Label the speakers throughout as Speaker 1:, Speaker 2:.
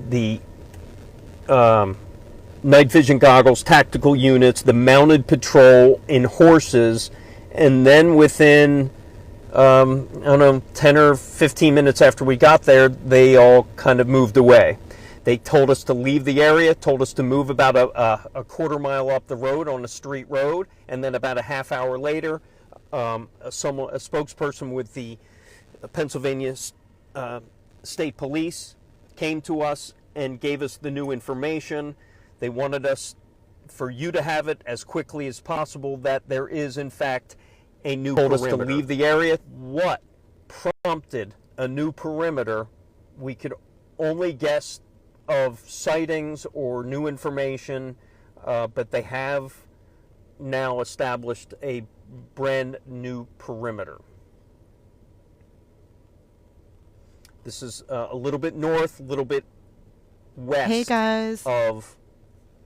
Speaker 1: the night vision goggles, tactical units, the mounted patrol in horses, and then within, I don't know, 10 or 15 minutes after we got there, they all kind of moved away. They told us to leave the area, told us to move about a quarter mile up the road on a street road, and then about a half hour later, a spokesperson with the Pennsylvania State Police came to us and gave us the new information. They wanted us, for you to have it as quickly as possible, that there is in fact a new perimeter. Told us to leave the area. What prompted a new perimeter? We could only guess of sightings or new information, but they have now established a brand new perimeter. This is a little bit north, a little bit west,
Speaker 2: hey guys,
Speaker 1: of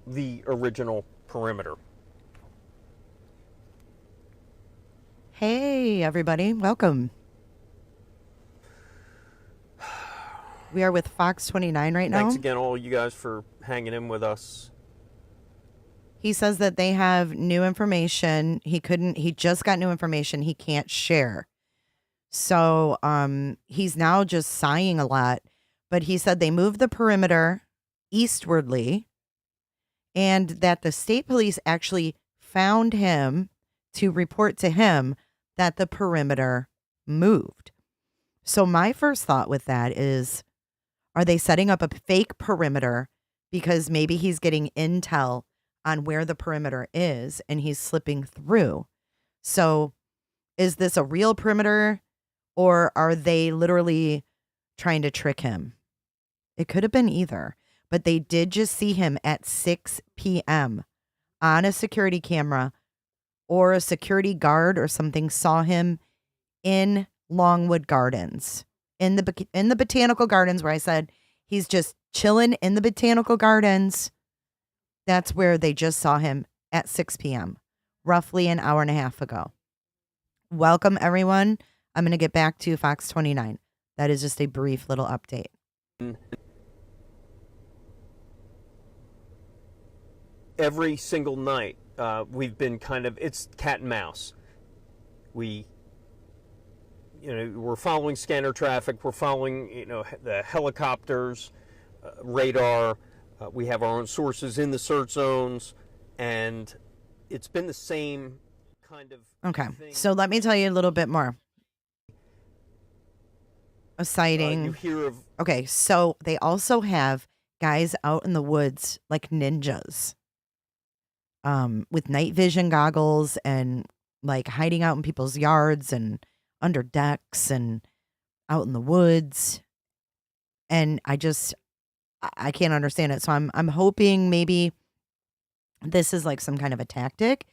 Speaker 1: the original perimeter.
Speaker 2: Hey everybody, welcome. We are with Fox 29 right now.
Speaker 1: Thanks again, all you guys, for hanging in with us.
Speaker 2: He says that they have new information. He just got new information he can't share. So he's now just sighing a lot. But he said they moved the perimeter eastwardly and that the state police actually found him to report to him that the perimeter moved. So my first thought with that is, are they setting up a fake perimeter because maybe he's getting intel on where the perimeter is and he's slipping through? So is this a real perimeter, or are they literally trying to trick him? It could have been either, but they did just see him at 6 p.m. on a security camera, or a security guard or something saw him in Longwood Gardens, in the botanical gardens, where I said he's just chilling in the botanical gardens. That's where they just saw him at 6 p.m., roughly an hour and a half ago. Welcome, everyone. I'm going to get back to Fox 29. That is just a brief little update.
Speaker 1: Every single night, we've been it's cat and mouse. We're following scanner traffic. We're following, the helicopters, radar. We have our own sources in the search zones, and it's been the same kind of
Speaker 2: Okay,
Speaker 1: thing.
Speaker 2: so let me tell you a little bit more. A sighting.
Speaker 1: You hear of...
Speaker 2: Okay, so they also have guys out in the woods like ninjas, with night vision goggles and like hiding out in people's yards and under decks and out in the woods. And I can't understand it. So I'm hoping maybe this is like some kind of a tactic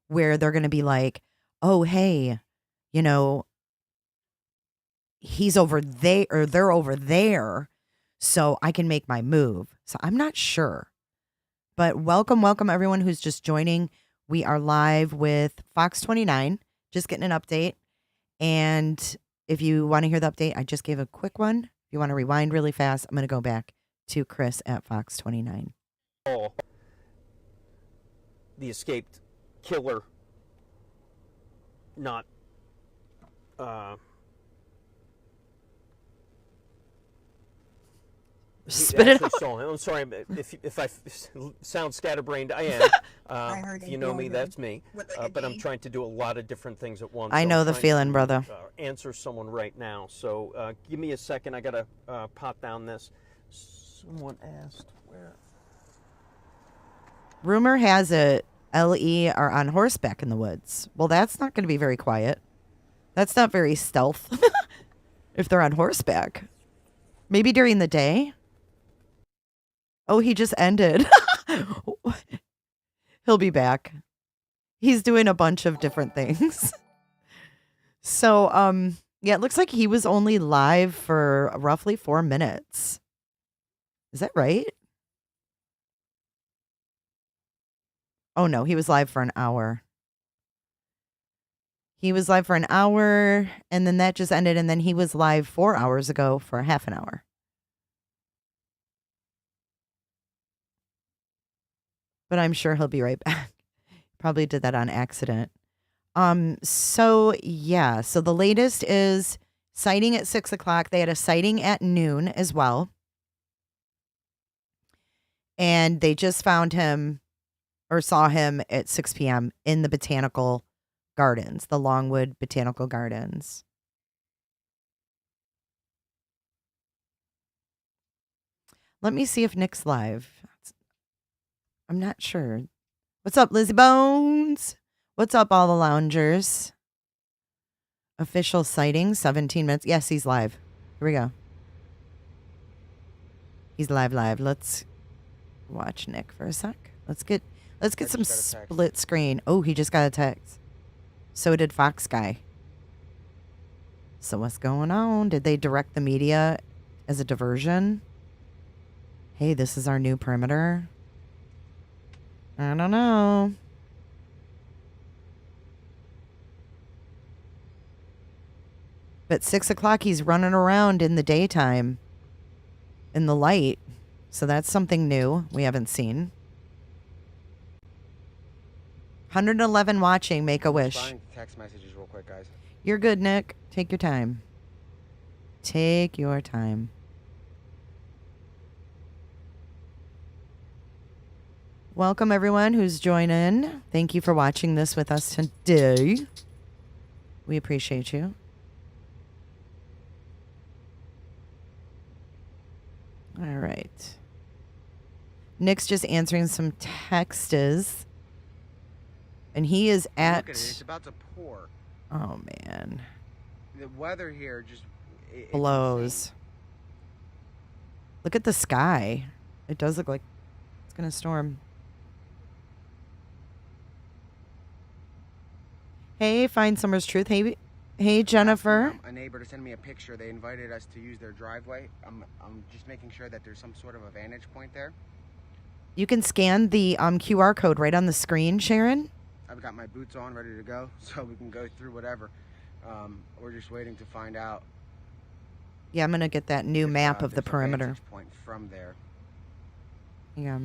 Speaker 2: where they're going to be like, oh, hey, he's over there, or they're over there, so I can make my move. So I'm not sure. But welcome everyone who's just joining. We are live with Fox 29, just getting an update. And if you want to hear the update, I just gave a quick one. If you want to rewind really fast, I'm going to go back to Chris at Fox 29.
Speaker 1: The escaped killer, not
Speaker 2: Spit it out.
Speaker 1: saw him. I'm sorry if I sound scatterbrained. I am. If you know me, that's me. But I'm trying to do a lot of different things at once.
Speaker 2: I know the feeling, brother.
Speaker 1: Answer someone right now. So give me a second. I gotta pop down this. Someone asked where.
Speaker 2: Rumor has it LE are on horseback in the woods. Well, that's not going to be very quiet. That's not very stealth if they're on horseback. Maybe during the day. Oh, he just ended. He'll be back. He's doing a bunch of different things. So, yeah, it looks like he was only live for roughly 4 minutes. Is that right? Oh, no, he was live for an hour. He was live for an hour, and then that just ended, and then he was live 4 hours ago for half an hour. but I'm sure he'll be right back. Probably did that on accident. So yeah, so the latest is sighting at 6 o'clock. They had a sighting at noon as well. And they just found him or saw him at 6 p.m. in the botanical gardens, the Longwood Botanical Gardens. Let me see if Nick's live. I'm not sure. What's up, Lizzie Bones? What's up, all the loungers? Official sighting, 17 minutes. Yes, he's live. Here we go. He's live. Let's watch Nick for a sec. Let's get some split screen. Oh, he just got a text. So did Fox Guy. So what's going on? Did they direct the media as a diversion? Hey, this is our new perimeter. I don't know. But 6 o'clock, he's running around in the daytime in the light. So that's something new we haven't seen. 111 watching. Make a wish.
Speaker 3: Text messages real quick, guys.
Speaker 2: You're good, Nick. Take your time. Take your time. Welcome, everyone who's joining. Thank you for watching this with us today. We appreciate you. All right. Nick's just answering some texts. And he is at...
Speaker 3: Look at it. It's about to pour.
Speaker 2: Oh, man.
Speaker 3: The weather here just...
Speaker 2: blows. Look at the sky. It does look like it's going to storm. Hey, Find Summer's Truth. Hey, Jennifer.
Speaker 3: A neighbor to send me a picture. They invited us to use their driveway. I'm just making sure that there's some sort of a vantage point there.
Speaker 2: You can scan the QR code right on the screen, Sharon.
Speaker 3: I've got my boots on, ready to go, so we can go through whatever. We're just waiting to find out.
Speaker 2: Yeah, I'm going to get that new map of the perimeter.
Speaker 3: Vantage point from there.
Speaker 2: Yeah.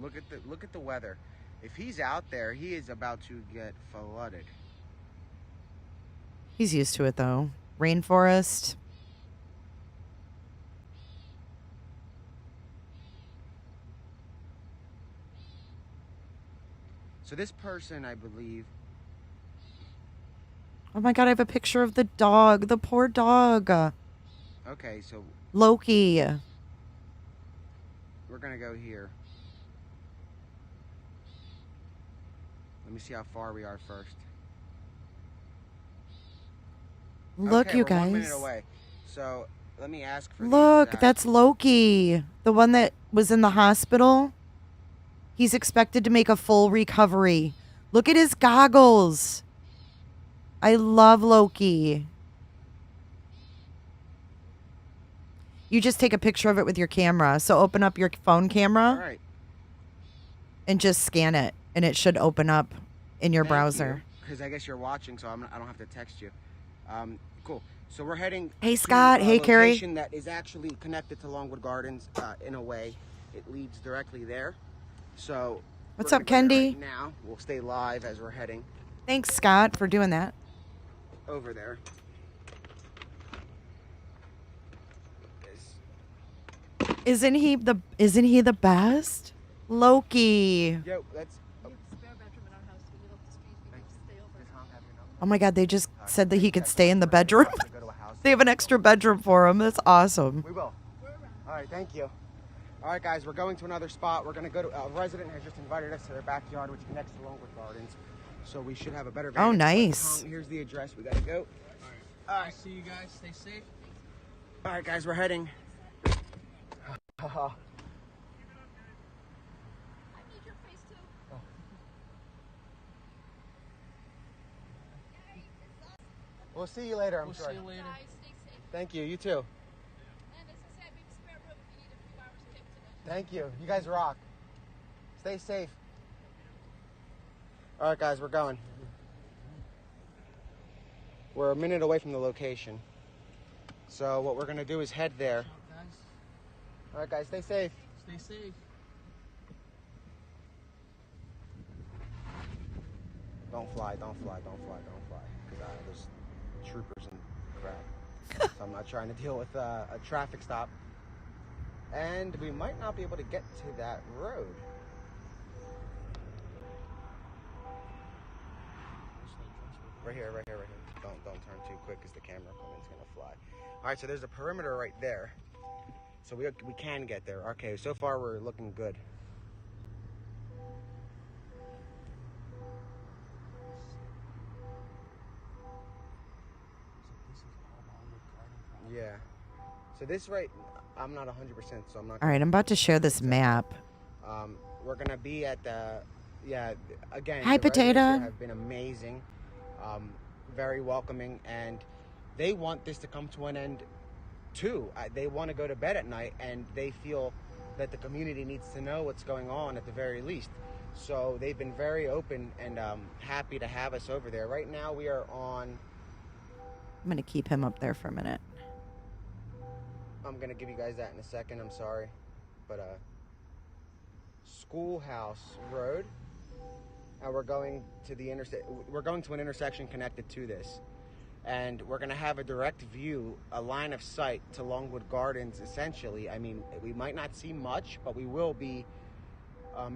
Speaker 3: Look at the weather. If he's out there, he is about to get flooded.
Speaker 2: He's used to it, though. Rainforest.
Speaker 3: So this person, I believe...
Speaker 2: Oh, my God, I have a picture of the dog. The poor dog.
Speaker 3: Okay, so...
Speaker 2: Loki.
Speaker 3: We're going to go here. Let me see how far we are first.
Speaker 2: Look,
Speaker 3: okay,
Speaker 2: you
Speaker 3: we're
Speaker 2: guys.
Speaker 3: 1 minute away. So let me ask for
Speaker 2: Look, that's Loki. The one that was in the hospital. He's expected to make a full recovery. Look at his goggles. I love Loki. You just take a picture of it with your camera. So open up your phone camera.
Speaker 3: All right.
Speaker 2: And just scan it. And it should open up in your browser.
Speaker 3: Because I guess you're watching, so I don't have to text you. Cool. So we're heading.
Speaker 2: Hey, Scott.
Speaker 3: To a
Speaker 2: hey, Carrie.
Speaker 3: location that is actually connected to Longwood Gardens in a way. It leads directly there. So.
Speaker 2: What's up, Kendi?
Speaker 3: Right now, we'll stay live as we're heading.
Speaker 2: Thanks, Scott, for doing that.
Speaker 3: Over there.
Speaker 2: Isn't he the best? Loki.
Speaker 3: Yo, that's.
Speaker 2: Oh my God, they just said that he could stay in the bedroom. They have an extra bedroom for him. That's awesome.
Speaker 3: We will. All right, thank you. All right, guys, we're going to another spot. We're going to go to a resident has just invited us to their backyard, which connects to Longwood Gardens. So we should have a better vantage.
Speaker 2: Oh, nice.
Speaker 3: Here's the address. We got to go.
Speaker 4: All right. See you guys. Stay safe.
Speaker 3: All right, guys, we're heading. We'll see you later, I'm sure.
Speaker 4: We'll see you later.
Speaker 3: Thank you. You too. Thank you. You guys rock. Stay safe. All right, guys, we're going. We're a minute away from the location. So what we're going to do is head there. All right, guys, stay safe.
Speaker 4: Stay safe.
Speaker 3: Don't fly, don't fly, don't fly, don't fly. Because there's troopers and crap. So I'm not trying to deal with a traffic stop. And we might not be able to get to that road. Right here, right here, right here. Don't turn too quick because the camera equipment's gonna fly. All right, so there's a perimeter right there. So we can get there. Okay, so far we're looking good. Yeah. So this right, I'm not 100%, so I'm not.
Speaker 2: All right, I'm about to share this map.
Speaker 3: We're gonna be at the, again.
Speaker 2: Hi,
Speaker 3: the residents
Speaker 2: Potato.
Speaker 3: here have been amazing, very welcoming, and they want this to come to an end too. They want to go to bed at night, and they feel that the community needs to know what's going on at the very least. So they've been very open and happy to have us over there. Right now we are on.
Speaker 2: I'm going to keep him up there for a minute.
Speaker 3: I'm gonna give you guys that in a second. I'm sorry, but Schoolhouse Road, and we're going to the We're going to an intersection connected to this, and we're gonna have a direct view, a line of sight to Longwood Gardens. Essentially, I mean, we might not see much, but we will be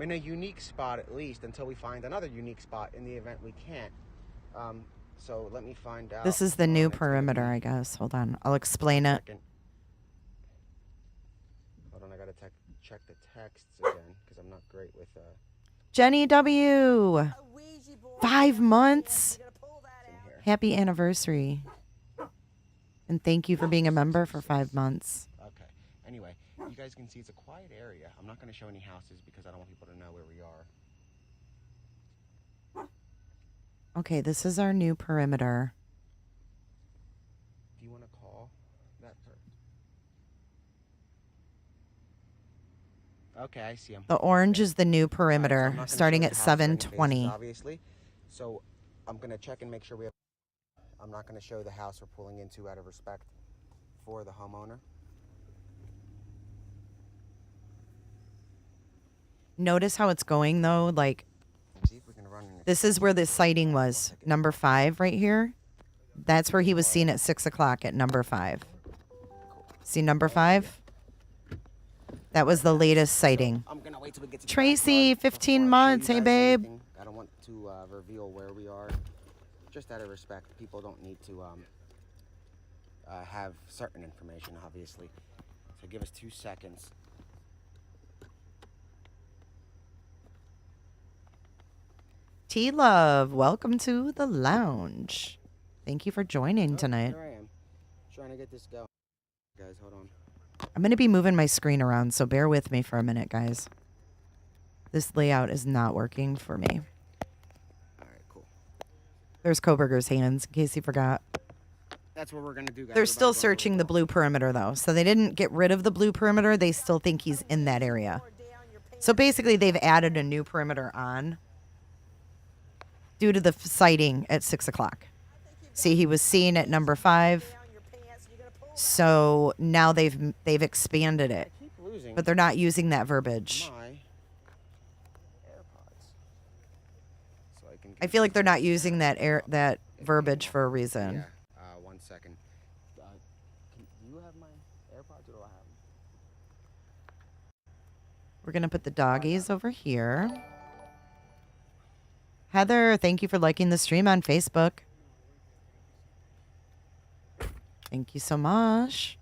Speaker 3: in a unique spot at least until we find another unique spot. In the event we can't. So let me find out.
Speaker 2: This is the new perimeter, I guess. Hold on. I'll explain it.
Speaker 3: Hold on, I gotta check the texts again because I'm not great with.
Speaker 2: Jenny W. 5 months. Happy anniversary. And thank you for being a member for 5 months.
Speaker 3: Okay. Anyway, you guys can see it's a quiet area. I'm not gonna show any houses because I don't want people to know where we are.
Speaker 2: Okay, this is our new perimeter.
Speaker 3: Do you want to call that person? Okay, I see him.
Speaker 2: The orange is the new perimeter,
Speaker 3: Alright, so I'm not gonna
Speaker 2: starting
Speaker 3: show
Speaker 2: at
Speaker 3: the house or any
Speaker 2: 7:20.
Speaker 3: faces, obviously. So I'm gonna check and make sure we have. I'm not gonna show the house we're pulling into out of respect for the homeowner.
Speaker 2: Notice how it's going though, like
Speaker 3: See if we can run in.
Speaker 2: this is where the sighting was, number 5 right here. That's where he was seen at 6 o'clock at number 5. See number 5? That was the latest sighting.
Speaker 3: I'm gonna wait till we get to the
Speaker 2: Tracy,
Speaker 3: backyard
Speaker 2: 15
Speaker 3: before I show
Speaker 2: months.
Speaker 3: you
Speaker 2: Hey,
Speaker 3: guys
Speaker 2: babe.
Speaker 3: anything. I don't want to reveal where we are, just out of respect. People don't need to have certain information, obviously. So give us 2 seconds.
Speaker 2: T-Love, welcome to the lounge. Thank you for joining tonight.
Speaker 3: Here I am, trying to get this going. Guys, hold on.
Speaker 2: I'm going to be moving my screen around, so bear with me for a minute, guys. This layout is not working for me.
Speaker 3: All right, cool.
Speaker 2: There's Koberger's hands, in case you forgot.
Speaker 3: That's what we're gonna do, guys.
Speaker 2: They're
Speaker 3: We're
Speaker 2: still
Speaker 3: about to go
Speaker 2: searching
Speaker 3: over
Speaker 2: the blue perimeter, though. So they didn't get rid of the blue perimeter. They still think he's in that area. So basically, they've added a new perimeter on due to the sighting at 6 o'clock. See, he was seen at number 5. So now they've expanded it.
Speaker 3: I keep losing
Speaker 2: But they're not using that verbiage.
Speaker 3: my AirPods. So I can.
Speaker 2: I feel like they're not using that verbiage for a reason.
Speaker 3: Yeah. 1 second. Do you have my AirPods, or do I have them?
Speaker 2: We're going to put the doggies over here. Heather, thank you for liking the stream on Facebook. Thank you so much.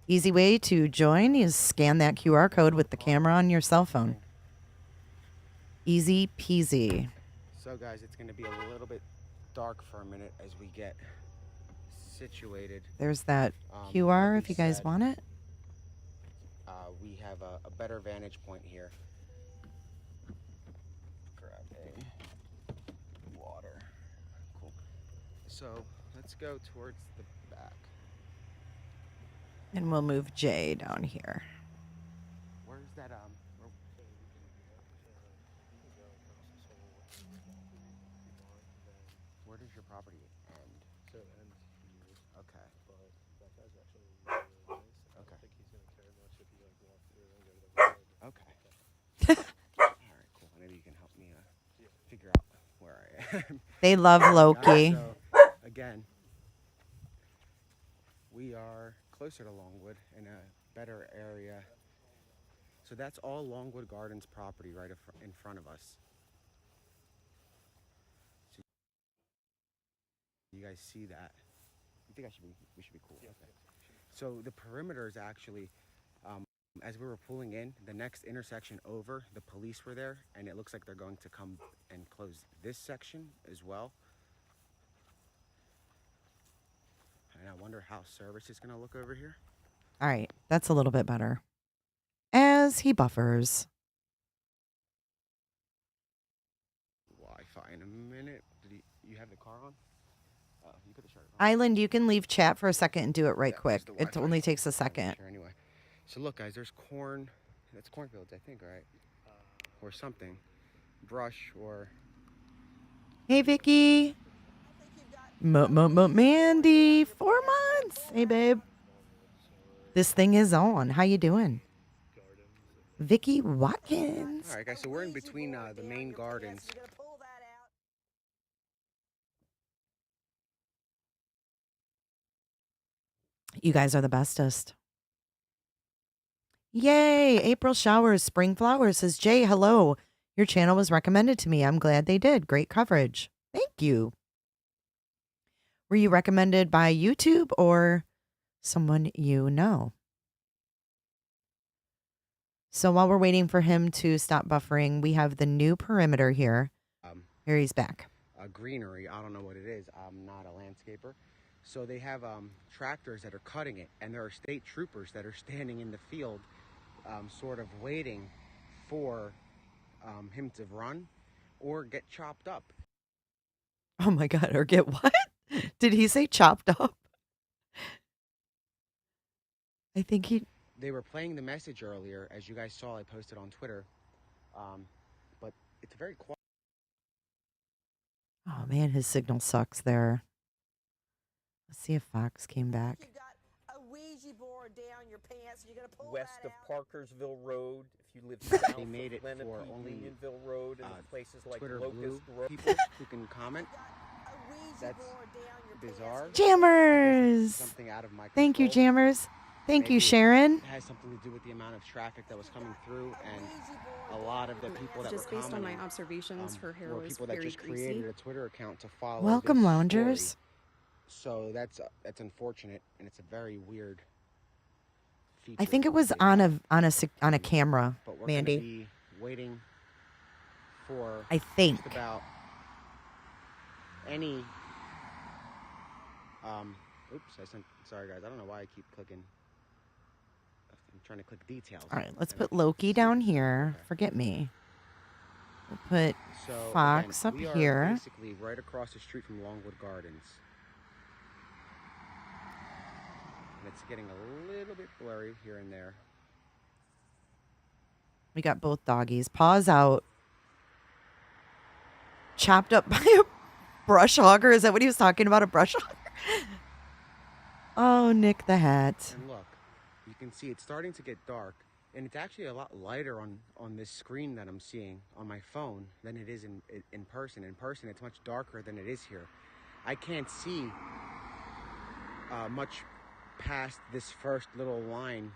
Speaker 2: Easy way to join is scan that QR code with the camera on your cell phone. Easy peasy.
Speaker 3: So, guys, it's going to be a little bit dark for a minute as we get situated.
Speaker 2: There's that
Speaker 3: like
Speaker 2: QR
Speaker 3: we
Speaker 2: if you guys
Speaker 3: said,
Speaker 2: want it.
Speaker 3: We have a better vantage point here. Grab a water. Cool. So let's go towards the back.
Speaker 2: And we'll move Jay down here.
Speaker 3: Where's that where does your property end?
Speaker 5: So it ends here.
Speaker 3: Okay.
Speaker 5: But that guy's actually really nice. I
Speaker 3: Okay.
Speaker 5: don't think he's gonna
Speaker 2: They love Loki.
Speaker 3: So, again, we are closer to Longwood in a better area. So that's all Longwood Gardens property right in front of us. So you guys see that? I think we should be cool. Okay. So the perimeter is actually, as we were pulling in, the next intersection over, the police were there, and it looks like they're going to come and close this section as well. And I wonder how service is going to look over here.
Speaker 2: All right, that's a little bit better. As he buffers.
Speaker 3: Wi-Fi in a minute. You have the car on? You put the shirt on.
Speaker 2: Island, you can leave chat for a second and do it right
Speaker 3: Yeah,
Speaker 2: quick.
Speaker 3: just the
Speaker 2: It
Speaker 3: Wi-Fi.
Speaker 2: only takes a second.
Speaker 3: Sure, anyway. So look, guys, there's corn. That's cornfields, I think, right? Or something. Brush or...
Speaker 2: Hey, Vicky. Mandy, 4 months. Hey, babe. This thing is on. How you doing? Vicky Watkins.
Speaker 3: All right, guys, so we're in between the main gardens.
Speaker 2: You guys are the bestest. Yay! April showers, spring flowers, says Jay. Hello. Your channel was recommended to me. I'm glad they did. Great coverage. Thank you. Were you recommended by YouTube or someone you know? So while we're waiting for him to stop buffering, we have the new perimeter here. Here he's back.
Speaker 3: Greenery. I don't know what it is. I'm not a landscaper. So they have tractors that are cutting it, and there are state troopers that are standing in the field sort of waiting for him to run or get chopped up.
Speaker 2: Oh my God, or get what? Did he say chopped up? I think he...
Speaker 3: They were playing the message earlier, as you guys saw, I posted on Twitter, but it's very quiet.
Speaker 2: Oh man, his signal sucks there. Let's see if Fox came back.
Speaker 1: West of Parkersville Road, if you live south
Speaker 3: They made it
Speaker 1: of
Speaker 3: for
Speaker 1: Lenape,
Speaker 3: only
Speaker 1: Unionville Road, and places like
Speaker 3: Twitter
Speaker 1: Locust
Speaker 3: Blue
Speaker 1: Road.
Speaker 3: people who can comment. That's bizarre.
Speaker 2: Jammers!
Speaker 3: Something out of my
Speaker 2: Thank you,
Speaker 3: control.
Speaker 2: Jammers. Thank you,
Speaker 3: Maybe
Speaker 2: Sharon.
Speaker 3: It has something to do with the amount of traffic that was coming through, and a lot of the people that
Speaker 5: Just
Speaker 3: were
Speaker 5: based on my
Speaker 3: commenting,
Speaker 5: observations, her hair
Speaker 3: were
Speaker 5: was
Speaker 3: people that
Speaker 5: very
Speaker 3: just
Speaker 5: greasy.
Speaker 3: created a Twitter account to follow.
Speaker 2: Welcome,
Speaker 3: this
Speaker 2: loungers.
Speaker 3: story. So that's unfortunate, and it's a very weird feature.
Speaker 2: I think it was
Speaker 3: they
Speaker 2: on
Speaker 3: have.
Speaker 2: a camera,
Speaker 3: But we're
Speaker 2: Mandy.
Speaker 3: gonna be waiting for
Speaker 2: I think.
Speaker 3: just about any. Oops, sorry guys, I don't know why I keep clicking. I'm trying to click details.
Speaker 2: All right, let's
Speaker 3: and
Speaker 2: put
Speaker 3: I
Speaker 2: Loki
Speaker 3: see
Speaker 2: down
Speaker 3: it.
Speaker 2: here.
Speaker 3: Okay.
Speaker 2: We'll put
Speaker 3: So
Speaker 2: Fox
Speaker 3: again,
Speaker 2: up
Speaker 3: we are
Speaker 2: here.
Speaker 3: basically right across the street from Longwood Gardens. And it's getting a little bit blurry here and there.
Speaker 2: We got both doggies. Paws out. Chopped up by a brush hogger. Is that what he was talking about? A brush hogger? Oh, Nick the Hat.
Speaker 3: And look, you can see it's starting to get dark. And it's actually a lot lighter on this screen that I'm seeing on my phone than it is in person. In person, it's much darker than it is here. I can't see much past this first little line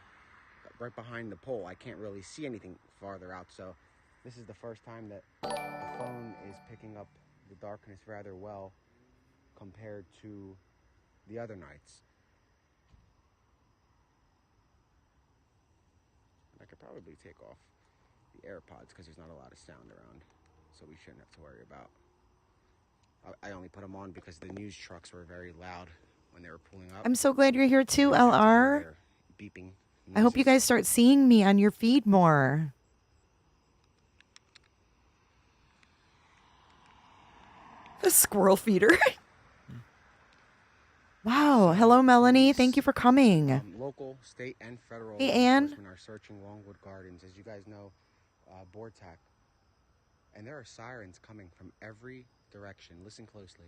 Speaker 3: right behind the pole. I can't really see anything farther out. So this is the first time that the phone is picking up the darkness rather well compared to the other nights. I could probably take off the AirPods because there's not a lot of sound around, so we shouldn't have to worry about. I only put them on because the news trucks were very loud when they were pulling up.
Speaker 2: I'm so glad you're here too,
Speaker 3: You have to hear
Speaker 2: LR.
Speaker 3: their beeping
Speaker 2: I hope you
Speaker 3: noises.
Speaker 2: guys start seeing me on your feed more. The squirrel feeder. Wow. Hello, Melanie. Thank you for coming.
Speaker 3: Local, state, and federal
Speaker 2: Hey,
Speaker 3: law
Speaker 2: Ann.
Speaker 3: enforcement are searching Longwood Gardens. As you guys know, BORTAC. And there are sirens coming from every direction. Listen closely.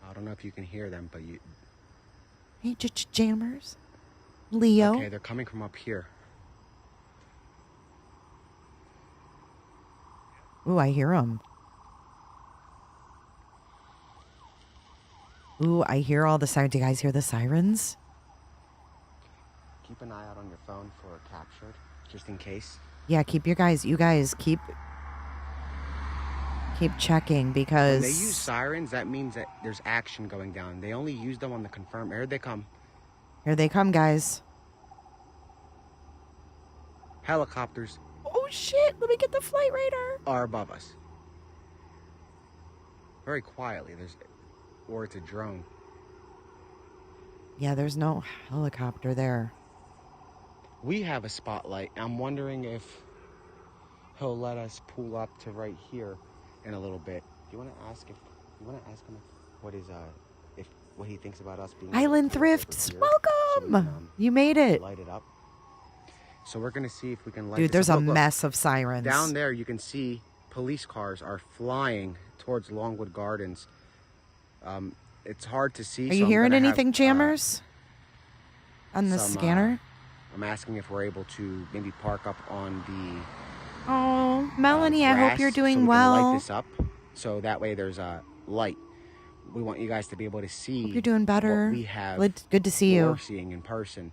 Speaker 3: I don't know if you can hear them, but you...
Speaker 2: Hey, Jammers. Leo.
Speaker 3: Okay, they're coming from up here.
Speaker 2: Ooh, I hear them. Ooh, I hear all the sirens. Do you guys hear the sirens?
Speaker 3: Keep an eye out on your phone for captured, just in case.
Speaker 2: Yeah, you guys keep checking because
Speaker 3: When they use sirens, that means that there's action going down. They only use them on the confirmed. Here they come.
Speaker 2: here they come, guys.
Speaker 3: Helicopters
Speaker 2: Oh shit, let me get the flight radar.
Speaker 3: are above us. Very quietly. Or it's a drone.
Speaker 2: Yeah, there's no helicopter there.
Speaker 3: We have a spotlight. I'm wondering if he'll let us pull up to right here in a little bit. Do you want to ask him what he thinks about us being able to
Speaker 2: Island
Speaker 3: pull up over
Speaker 2: Thrifts,
Speaker 3: here
Speaker 2: welcome.
Speaker 3: so we can,
Speaker 2: You made it.
Speaker 3: light it up. So we're gonna see if we can light
Speaker 2: Dude,
Speaker 3: this
Speaker 2: there's
Speaker 3: up.
Speaker 2: a
Speaker 3: Look,
Speaker 2: mess of sirens.
Speaker 3: down there you can see police cars are flying towards Longwood Gardens. It's hard to see.
Speaker 2: Are you hearing anything, jammers? On the scanner?
Speaker 3: I'm asking if we're able to maybe park up on the
Speaker 2: Oh, Melanie, I hope
Speaker 3: grass
Speaker 2: you're
Speaker 3: so
Speaker 2: doing
Speaker 3: we can
Speaker 2: well.
Speaker 3: light this up, so that way there's a light. We want you guys to be able to see.
Speaker 2: Hope you're doing better.
Speaker 3: What we have.
Speaker 2: Good to see
Speaker 3: what
Speaker 2: you.
Speaker 3: We're seeing in person.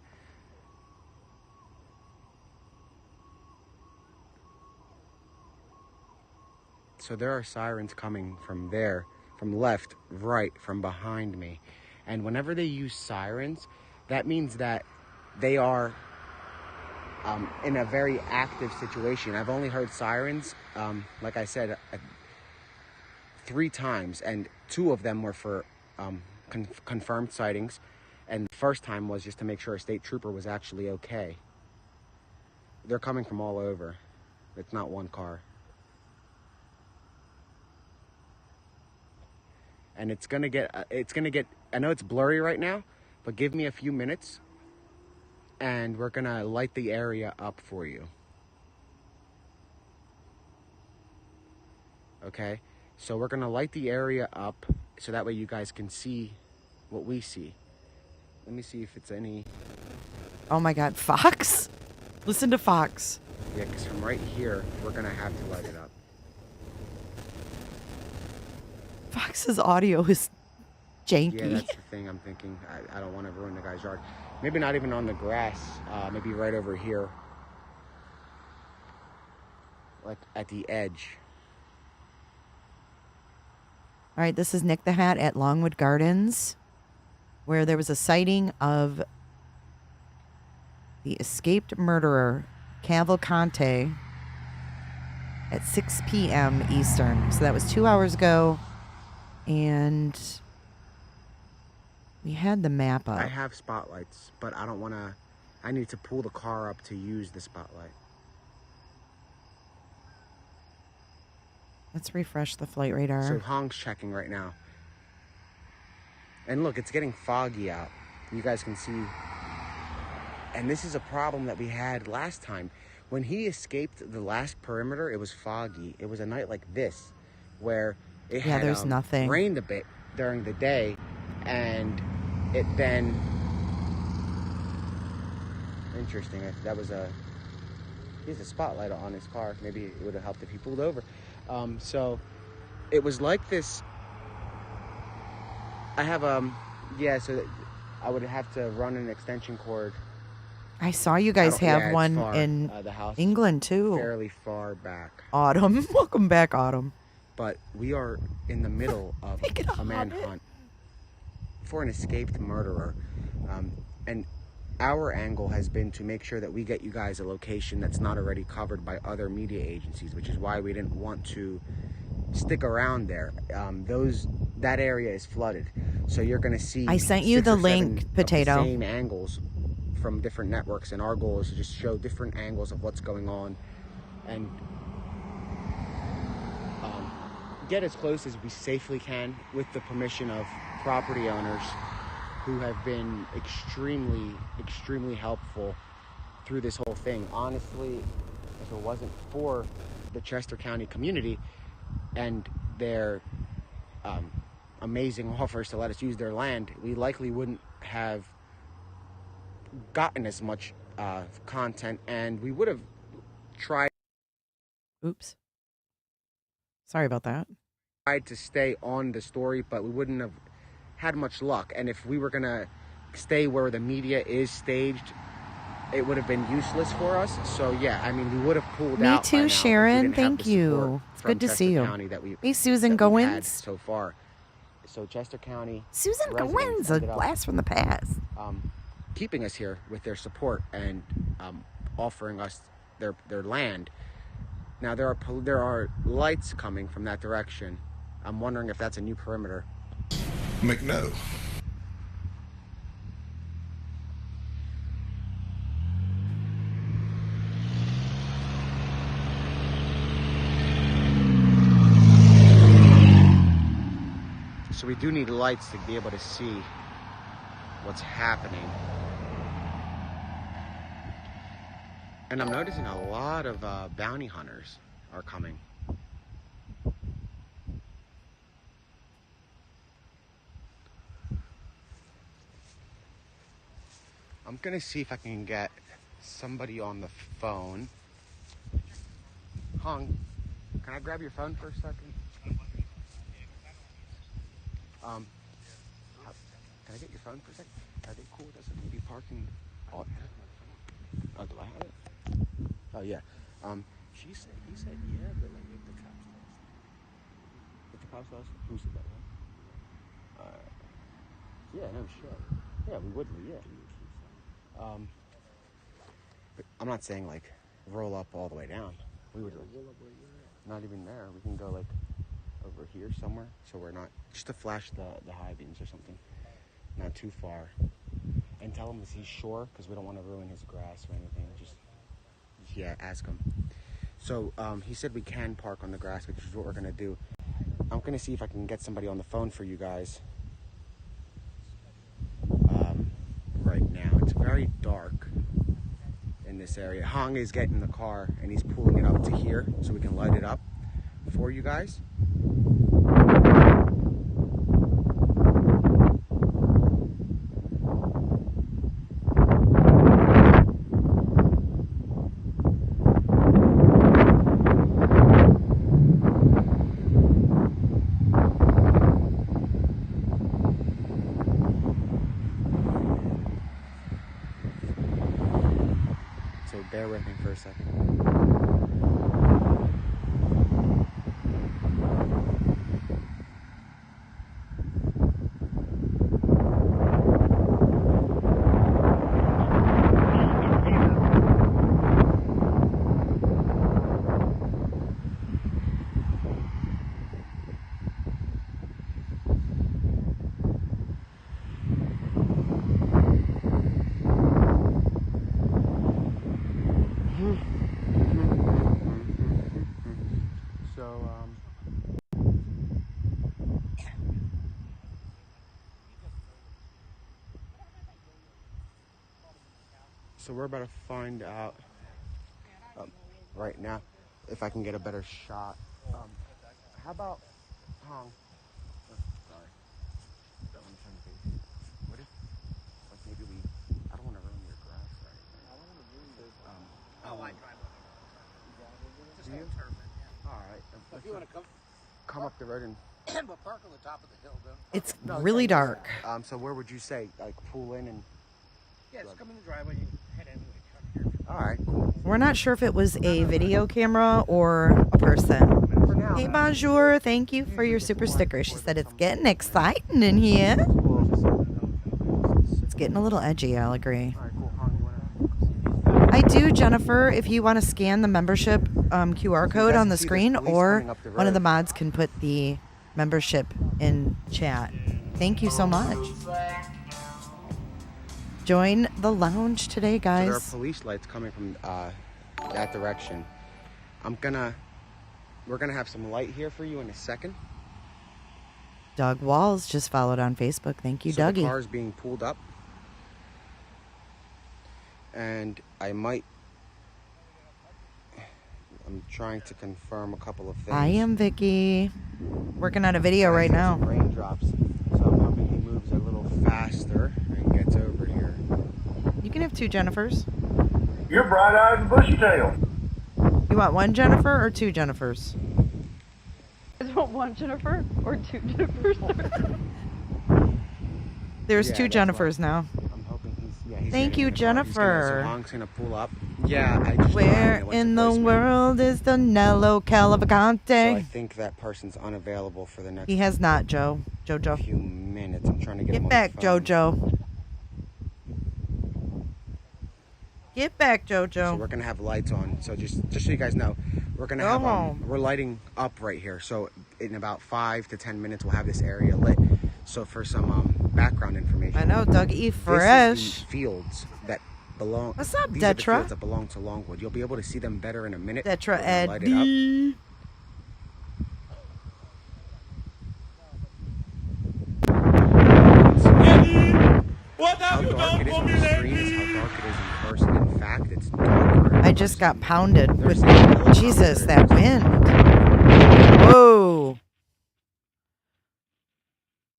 Speaker 3: So there are sirens coming from there, from left, right, from behind me. And whenever they use sirens, that means that they are in a very active situation. I've only heard sirens, like I said, 3 times, and 2 of them were for confirmed sightings. And the first time was just to make sure a state trooper was actually okay. They're coming from all over. It's not one car. And it's gonna get, I know it's blurry right now, but give me a few minutes and we're gonna light the area up for you. Okay? So we're gonna light the area up so that way you guys can see what we see. Let me see if it's any.
Speaker 2: Oh my God, Fox? Listen to Fox.
Speaker 3: Yeah, because from right here, we're gonna have to light it up.
Speaker 2: Fox's audio is janky.
Speaker 3: Yeah, that's the thing I'm thinking. I don't want to ruin the guy's yard. Maybe not even on the grass. Maybe right over here. Like at the edge.
Speaker 2: All right, this is Nick the Hat at Longwood Gardens, where there was a sighting of the escaped murderer, Calvalcante, at 6 p.m. Eastern. So that was 2 hours ago. And we had the map up.
Speaker 3: I have spotlights, but I don't want to. I need to pull the car up to use the spotlight.
Speaker 2: Let's refresh the flight radar.
Speaker 3: So Hong's checking right now. And look, it's getting foggy out. You guys can see. And this is a problem that we had last time. When he escaped the last perimeter, it was foggy. It was a night like this, where it had
Speaker 2: there's nothing.
Speaker 3: rained a bit during the day, and it then. Interesting. That was a. He has a spotlight on his car. Maybe it would have helped if he pulled over. So it was like this. I have so I would have to run an extension cord.
Speaker 2: I saw you guys have one
Speaker 3: far.
Speaker 2: in
Speaker 3: The house
Speaker 2: England too.
Speaker 3: fairly far back.
Speaker 2: Autumn, welcome back, Autumn.
Speaker 3: But we are in the middle of a manhunt for an escaped murderer. And our angle has been to make sure that we get you guys a location that's not already covered by other media agencies, which is why we didn't want to stick around there. That area is flooded. So you're going to see
Speaker 2: I sent you
Speaker 3: 6
Speaker 2: the
Speaker 3: or 7
Speaker 2: link,
Speaker 3: of the
Speaker 2: Potato.
Speaker 3: same angles from different networks, and our goal is to just show different angles of what's going on and get as close as we safely can with the permission of property owners who have been extremely, extremely helpful through this whole thing. Honestly, if it wasn't for the Chester County community and their amazing offers to let us use their land, we likely wouldn't have gotten as much content, and we would have tried.
Speaker 2: Oops. Sorry about that.
Speaker 3: Tried to stay on the story, but we wouldn't have had much luck. And if we were going to stay where the media is staged, it would have been useless for us. So, yeah, I mean, we would have pulled
Speaker 2: Me
Speaker 3: out.
Speaker 2: too,
Speaker 3: by now
Speaker 2: Sharon.
Speaker 3: if we didn't have
Speaker 2: Thank
Speaker 3: the
Speaker 2: you.
Speaker 3: support
Speaker 2: It's
Speaker 3: from
Speaker 2: good to
Speaker 3: Chester
Speaker 2: see you.
Speaker 3: County that we,
Speaker 2: Hey, Susan
Speaker 3: that we've had
Speaker 2: Goins.
Speaker 3: so far. So, Chester County.
Speaker 2: Susan
Speaker 3: residents
Speaker 2: Goins, a
Speaker 3: ended up,
Speaker 2: blast from the past.
Speaker 3: keeping us here with their support and offering us their land. Now there are lights coming from that direction. I'm wondering if that's a new perimeter.
Speaker 5: McNo.
Speaker 3: So we do need lights to be able to see what's happening. And I'm noticing a lot of bounty hunters are coming. I'm gonna see if I can get somebody on the phone. Hung, can I grab your phone for a second? Can I get your phone for a second? Are they cool with us if we be parking? Oh, do I have it? Oh yeah. He said yeah, but like if the cops lost. If the cops lost, who said that? Yeah, no shit. Yeah, we would. Yeah. But I'm not saying like roll up all the way down. We would roll up where you're at. Not even there. We can go like over here somewhere, so we're not just to flash the high beams or something. Not too far. And tell him is he sure, because we don't want to ruin his grass or anything. Just yeah, ask him. So he said we can park on the grass, which is what we're gonna do. I'm gonna see if I can get somebody on the phone for you guys. Right now, it's very dark in this area. Hong is getting the car and he's pulling it up to here so we can light it up for you guys. So bear with me for a second. So we're about to find out right now if I can get a better shot. How about Hong? Sorry. I'm trying to think. What if, like, maybe I don't want to ruin your grass or anything. I don't want to ruin your I drive over here. Just don't turn it. All right. If you want to come up the road and but park on the top of the hill, though.
Speaker 2: It's really dark.
Speaker 3: So where would you say, like, pull in and?
Speaker 4: Yeah, just come in the driveway. You head in.
Speaker 3: All right, cool.
Speaker 2: We're not sure if it was a video camera or a person. Hey, bonjour. Thank you for your super sticker. She said it's getting exciting in here. It's getting a little edgy, I'll agree. I do, Jennifer, if you want to scan the membership QR code on the screen, or one of the mods can put the membership in chat. Thank you so much. Join the lounge today,
Speaker 3: So there are
Speaker 2: guys.
Speaker 3: police lights coming from that direction. We're gonna have some light here for you in a second.
Speaker 2: Doug Walls just followed on Facebook. Thank you,
Speaker 3: So
Speaker 2: Dougie.
Speaker 3: the car is being pulled up, and I'm trying to confirm a couple of things.
Speaker 2: I am Vicky. Working on a video right now.
Speaker 3: Some raindrops, so I'm hoping he moves a little faster and gets over here.
Speaker 2: You can have two Jennifers.
Speaker 6: You're bright-eyed and bushy-tailed.
Speaker 2: You want one Jennifer or two Jennifers?
Speaker 6: want one Jennifer or two Jennifers?
Speaker 2: There's
Speaker 3: Yeah,
Speaker 2: two
Speaker 3: that's
Speaker 2: Jennifers
Speaker 3: why
Speaker 2: now.
Speaker 3: I'm hoping he's
Speaker 2: Thank
Speaker 3: getting
Speaker 2: you,
Speaker 3: in the car.
Speaker 2: Jennifer.
Speaker 3: So Honk's gonna pull up. Yeah, I just
Speaker 2: Where
Speaker 3: went to
Speaker 2: in the
Speaker 3: voicemail.
Speaker 2: world is Donelo
Speaker 3: So I
Speaker 2: Calvalcante?
Speaker 3: think that person's unavailable for the next
Speaker 2: He has not, Jojo.
Speaker 3: few minutes. I'm trying to get him
Speaker 2: Get
Speaker 3: on
Speaker 2: back,
Speaker 3: the phone.
Speaker 2: Jojo. Get back,
Speaker 3: So
Speaker 2: Jojo.
Speaker 3: we're gonna have lights on. So just so you guys know, we're gonna
Speaker 2: Go
Speaker 3: have
Speaker 2: home.
Speaker 3: we're lighting up right here. So in about 5 to 10 minutes, we'll have this area lit. So for some background information,
Speaker 2: I know, Doug E.
Speaker 3: This
Speaker 2: Fresh.
Speaker 3: is the fields that belong.
Speaker 2: What's up,
Speaker 3: These are the
Speaker 2: Detra?
Speaker 3: fields that belong to Longwood. You'll be able to see them better in a minute.
Speaker 2: Detra
Speaker 3: We're gonna light it up.
Speaker 2: Eddie.
Speaker 3: How dark it is on the screen is how dark it is in person. In fact, it's darker.
Speaker 2: I just got pounded
Speaker 3: They're
Speaker 2: with
Speaker 3: saying helicopters.
Speaker 2: Jesus, that wind. Whoa.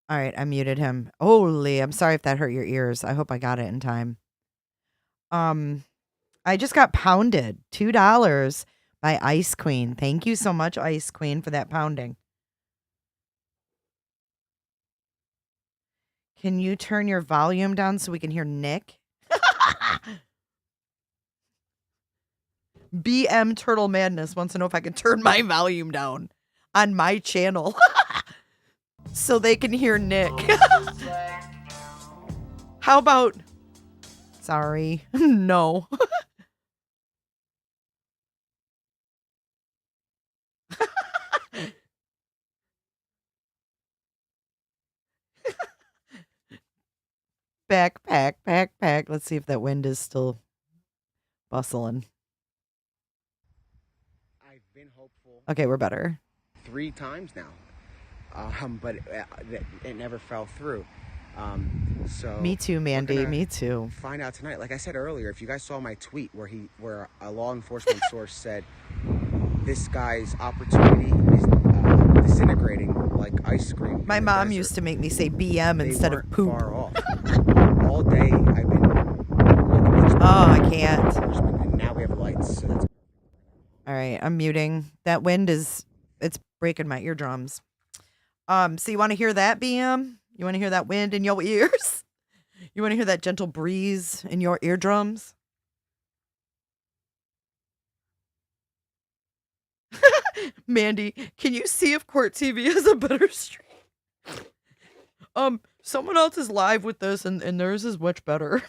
Speaker 2: All right, I muted him. Holy, I'm sorry if that hurt your ears. I hope I got it in time. I just got pounded. $2 by Ice Queen. Thank you so much, Ice Queen, for that pounding. Can you turn your volume down so we can hear Nick? BM Turtle Madness wants to know if I can turn my volume down on my channel so they can hear Nick. How about... Sorry. No. Pack. Let's see if that wind is still bustling.
Speaker 3: I've been hopeful
Speaker 2: Okay, we're better.
Speaker 3: 3 times now, but it never fell through. So
Speaker 2: Me too, Mandy.
Speaker 3: we're gonna
Speaker 2: Me too.
Speaker 3: Find out tonight. Like I said earlier, if you guys saw my tweet where a law enforcement source said this guy's opportunity is disintegrating like ice cream.
Speaker 2: My mom used to make me say BM instead of poop.
Speaker 3: Far off. All day I've been looking for
Speaker 2: Oh, I can't.
Speaker 3: and now we have lights. So that's
Speaker 2: All right, I'm muting. That wind it's breaking my eardrums. So you want to hear that, BM? You want to hear that wind in your ears? You want to hear that gentle breeze in your eardrums? Mandy, can you see if Court TV has a better stream? Someone else is live with this and theirs is much better.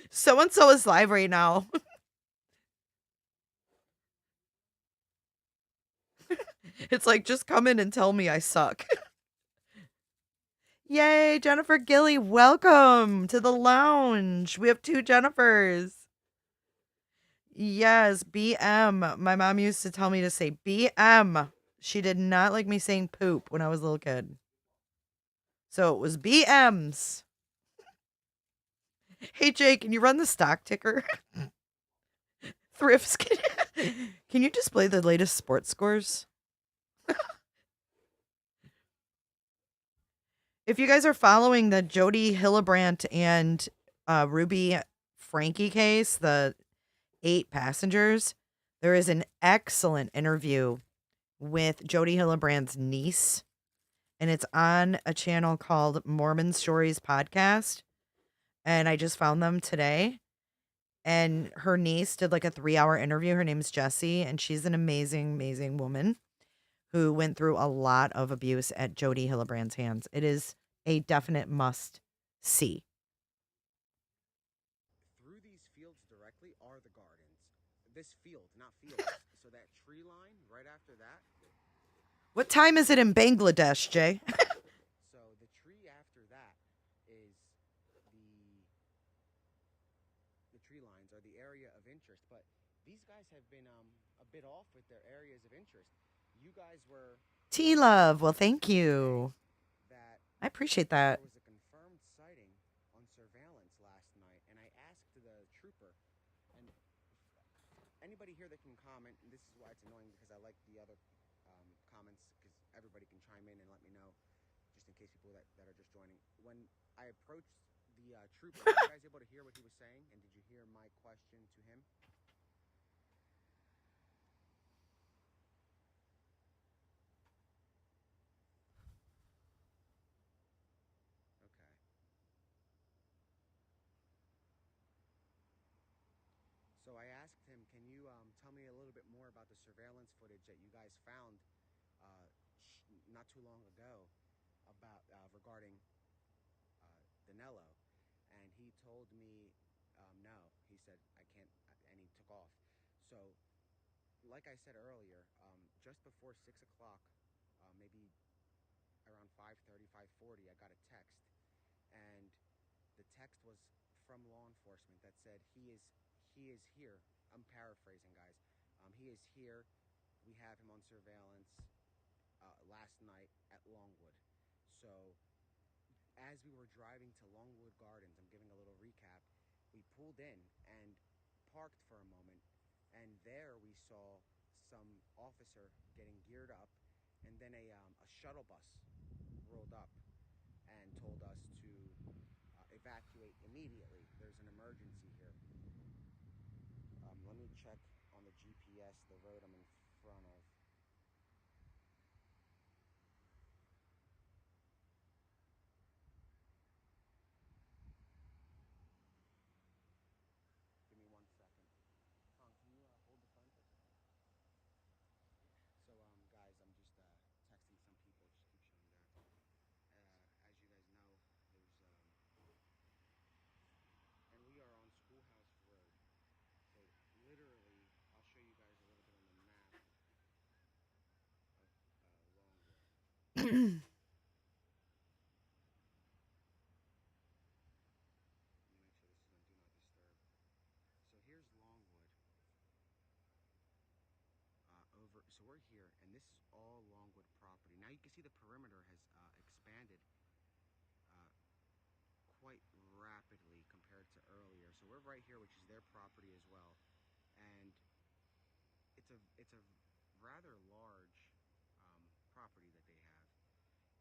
Speaker 2: So-and-so is live right now. It's like, just come in and tell me I suck. Yay, Jennifer Gilly, welcome to the lounge. We have 2 Jennifers. Yes, BM. My mom used to tell me to say BM. She did not like me saying poop when I was a little kid. So it was BMs. Hey, Jay, can you run the stock ticker? Thrifts, can you display the latest sports scores? If you guys are following the Jody Hillebrand and Ruby Frankie case, the 8 passengers, there is an excellent interview with Jody Hillebrand's niece, and it's on a channel called Mormon Stories Podcast, and I just found them today, and her niece did like a 3-hour interview. Her name's Jessie, and she's an amazing, amazing woman who went through a lot of abuse at Jody Hillebrand's hands. It is a definite must see.
Speaker 3: through these fields directly are the gardens. This field, not fields. So that tree line right after that.
Speaker 2: What time is it in Bangladesh, Jay?
Speaker 3: So the tree after that is the tree lines are the area of interest. But these guys have been a bit off with their areas of interest. You guys were
Speaker 2: T-Love, well, thank you.
Speaker 3: that
Speaker 2: I appreciate that.
Speaker 3: there was a confirmed sighting on surveillance last night, and I asked the trooper, and anybody here that can comment, and this is why it's annoying because I like the other comments because everybody can chime in and let me know, just in case people that are just joining. When I approached the the trooper. Were you guys able to hear what he was saying? And did you hear my question to him? Okay. So I asked him, can you tell me a little bit more about the surveillance footage that you guys found uh, not too long ago about regarding Donelo? And he told me no. He said I can't, and he took off. So, like I said earlier, just before 6 o'clock, maybe around 5:30, 5:40, I got a text, and the text was from law enforcement that said he is here. I'm paraphrasing, guys. He is here. We have him on surveillance last night at Longwood. So as we were driving to Longwood Gardens, I'm giving a little recap, we pulled in and parked for a moment, and there we saw some officer getting geared up, and then a shuttle bus rolled up and told us to evacuate immediately. There's an emergency here. Let me check on the GPS the road I'm in front of. Give me 1 second. Tom, can you hold the phone for a second? So, guys, I'm just texting some people. Just keep showing that. As you guys know, there's and we are on Schoolhouse Road. So, literally, I'll show you guys a little bit on the map of Longwood. Let me make sure this is on Do Not Disturb. So here's Longwood. So we're here, and this is all Longwood property. Now you can see the perimeter has expanded quite rapidly compared to earlier. So we're right here, which is their property as well, and it's a rather large property that they have,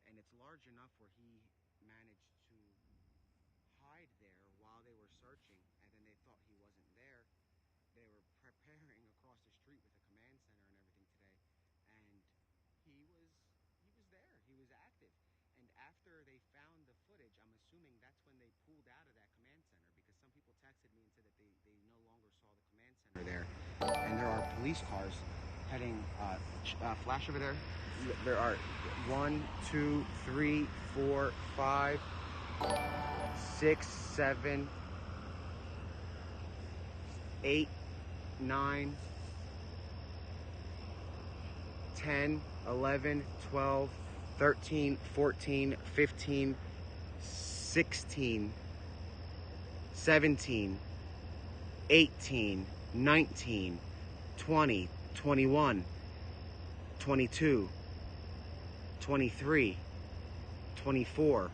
Speaker 3: and it's large enough where he managed to hide there while they were searching, and then they thought he wasn't there. They were preparing across the street with a command center and everything today, and he was there. He was active. And after they found the footage, I'm assuming that's when they pulled out of that command center, because some people texted me and said that they no longer saw the command center there. And there are police cars heading, flash over there. There are 1, 2, 3, 4, 5, 6, 7, 8, 9, 10, 11, 12, 13, 14, 15, 16, 17, 18, 19, 20, 21, 22, 23, 24.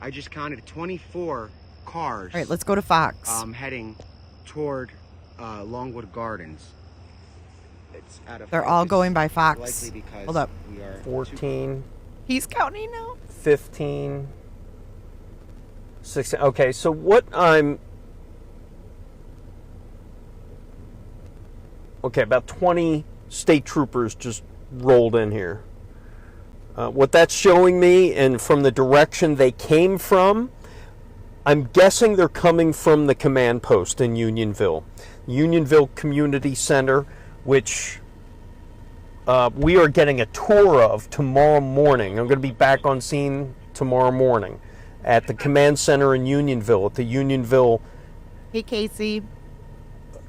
Speaker 3: I just counted 24 cars.
Speaker 2: All right, let's go to Fox.
Speaker 3: Heading toward Longwood Gardens. It's out of
Speaker 2: They're all going by Fox.
Speaker 3: Likely because
Speaker 2: Hold up.
Speaker 3: we are
Speaker 1: 14,
Speaker 2: He's counting now.
Speaker 1: 15, 16. Okay, so what I'm... Okay, about 20 state troopers just rolled in here. What that's showing me, and from the direction they came from, I'm guessing they're coming from the command post in Unionville Community Center, which we are getting a tour of tomorrow morning. I'm going to be back on scene tomorrow morning at the command center in Unionville, at the Unionville
Speaker 2: Hey, Casey.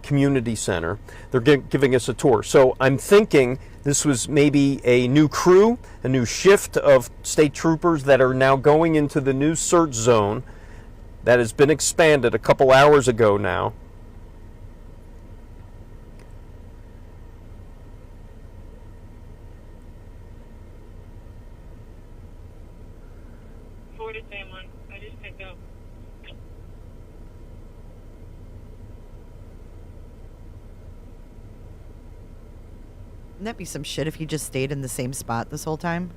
Speaker 1: Community Center. They're giving us a tour. So I'm thinking this was maybe a new crew, a new shift of state troopers that are now going into the new search zone that has been expanded a couple hours ago now.
Speaker 7: Forward to same one. I just picked up.
Speaker 2: Wouldn't that be some shit if he just stayed in the same spot this whole time?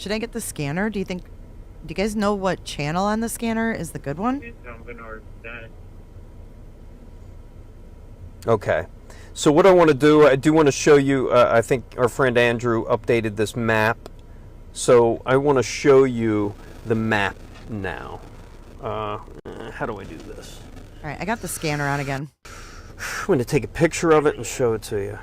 Speaker 2: Should I get the scanner? Do you guys know what channel on the scanner is the good one?
Speaker 1: Okay. So what I want to do, I do want to show you, I think our friend Andrew updated this map. So I want to show you the map now. How do I do this?
Speaker 2: All right, I got the scanner on again.
Speaker 1: I'm going to take a picture of it and show it to you.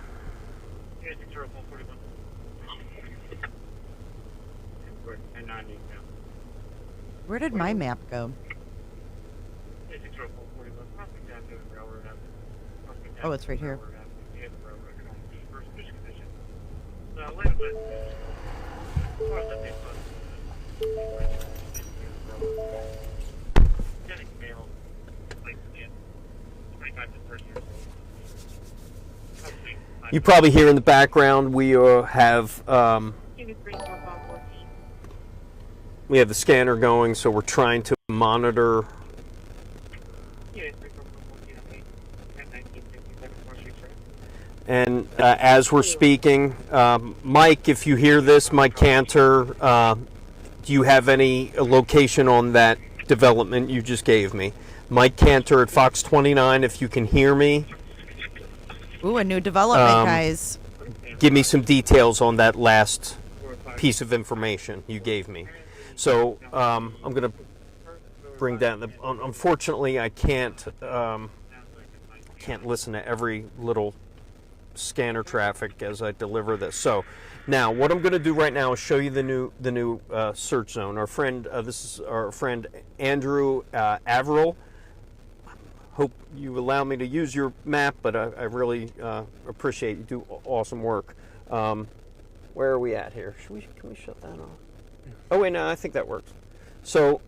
Speaker 2: Where did my map go? Oh, it's right here.
Speaker 1: You probably hear in the background we have the scanner going, so we're trying to monitor. And as we're speaking, Mike, if you hear this, Mike Cantor, do you have any location on that development you just gave me? Mike Cantor at Fox 29, if you can hear me.
Speaker 2: Ooh, a new development, guys.
Speaker 1: Give me some details on that last piece of information you gave me. So I'm going to bring down the. Unfortunately, I can't listen to every little scanner traffic as I deliver this. So now what I'm going to do right now is show you the new search zone. Our friend, this is our friend Andrew Averill. Hope you allow me to use your map, but I really appreciate you do awesome work. Where are we at here? Can we shut that off? Oh wait, no, I think that works. So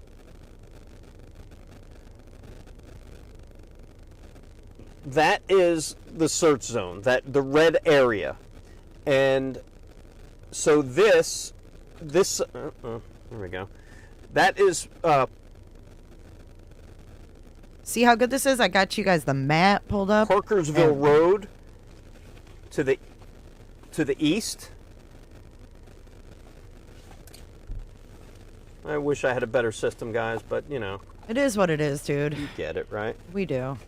Speaker 1: that is the search zone, the red area, and so this there we go. That is.
Speaker 2: See how good this is? I got you guys the map pulled up.
Speaker 1: Parkersville Road to the east. I wish I had a better system, guys, but you know.
Speaker 2: It is what it is, dude.
Speaker 1: You get it, right?
Speaker 2: We do.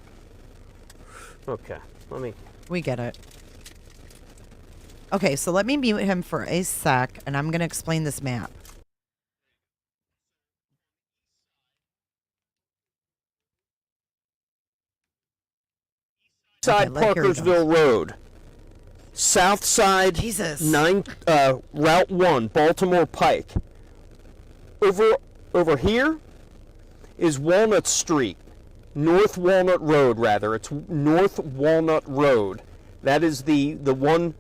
Speaker 1: Okay,
Speaker 2: We get it. Okay, so let me mute him for a sec, and I'm going to explain this map.
Speaker 1: Side
Speaker 2: Okay,
Speaker 1: Parkersville Road. South side,
Speaker 2: Jesus.
Speaker 1: Route 1, Baltimore Pike. Over here is Walnut Street. North Walnut Road, rather. It's North Walnut Road. That is the one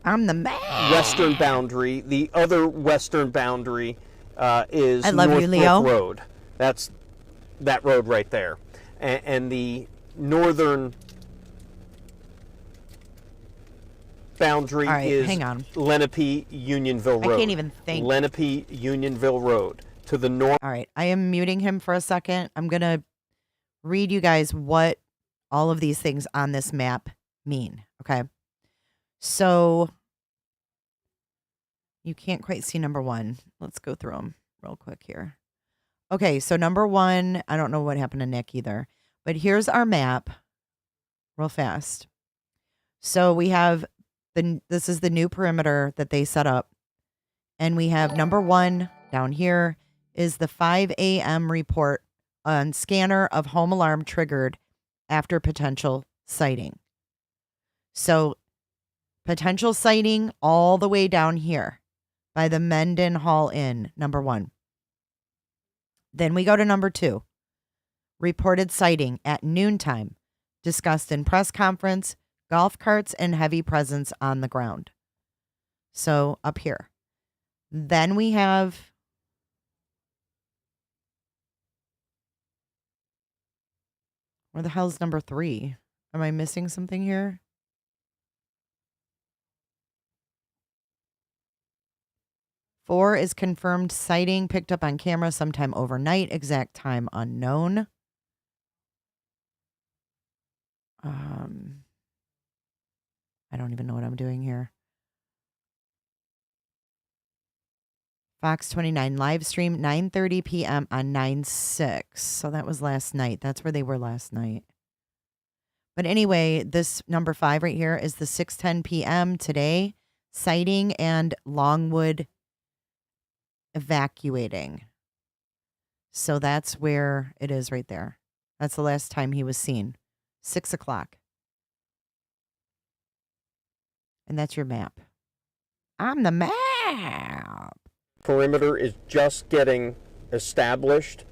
Speaker 2: I'm the man.
Speaker 1: western boundary. The other western boundary is
Speaker 2: I love you, Leo.
Speaker 1: Northbrook Road. That's that road right there. And the northern boundary is
Speaker 2: hang on.
Speaker 1: Lenape Unionville Road.
Speaker 2: I can't even think.
Speaker 1: Lenape Unionville Road to the north.
Speaker 2: All right, I am muting him for a second. I'm going to read you guys what all of these things on this map mean, okay? So you can't quite see number one. Let's go through them real quick here. Okay, so number one, I don't know what happened to Nick either, but here's our map real fast. So we have this is the new perimeter that they set up. And we have number one down here is the 5 a.m. report on scanner of home alarm triggered after potential sighting. So potential sighting all the way down here by the Menden Hall Inn, number one. Then we go to number two. Reported sighting at noontime, discussed in press conference, golf carts and heavy presence on the ground. So up here. Then we have where the hell's number three? Am I missing something here? Four is confirmed sighting picked up on camera sometime overnight, exact time unknown. I don't even know what I'm doing here. Fox 29 live stream 9:30 p.m. on 9/6. So that was last night. That's where they were last night. But anyway, this number 5 right here is the 6:10 p.m. today sighting and Longwood evacuating. So that's where it is right there. That's the last time he was seen. 6 o'clock. And that's your map. I'm the map.
Speaker 1: Perimeter is just getting established,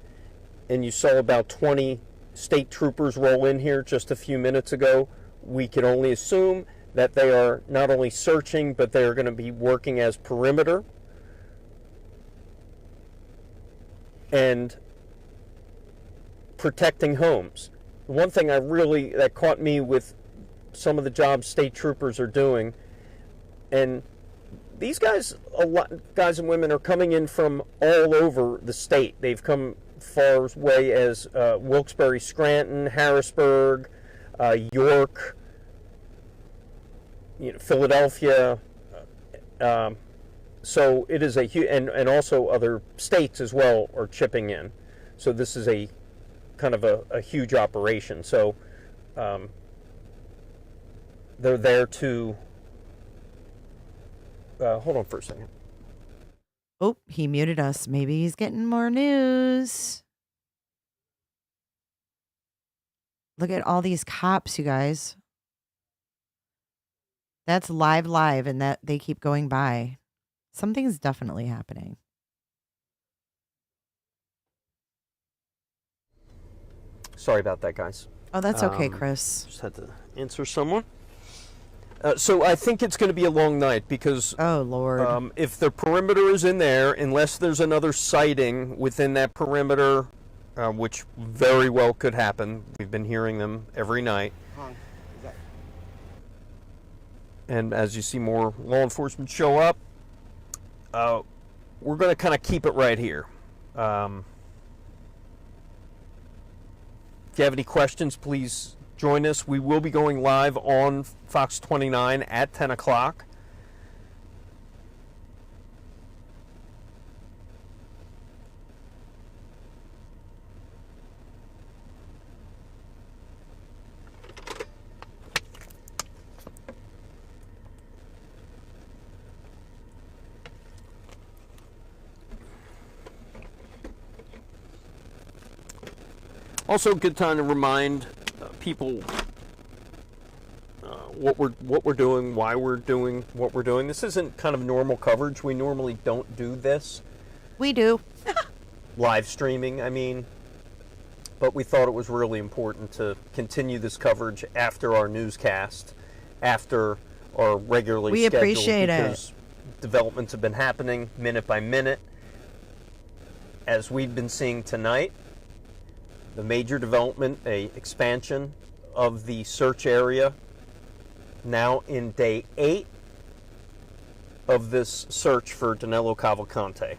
Speaker 1: and you saw about 20 state troopers roll in here just a few minutes ago. We can only assume that they are not only searching, but they are going to be working as perimeter. And protecting homes. One thing that caught me with some of the jobs state troopers are doing, and these guys, guys and women, are coming in from all over the state. They've come far away as Wilkes-Barre, Scranton, Harrisburg, York, Philadelphia. So it is a huge, and also other states as well are chipping in. So this is a kind of a huge operation. So they're there to hold on for a second.
Speaker 2: Oh, he muted us. Maybe he's getting more news. Look at all these cops, you guys. That's live, and that they keep going by. Something's definitely happening.
Speaker 1: Sorry about that, guys.
Speaker 2: Oh, that's okay, Chris.
Speaker 1: Just had to answer someone. So I think it's going to be a long night because
Speaker 2: oh Lord,
Speaker 1: if the perimeter is in there, unless there's another sighting within that perimeter, which very well could happen. We've been hearing them every night. And as you see more law enforcement show up, we're going to kind of keep it right here. If you have any questions, please join us. We will be going live on Fox 29 at 10 o'clock. Also, a good time to remind people what we're doing, why we're doing what we're doing. This isn't kind of normal coverage. We normally don't do this.
Speaker 2: We do.
Speaker 1: Live streaming, I mean. But we thought it was really important to continue this coverage after our newscast, after our regularly
Speaker 2: we
Speaker 1: scheduled.
Speaker 2: Appreciate
Speaker 1: because developments have been happening minute by minute. As we've been seeing tonight, the major development, a expansion of the search area, now in day 8 of this search for Donelo Calvalcante.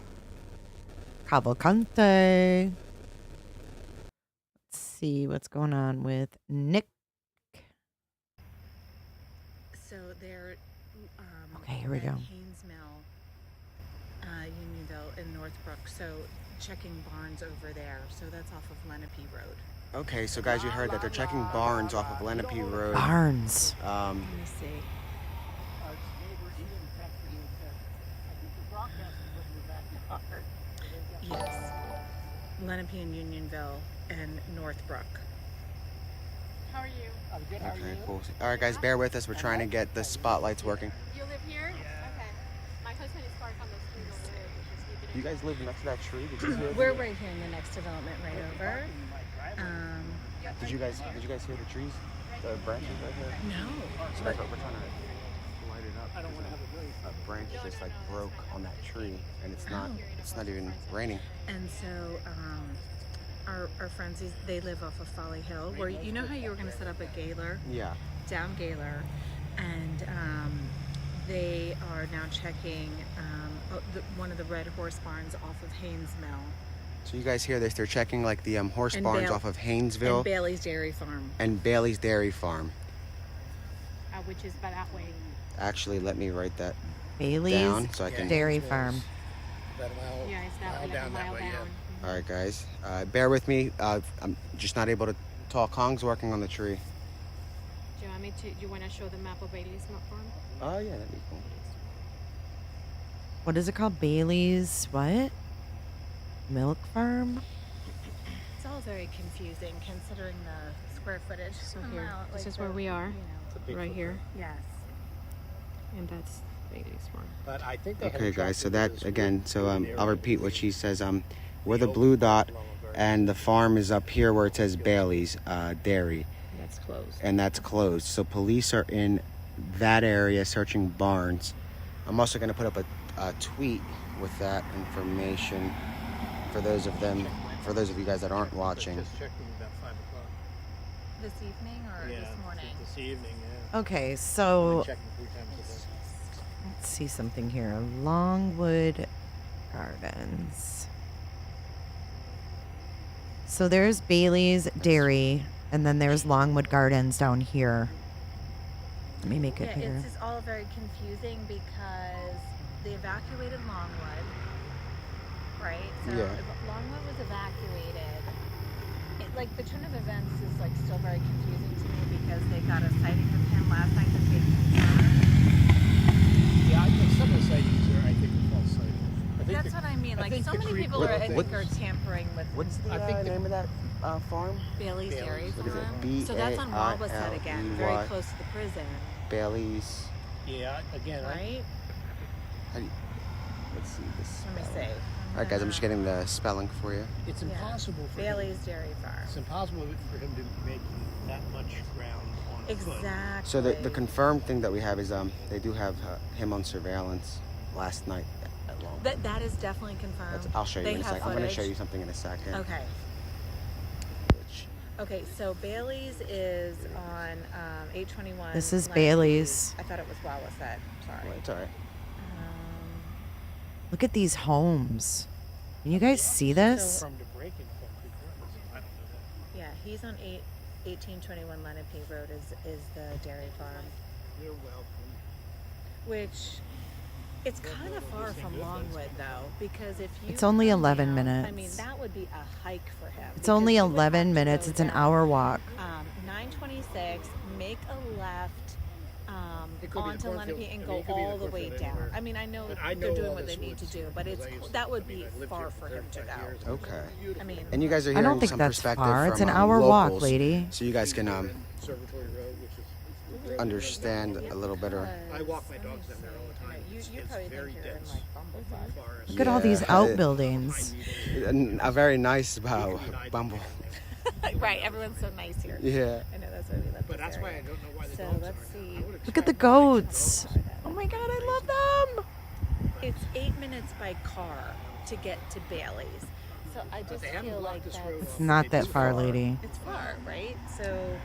Speaker 2: Calvalcante. Let's see what's going on with Nick.
Speaker 8: So they're
Speaker 2: okay, here we go.
Speaker 8: Haynes Mill, Unionville, and Northbrook. So checking barns over there. So that's off of Lenape Road.
Speaker 3: Okay, so guys, you heard that they're checking barns off of Lenape Road.
Speaker 2: Barns.
Speaker 8: Let me see. Yes. Lenape and Unionville and Northbrook.
Speaker 6: How are you?
Speaker 4: I'm good. How are
Speaker 3: Okay,
Speaker 4: you?
Speaker 3: cool. All right, guys, bear with us. We're trying to get the spotlights working.
Speaker 6: You live here? Okay. My husband is parked on the street over there. We just need
Speaker 3: You guys live next to that tree? Did you hear?
Speaker 8: We're right here in the next development right over.
Speaker 3: Did you guys hear the trees? The branches right here?
Speaker 8: No.
Speaker 3: So that's what we're trying to light it up. I don't want to have a branch just like broke on that tree, and it's not even raining.
Speaker 8: And so our friends, they live off of Folly Hill, where you know how you were going to set up a Gaylor?
Speaker 3: Yeah.
Speaker 8: Down Gaylor. And they are now checking one of the Red Horse barns off of Haynes Mill.
Speaker 3: So you guys hear this? They're checking like the horse
Speaker 8: And
Speaker 3: barns off of Haynesville
Speaker 8: and Bailey's Dairy Farm.
Speaker 3: and Bailey's Dairy Farm.
Speaker 6: which is by that way.
Speaker 3: Actually, let me write that
Speaker 2: Bailey's
Speaker 3: down so I can.
Speaker 2: Dairy Farm.
Speaker 4: About a mile.
Speaker 6: Yeah, it's that
Speaker 4: mile
Speaker 6: like
Speaker 4: down
Speaker 6: a
Speaker 4: that
Speaker 6: mile
Speaker 4: way,
Speaker 6: down.
Speaker 4: yeah.
Speaker 3: All right, guys. Bear with me. I'm just not able to talk. Hong's working on the tree.
Speaker 6: Do you want me to? Do you want to show the map of Bailey's Milk Farm?
Speaker 3: Oh, yeah, that'd be cool.
Speaker 2: What is it called? Bailey's what? Milk farm?
Speaker 8: It's all very confusing considering the square footage.
Speaker 6: So here, this is where we are, right here,
Speaker 8: Yes.
Speaker 6: and that's Bailey's Farm.
Speaker 4: But I think the
Speaker 3: Okay,
Speaker 4: whole
Speaker 3: guys. So
Speaker 4: tractor
Speaker 3: that
Speaker 4: is
Speaker 3: again. So
Speaker 4: really
Speaker 3: I'll repeat what she says. We're the blue dot, and the farm is up here where it says Bailey's Dairy,
Speaker 6: That's closed.
Speaker 3: and that's closed. So police are in that area searching barns. I'm also going to put up a tweet with that information for those of you guys that aren't watching.
Speaker 4: Just checking about 5 o'clock.
Speaker 8: This evening or
Speaker 4: Yeah,
Speaker 8: this morning?
Speaker 4: this evening, yeah.
Speaker 2: Okay,
Speaker 4: I've
Speaker 2: so
Speaker 4: been checking 3 times a day.
Speaker 2: let's see something here. Longwood Gardens. So there's Bailey's Dairy, and then there's Longwood Gardens down here. Let me make it
Speaker 8: Yeah,
Speaker 2: bigger.
Speaker 8: it's just all very confusing because they evacuated Longwood, right? So
Speaker 3: Yeah.
Speaker 8: if Longwood was evacuated, like the turn of events is like still very confusing to me because they got a sighting of him last night that they confirmed.
Speaker 4: Yeah, I think some of the sightings are, I think, are false sightings. I think
Speaker 8: That's what I mean.
Speaker 4: I
Speaker 8: Like
Speaker 4: think
Speaker 8: so
Speaker 4: the
Speaker 8: many
Speaker 4: creek
Speaker 8: people
Speaker 4: road
Speaker 8: are, I
Speaker 4: thing-
Speaker 8: think, are tampering with
Speaker 3: What's the
Speaker 4: I think the-
Speaker 3: name of that farm?
Speaker 8: Bailey's Dairy
Speaker 3: What is it?
Speaker 8: Farm. So that's on Wabasset again, very
Speaker 3: B-A-I-L-E-Y.
Speaker 8: close to the prison,
Speaker 3: Bailey's.
Speaker 4: Yeah, again,
Speaker 8: right?
Speaker 3: How do you, let's see this.
Speaker 8: Let me
Speaker 3: spelling.
Speaker 8: see.
Speaker 3: All right, guys. I'm just getting the spelling for you.
Speaker 4: it's
Speaker 8: Yeah.
Speaker 4: impossible for him.
Speaker 8: Bailey's Dairy Farm.
Speaker 4: It's impossible for him to make that much ground on foot.
Speaker 8: Exactly.
Speaker 3: So the confirmed thing that we have is they do have him on surveillance last night at Longwood.
Speaker 8: That is definitely confirmed.
Speaker 3: I'll show you
Speaker 8: They
Speaker 3: in a
Speaker 8: have
Speaker 3: second. I'm going to show
Speaker 8: footage?
Speaker 3: you something in a second.
Speaker 8: Okay.
Speaker 3: Which,
Speaker 8: Okay, so Bailey's is on 821.
Speaker 2: This is
Speaker 8: Lennon
Speaker 2: Bailey's.
Speaker 8: Street. I thought it was Wawasset. Sorry.
Speaker 3: well, it's all right.
Speaker 2: Look at these homes. Can you guys see this?
Speaker 4: From the break in Fall Creek Run. I don't know that.
Speaker 8: Yeah, he's on 1821 Lenape Road is the dairy farm,
Speaker 4: You're welcome.
Speaker 8: which it's kind of far from Longwood though, because if you
Speaker 2: It's only
Speaker 8: come
Speaker 2: 11
Speaker 8: down- I
Speaker 2: minutes.
Speaker 8: mean, that would be a hike for him.
Speaker 2: It's only
Speaker 8: because he would
Speaker 2: 11
Speaker 8: have to
Speaker 2: minutes.
Speaker 8: go
Speaker 2: It's an
Speaker 8: down,
Speaker 2: hour walk.
Speaker 8: 926, make a left
Speaker 4: It could be a
Speaker 8: onto
Speaker 4: cornfield.
Speaker 8: Lenape and
Speaker 4: I
Speaker 8: go
Speaker 4: mean, it could be in a
Speaker 8: all the way
Speaker 4: cornfield
Speaker 8: down.
Speaker 4: anywhere.
Speaker 8: I mean, I know
Speaker 4: But I
Speaker 8: they're
Speaker 4: know
Speaker 8: doing
Speaker 4: all
Speaker 8: what they
Speaker 4: this
Speaker 8: need to
Speaker 4: woods
Speaker 8: do, but
Speaker 4: because
Speaker 8: it's
Speaker 4: I used to-
Speaker 8: that would
Speaker 4: I mean,
Speaker 8: be
Speaker 4: I lived
Speaker 8: far
Speaker 4: here
Speaker 8: for
Speaker 4: for
Speaker 8: him to
Speaker 4: 35 years.
Speaker 8: go.
Speaker 3: Okay.
Speaker 8: I mean,
Speaker 3: And you guys are
Speaker 2: I
Speaker 3: hearing
Speaker 2: don't think
Speaker 3: some
Speaker 2: that's
Speaker 3: perspective
Speaker 2: far. It's
Speaker 3: from,
Speaker 2: an hour walk,
Speaker 3: locals,
Speaker 2: lady.
Speaker 3: so you guys can
Speaker 4: Conservatory Road, which is.
Speaker 3: understand a little better.
Speaker 4: I walk my dogs down there all the time.
Speaker 8: You
Speaker 4: It's
Speaker 8: probably
Speaker 4: very
Speaker 8: think you're in
Speaker 4: dense.
Speaker 8: like Bumblefuck.
Speaker 4: Forest.
Speaker 2: Look at all these
Speaker 3: Yeah.
Speaker 2: outbuildings.
Speaker 3: A very nice Bumble.
Speaker 8: Right, everyone's so nice here.
Speaker 3: Yeah.
Speaker 8: I know that's why we love
Speaker 4: But
Speaker 8: this
Speaker 4: that's why I
Speaker 8: area.
Speaker 4: don't know why the
Speaker 8: So
Speaker 4: dogs
Speaker 8: let's
Speaker 4: aren't.
Speaker 8: see.
Speaker 4: I would
Speaker 2: Look at the
Speaker 4: expect them to
Speaker 2: goats.
Speaker 4: go.
Speaker 2: Oh my god, I love them.
Speaker 8: It's 8 minutes by car to get to Bailey's. So I just
Speaker 4: They haven't
Speaker 8: feel
Speaker 4: blocked
Speaker 8: like
Speaker 4: this
Speaker 8: that's
Speaker 4: road
Speaker 2: It's
Speaker 4: off.
Speaker 2: not that far, lady.
Speaker 8: it's far, right? So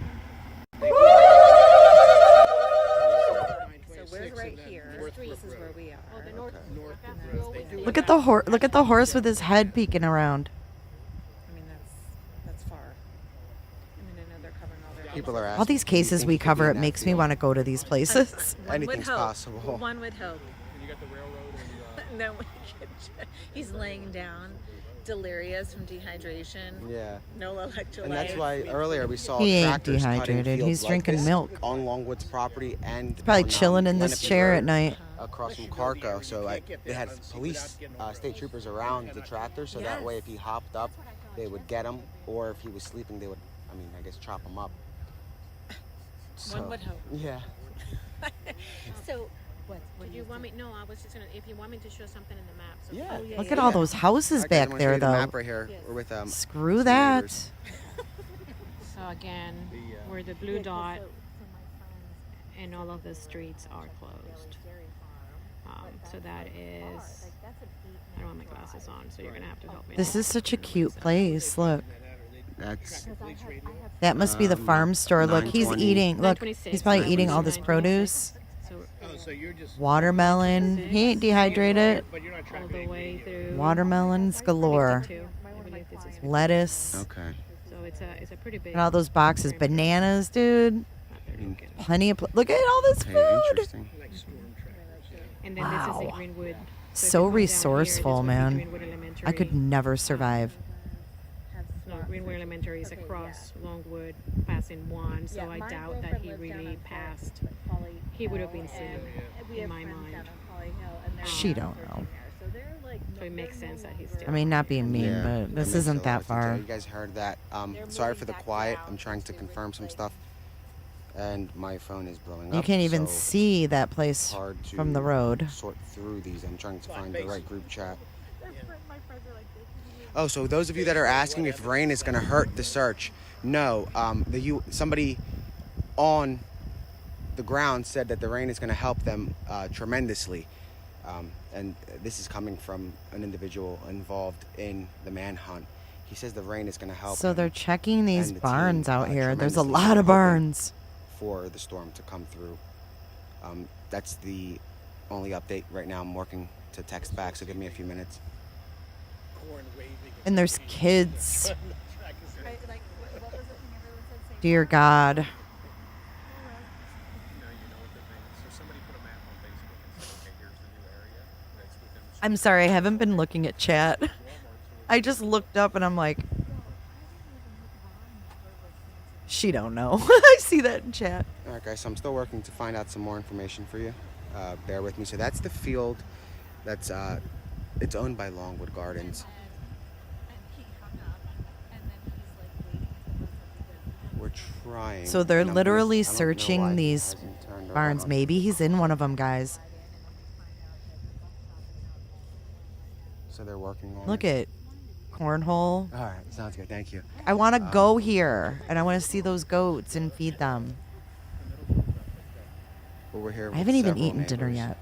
Speaker 8: we're right here. This is where we are.
Speaker 6: Well, the north.
Speaker 4: North
Speaker 6: Okay.
Speaker 4: Road. They do
Speaker 2: Look at the Look at the horse with his head peeking around.
Speaker 8: I mean, that's far. I mean, I know they're covering all their
Speaker 3: People are asking.
Speaker 2: All these
Speaker 3: "Do you
Speaker 2: cases
Speaker 3: think
Speaker 2: we
Speaker 3: you could be
Speaker 2: cover,
Speaker 3: in
Speaker 2: it
Speaker 3: that
Speaker 2: makes me
Speaker 3: field?"
Speaker 2: want to go to these places.
Speaker 8: One would
Speaker 3: Anything's
Speaker 8: hope.
Speaker 3: possible.
Speaker 8: One would hope.
Speaker 4: You got the railroad and
Speaker 8: No, he's laying down, delirious from dehydration.
Speaker 3: Yeah.
Speaker 8: No electrolytes.
Speaker 3: And that's why earlier we saw
Speaker 2: He ain't
Speaker 3: tractors cutting
Speaker 2: dehydrated.
Speaker 3: fields
Speaker 2: He's
Speaker 3: like
Speaker 2: drinking
Speaker 3: this
Speaker 2: milk.
Speaker 3: on Longwood's property and
Speaker 2: Probably
Speaker 3: on,
Speaker 2: chilling in this
Speaker 3: Lenape
Speaker 2: chair
Speaker 3: Road
Speaker 2: at night.
Speaker 3: across from Carco. So they had police, state troopers around the tractor, so that way if he hopped up, they would get him, or if he was sleeping, they would, I guess, chop him up.
Speaker 8: One would hope.
Speaker 3: Yeah.
Speaker 8: So, what
Speaker 6: Did you want me? No, I was just gonna. If you want me to show something in the map. So
Speaker 3: Yeah.
Speaker 8: Oh, yeah,
Speaker 2: Look
Speaker 8: yeah,
Speaker 2: at all
Speaker 8: yeah.
Speaker 2: those houses
Speaker 3: Alright, guys, I'm
Speaker 2: back
Speaker 3: gonna show
Speaker 2: there,
Speaker 3: you the
Speaker 2: though.
Speaker 3: map right here. We're with
Speaker 2: Screw
Speaker 3: some
Speaker 2: that.
Speaker 3: neighbors.
Speaker 6: So again, we're the blue dot, and all of the streets are closed. So that is. I don't have my glasses on, so you're gonna have to help me.
Speaker 2: This is such a cute place. Look.
Speaker 3: That's
Speaker 2: That must be the farm store. Look, he's
Speaker 3: 920.
Speaker 2: eating. Look,
Speaker 6: 926,
Speaker 2: he's probably eating all this
Speaker 6: 926.
Speaker 2: produce.
Speaker 6: So
Speaker 4: Oh, so you're just.
Speaker 2: Watermelon. He ain't dehydrated.
Speaker 4: But you're not
Speaker 6: all
Speaker 4: tracking
Speaker 6: the way through.
Speaker 2: Watermelons galore.
Speaker 6: 52. I believe this is.
Speaker 2: Lettuce.
Speaker 3: okay.
Speaker 6: So it's a pretty big.
Speaker 2: And all those boxes. Bananas, dude. Plenty of. Look at all this
Speaker 3: Hey,
Speaker 2: food.
Speaker 3: interesting.
Speaker 4: like storm tractors. Yeah.
Speaker 6: And then this is
Speaker 2: Wow.
Speaker 6: the Greenwood So if
Speaker 2: So
Speaker 6: you come down here,
Speaker 2: resourceful,
Speaker 6: this would be
Speaker 2: man.
Speaker 6: Greenwood Elementary.
Speaker 2: I could never survive.
Speaker 6: No, Greenwood Elementary is across Longwood, passing one. So I doubt that he really passed. He would have been seen, in my mind.
Speaker 2: She don't know.
Speaker 6: So it makes sense that he's still.
Speaker 2: I mean, not being mean,
Speaker 3: Yeah,
Speaker 2: but this
Speaker 3: makes
Speaker 2: isn't
Speaker 3: a lot
Speaker 2: that
Speaker 3: of sense.
Speaker 2: far.
Speaker 3: You guys heard that. Sorry for the quiet. I'm trying to confirm some stuff, and my phone is blowing up.
Speaker 2: You can't even
Speaker 3: so
Speaker 2: see that place
Speaker 3: hard to
Speaker 2: from the road.
Speaker 3: sort through these. I'm trying to find the right group chat. Oh, so those of you that are asking if rain is going to hurt the search, no. Somebody on the ground said that the rain is going to help them tremendously. And this is coming from an individual involved in the manhunt. He says the rain is going to help.
Speaker 2: So they're checking these
Speaker 3: and the
Speaker 2: barns
Speaker 3: team,
Speaker 2: out here. There's a
Speaker 3: tremendously.
Speaker 2: lot of
Speaker 3: They're hoping
Speaker 2: barns.
Speaker 3: for the storm to come through. That's the only update right now. I'm working to text back, so give me a few minutes.
Speaker 2: And there's kids. Dear God. I'm sorry, I haven't been looking at chat. I just looked up and I'm like, she don't know. I see that in chat.
Speaker 3: All right, guys, so I'm still working to find out some more information for you. Bear with me. So that's the field that's it's owned by Longwood Gardens. We're trying.
Speaker 2: So they're
Speaker 3: and I'm
Speaker 2: literally
Speaker 3: I don't know
Speaker 2: searching
Speaker 3: why he
Speaker 2: these
Speaker 3: hasn't turned
Speaker 2: barns.
Speaker 3: around.
Speaker 2: Maybe he's in one of them, guys.
Speaker 3: So they're working on
Speaker 2: Look
Speaker 3: it.
Speaker 2: at cornhole.
Speaker 3: All right, sounds good. Thank you.
Speaker 2: I want to go here and I want to see those goats and feed them.
Speaker 3: Well, we're here.
Speaker 2: I
Speaker 3: with
Speaker 2: haven't even
Speaker 3: several
Speaker 2: eaten dinner
Speaker 3: neighbors.
Speaker 2: yet.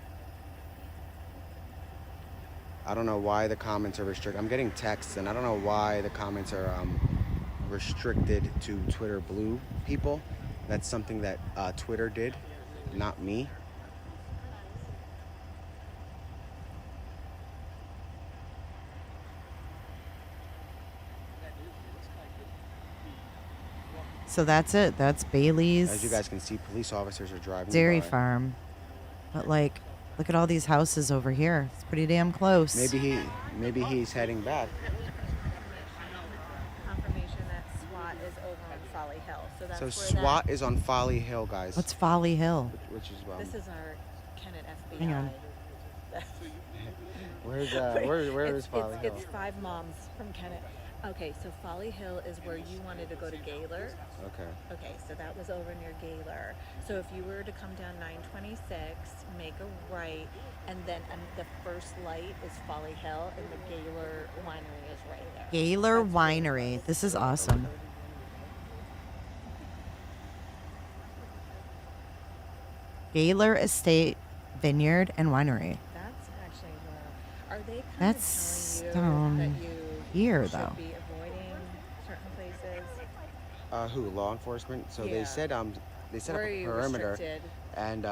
Speaker 3: I don't know why the comments are restricted. I'm getting texts, and I don't know why the comments are restricted to Twitter Blue people. That's something that Twitter did, not me.
Speaker 2: So that's it. That's Bailey's
Speaker 3: As you guys can see, police officers are driving
Speaker 2: dairy
Speaker 3: by.
Speaker 2: farm. But like, look at all these houses over here. It's pretty damn close.
Speaker 3: Maybe he's heading back.
Speaker 8: Confirmation that SWAT is over on Folly Hill. So that's
Speaker 3: So
Speaker 8: where
Speaker 3: SWAT is on Folly Hill, guys.
Speaker 2: What's Folly Hill?
Speaker 3: Which is
Speaker 8: This is our Kennett FBI.
Speaker 2: Hang on.
Speaker 3: where is Folly Hill?
Speaker 8: It's 5 moms from Kennett. Okay, so Folly Hill is where you wanted to go to Gaylor.
Speaker 3: Okay.
Speaker 8: Okay, so that was over near Gaylor. So if you were to come down 926, make a right, and then the first light is Folly Hill, and the Gaylor Winery is right there.
Speaker 2: Gaylor Winery. This is awesome. Gaylor Estate Vineyard and Winery.
Speaker 8: That's actually where. Are they kind
Speaker 2: That's
Speaker 8: of telling you that you
Speaker 2: here,
Speaker 8: should
Speaker 2: though.
Speaker 8: be avoiding certain places?
Speaker 3: Who? Law enforcement? So
Speaker 8: Yeah.
Speaker 3: they set up
Speaker 8: Where are
Speaker 3: a
Speaker 8: you
Speaker 3: perimeter,
Speaker 8: restricted?
Speaker 3: and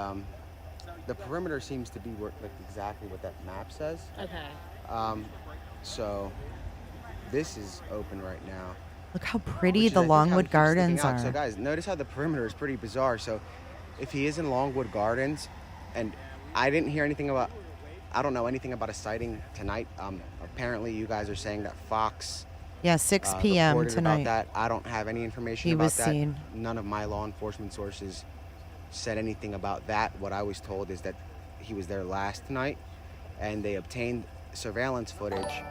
Speaker 3: the perimeter seems to be like exactly what that map says.
Speaker 8: Okay.
Speaker 3: So this is open right now.
Speaker 2: Look how pretty
Speaker 3: which is,
Speaker 2: the
Speaker 3: I think, how he
Speaker 2: Longwood
Speaker 3: keeps sticking
Speaker 2: Gardens
Speaker 3: out.
Speaker 2: are.
Speaker 3: So guys, notice how the perimeter is pretty bizarre. So if he is in Longwood Gardens, and I didn't hear anything about, I don't know anything about a sighting tonight. Apparently you guys are saying that Fox
Speaker 2: Yeah, 6 p.m.
Speaker 3: reported
Speaker 2: tonight.
Speaker 3: about that. I don't have any information
Speaker 2: He
Speaker 3: about
Speaker 2: was
Speaker 3: that.
Speaker 2: seen.
Speaker 3: None of my law enforcement sources said anything about that. What I was told is that he was there last night, and they obtained surveillance footage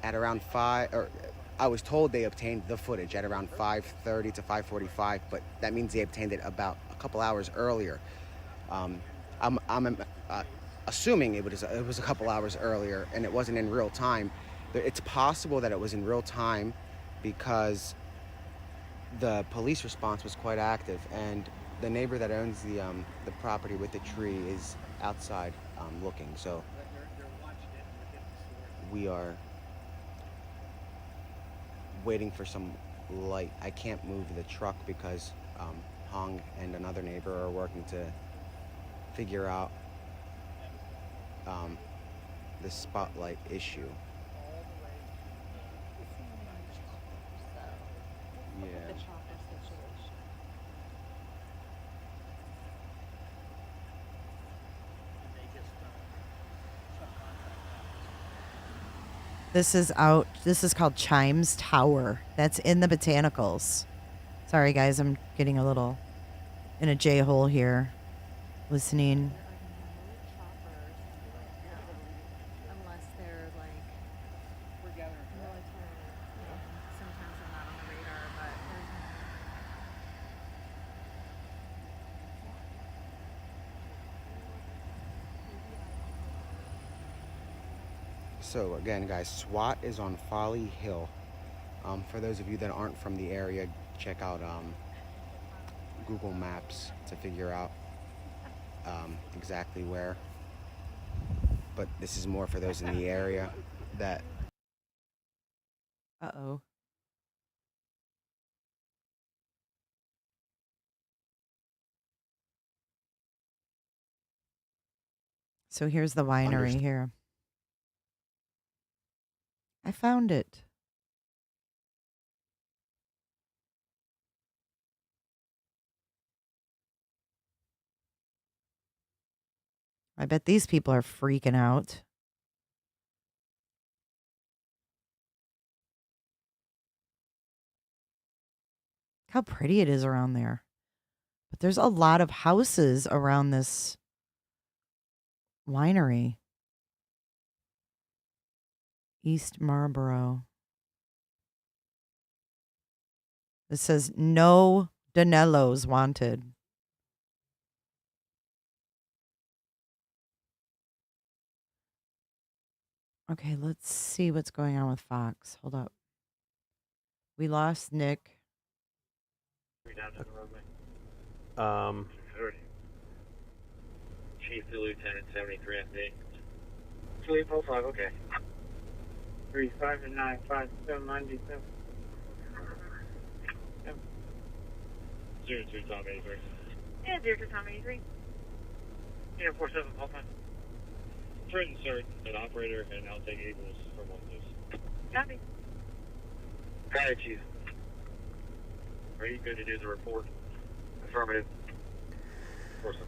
Speaker 3: at around 5. Or I was told they obtained the footage at around 5:30 to 5:45, but that means they obtained it about a couple hours earlier. I'm assuming it was a couple hours earlier, and it wasn't in real time. It's possible that it was in real time because the police response was quite active, and the neighbor that owns the property with the tree is outside looking. So we are waiting for some light. I can't move the truck because Hong and another neighbor are working to figure out the spotlight issue. Yeah.
Speaker 8: The chopper situation.
Speaker 2: This is out. This is called Chimes Tower. That's in the botanicals. Sorry, guys. I'm getting a little in a J hole here. Listening.
Speaker 8: Unless they're like military. Yeah. Sometimes they're not on the radar, but there's
Speaker 3: So again, guys, SWAT is on Folly Hill. For those of you that aren't from the area, check out Google Maps to figure out exactly where. But this is more for those in the area that
Speaker 2: Uh-oh. So here's the winery here. I found it. I bet these people are freaking out. How pretty it is around there. But there's a lot of houses around this winery. East Marlboro. It says no Donelos wanted. Okay, let's see what's going on with Fox. Hold up. We lost Nick.
Speaker 1: Um,
Speaker 7: Chief to Lieutenant 73 FD. 2845, okay. 35 and 95797. Yep. 02 Tom 83. Yeah, 02 Tom 83. Yeah, 47 Alpha. Threatened search an operator and I'll take Eagles for 1 Copy. Got it, Chief. Are you good to do the report? Affirmative. Of course, I'm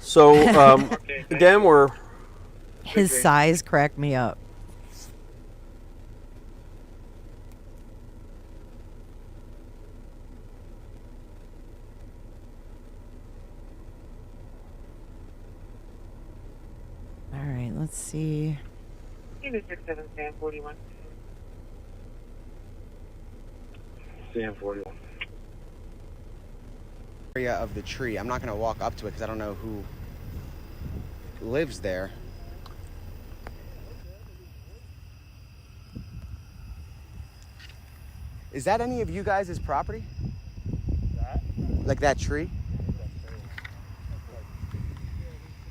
Speaker 1: so, again, we're...
Speaker 2: His size cracked me up. All right, let's see.
Speaker 7: Unit 67, Sam 41. Sam 41.
Speaker 3: area of the tree. I'm not going to walk up to it because I don't know who lives there. Is that any of you guys' property? Like that tree?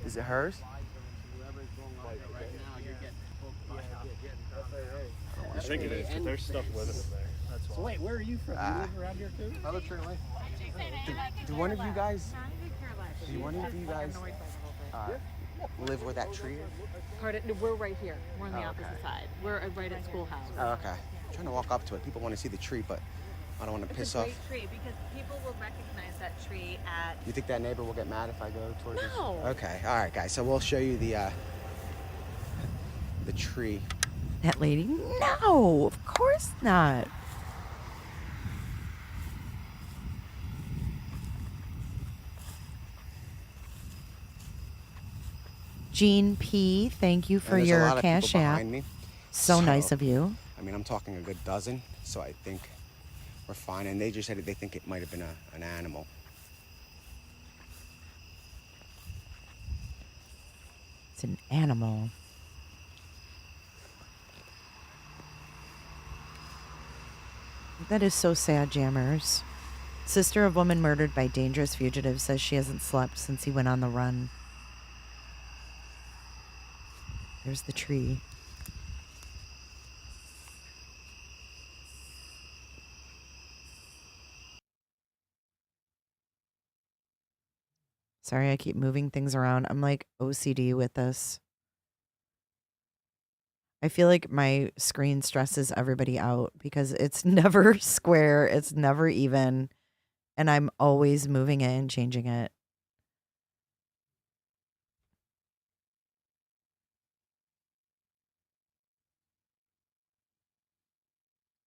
Speaker 3: Is it hers?
Speaker 4: I think it is, but there's stuff with it in there. That's why. So wait, where are you from? You live around here too? I live Tree Lane.
Speaker 3: Do one of you guys live where that tree is?
Speaker 8: Pardon, we're right here. We're on the opposite side. We're right at schoolhouse.
Speaker 3: Oh, okay. I'm trying to walk up to it. People want to see the tree, but I don't want to piss off.
Speaker 8: It's a great tree because people will recognize that tree at...
Speaker 3: You think that neighbor will get mad if I go towards it?
Speaker 8: No.
Speaker 3: Okay. All right, guys. So we'll show you the tree.
Speaker 2: That lady? No, of course not. Jean P, thank you for
Speaker 3: And there's a
Speaker 2: your
Speaker 3: lot of
Speaker 2: cash
Speaker 3: people
Speaker 2: app.
Speaker 3: behind me.
Speaker 2: So nice of you.
Speaker 3: I mean, I'm talking a good dozen, so I think we're fine. And they just said they think it might have been an animal.
Speaker 2: It's an animal. That is so sad, Jammers. Sister of woman murdered by dangerous fugitive says she hasn't slept since he went on the run. There's the tree. Sorry, I keep moving things around. I'm like OCD with this. I feel like my screen stresses everybody out because it's never square, it's never even, and I'm always moving it and changing it.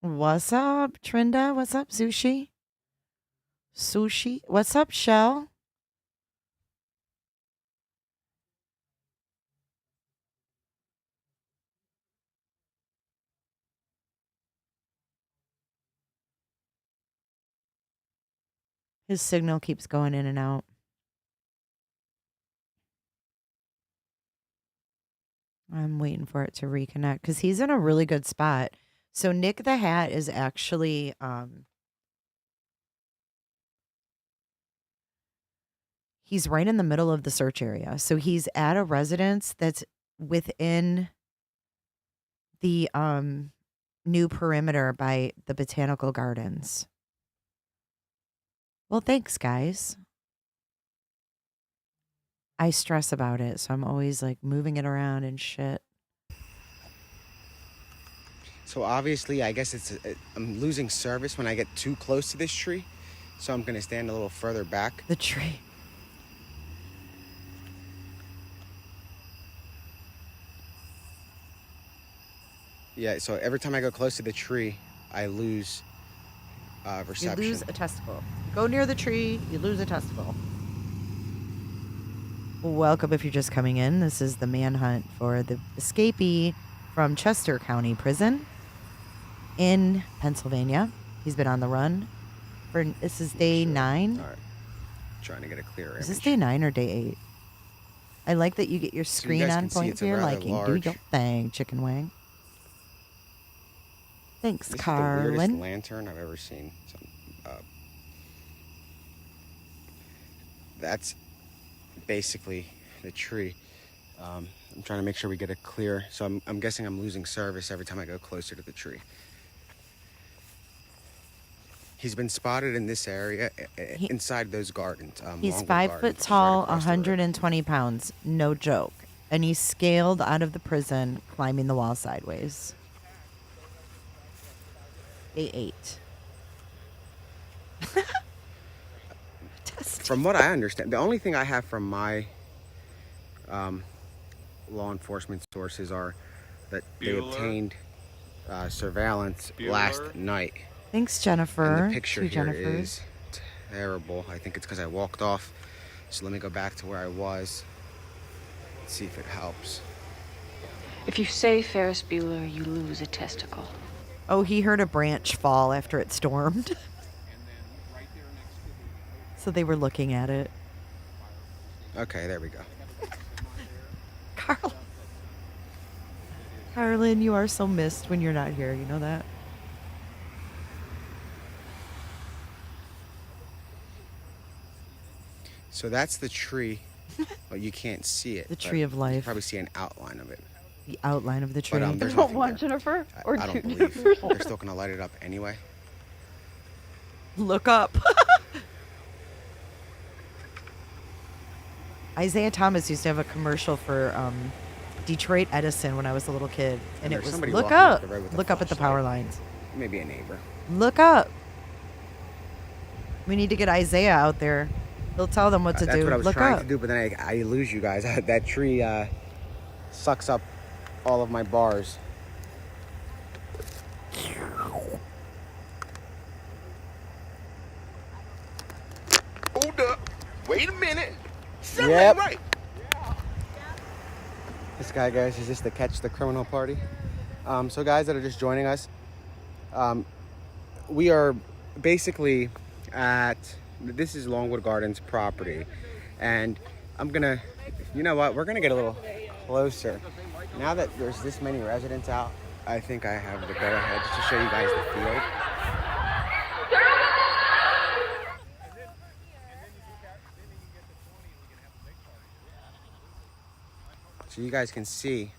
Speaker 2: What's up, Trinda? What's up, Sushi? Sushi? What's up, Shell? His signal keeps going in and out. I'm waiting for it to reconnect because he's in a really good spot. So Nick the Hat is actually he's right in the middle of the search area. So he's at a residence that's within the new perimeter by the botanical gardens. Well, thanks, guys. I stress about it, so I'm always like moving it around and shit.
Speaker 3: So obviously, I guess I'm losing service when I get too close to this tree. So I'm going to stand a little further back.
Speaker 2: The tree.
Speaker 3: Yeah, so every time I go close to the tree, I lose reception.
Speaker 2: You lose a testicle. Go near the tree, you lose a testicle. Welcome if you're just coming in. This is the manhunt for the escapee from Chester County Prison in Pennsylvania. He's been on the run for, this is day 9.
Speaker 3: All right. Trying to get a clearer image.
Speaker 2: Is this day 9 or day 8? I like that you get your screen
Speaker 3: guys
Speaker 2: on
Speaker 3: can see
Speaker 2: point
Speaker 3: it's
Speaker 2: for
Speaker 3: a
Speaker 2: your
Speaker 3: rather
Speaker 2: liking. Do
Speaker 3: large-
Speaker 2: your thing, chicken wing. Thanks,
Speaker 3: This is the
Speaker 2: Carlin.
Speaker 3: weirdest lantern I've ever seen. So, that's basically the tree. I'm trying to make sure we get it clear. So I'm guessing I'm losing service every time I go closer to the tree. He's been spotted in this area, inside those gardens.
Speaker 2: He's
Speaker 3: Longwood
Speaker 2: 5
Speaker 3: Gardens,
Speaker 2: foot
Speaker 3: which is right
Speaker 2: tall,
Speaker 3: across the road.
Speaker 2: 120 pounds. No joke. And he scaled out of the prison, climbing the wall sideways. Day 8.
Speaker 3: From what I understand, the only thing I have from my law enforcement sources are that they obtained surveillance last night.
Speaker 2: Thanks, Jennifer.
Speaker 3: And the picture
Speaker 2: Two
Speaker 3: here
Speaker 2: Jennifers.
Speaker 3: is terrible. I think it's because I walked off. So let me go back to where I was. See if it helps.
Speaker 9: If you say Ferris Bueller, you lose a testicle.
Speaker 2: Oh, he heard a branch fall after it stormed. So they were looking at it.
Speaker 3: Okay, there we go.
Speaker 2: Carlin, you are so missed when you're not here. You know that?
Speaker 3: So that's the tree. Well, you can't see it.
Speaker 2: The
Speaker 3: but
Speaker 2: tree of
Speaker 3: You
Speaker 2: life.
Speaker 3: can probably see an outline of it.
Speaker 2: The outline of the tree.
Speaker 3: But there's
Speaker 9: Want
Speaker 3: nothing
Speaker 9: one,
Speaker 3: there.
Speaker 9: Jennifer? Or
Speaker 3: I
Speaker 9: two
Speaker 3: don't believe
Speaker 9: Jennifers?
Speaker 3: they're still going to light it up anyway.
Speaker 2: Look up. Isaiah Thomas used to have a commercial for Detroit Edison when I was a little kid. And it
Speaker 3: there's
Speaker 2: was,
Speaker 3: somebody
Speaker 2: look
Speaker 3: walking
Speaker 2: up.
Speaker 3: up the road with a
Speaker 2: Look up at the power
Speaker 3: flashlight.
Speaker 2: lines.
Speaker 3: Maybe a neighbor.
Speaker 2: Look up. We need to get Isaiah out there. He'll tell them what to
Speaker 3: That's
Speaker 2: do.
Speaker 3: what I was
Speaker 2: Look
Speaker 3: trying
Speaker 2: up.
Speaker 3: to do, but then I lose you guys. That tree sucks up all of my bars.
Speaker 5: Hold up. Wait a minute. Something
Speaker 3: Yep.
Speaker 5: ain't right.
Speaker 3: This guy, guys, is just to catch the criminal party. So guys that are just joining us, we are basically this is Longwood Gardens property. And I'm gonna, you know what, we're gonna get a little closer. Now that there's this many residents out, I think I have the go ahead just to show you guys the field. So you guys can see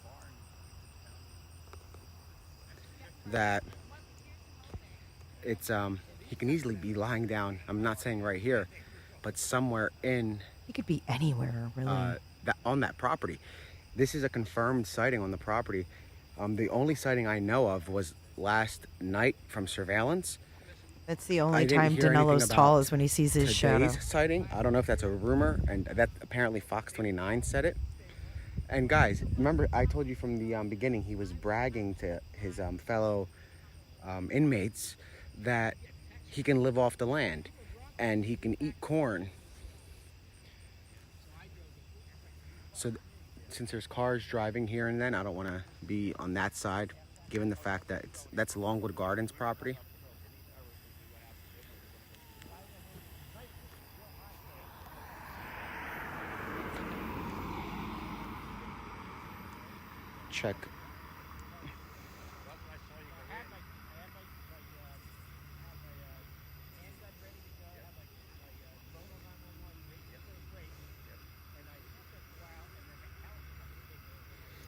Speaker 3: that it's he can easily be lying down. I'm not saying right here, but somewhere in
Speaker 2: He could be anywhere, really.
Speaker 3: on that property. This is a confirmed sighting on the property. The only sighting I know of was last night from surveillance.
Speaker 2: That's the
Speaker 3: I
Speaker 2: only
Speaker 3: didn't
Speaker 2: time
Speaker 3: hear anything
Speaker 2: Danelo's
Speaker 3: about
Speaker 2: tall is when he sees his shadow.
Speaker 3: Today's sighting, I don't know if that's a rumor, and that apparently Fox 29 said it. And guys, remember I told you from the beginning he was bragging to his fellow inmates that he can live off the land and he can eat corn. So since there's cars driving here and then, I don't want to be on that side, given the fact that that's Longwood Gardens property. Check.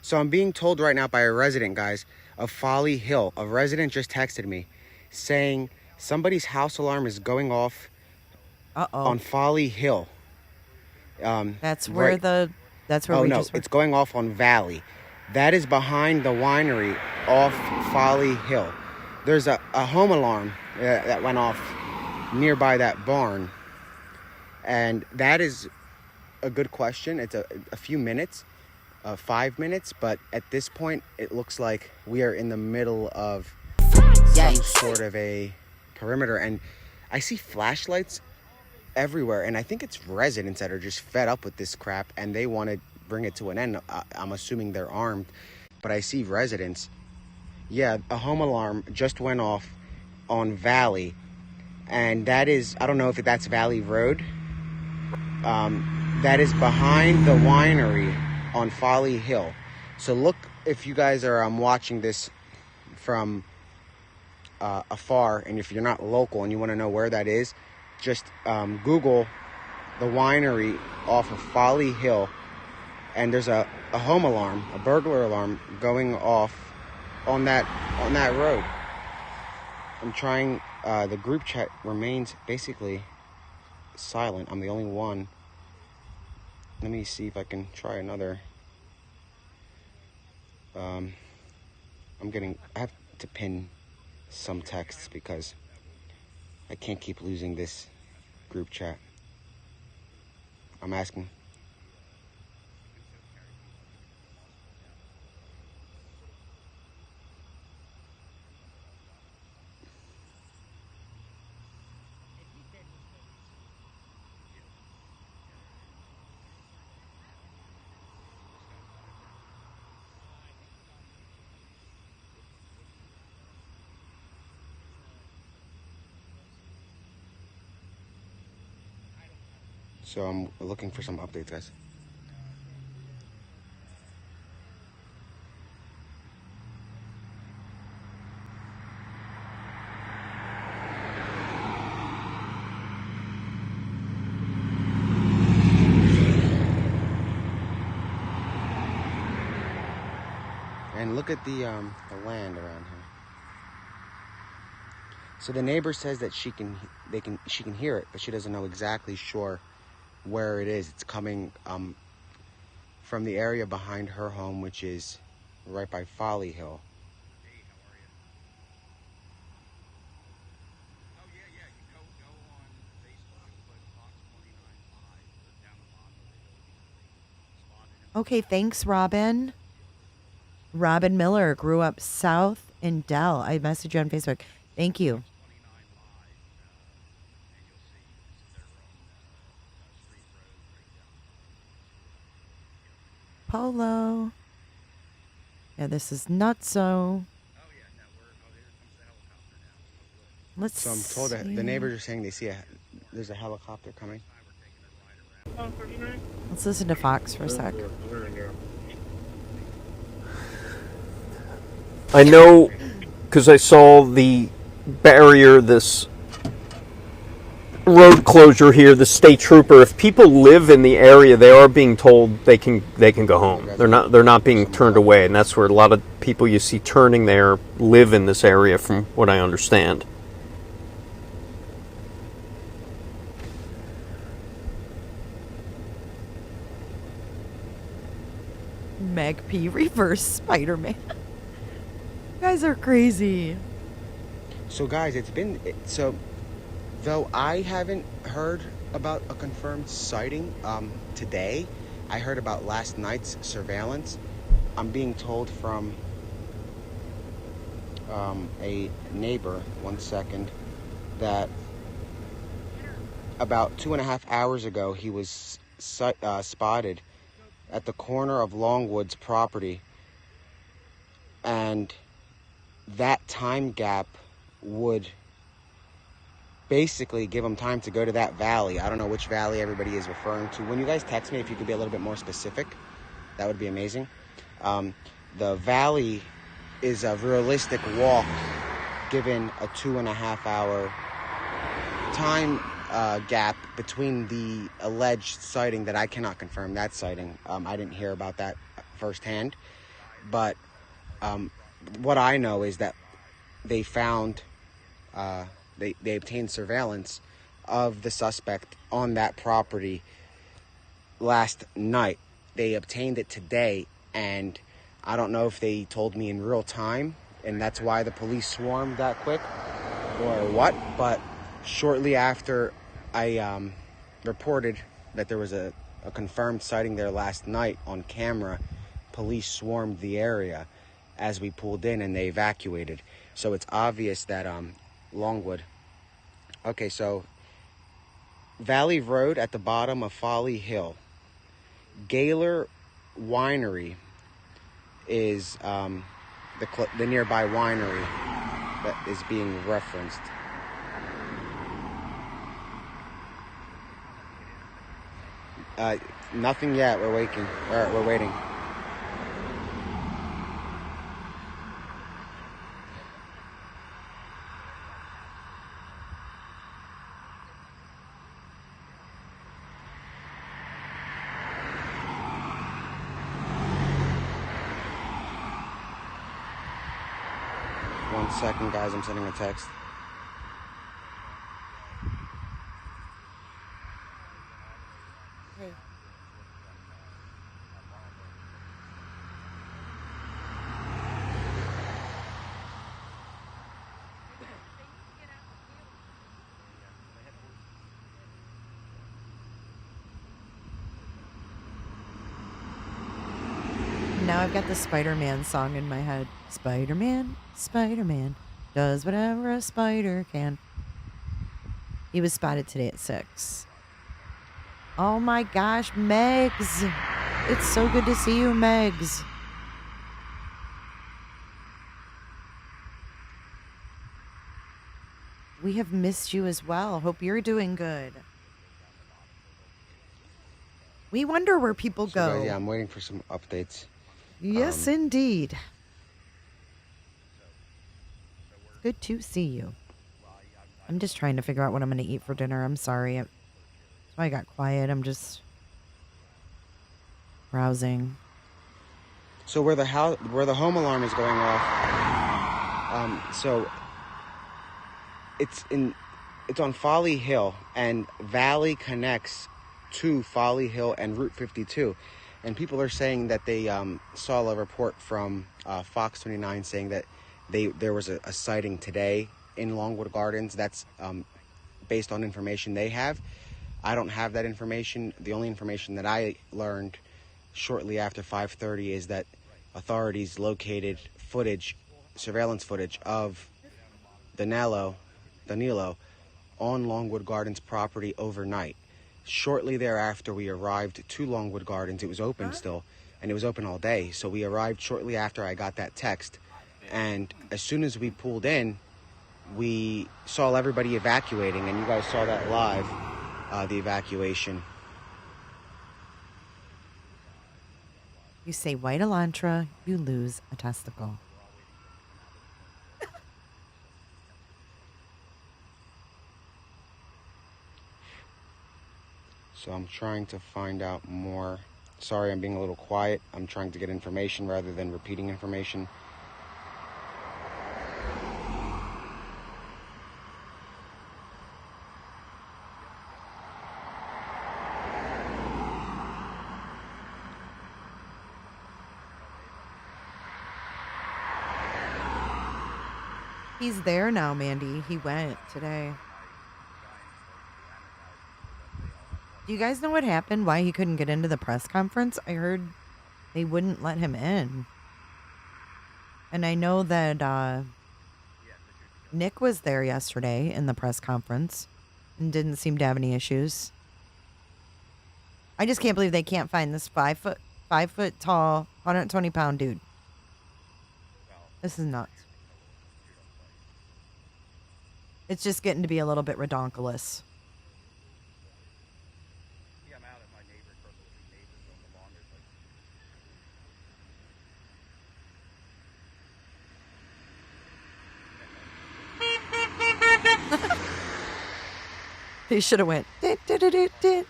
Speaker 3: So I'm being told right now by a resident, guys, of Folly Hill. A resident just texted me saying somebody's house alarm is going off on Folly Hill.
Speaker 2: That's where
Speaker 3: right.
Speaker 2: That's where
Speaker 3: oh,
Speaker 2: we
Speaker 3: no,
Speaker 2: just were.
Speaker 3: it's going off on Valley. That is behind the winery off Folly Hill. There's a home alarm that went off nearby that barn. And that is a good question. It's a few minutes, 5 minutes. But at this point, it looks like we are in the middle of some sort of a perimeter. And I see flashlights everywhere. And I think it's residents that are just fed up with this crap. And they want to bring it to an end. I'm assuming they're armed. But I see residents. Yeah, a home alarm just went off on Valley. And that is, I don't know if that's Valley Road. That is behind the winery on Folly Hill. So look, if you guys are watching this from afar, and if you're not local and you want to know where that is, just Google the winery off of Folly Hill, and there's a home alarm, a burglar alarm going off on that road. I'm trying. The group chat remains basically silent. I'm the only one. Let me see if I can try another. I have to pin some texts because I can't keep losing this group chat. I'm asking. So I'm looking for some updates, guys. And look at the land around here. So the neighbor says that she can hear it, but she doesn't know exactly sure where it is. It's coming from the area behind her home, which is right by Folly Hill.
Speaker 5: Hey, how are you? Oh, yeah. You go on Facebook and put Fox 29 Live down the bottom of it. Spotted him.
Speaker 2: Okay, thanks, Robin. Robin Miller grew up south in Dell. I messaged you on Facebook. Thank you.
Speaker 5: 29 Live, and you'll see this is their own street road right down.
Speaker 2: Polo. Yeah, this is nutso.
Speaker 5: Oh, yeah, no, here comes the helicopter now.
Speaker 2: Let's
Speaker 3: So I'm told that the neighbors are saying they see there's a helicopter coming.
Speaker 2: Let's listen to Fox for a sec.
Speaker 1: I know because I saw the barrier, this road closure here, the state trooper. If people live in the area, they are being told they can go home. They're not being turned away, and that's where a lot of people you see turning there live in this area, from what I understand.
Speaker 2: Meg P. Reverse Spider-Man. You guys are crazy.
Speaker 3: So guys, though I haven't heard about a confirmed sighting today, I heard about last night's surveillance. I'm being told from a neighbor, 1 second, that about 2.5 hours ago he was spotted at the corner of Longwood's property, and that time gap would basically give him time to go to that valley. I don't know which valley everybody is referring to. When you guys text me, if you could be a little bit more specific, that would be amazing. The valley is a realistic walk given a 2.5 hour time gap between the alleged sighting that I cannot confirm that sighting. I didn't hear about that firsthand, but what I know is that they found they obtained surveillance of the suspect on that property last night. They obtained it today, and I don't know if they told me in real time and that's why the police swarmed that quick or what, but shortly after I reported that there was a confirmed sighting there last night on camera, police swarmed the area as we pulled in and they evacuated. So it's obvious that Longwood. Okay, so Valley Road at the bottom of Folly Hill. Gaylor Winery is the nearby winery that is being referenced. Nothing yet. We're waiting. We're waiting. One second, guys. I'm sending a text.
Speaker 2: Hey. Now I've got the Spider-Man song in my head. Spider-Man, Spider-Man, does whatever a spider can. He was spotted today at 6. Oh my gosh, Megs. It's so good to see you, Megs. We have missed you as well. Hope you're doing good. We wonder where people go.
Speaker 3: Guys, yeah, I'm waiting for some updates.
Speaker 2: Yes, indeed. It's good to see you. I'm just trying to figure out what I'm going to eat for dinner. I'm sorry. That's why I got quiet. I'm just browsing.
Speaker 3: So where the home alarm is going off, so it's on Folly Hill, and Valley connects to Folly Hill and Route 52. And people are saying that they saw a report from Fox 29 saying that there was a sighting today in Longwood Gardens. That's based on information they have. I don't have that information. The only information that I learned shortly after 5:30 is that authorities located surveillance footage of Donelo on Longwood Gardens property overnight. Shortly thereafter, we arrived to Longwood Gardens. It was open still, and it was open all day. So we arrived shortly after I got that text. And as soon as we pulled in, we saw everybody evacuating, and you guys saw that live, the evacuation.
Speaker 2: You say white Elantra, you lose a testicle.
Speaker 3: So I'm trying to find out more. Sorry, I'm being a little quiet. I'm trying to get information rather than repeating information.
Speaker 2: He's there now, Mandy. He went today. Do you guys know what happened? Why he couldn't get into the press conference? I heard they wouldn't let him in. And I know that Nick was there yesterday in the press conference and didn't seem to have any issues. I just can't believe they can't find this 5 foot tall, 120-pound dude. This is nuts. It's just getting to be a little bit redonkulous.
Speaker 5: Yeah, I'm out at my neighbor across the street, neighbors on the lawn. There's like
Speaker 2: He should have went. "Dit, dit, dit, dit, dit."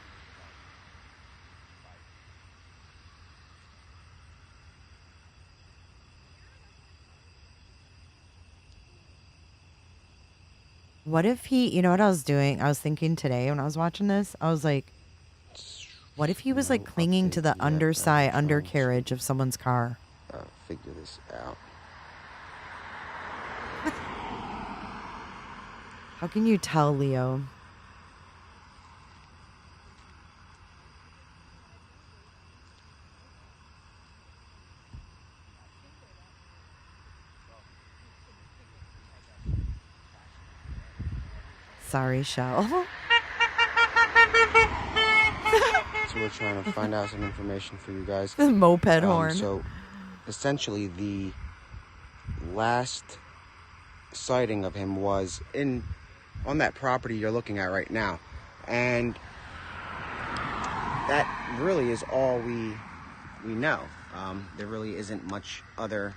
Speaker 2: What if he, you know what I was doing? I was thinking today when I was watching this, I was like, what if he was like clinging to the undercarriage of someone's car?
Speaker 3: Figure this out.
Speaker 2: How can you tell, Leo? Sorry, Shell.
Speaker 3: So we're trying to find out some information for you guys.
Speaker 2: The moped horn.
Speaker 3: So essentially the last sighting of him was on that property you're looking at right now. And that really is all we know. There really isn't much other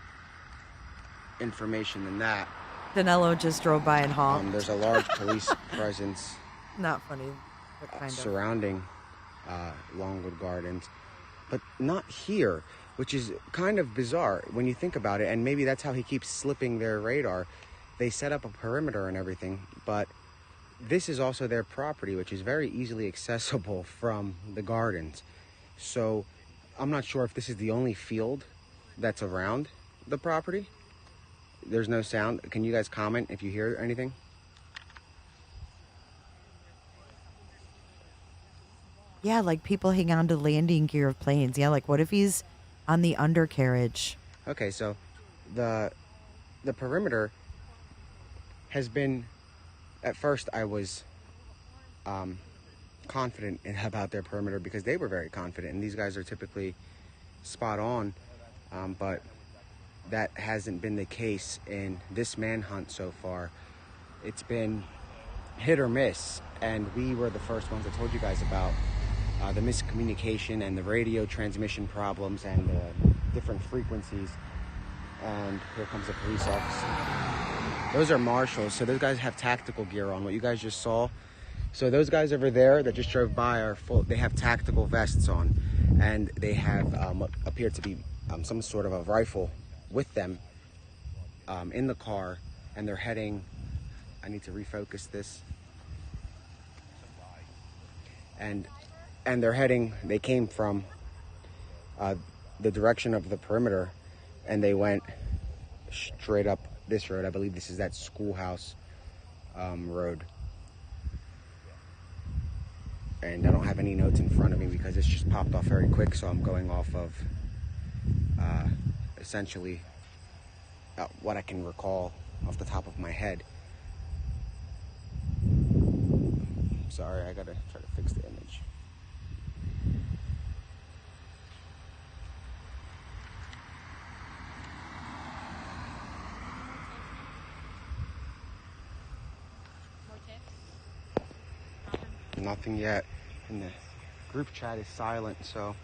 Speaker 3: information than that.
Speaker 2: Donelo just drove by and honked.
Speaker 3: There's a large police presence
Speaker 2: Not funny, but kind of.
Speaker 3: surrounding Longwood Gardens, but not here, which is kind of bizarre when you think about it. And maybe that's how he keeps slipping their radar. They set up a perimeter and everything, but this is also their property, which is very easily accessible from the gardens. So I'm not sure if this is the only field that's around the property. There's no sound. Can you guys comment if you hear anything?
Speaker 2: Yeah, like people hang on to landing gear of planes. Yeah, like what if he's on the undercarriage?
Speaker 3: Okay, so the perimeter has been, at first I was confident about their perimeter because they were very confident, and these guys are typically spot on, but that hasn't been the case in this manhunt so far. It's been hit or miss, and we were the first ones that told you guys about the miscommunication and the radio transmission problems and the different frequencies. And here comes a police officer. Those are marshals, so those guys have tactical gear on, what you guys just saw. So those guys over there that just drove by are full, they have tactical vests on, and they have what appeared to be some sort of a rifle with them in the car, and they're heading, I need to refocus this, and they're heading, they came from the direction of the perimeter, and they went straight up this road. I believe this is that schoolhouse road. And I don't have any notes in front of me because it's just popped off very quick, so I'm going off of essentially what I can recall off the top of my head. Sorry, I gotta try to fix the image. Nothing yet, and the group chat is silent, so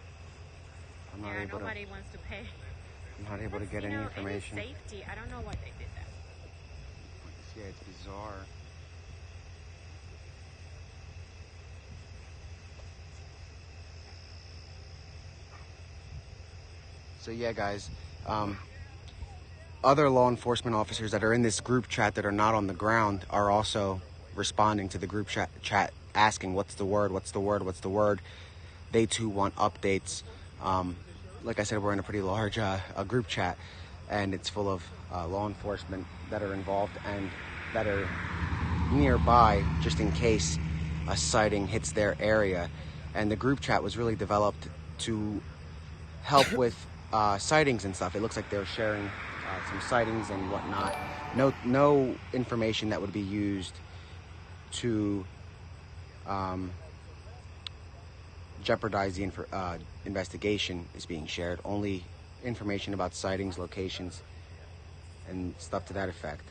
Speaker 3: I'm not able
Speaker 6: nobody wants to pay.
Speaker 3: I'm not able to get any information.
Speaker 6: Any safety. I don't know why they did that.
Speaker 3: Yeah, it's bizarre. So yeah, guys, other law enforcement officers that are in this group chat that are not on the ground are also responding to the group chat asking, what's the word, what's the word, what's the word? They too want updates. Like I said, we're in a pretty large group chat, and it's full of law enforcement that are involved and that are nearby just in case a sighting hits their area. And the group chat was really developed to help with sightings and stuff. It looks like they're sharing some sightings and whatnot no information that would be used to jeopardize the investigation is being shared. Only information about sightings, locations, and stuff to that effect.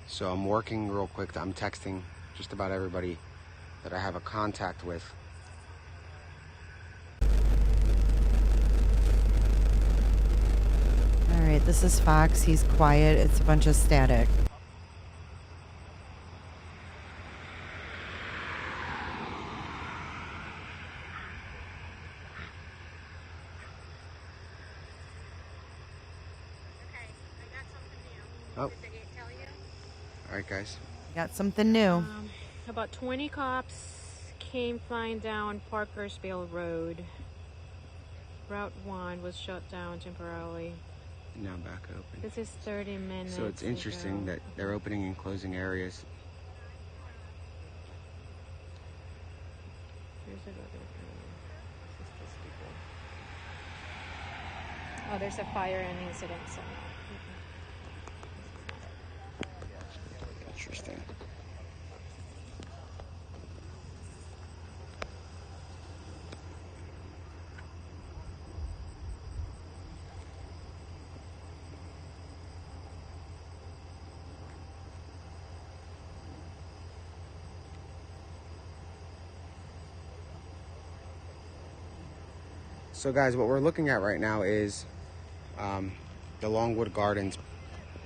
Speaker 3: So I'm working real quick. I'm texting just about everybody that I have a contact with.
Speaker 2: All right, this is Fox. He's quiet. It's a bunch of static.
Speaker 3: Oh. All right, guys.
Speaker 2: Got something new.
Speaker 6: About 20 cops came flying down Parkersville Road. Route 1 was shut down temporarily.
Speaker 3: Now back open.
Speaker 6: This is 30 minutes.
Speaker 3: So it's interesting that they're opening and closing areas.
Speaker 6: Oh, there's a fire and incident. So.
Speaker 3: Interesting. So guys, what we're looking at right now is the Longwood Gardens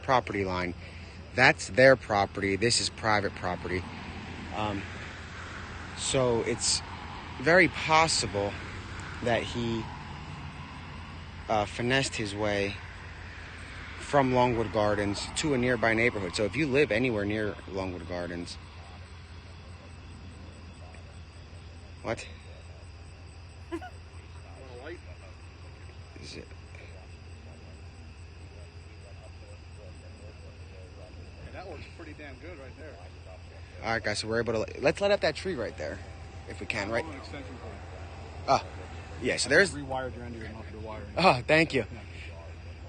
Speaker 3: property line. That's their property. This is private property. So it's very possible that he finessed his way from Longwood Gardens to a nearby neighborhood. So if you live anywhere near Longwood Gardens... What? Is it?
Speaker 4: That looks pretty damn good right there.
Speaker 3: All right, guys. So we're able to let's light up that tree right there, if we can. Right.
Speaker 4: An extension cord.
Speaker 3: Ah, yeah. So there's.
Speaker 4: Rewired your end of your muffler wiring.
Speaker 3: Oh, thank you.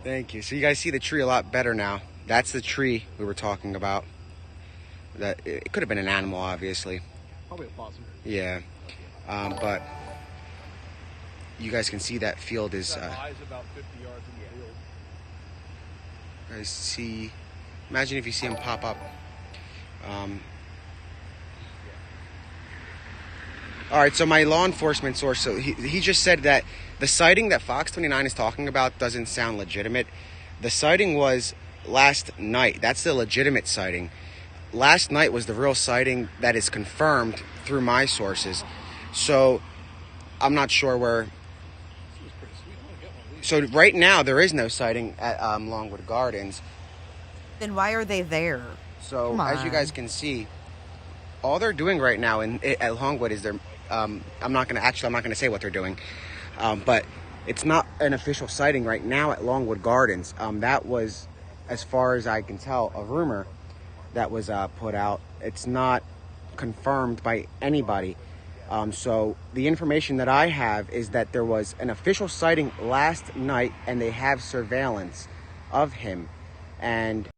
Speaker 3: Thank you. So you guys see the tree a lot better now. That's the tree we were talking about. That it could have been an animal, obviously.
Speaker 4: Probably a possum.
Speaker 3: Yeah, but you guys can see that field is.
Speaker 4: That lies about 50 yards in the field.
Speaker 3: Guys see. Imagine if you see him pop up. All right, so my law enforcement source, so he just said that the sighting that Fox 29 is talking about doesn't sound legitimate. The sighting was last night. That's the legitimate sighting. Last night was the real sighting that is confirmed through my sources. So I'm not sure where. So right now there is no sighting at Longwood Gardens.
Speaker 2: Then why are they there?
Speaker 3: So as you guys can see, all they're doing right now at Longwood is they're. I'm not gonna say what they're doing, but it's not an official sighting right now at Longwood Gardens. That was, as far as I can tell, a rumor that was put out. It's not confirmed by anybody. So the information that I have is that there was an official sighting last night, and they have surveillance of him, and.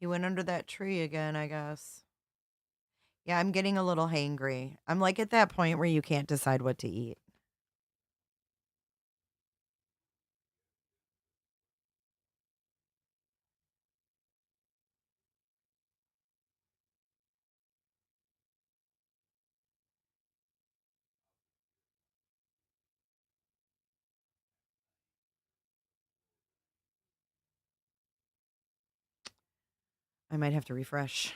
Speaker 2: He went under that tree again, I guess. Yeah, I'm getting a little hangry. I'm like at that point where you can't decide what to eat. I might have to refresh.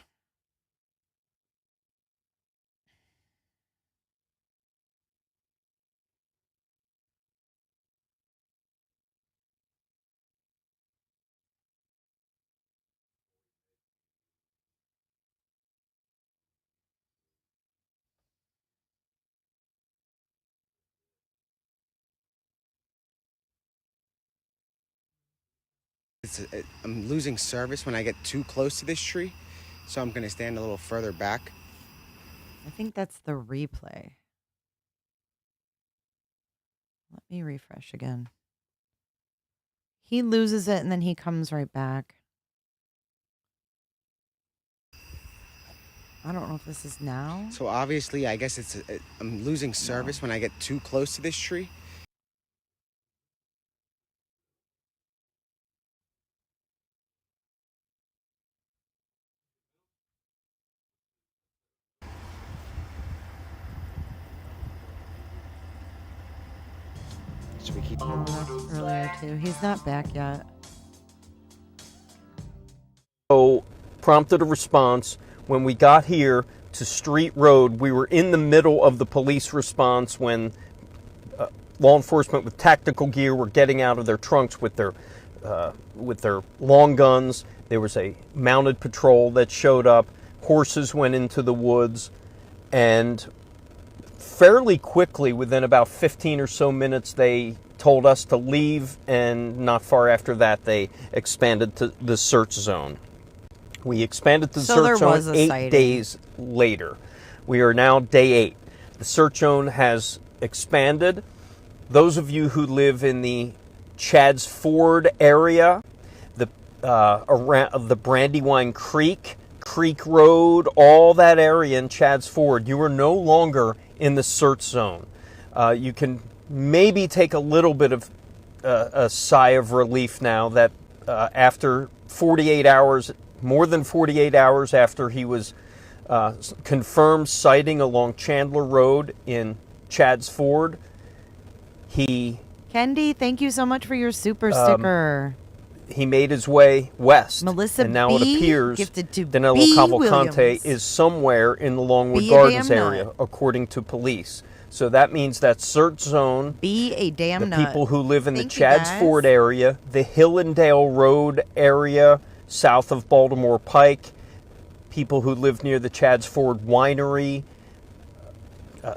Speaker 3: I'm losing service when I get too close to this tree, so I'm gonna stand a little further back.
Speaker 2: I think that's the replay. Let me refresh again. He loses it and then he comes right back. I don't know if this is now.
Speaker 3: So obviously, I guess I'm losing service when I get too close to this tree. Should we keep?
Speaker 2: He left earlier too. He's not back yet.
Speaker 1: So prompted a response. When we got here to Street Road, we were in the middle of the police response when law enforcement with tactical gear were getting out of their trunks with their long guns. There was a mounted patrol that showed up. Horses went into the woods, and fairly quickly, within about 15 or so minutes, they told us to leave, and not far after that, they expanded to the search zone. We expanded the search zone 8 days later. We are now day 8. The search zone has expanded. Those of you who live in the Chad's Ford area, around the Brandywine Creek Road, all that area in Chad's Ford, you are no longer in the search zone. You can maybe take a little bit of a sigh of relief now that after 48 hours, more than 48 hours after he was confirmed sighting along Chandler Road in Chad's Ford,
Speaker 2: Kendi, thank you so much for your super sticker.
Speaker 1: He made his way west.
Speaker 2: Melissa
Speaker 1: and now
Speaker 2: B,
Speaker 1: it appears
Speaker 2: gifted to
Speaker 1: Donelo
Speaker 2: B.
Speaker 1: Cavalcante
Speaker 2: Williams.
Speaker 1: is somewhere in the Longwood
Speaker 2: Be a
Speaker 1: Gardens
Speaker 2: damn
Speaker 1: area,
Speaker 2: nut.
Speaker 1: according to police. So that means that search zone,
Speaker 2: Be a damn
Speaker 1: the
Speaker 2: nut.
Speaker 1: people who live in
Speaker 2: Thank
Speaker 1: the
Speaker 2: you,
Speaker 1: Chad's
Speaker 2: guys.
Speaker 1: Ford area, the Hillendale Road area south of Baltimore Pike, people who live near the Chad's Ford Winery,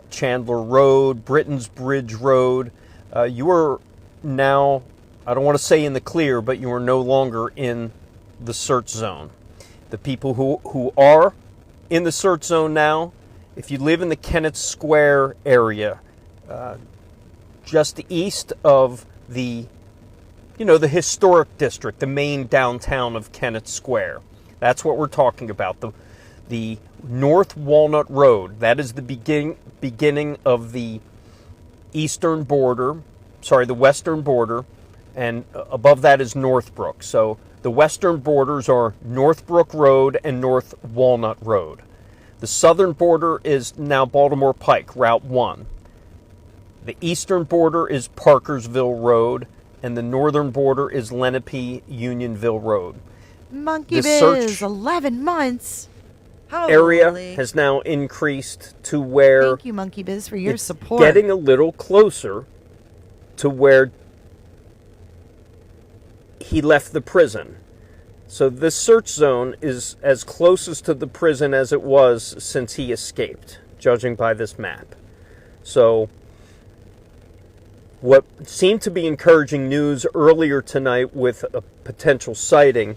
Speaker 1: Chandler Road, Britain's Bridge Road, you are now, I don't want to say in the clear, but you are no longer in the search zone. The people who are in the search zone now, if you live in the Kennett Square area, just east of the historic district, the main downtown of Kennett Square, that's what we're talking about. The North Walnut Road, that is the beginning of the eastern border, the western border, and above that is Northbrook. So the western borders are Northbrook Road and North Walnut Road. The southern border is now Baltimore Pike, Route 1. The eastern border is Parkersville Road, and the northern border is Lenape Unionville Road.
Speaker 2: Monkey
Speaker 1: The
Speaker 2: Biz,
Speaker 1: search
Speaker 2: 11 months.
Speaker 1: area
Speaker 2: Holy.
Speaker 1: has now increased to where
Speaker 2: Thank you, Monkey Biz, for your
Speaker 1: it's
Speaker 2: support.
Speaker 1: getting a little closer to where he left the prison. So this search zone is as closest to the prison as it was since he escaped, judging by this map. So what seemed to be encouraging news earlier tonight with a potential sighting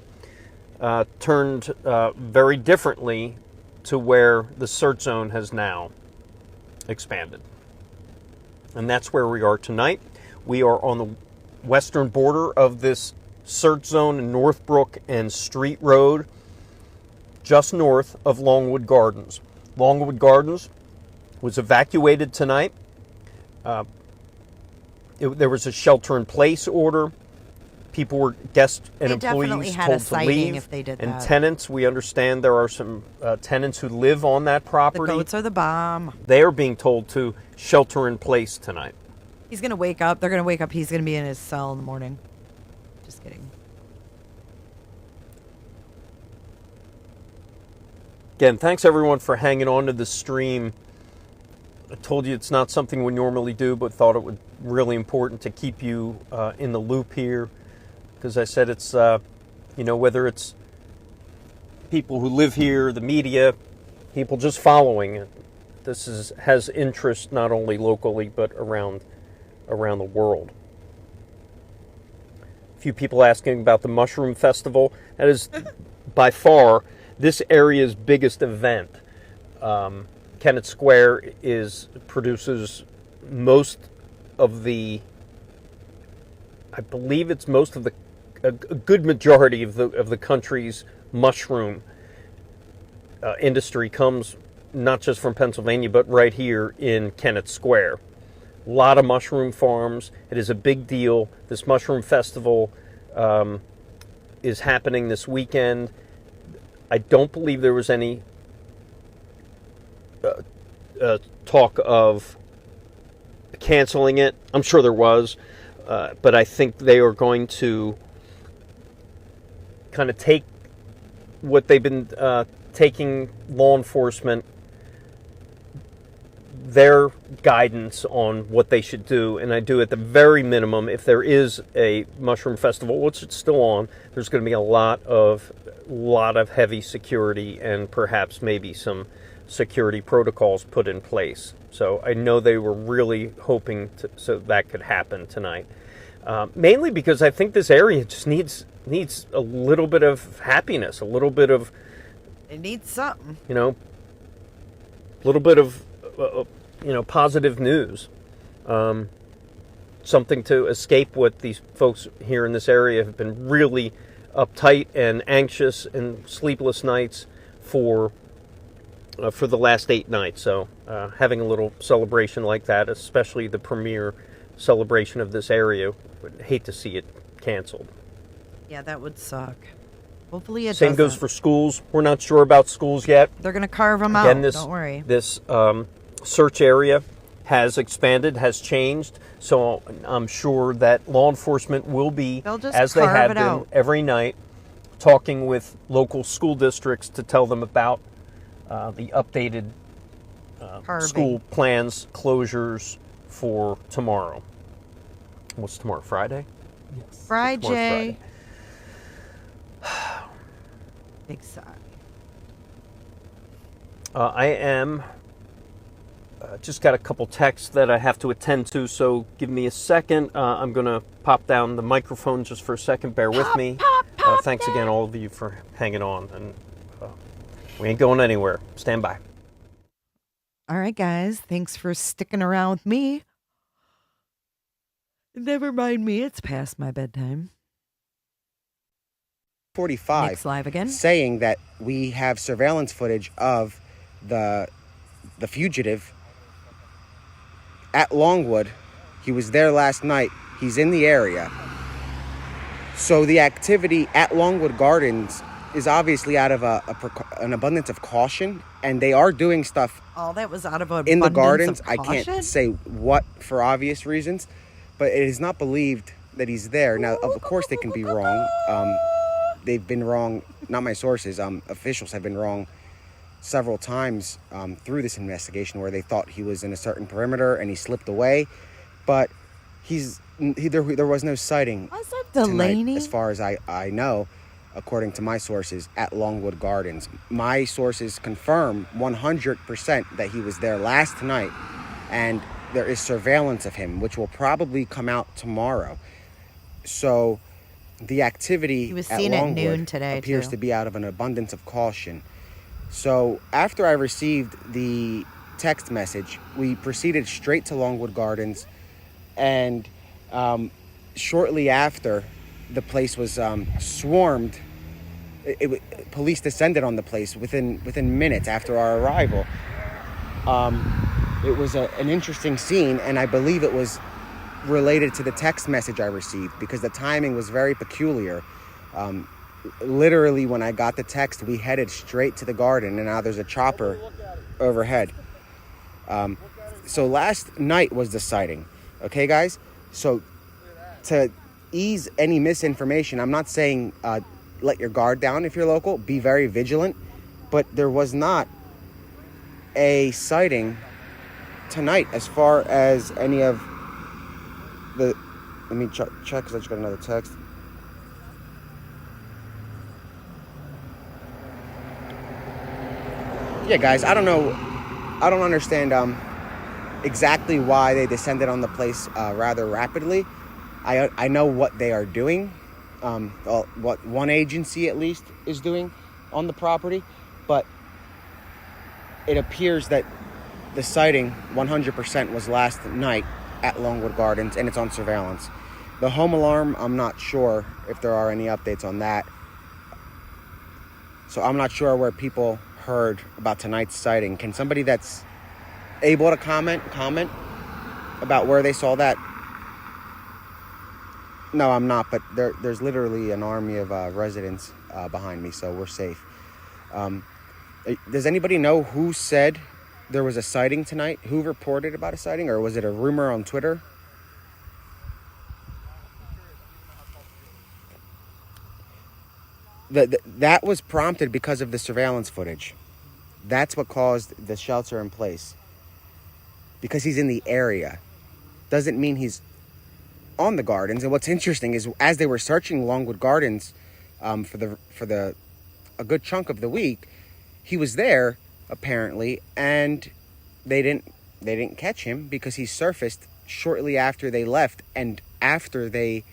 Speaker 1: turned very differently to where the search zone has now expanded. And that's where we are tonight. We are on the western border of this search zone in Northbrook and Street Road, just north of Longwood Gardens. Longwood Gardens was evacuated tonight. There was a shelter-in-place order. People were, guests and
Speaker 2: They definitely
Speaker 1: employees
Speaker 2: had
Speaker 1: told
Speaker 2: a
Speaker 1: to
Speaker 2: sighting
Speaker 1: leave.
Speaker 2: if they did
Speaker 1: and
Speaker 2: that.
Speaker 1: tenants, we understand there are some tenants who live on that
Speaker 2: The
Speaker 1: property.
Speaker 2: goats are the bomb.
Speaker 1: They are being told to shelter in place tonight.
Speaker 2: He's going to wake up. They're going to wake up. He's going to be in his cell in the morning. Just kidding.
Speaker 1: Again, thanks everyone for hanging on to the stream. I told you it's not something we normally do, but thought it would really important to keep you in the loop here. Because I said it's, whether it's people who live here, the media, people just following it. This has interest not only locally, but around the world. few people asking about the Mushroom Festival. That is by far this area's biggest event. Kennett Square produces most of the, I believe it's most of a good majority of the country's mushroom industry comes not just from Pennsylvania, but right here in Kennett Square. A lot of mushroom farms. It is a big deal. This mushroom festival is happening this weekend. I don't believe there was any talk of canceling it. I'm sure there was, but I think they are going to kind of take what they've been taking law enforcement, their guidance on what they should do, and I do at the very minimum, if there is a mushroom festival, which it's still on, there's going to be a lot of heavy security and perhaps maybe some security protocols put in place. So I know they were really hoping so that could happen tonight. Mainly because I think this area just needs a little bit of happiness, a little bit of,
Speaker 2: It needs something.
Speaker 1: a little bit of positive news, something to escape what these folks here in this area have been really uptight and anxious and sleepless nights for the last 8 nights. So having a little celebration like that, especially the premier celebration of this area, would hate to see it canceled.
Speaker 2: Yeah, that would suck. Hopefully it
Speaker 1: Same goes
Speaker 2: doesn't.
Speaker 1: for schools. We're not sure about schools yet.
Speaker 2: They're going to carve them
Speaker 1: Again,
Speaker 2: out. Don't worry.
Speaker 1: This search area has expanded, has changed, so I'm sure that law enforcement will be,
Speaker 2: They'll just
Speaker 1: as they
Speaker 2: carve
Speaker 1: have
Speaker 2: it
Speaker 1: been
Speaker 2: out.
Speaker 1: every night, talking with local school districts to tell them about the updated
Speaker 2: Carving.
Speaker 1: school plans, closures for tomorrow. What's tomorrow, Friday? Yes.
Speaker 2: Friday. Big sigh.
Speaker 1: I am just got a couple texts that I have to attend to, so give me a second. I'm going to pop down the microphone just for a second. Bear with me. Thanks again, all of you, for hanging on. And we ain't going anywhere. Stand by.
Speaker 2: All right, guys. Thanks for sticking around with me. Never mind me. It's past my bedtime.
Speaker 3: 45
Speaker 2: Nick's live again.
Speaker 3: saying that we have surveillance footage of the fugitive at Longwood. He was there last night. He's in the area. So the activity at Longwood Gardens is obviously out of an abundance of caution, and they are doing stuff
Speaker 2: Oh, that was out of an
Speaker 3: in the
Speaker 2: abundance
Speaker 3: gardens.
Speaker 2: of
Speaker 3: I
Speaker 2: caution?
Speaker 3: can't say what for obvious reasons, but it is not believed that he's there. Now, of course, they can be wrong. They've been wrong, not my sources, officials have been wrong several times through this investigation where they thought he was in a certain perimeter and he slipped away. But there was no sighting
Speaker 2: Was it Delaney?
Speaker 3: tonight, as far as I know, according to my sources, at Longwood Gardens. My sources confirm 100% that he was there last night, and there is surveillance of him, which will probably come out tomorrow. So the activity
Speaker 2: He was
Speaker 3: at
Speaker 2: seen at
Speaker 3: Longwood
Speaker 2: noon today,
Speaker 3: appears
Speaker 2: too.
Speaker 3: to be out of an abundance of caution. So after I received the text message, we proceeded straight to Longwood Gardens, and shortly after, the place was swarmed. Police descended on the place within minutes after our arrival. It was an interesting scene, and I believe it was related to the text message I received because the timing was very peculiar. Literally, when I got the text, we headed straight to the garden, and now there's a chopper overhead. So last night was the sighting. Okay, guys? So to ease any misinformation, I'm not saying let your guard down if you're local. Be very vigilant. But there was not a sighting tonight as far as any of the... Let me check because I just got another text. Yeah, guys, I don't know. I don't understand exactly why they descended on the place rather rapidly. I know what they are doing, what one agency at least is doing on the property, but it appears that the sighting 100% was last night at Longwood Gardens, and it's on surveillance. The home alarm, I'm not sure if there are any updates on that. So I'm not sure where people heard about tonight's sighting. Can somebody that's able to comment about where they saw that? No, I'm not, but there's literally an army of residents behind me, so we're safe. Does anybody know who said there was a sighting tonight? Who reported about a sighting, or was it a rumor on Twitter? That was prompted because of the surveillance footage. That's what caused the shelter in place. Because he's in the area doesn't mean he's on the gardens. And what's interesting is, as they were searching Longwood Gardens for a good chunk of the week, he was there apparently, and they didn't catch him because he surfaced shortly after they left and after they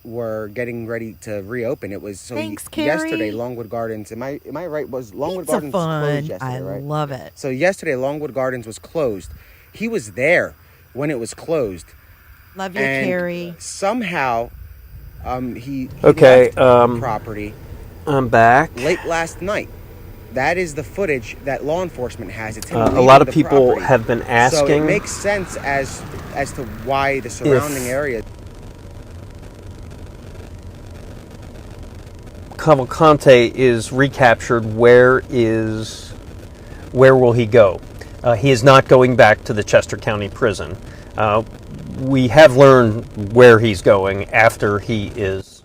Speaker 3: were getting ready to reopen. It was yesterday. Longwood Gardens. Am I right? Was Longwood Gardens closed yesterday? Right.
Speaker 2: I love it.
Speaker 3: So yesterday, Longwood Gardens was closed. He was there when it was closed.
Speaker 2: Love you, Carrie.
Speaker 3: Somehow, he
Speaker 1: Okay,
Speaker 3: left the property.
Speaker 1: I'm back.
Speaker 3: Late last night. That is the footage that law enforcement has. It's him
Speaker 1: A lot of
Speaker 3: the
Speaker 1: people
Speaker 3: property.
Speaker 1: have been asking.
Speaker 3: So it makes sense as to why the surrounding area.
Speaker 1: Calvalcante is recaptured. Where will he go? He is not going back to the Chester County Prison. We have learned where he's going after he is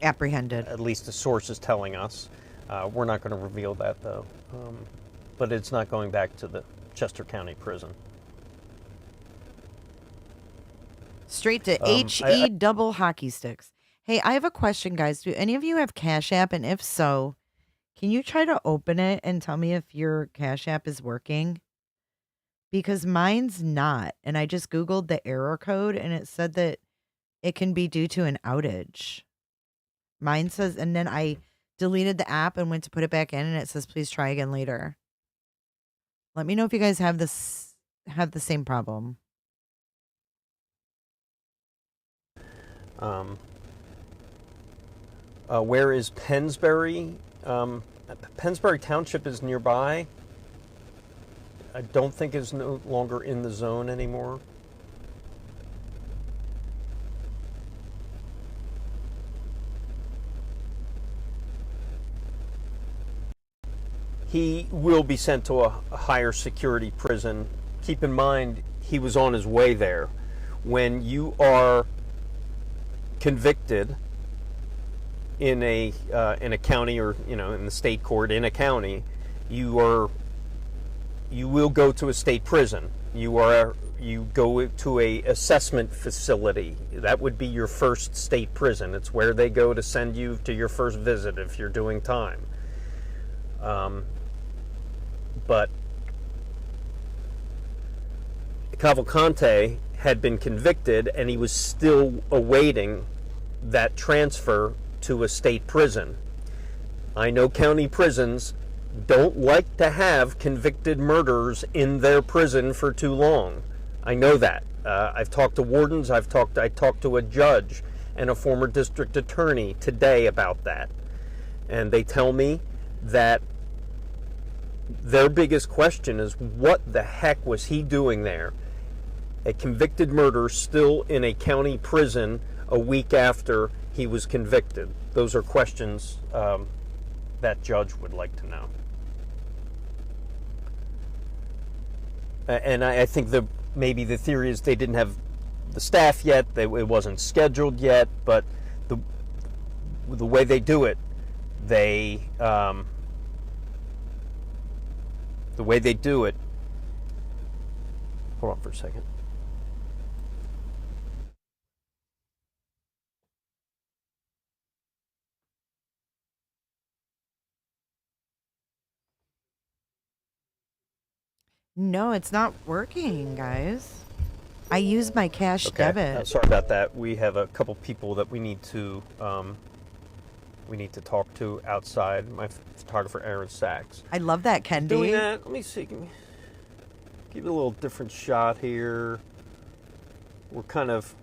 Speaker 2: apprehended.
Speaker 1: At least the source is telling us. We're not going to reveal that, though. But it's not going back to the Chester County Prison.
Speaker 2: Straight to HE double hockey sticks. Hey, I have a question, guys. Do any of you have Cash App? And if so, can you try to open it and tell me if your Cash App is working? Because mine's not. And I just Googled the error code and it said that it can be due to an outage. Mine says, and then I deleted the app and went to put it back in and it says, please try again later. Let me know if you guys have the same problem.
Speaker 1: Where is Pennsbury? Pennsbury Township is nearby. I don't think is no longer in the zone anymore. He will be sent to a higher security prison. Keep in mind, he was on his way there. When you are convicted in a county, or in the state court in a county, you will go to a state prison. You go to a assessment facility. That would be your first state prison. It's where they go to send you to your first visit if you're doing time. But Calvalcante had been convicted and he was still awaiting that transfer to a state prison. I know county prisons don't like to have convicted murderers in their prison for too long. I know that. I've talked to wardens, I talked to a judge and a former district attorney today about that. And they tell me that their biggest question is, what the heck was he doing there? A convicted murderer still in a county prison a week after he was convicted. Those are questions that judge would like to know. And I think maybe the theory is they didn't have the staff yet, it wasn't scheduled yet, but the way they do it, hold on for a second.
Speaker 2: No, it's not working, guys. I use my cash
Speaker 1: Okay.
Speaker 2: debit.
Speaker 1: Sorry about that. We have a couple people that we need to talk to outside. My photographer, Aaron Sachs.
Speaker 2: I love that, Kendi.
Speaker 1: Doing that. Let me see. Give it a little different shot here. We're kind of.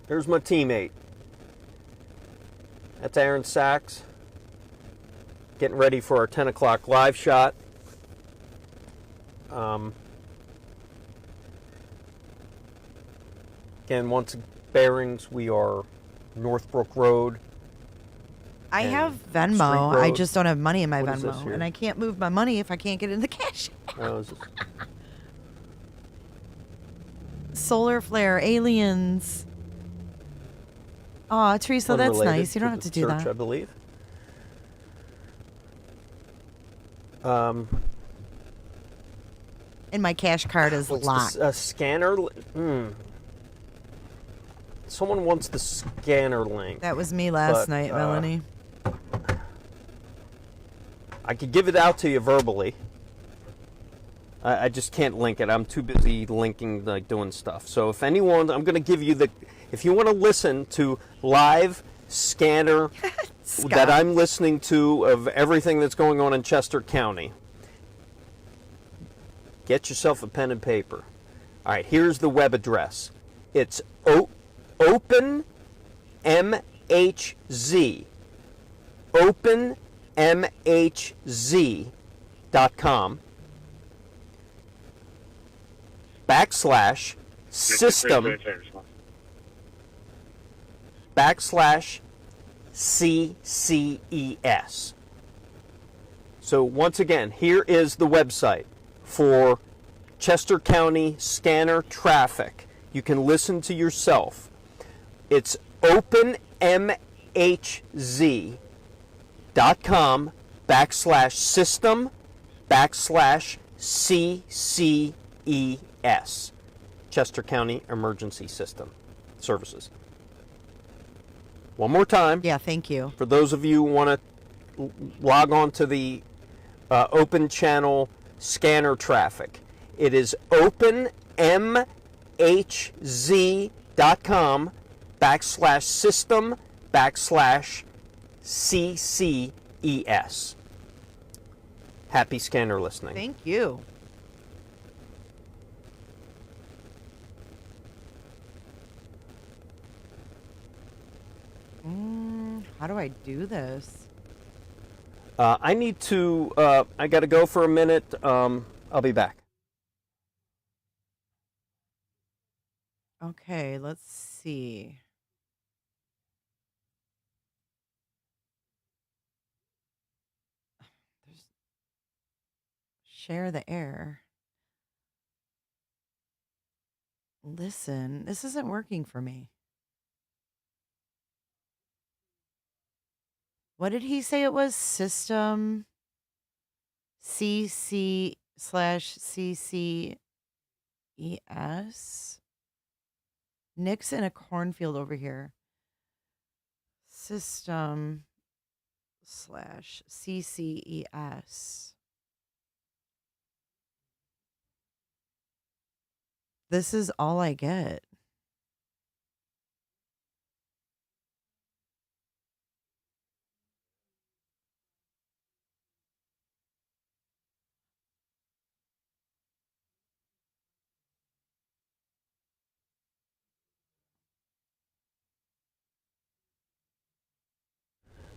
Speaker 1: There's my teammate. That's Aaron Sachs. Getting ready for our 10 o'clock live shot. Again, once bearings, we are Northbrook Road.
Speaker 2: I
Speaker 1: and
Speaker 2: have
Speaker 1: Street
Speaker 2: Venmo. I
Speaker 1: Road.
Speaker 2: just don't have money in my
Speaker 1: What is this
Speaker 2: Venmo.
Speaker 1: here?
Speaker 2: And I can't move my money if I can't get it in the cash.
Speaker 1: Oh, is this?
Speaker 2: Solar flare, aliens. Aw, Teresa, that's
Speaker 1: Unrelated
Speaker 2: nice. You don't have
Speaker 1: the
Speaker 2: to do
Speaker 1: church,
Speaker 2: that.
Speaker 1: I believe.
Speaker 2: And my cash card is
Speaker 1: What's
Speaker 2: locked.
Speaker 1: a scanner? Someone wants the scanner link.
Speaker 2: That was me last
Speaker 1: But,
Speaker 2: night, Melanie.
Speaker 1: I could give it out to you verbally. I just can't link it. I'm too busy linking, like doing stuff. So if anyone, I'm going to give you if you want to listen to live scanner that I'm listening to of everything that's going on in Chester County, get yourself a pen and paper. All right, here's the web address. It's OpenMHZ. OpenMHZ.com /system /CCES. So once again, here is the website for Chester County scanner traffic. You can listen to yourself. It's openmhz.com /system /CCES. Chester County Emergency System Services. One more time.
Speaker 2: Yeah, thank you.
Speaker 1: For those of you who want to log on to the open channel scanner traffic, it is openmhz.com /system /CCES. Happy scanner listening.
Speaker 2: Thank you. How do I do this?
Speaker 1: I need to, I got to go for a minute. I'll be back.
Speaker 2: Okay, let's see. Share the air. Listen, this isn't working for me. What did he say it was? System CC /CCES? Nick's in a cornfield over here. System /CCES. This is all I get.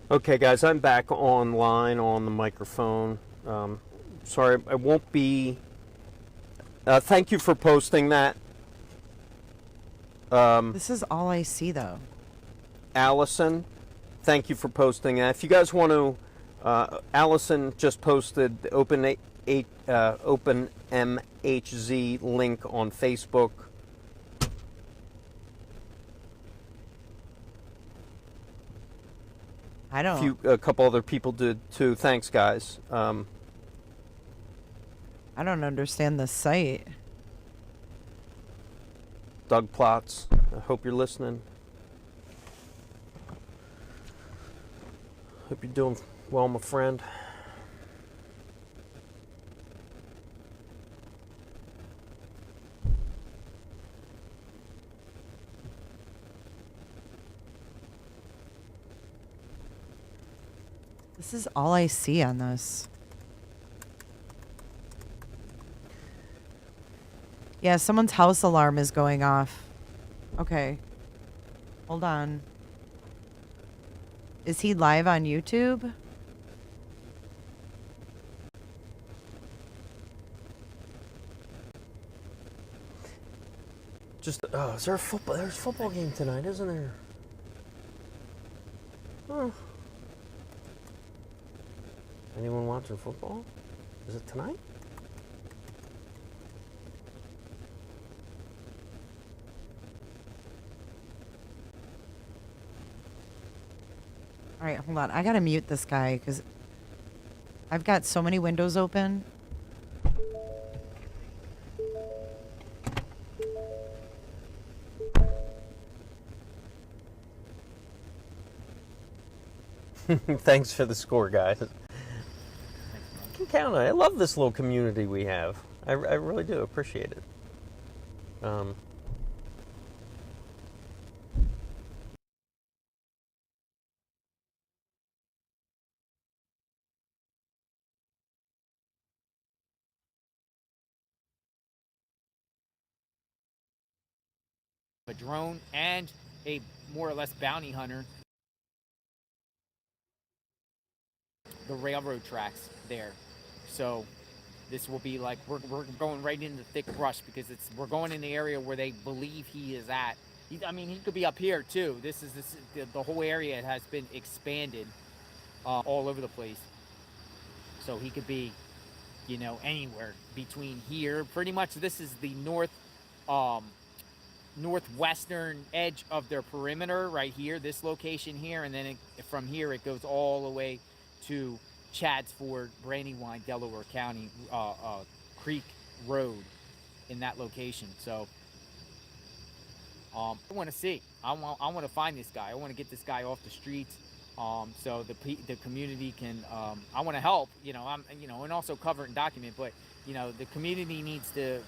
Speaker 1: Okay, guys, I'm back online on the microphone. Sorry, I won't be. Thank you for posting that.
Speaker 2: This is all I see, though.
Speaker 1: Allison, thank you for posting that. If you guys want to, Allison just posted the OpenMHZ link on Facebook.
Speaker 2: I don't.
Speaker 1: A couple other people did too. Thanks, guys.
Speaker 2: I don't understand the site.
Speaker 1: Doug Plotz, I hope you're listening. Hope you're doing well, my friend.
Speaker 2: This is all I see on this. Yeah, someone's house alarm is going off. Okay. Hold on. Is he live on YouTube?
Speaker 1: Just, is there a football? There's a football game tonight, isn't there? Oh. Anyone watching football? Is it tonight?
Speaker 2: All right, hold on. I gotta mute this guy because I've got so many windows open.
Speaker 1: Thanks for the score, guys. I can count on it. I love this little community we have. I really do appreciate it.
Speaker 10: A drone and a more or less bounty hunter. The railroad tracks there, so this will be like we're going right into the thick brush because we're going in the area where they believe he is at. I mean, he could be up here too. The whole area has been expanded all over the place, so he could be, you know, anywhere between here. Pretty much, this is the northwestern edge of their perimeter right here, this location here, and then from here it goes all the way to Chadsford, Brandywine, Delaware County, Creek Road in that location. So I want to see. I want to find this guy. I want to get this guy off the streets. So the community can. I want to help. You know, and also cover it and document. But you know, the community needs to.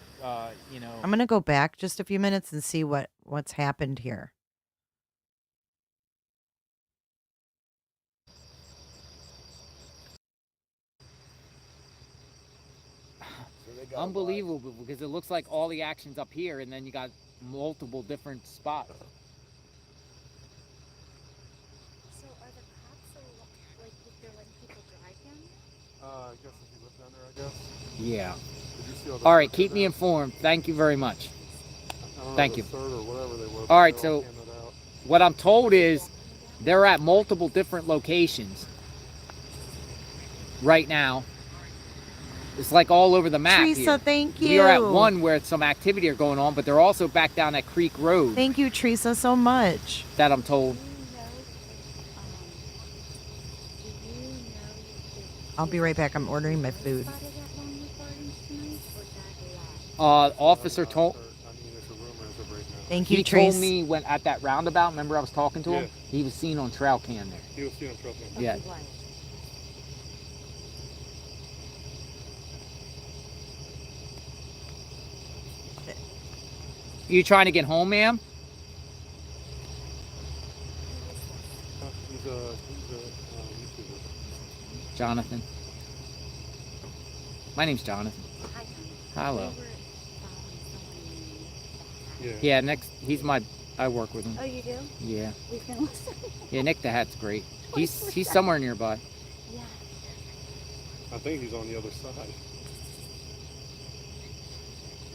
Speaker 10: You know.
Speaker 2: I'm gonna go back just a few minutes and see what's happened here.
Speaker 10: Unbelievable, because it looks like all the action's up here, and then you got multiple different spots.
Speaker 11: So are the cops like they're letting people drive down there?
Speaker 4: I guess if you live down there, I guess.
Speaker 10: Yeah.
Speaker 4: Did you see all
Speaker 10: All right, keep me informed. Thank you very much. Thank you.
Speaker 4: Or whatever they were,
Speaker 10: all right, so what I'm told is they're at multiple different locations right now. It's like all over the map
Speaker 2: Teresa,
Speaker 10: here.
Speaker 2: thank you.
Speaker 10: We are at one where some activity are going on, but they're also back down at Creek Road.
Speaker 2: Thank you, Teresa, so much.
Speaker 10: That I'm told.
Speaker 2: I'll be right back. I'm ordering my food.
Speaker 10: Officer told.
Speaker 2: Thank you,
Speaker 10: He
Speaker 2: Trace.
Speaker 10: told me when at that roundabout. Remember, I was talking to him.
Speaker 4: Yeah.
Speaker 10: He was seen on trail cam there.
Speaker 4: He was seen on trail cam.
Speaker 10: Yeah. You trying to get home, ma'am?
Speaker 4: He's a YouTuber.
Speaker 10: Jonathan. My name's Jonathan.
Speaker 11: Hi, Tony.
Speaker 10: Hello.
Speaker 4: Yeah.
Speaker 10: Yeah, next, I work with him.
Speaker 11: Oh, you do?
Speaker 10: Yeah.
Speaker 11: We've been listening.
Speaker 10: Yeah, Nick the Hat's great. He's somewhere nearby.
Speaker 11: Yeah.
Speaker 4: I think he's on the other side.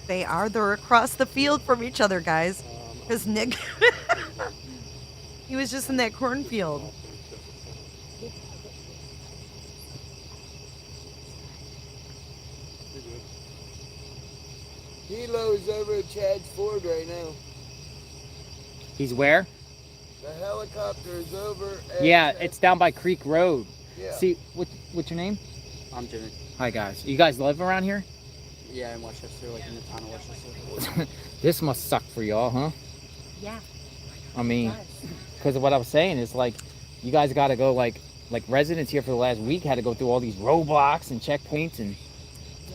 Speaker 2: They're across the field from each other, guys. Because Nick, he was just in that cornfield.
Speaker 12: Helo's over at Chad's Ford right now.
Speaker 10: He's where?
Speaker 12: The helicopter is over at
Speaker 10: Yeah,
Speaker 12: Chad's.
Speaker 10: it's down by Creek Road.
Speaker 12: Yeah.
Speaker 10: See, what's your name?
Speaker 13: I'm Jimmy.
Speaker 10: Hi, guys. You guys live around here?
Speaker 13: Yeah, in Westchester, like in the town of Westchester.
Speaker 10: This must suck for y'all, huh?
Speaker 11: Yeah.
Speaker 10: I mean, because of what I was saying is like, you guys got to go like residents here for the last week had to go through all these roadblocks and checkpoints and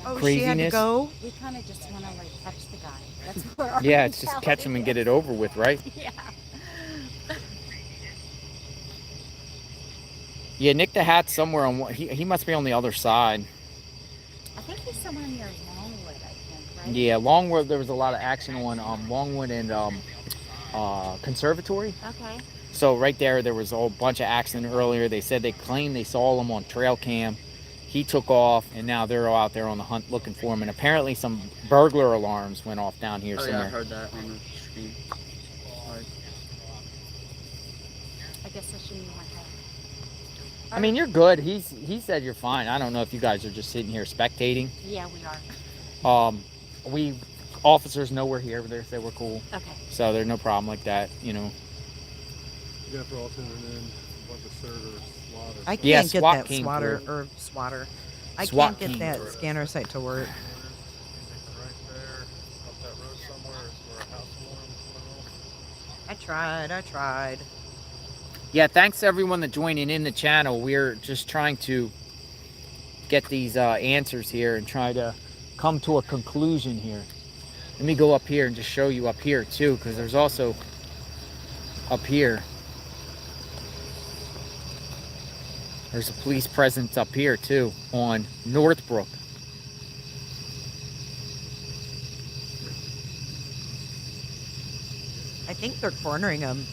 Speaker 2: Oh,
Speaker 10: craziness.
Speaker 2: she had to go?
Speaker 11: We kind of just want to like catch the guy. That's where our
Speaker 10: Yeah, it's just catch
Speaker 11: mentality
Speaker 10: them and get it over with, right?
Speaker 11: is. Yeah.
Speaker 10: Yeah, Nick the Hat's somewhere on one. He must be on the other side.
Speaker 11: I think he's somewhere near Longwood, I think, right?
Speaker 10: Yeah, Longwood. There was a lot of action on Longwood and Conservatory.
Speaker 11: Okay.
Speaker 10: So right there was a whole bunch of accident earlier. They said they claimed they saw him on trail cam. He took off, and now they're out there on the hunt looking for him. And apparently some burglar alarms went off down here somewhere.
Speaker 13: Yeah, I heard that on the stream.
Speaker 11: I guess I shouldn't use my head.
Speaker 10: I mean, you're good. He said you're fine. I don't know if you guys are just sitting here spectating.
Speaker 11: Yeah, we are.
Speaker 10: We officers know we're here. They say we're cool.
Speaker 11: Okay.
Speaker 10: So there's no problem like that, you know.
Speaker 4: You got all tuning in a bunch of servers, swatters.
Speaker 2: I can't
Speaker 10: Yeah,
Speaker 2: get
Speaker 10: SWAT
Speaker 2: that
Speaker 10: came
Speaker 2: swatter
Speaker 10: through.
Speaker 2: or swatter. I
Speaker 10: SWAT
Speaker 2: can't get
Speaker 10: came
Speaker 2: that
Speaker 10: through.
Speaker 2: scanner site to work.
Speaker 4: Right there, up that road somewhere is where a house warm.
Speaker 2: I tried.
Speaker 10: Yeah, thanks everyone that's joining in the channel. We're just trying to get these answers here and try to come to a conclusion here. Let me go up here and just show you up here too, because there's also up here. There's a police presence up here too on Northbrook.
Speaker 2: I think they're cornering him.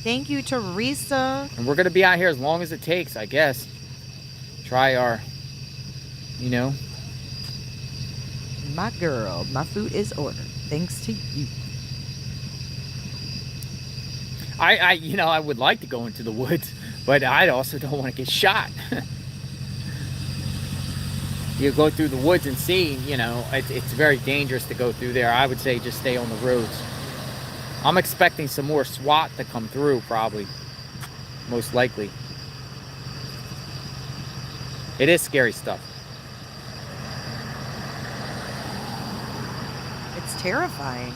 Speaker 2: Thank you, Teresa.
Speaker 10: And we're going to be out here as long as it takes, I guess. Try our, you know.
Speaker 2: My girl, my food is ordered. Thanks to you.
Speaker 10: I would like to go into the woods, but I also don't want to get shot. You go through the woods and see, you know, it's very dangerous to go through there. I would say just stay on the roads. I'm expecting some more SWAT to come through, probably. Most likely. It is scary stuff.
Speaker 2: It's terrifying.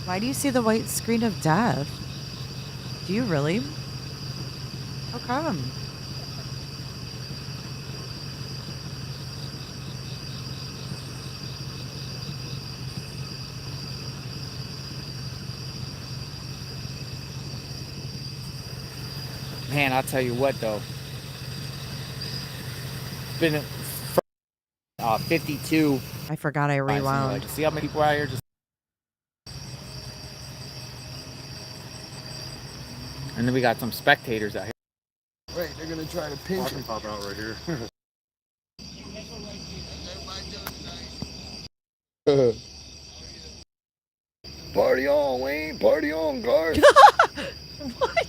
Speaker 2: Why do you see the white screen of death? Do you really? How come?
Speaker 10: Man, I'll tell you what though. It's been 52.
Speaker 2: I forgot I rewound.
Speaker 10: See how many people are out here just. And then we got some spectators out here.
Speaker 12: Wait, they're gonna try to pinch him.
Speaker 4: Pop out right here.
Speaker 12: Party on, Wayne. Party on, Garth.
Speaker 2: What?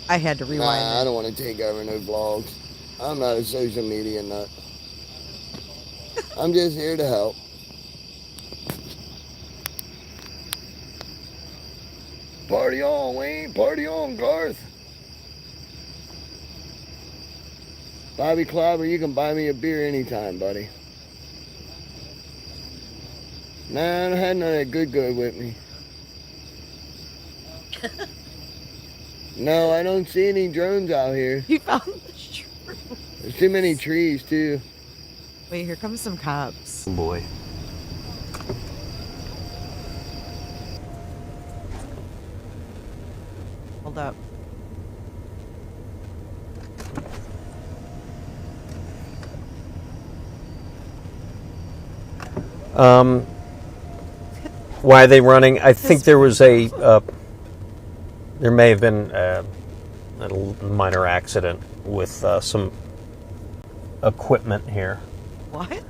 Speaker 2: I had to rewind.
Speaker 12: Nah, I don't want to take over no vlogs. I'm not a social media nut. I'm just here to help. Party on, Wayne. Party on, Garth. Bobby Clobber, you can buy me a beer anytime, buddy. Nah, I don't have none of that good with me. No, I don't see any drones out here.
Speaker 2: You found the shroom.
Speaker 12: There's too many trees, too.
Speaker 2: Wait, here comes some cops.
Speaker 1: Boy.
Speaker 2: Hold up.
Speaker 1: Why are they running? I think there was a, there may have been a minor accident with some equipment here.
Speaker 2: What?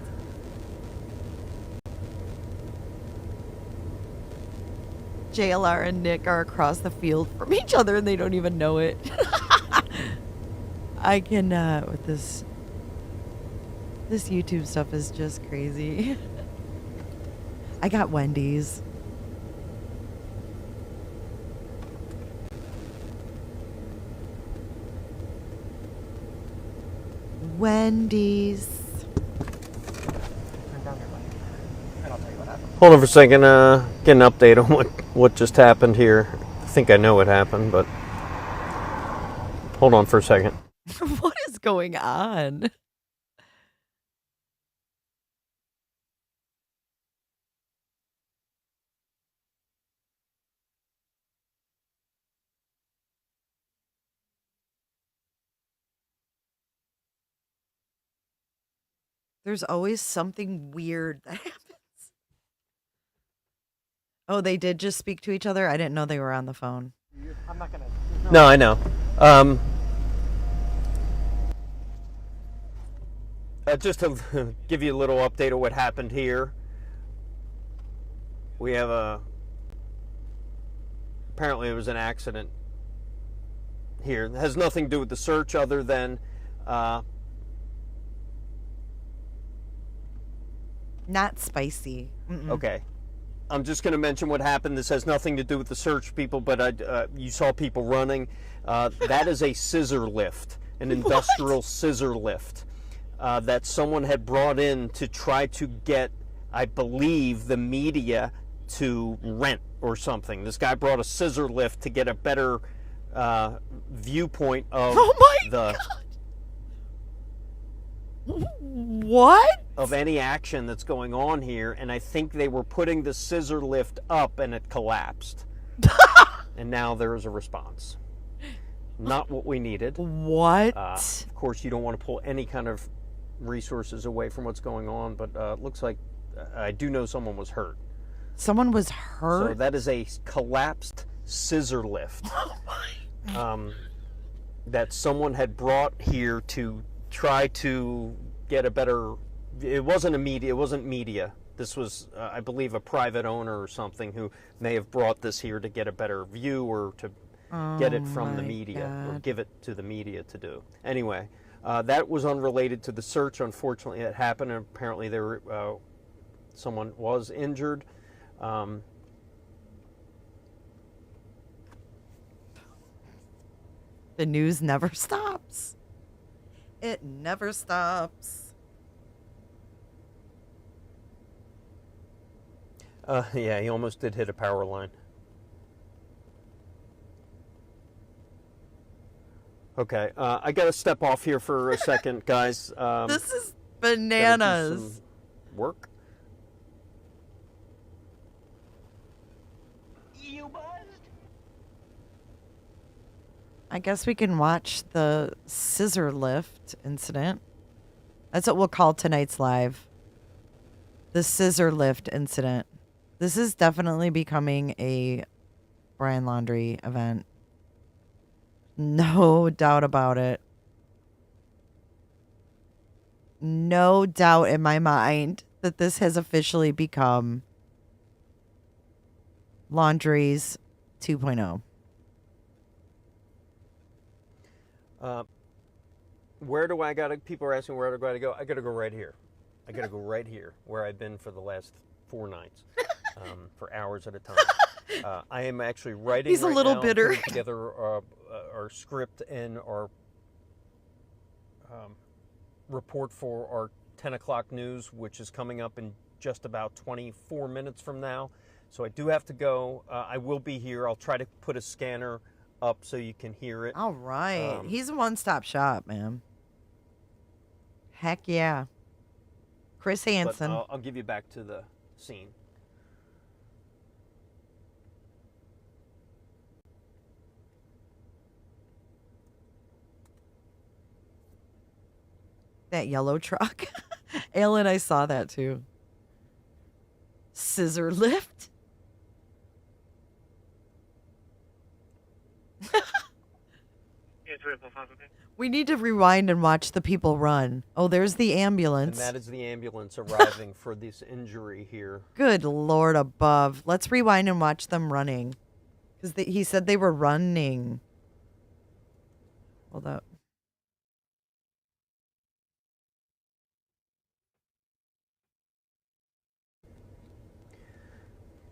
Speaker 2: JLR and Nick are across the field from each other and they don't even know it. I cannot with this. This YouTube stuff is just crazy. I got Wendy's. Wendy's.
Speaker 1: Hold on for a second. Get an update on what just happened here. I think I know what happened, but hold on for a second.
Speaker 2: going on? There's always something weird that happens. Oh, they did just speak to each other? I didn't know they were on the phone.
Speaker 13: I'm not gonna.
Speaker 1: No, I know. Just to give you a little update of what happened here. We have apparently it was an accident here. It has nothing to do with the search other than
Speaker 2: not spicy.
Speaker 1: Okay. I'm just going to mention what happened. This has nothing to do with the search, people, but you saw people running. That is a scissor lift, an industrial scissor lift that someone had brought in to try to get, I believe, the media to rent or something. This guy brought a scissor lift to get a better viewpoint of
Speaker 2: what?
Speaker 1: Of any action that's going on here, and I think they were putting the scissor lift up and it collapsed. And now there is a response. Not what we needed.
Speaker 2: What?
Speaker 1: Of course, you don't want to pull any kind of resources away from what's going on, but it looks like I do know someone was hurt.
Speaker 2: Someone was hurt?
Speaker 1: So that is a collapsed scissor lift that someone had brought here to try to get a better. It wasn't media. This was, I believe, a private owner or something who may have brought this here to get a better view or to get it from the media or give it to the media to do. Anyway, that was unrelated to the search. Unfortunately, it happened, and apparently someone was injured.
Speaker 2: The news never stops. It never stops.
Speaker 1: Yeah, he almost did hit a power line. Okay, I got to step off here for a second, guys.
Speaker 2: This is bananas.
Speaker 1: Do some work.
Speaker 5: You buzzed?
Speaker 2: I guess we can watch the scissor lift incident. That's what we'll call tonight's live. The scissor lift incident. This is definitely becoming a Brian Laundrie event. No doubt about it. No doubt in my mind that this has officially become Laundrie's 2.0.
Speaker 1: Where do I gotta? People are asking where do I gotta go. I gotta go right here. I gotta go right here, where I've been for the last 4 nights, for hours at a time. I am actually writing.
Speaker 2: He's a
Speaker 1: right
Speaker 2: little
Speaker 1: now,
Speaker 2: bitter.
Speaker 1: putting together our script and our report for our 10 o'clock news, which is coming up in just about 24 minutes from now. So I do have to go. I will be here. I'll try to put a scanner up so you can hear it.
Speaker 2: All right. He's a one-stop shop, man. Heck yeah. Chris Hansen.
Speaker 1: But I'll give you back to the scene.
Speaker 2: That yellow truck. Alan, I saw that too. Scissor lift. We need to rewind and watch the people run. Oh, there's the ambulance.
Speaker 1: And that is the ambulance arriving for this injury here.
Speaker 2: Good Lord above. Let's rewind and watch them running. Because he said they were running. Hold up.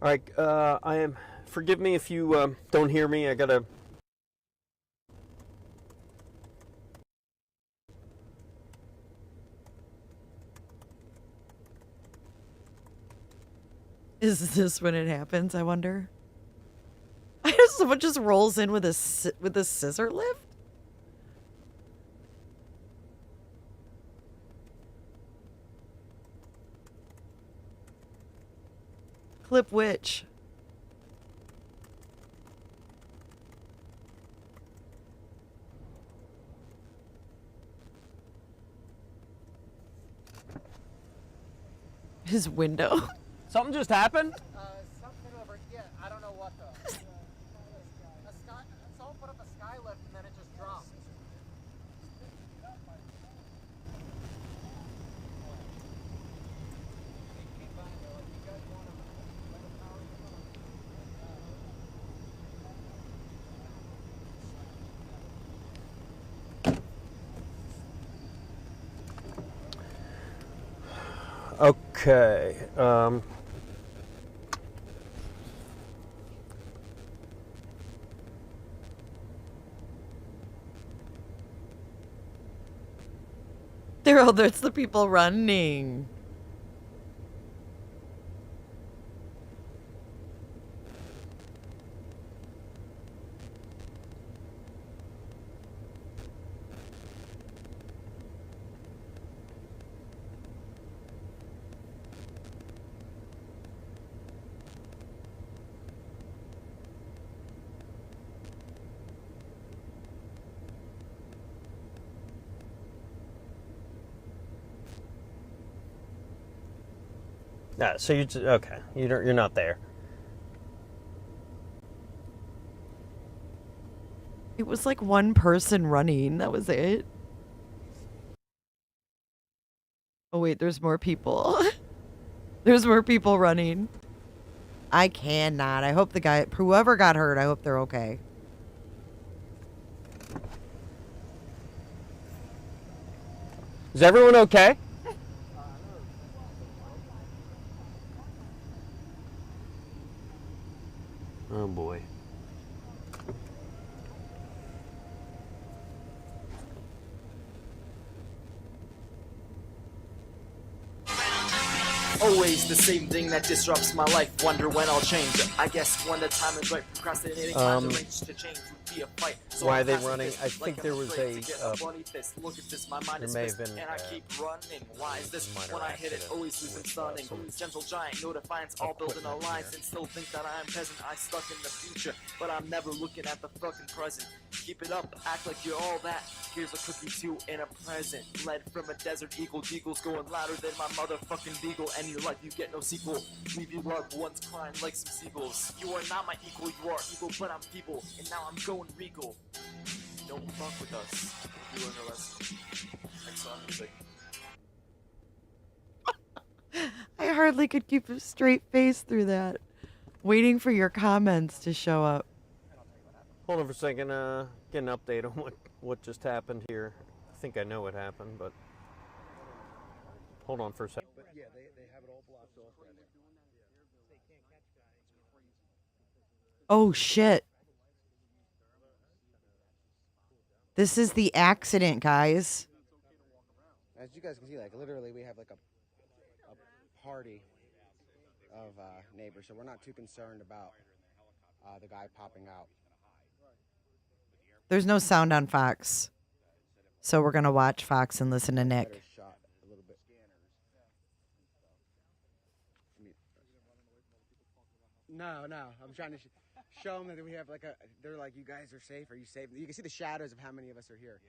Speaker 1: All right, forgive me if you don't hear me. I gotta.
Speaker 2: Is this when it happens, I wonder? Someone just rolls in with a scissor lift? Clip which? His window.
Speaker 1: Something just happened?
Speaker 13: Something over. Yeah, I don't know what though. Someone put up a skylift and then it just dropped.
Speaker 1: Okay.
Speaker 2: That's the people running.
Speaker 1: So okay. You're not there.
Speaker 2: It was like one person running. That was it. Oh wait, there's more people. There's more people running. I cannot. I hope whoever got hurt, I hope they're okay.
Speaker 1: Is everyone okay? Oh boy.
Speaker 14: Always the same thing that disrupts my life. Wonder when I'll change. I guess when the time is right, procrastinating plans arranged to change would be a fight. So
Speaker 1: Why are they running? I think there was a.
Speaker 14: Look at this, my mind is
Speaker 1: There may have
Speaker 14: fixed,
Speaker 1: been.
Speaker 14: and I keep running. Why is this? When I hit it, always losing stunning. Gentle giant, no defiance, all building alliance, and still think that I am present. I stuck in the future, but I'm never looking at the fucking present. Keep it up, act like you're all that. Here's a cookie too and a present. Led from a desert eagle, deagles going louder than my motherfucking beagle. Any life you get no sequel. Leave your loved ones crying like some seagulls. You are not my equal, you are evil, but I'm feeble, and now I'm going regal. Don't fuck with us. You learn a lesson. Excellent music.
Speaker 2: I hardly could keep a straight face through that. Waiting for your comments to show up.
Speaker 1: Hold on for a second. Get an update on what just happened here. I think I know what happened, but hold on for a second.
Speaker 3: But yeah, they have it all blocked off right there.
Speaker 2: Oh shit. This is the accident, guys.
Speaker 3: As you guys can see, like literally, we have like a party of neighbors, so we're not too concerned about the guy popping out.
Speaker 2: There's no sound on Fox. So we're going to watch Fox and listen to Nick.
Speaker 3: Shot a little bit. No, I'm trying to show them that we have like they're like, you guys are safe. Are you safe? You can see the shadows of how many of us are here.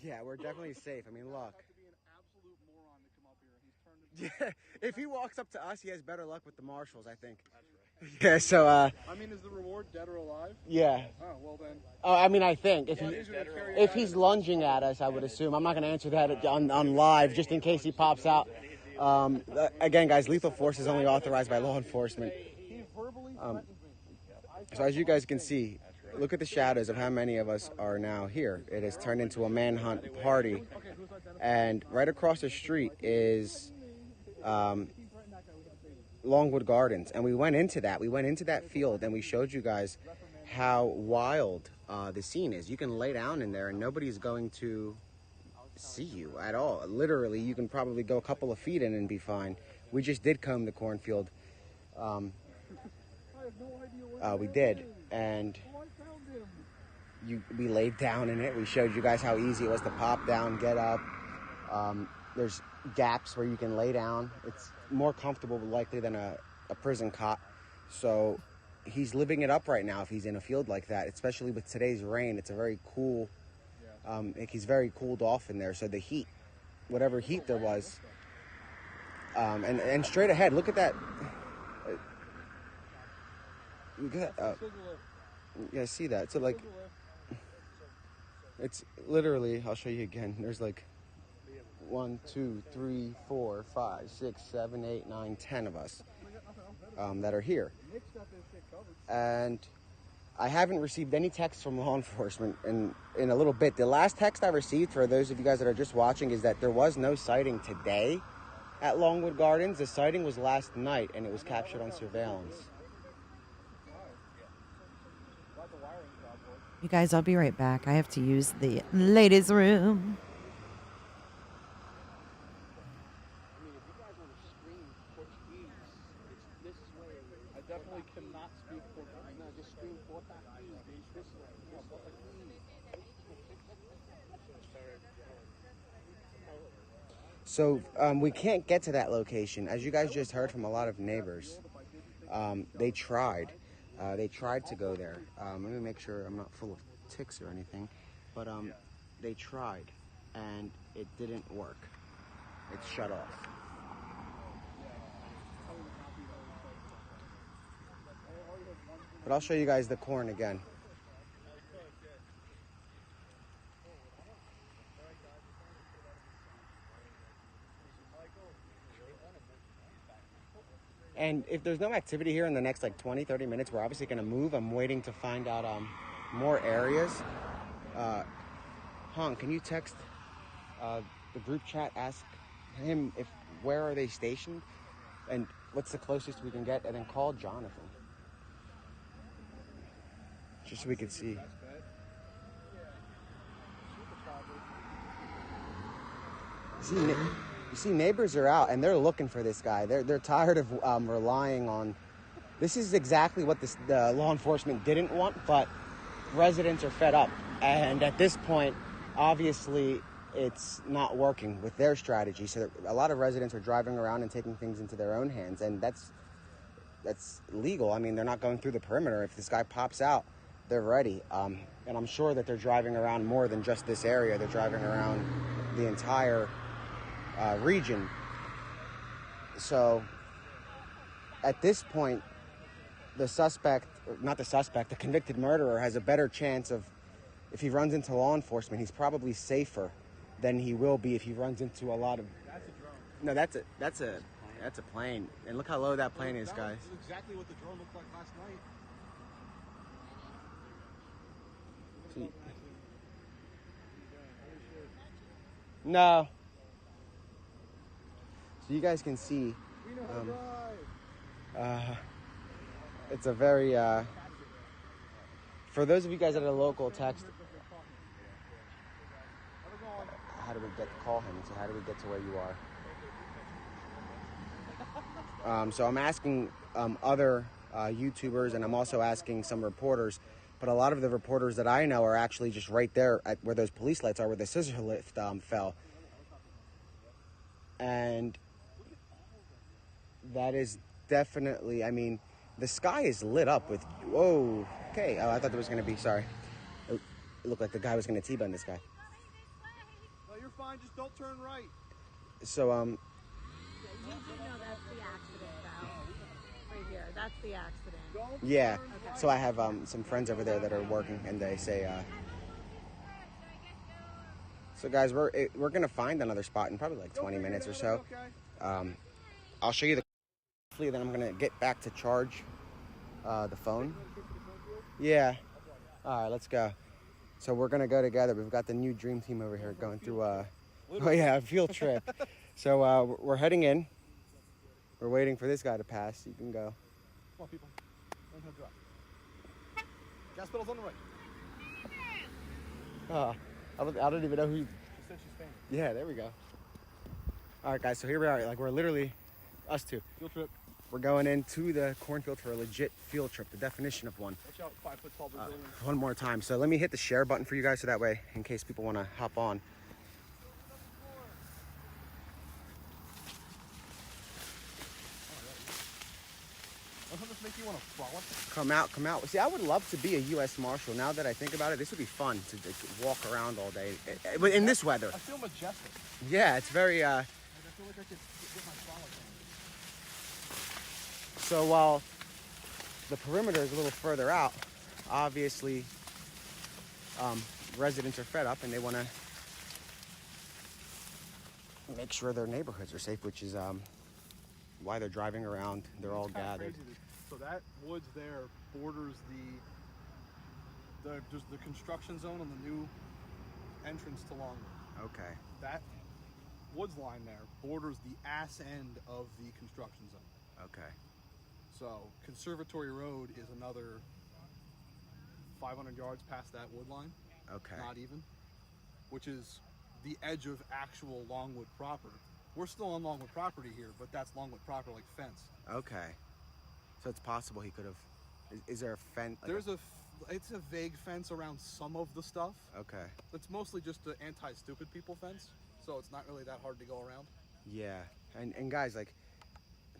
Speaker 3: Yeah, we're definitely safe. I mean, look. Yeah, if he walks up to us, he has better luck with the marshals, I think. Yeah, so
Speaker 13: I mean, is the reward dead or alive?
Speaker 3: Yeah.
Speaker 13: Oh, well then.
Speaker 3: Oh, I mean, I think if he's lunging at us, I would assume. I'm not going to answer that on live, just in case he pops out. Again, guys, lethal force is only authorized by law enforcement. So as you guys can see, look at the shadows of how many of us are now here. It has turned into a manhunt party, and right across the street is Longwood Gardens, and we went into that field, and we showed you guys how wild the scene is. You can lay down in there and nobody's going to see you at all. Literally, you can probably go a couple of feet in and be fine. We just did comb the cornfield. We did, and we laid down in it. We showed you guys how easy it was to pop down, get up. There's gaps where you can lay down. It's more comfortable likely than a prison cot. So he's living it up right now if he's in a field like that, especially with today's rain. It's a very cool, like he's very cooled off in there. So the heat, whatever heat there was, and straight ahead, look at that. You guys see that? So like, it's literally, I'll show you again. There's like 1, 2, 3, 4, 5, 6, 7, 8, 9, 10 of us that are here. And I haven't received any texts from law enforcement in a little bit. The last text I received, for those of you guys that are just watching, is that there was no sighting today at Longwood Gardens. The sighting was last night, and it was captured on surveillance.
Speaker 2: You guys, I'll be right back. I have to use the ladies' room.
Speaker 13: I definitely cannot speak Portuguese. No, just scream Portuguese. This way.
Speaker 3: So we can't get to that location. As you guys just heard from a lot of neighbors, they tried. They tried to go there. Let me make sure I'm not full of ticks or anything. But they tried, and it didn't work. It's shut off. But I'll show you guys the corn again. And if there's no activity here in the next like 20, 30 minutes, we're obviously going to move. I'm waiting to find out more areas. Hong, can you text the group chat, ask him where are they stationed and what's the closest we can get, and then call Jonathan. Just so we could see. You see, neighbors are out and they're looking for this guy. They're tired of relying on. This is exactly what the law enforcement didn't want, but residents are fed up. And at this point, obviously, it's not working with their strategy. So a lot of residents are driving around and taking things into their own hands, and that's legal. I mean, they're not going through the perimeter. If this guy pops out, they're ready. And I'm sure that they're driving around more than just this area. They're driving around the entire region. So at this point, the convicted murderer has a better chance of, if he runs into law enforcement, he's probably safer than he will be if he runs into a lot of.
Speaker 13: That's a drone.
Speaker 3: No, that's a plane. And look how low that plane is, guys.
Speaker 13: That's exactly what the drone looked like last night.
Speaker 3: See. No. So you guys can see.
Speaker 13: We know how to drive.
Speaker 3: It's a very. For those of you guys that are local, text. How do we call him? So how do we get to where you are? So I'm asking other YouTubers, and I'm also asking some reporters. But a lot of the reporters that I know are actually just right there at where those police lights are, where the scissor lift fell. And that is definitely, I mean, the sky is lit up with, whoa, okay. I thought there was going to be, sorry. It looked like the guy was going to T-bone this guy.
Speaker 13: No, you're fine. Just don't turn right.
Speaker 3: So,
Speaker 8: Yeah, you do know that's the accident, though. Right here. That's the accident.
Speaker 3: yeah. So I have some friends over there that are working, and they say, so guys, we're going to find another spot in probably like 20 minutes or so. I'll show you the, hopefully then I'm going to get back to charge the phone. Yeah. All right, let's go. So we're going to go together. We've got the new dream team over here going through a field trip. So we're heading in. We're waiting for this guy to pass. You can go.
Speaker 13: Come on, people. Learn how to drive. Gas pedals on the right.
Speaker 3: I don't even know who.
Speaker 13: She said she's famous.
Speaker 3: Yeah, there we go. All right, guys. So here we are. Like, we're literally us two.
Speaker 13: Field trip.
Speaker 3: We're going into the cornfield for a legit field trip. The definition of one.
Speaker 13: Watch out, 5 foot tall Brazilian.
Speaker 3: One more time. So let me hit the share button for you guys, so that way, in case people want to hop on.
Speaker 13: you want to frolic?
Speaker 3: Come out, come out. See, I would love to be a U.S. Marshal. Now that I think about it, this would be fun to walk around all day in this weather.
Speaker 13: I feel majestic.
Speaker 3: Yeah, it's very.
Speaker 13: I feel like I could get my frolic on.
Speaker 3: So while the perimeter is a little further out, obviously residents are fed up and they want to make sure their neighborhoods are safe, which is why they're driving around. They're all gathered.
Speaker 13: So that woods there borders there's the construction zone on the new entrance to Longwood.
Speaker 3: Okay.
Speaker 13: That woods line there borders the ass end of the construction zone.
Speaker 3: Okay.
Speaker 13: So Conservatory Road is another 500 yards past that wood line.
Speaker 3: Okay.
Speaker 13: Not even, which is the edge of actual Longwood proper. We're still on Longwood property here, but that's Longwood proper, like fence.
Speaker 3: Okay. So it's possible he could have. Is there a fence? Like
Speaker 13: It's a vague fence around some of the stuff.
Speaker 3: Okay.
Speaker 13: It's mostly just the anti-stupid people fence, so it's not really that hard to go around.
Speaker 3: Yeah, and guys, like,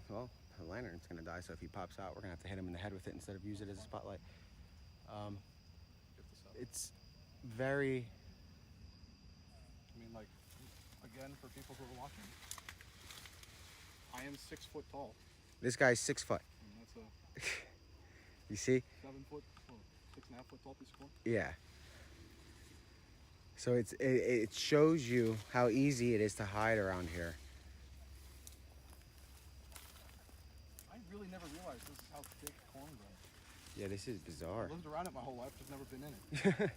Speaker 3: well, the lantern's gonna die, so if he pops out, we're gonna have to hit him in the head with it instead of use it as a spotlight. It's very.
Speaker 13: I mean, like, again, for people who are watching, I am 6 foot tall.
Speaker 3: This guy's 6 foot.
Speaker 13: And that's a
Speaker 3: You see?
Speaker 13: 7 foot, 6.5 foot tall piece of corn.
Speaker 3: Yeah. So it shows you how easy it is to hide around here.
Speaker 13: I really never realized this is how thick corn grows.
Speaker 3: Yeah, this is bizarre.
Speaker 13: I've lived around it my whole life, just never been in it.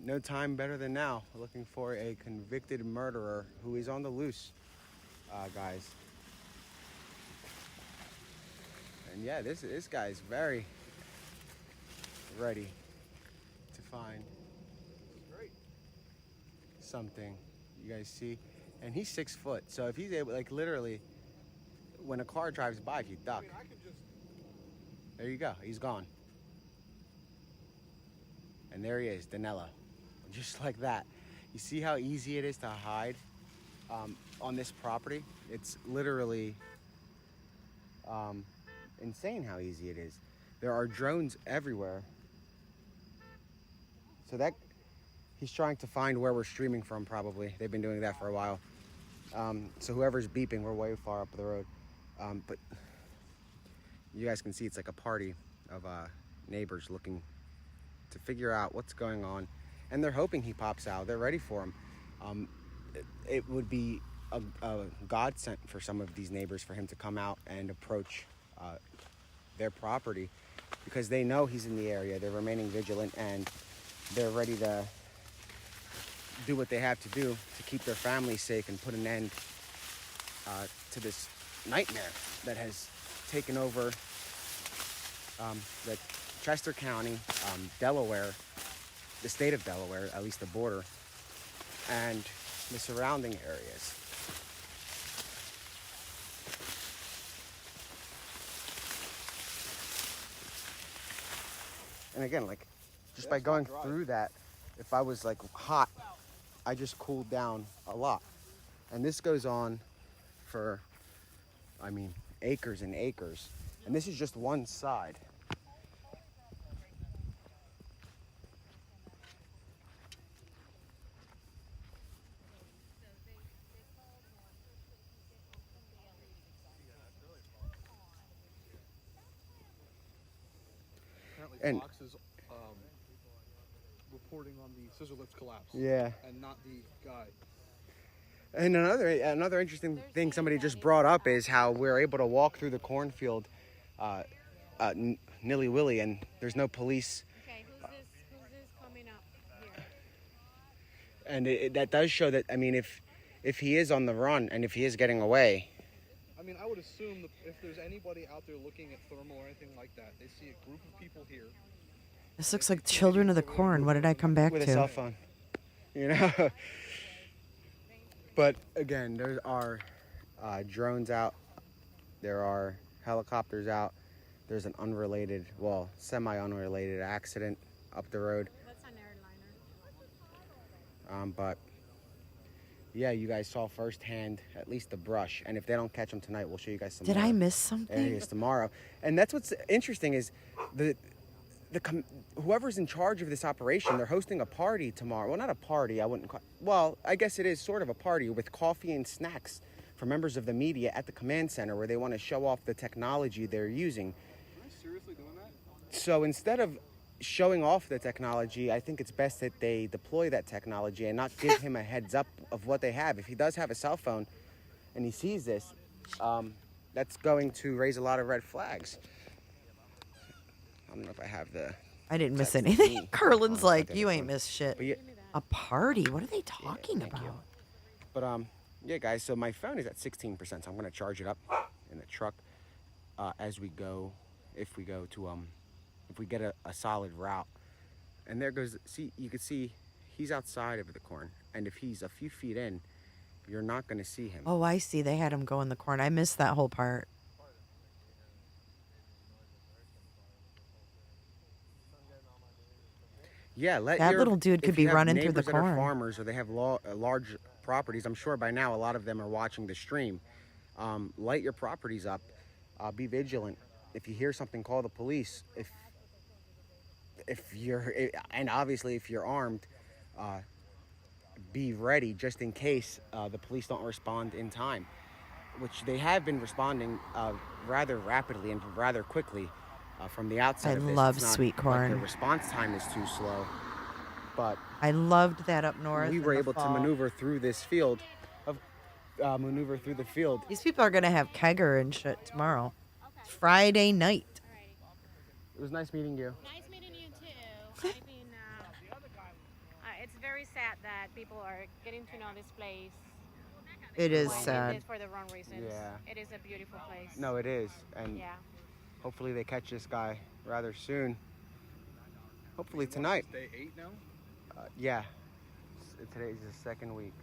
Speaker 3: No time better than now, looking for a convicted murderer who is on the loose, guys. And yeah, this guy's very ready to find something. You guys see? And he's 6 foot, so if he's able, like, literally, when a car drives by, if you duck, there you go, he's gone. And there he is, Donelo, just like that. You see how easy it is to hide on this property? It's literally insane how easy it is. There are drones everywhere. So that, he's trying to find where we're streaming from, probably. They've been doing that for a while. So whoever's beeping, we're way far up the road. But you guys can see it's like a party of neighbors looking to figure out what's going on, and they're hoping he pops out. They're ready for him. It would be a godsend for some of these neighbors for him to come out and approach their property, because they know he's in the area. They're remaining vigilant, and they're ready to do what they have to do to keep their families safe and put an end to this nightmare that has taken over the Chester County, Delaware, the state of Delaware, at least the border, and the surrounding areas. And again, like, just by going through that, if I was like hot, I just cooled down a lot. And this goes on for, I mean, acres and acres. And this is just one side.
Speaker 13: Apparently Fox is reporting on the scissor lift collapse.
Speaker 3: Yeah.
Speaker 13: And not the guy.
Speaker 3: And another interesting thing somebody just brought up is how we're able to walk through the cornfield nilly-willy, and there's no police.
Speaker 6: Okay, who's this coming up here?
Speaker 3: And that does show that, I mean, if he is on the run and if he is getting away.
Speaker 13: I mean, I would assume that if there's anybody out there looking at thermal or anything like that, they see a group of people here.
Speaker 2: This looks like Children of the Corn. What did I come back
Speaker 3: with
Speaker 2: to?
Speaker 3: A cell phone, you know. But again, there are drones out. There are helicopters out. There's an unrelated, well, semi-unrelated accident up the road.
Speaker 6: What's an airliner?
Speaker 3: But yeah, you guys saw firsthand at least the brush. And if they don't catch him tonight, we'll show you guys some
Speaker 2: Did
Speaker 3: more
Speaker 2: I miss something?
Speaker 3: areas tomorrow. And that's what's interesting is whoever's in charge of this operation, they're hosting a party tomorrow. Well, not a party. Well, I guess it is sort of a party with coffee and snacks for members of the media at the command center where they want to show off the technology they're using.
Speaker 13: Am I seriously doing that?
Speaker 3: So instead of showing off the technology, I think it's best that they deploy that technology and not give him a heads up of what they have. If he does have a cell phone and he sees this, that's going to raise a lot of red flags. I don't know if I have the...
Speaker 2: I didn't miss
Speaker 3: text
Speaker 2: anything.
Speaker 3: me.
Speaker 2: Carlin's
Speaker 3: Oh,
Speaker 2: like,
Speaker 3: okay,
Speaker 2: you
Speaker 3: that's
Speaker 2: ain't
Speaker 3: fine.
Speaker 2: missed shit.
Speaker 3: But yeah,
Speaker 2: A party? What are they talking
Speaker 3: thank you.
Speaker 2: about?
Speaker 3: But yeah, guys. So my phone is at 16%. So I'm gonna charge it up in the truck as we go. If we go to if we get a solid route. And there goes. See, you can see he's outside of the corn. And if he's a few feet in, you're not gonna see him.
Speaker 2: Oh, I see. They had him go in the corn. I missed that whole part.
Speaker 3: Yeah,
Speaker 2: That little dude could
Speaker 3: if you
Speaker 2: be
Speaker 3: have
Speaker 2: running through the
Speaker 3: neighbors that are
Speaker 2: corn.
Speaker 3: farmers, or they have large properties. I'm sure by now a lot of them are watching the stream. Light your properties up. Be vigilant. If you hear something, call the police. And obviously if you're armed, be ready just in case the police don't respond in time, which they have been responding rather rapidly and rather quickly. From the outside
Speaker 2: I
Speaker 3: of this.
Speaker 2: love
Speaker 3: It's not
Speaker 2: sweet
Speaker 3: like
Speaker 2: corn.
Speaker 3: the response time is too slow, but
Speaker 2: I loved that up north.
Speaker 3: we
Speaker 2: in
Speaker 3: were
Speaker 2: the
Speaker 3: able to
Speaker 2: fall.
Speaker 3: maneuver through this field.
Speaker 2: These people are gonna have kegger and shit tomorrow. It's Friday night.
Speaker 3: It was nice meeting you.
Speaker 6: Nice meeting you too. I mean, it's very sad that people are getting to know this place.
Speaker 2: It is
Speaker 6: when
Speaker 2: sad.
Speaker 6: It is for the wrong reasons.
Speaker 3: Yeah.
Speaker 6: It is a beautiful place.
Speaker 3: No, it is, and
Speaker 6: Yeah.
Speaker 3: hopefully they catch this guy rather soon. Hopefully tonight.
Speaker 13: Day 8 now?
Speaker 3: Yeah. Today's the second week.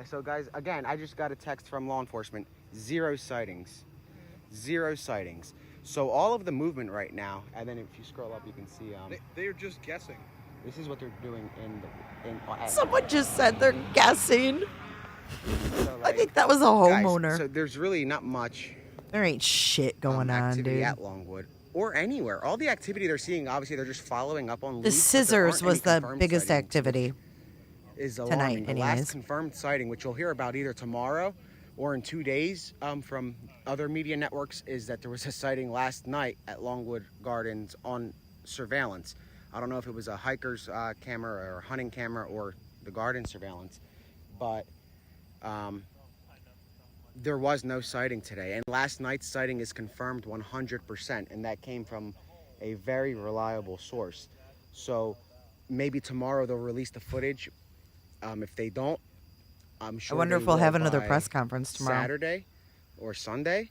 Speaker 3: So guys, again, I just got a text from law enforcement. 0 sightings. 0 sightings. So all of the movement right now, and then if you scroll up, you can see.
Speaker 13: They're just guessing.
Speaker 3: This is what they're doing
Speaker 2: Someone just said they're guessing.
Speaker 3: So,
Speaker 2: I think that was a homeowner.
Speaker 3: Guys, so there's really not much
Speaker 2: There ain't shit going on,
Speaker 3: activity
Speaker 2: dude.
Speaker 3: at Longwood or anywhere. All the activity they're seeing, obviously, they're just following up on
Speaker 2: The
Speaker 3: leads, but there
Speaker 2: scissors
Speaker 3: aren't
Speaker 2: was
Speaker 3: any
Speaker 2: the
Speaker 3: confirmed
Speaker 2: biggest
Speaker 3: sightings,
Speaker 2: activity.
Speaker 3: Is
Speaker 2: tonight,
Speaker 3: alarming. The
Speaker 2: anyways.
Speaker 3: last confirmed sighting, which you'll hear about either tomorrow or in 2 days from other media networks, is that there was a sighting last night at Longwood Gardens on surveillance. I don't know if it was a hiker's camera or a hunting camera or the garden surveillance, but there was no sighting today. And last night's sighting is confirmed 100%, and that came from a very reliable source. So maybe tomorrow they'll release the footage. If they don't, I'm sure.
Speaker 2: I wonder
Speaker 3: they
Speaker 2: if we'll
Speaker 3: will
Speaker 2: have another
Speaker 3: by
Speaker 2: press conference tomorrow.
Speaker 3: Saturday or Sunday.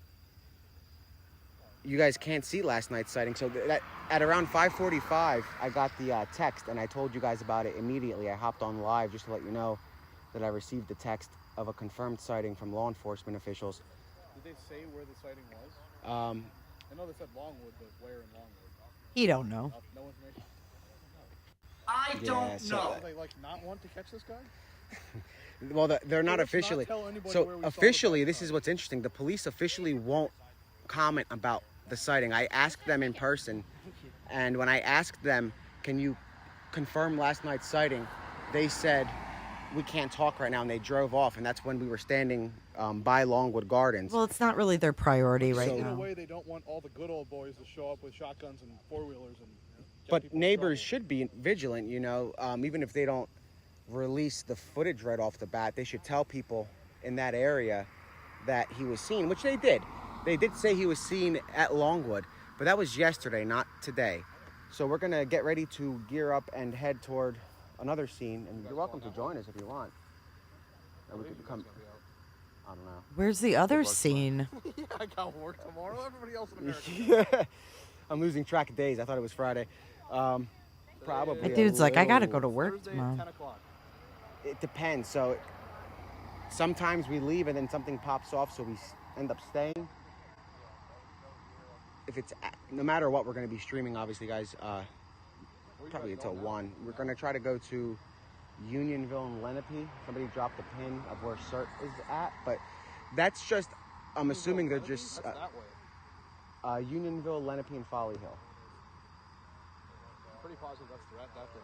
Speaker 3: You guys can't see last night's sighting. So that at around 5:45, I got the text, and I told you guys about it immediately. I hopped on live just to let you know that I received the text of a confirmed sighting from law enforcement officials.
Speaker 13: Did they say where the sighting was? I know they said Longwood, but where in Longwood?
Speaker 2: He don't know.
Speaker 13: No information?
Speaker 14: I
Speaker 3: don't know.
Speaker 13: Do they not want to catch this guy?
Speaker 3: Well, they're not
Speaker 13: let's not
Speaker 3: officially.
Speaker 13: tell anybody where
Speaker 3: So
Speaker 13: we saw the
Speaker 3: officially,
Speaker 13: sighting
Speaker 3: this is what's interesting. The police officially won't comment about the sighting. I asked them in person, and when I asked them, "Can you confirm last night's sighting?" they said, "We can't talk right now," and they drove off. And that's when we were standing by Longwood Gardens.
Speaker 2: Well, it's not really their priority right
Speaker 13: In a
Speaker 2: now.
Speaker 13: way, they don't want all the good old boys to show up with shotguns and four-wheelers and get
Speaker 3: But
Speaker 13: people in
Speaker 3: neighbors
Speaker 13: trouble.
Speaker 3: should be vigilant, even if they don't release the footage right off the bat, they should tell people in that area that he was seen, which they did. They did say he was seen at Longwood, but that was yesterday, not today. So we're gonna get ready to gear up and head toward another scene, and you're welcome to join us if you want. And we could come, I don't know.
Speaker 2: Where's the other scene?
Speaker 13: Yeah, I got work tomorrow. Everybody else in America.
Speaker 3: Yeah. I'm losing track of days. I thought it was Friday. Probably.
Speaker 2: That dude's like, I gotta go to
Speaker 13: Thursday
Speaker 2: work
Speaker 13: at
Speaker 2: tomorrow.
Speaker 13: 10 o'clock.
Speaker 3: It depends. So sometimes we leave and then something pops off, so we end up staying. If it's no matter what, we're going to be streaming, obviously, guys. Probably until 1. We're going to try to go to Unionville and Lenape. Somebody dropped the pin of where CERT is at, but that's just, I'm assuming they're just
Speaker 13: That's that way.
Speaker 3: Unionville, Lenape, and Folly Hill.
Speaker 13: I'm pretty positive that's that way.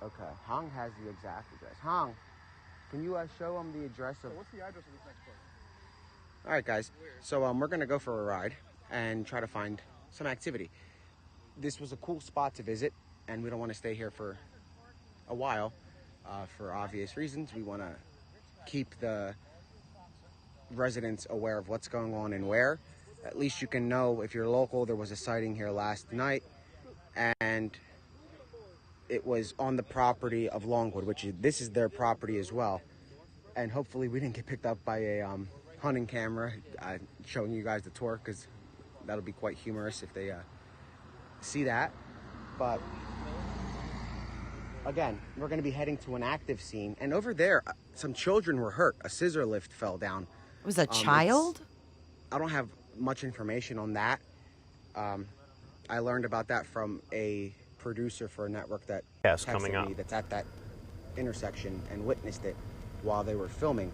Speaker 3: Okay, Hong has the exact address. Hong, can you show them the address of...
Speaker 13: So what's the address of this next place?
Speaker 3: All right, guys. So we're going to go for a ride and try to find some activity. This was a cool spot to visit, and we don't want to stay here for a while for obvious reasons. We want to keep the residents aware of what's going on and where. At least you can know if you're local, there was a sighting here last night, and it was on the property of Longwood, this is their property as well. And hopefully we didn't get picked up by a hunting camera showing you guys the tour, because that'll be quite humorous if they see that. But again, we're going to be heading to an active scene, and over there some children were hurt. A scissor lift fell down.
Speaker 2: It was a child?
Speaker 3: I don't have much information on that. I learned about that from a producer for a network that texted me that's at that intersection and witnessed it while they were filming.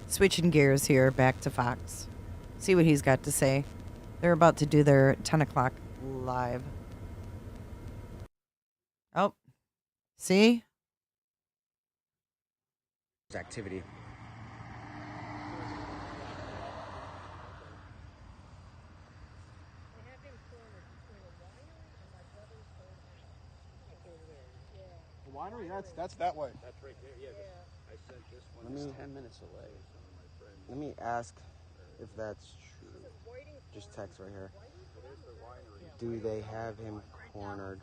Speaker 2: Switching gears here, back to Fox. See what he's got to say. They're about to do their 10 o'clock live. Oh, see?
Speaker 3: Activity.
Speaker 13: The winery? That's that way.
Speaker 5: That's right there. Yeah. I sent this one.
Speaker 3: Let me-
Speaker 5: 10 minutes away.
Speaker 3: Let me ask if that's true. Just text right here. Do they have him cornered?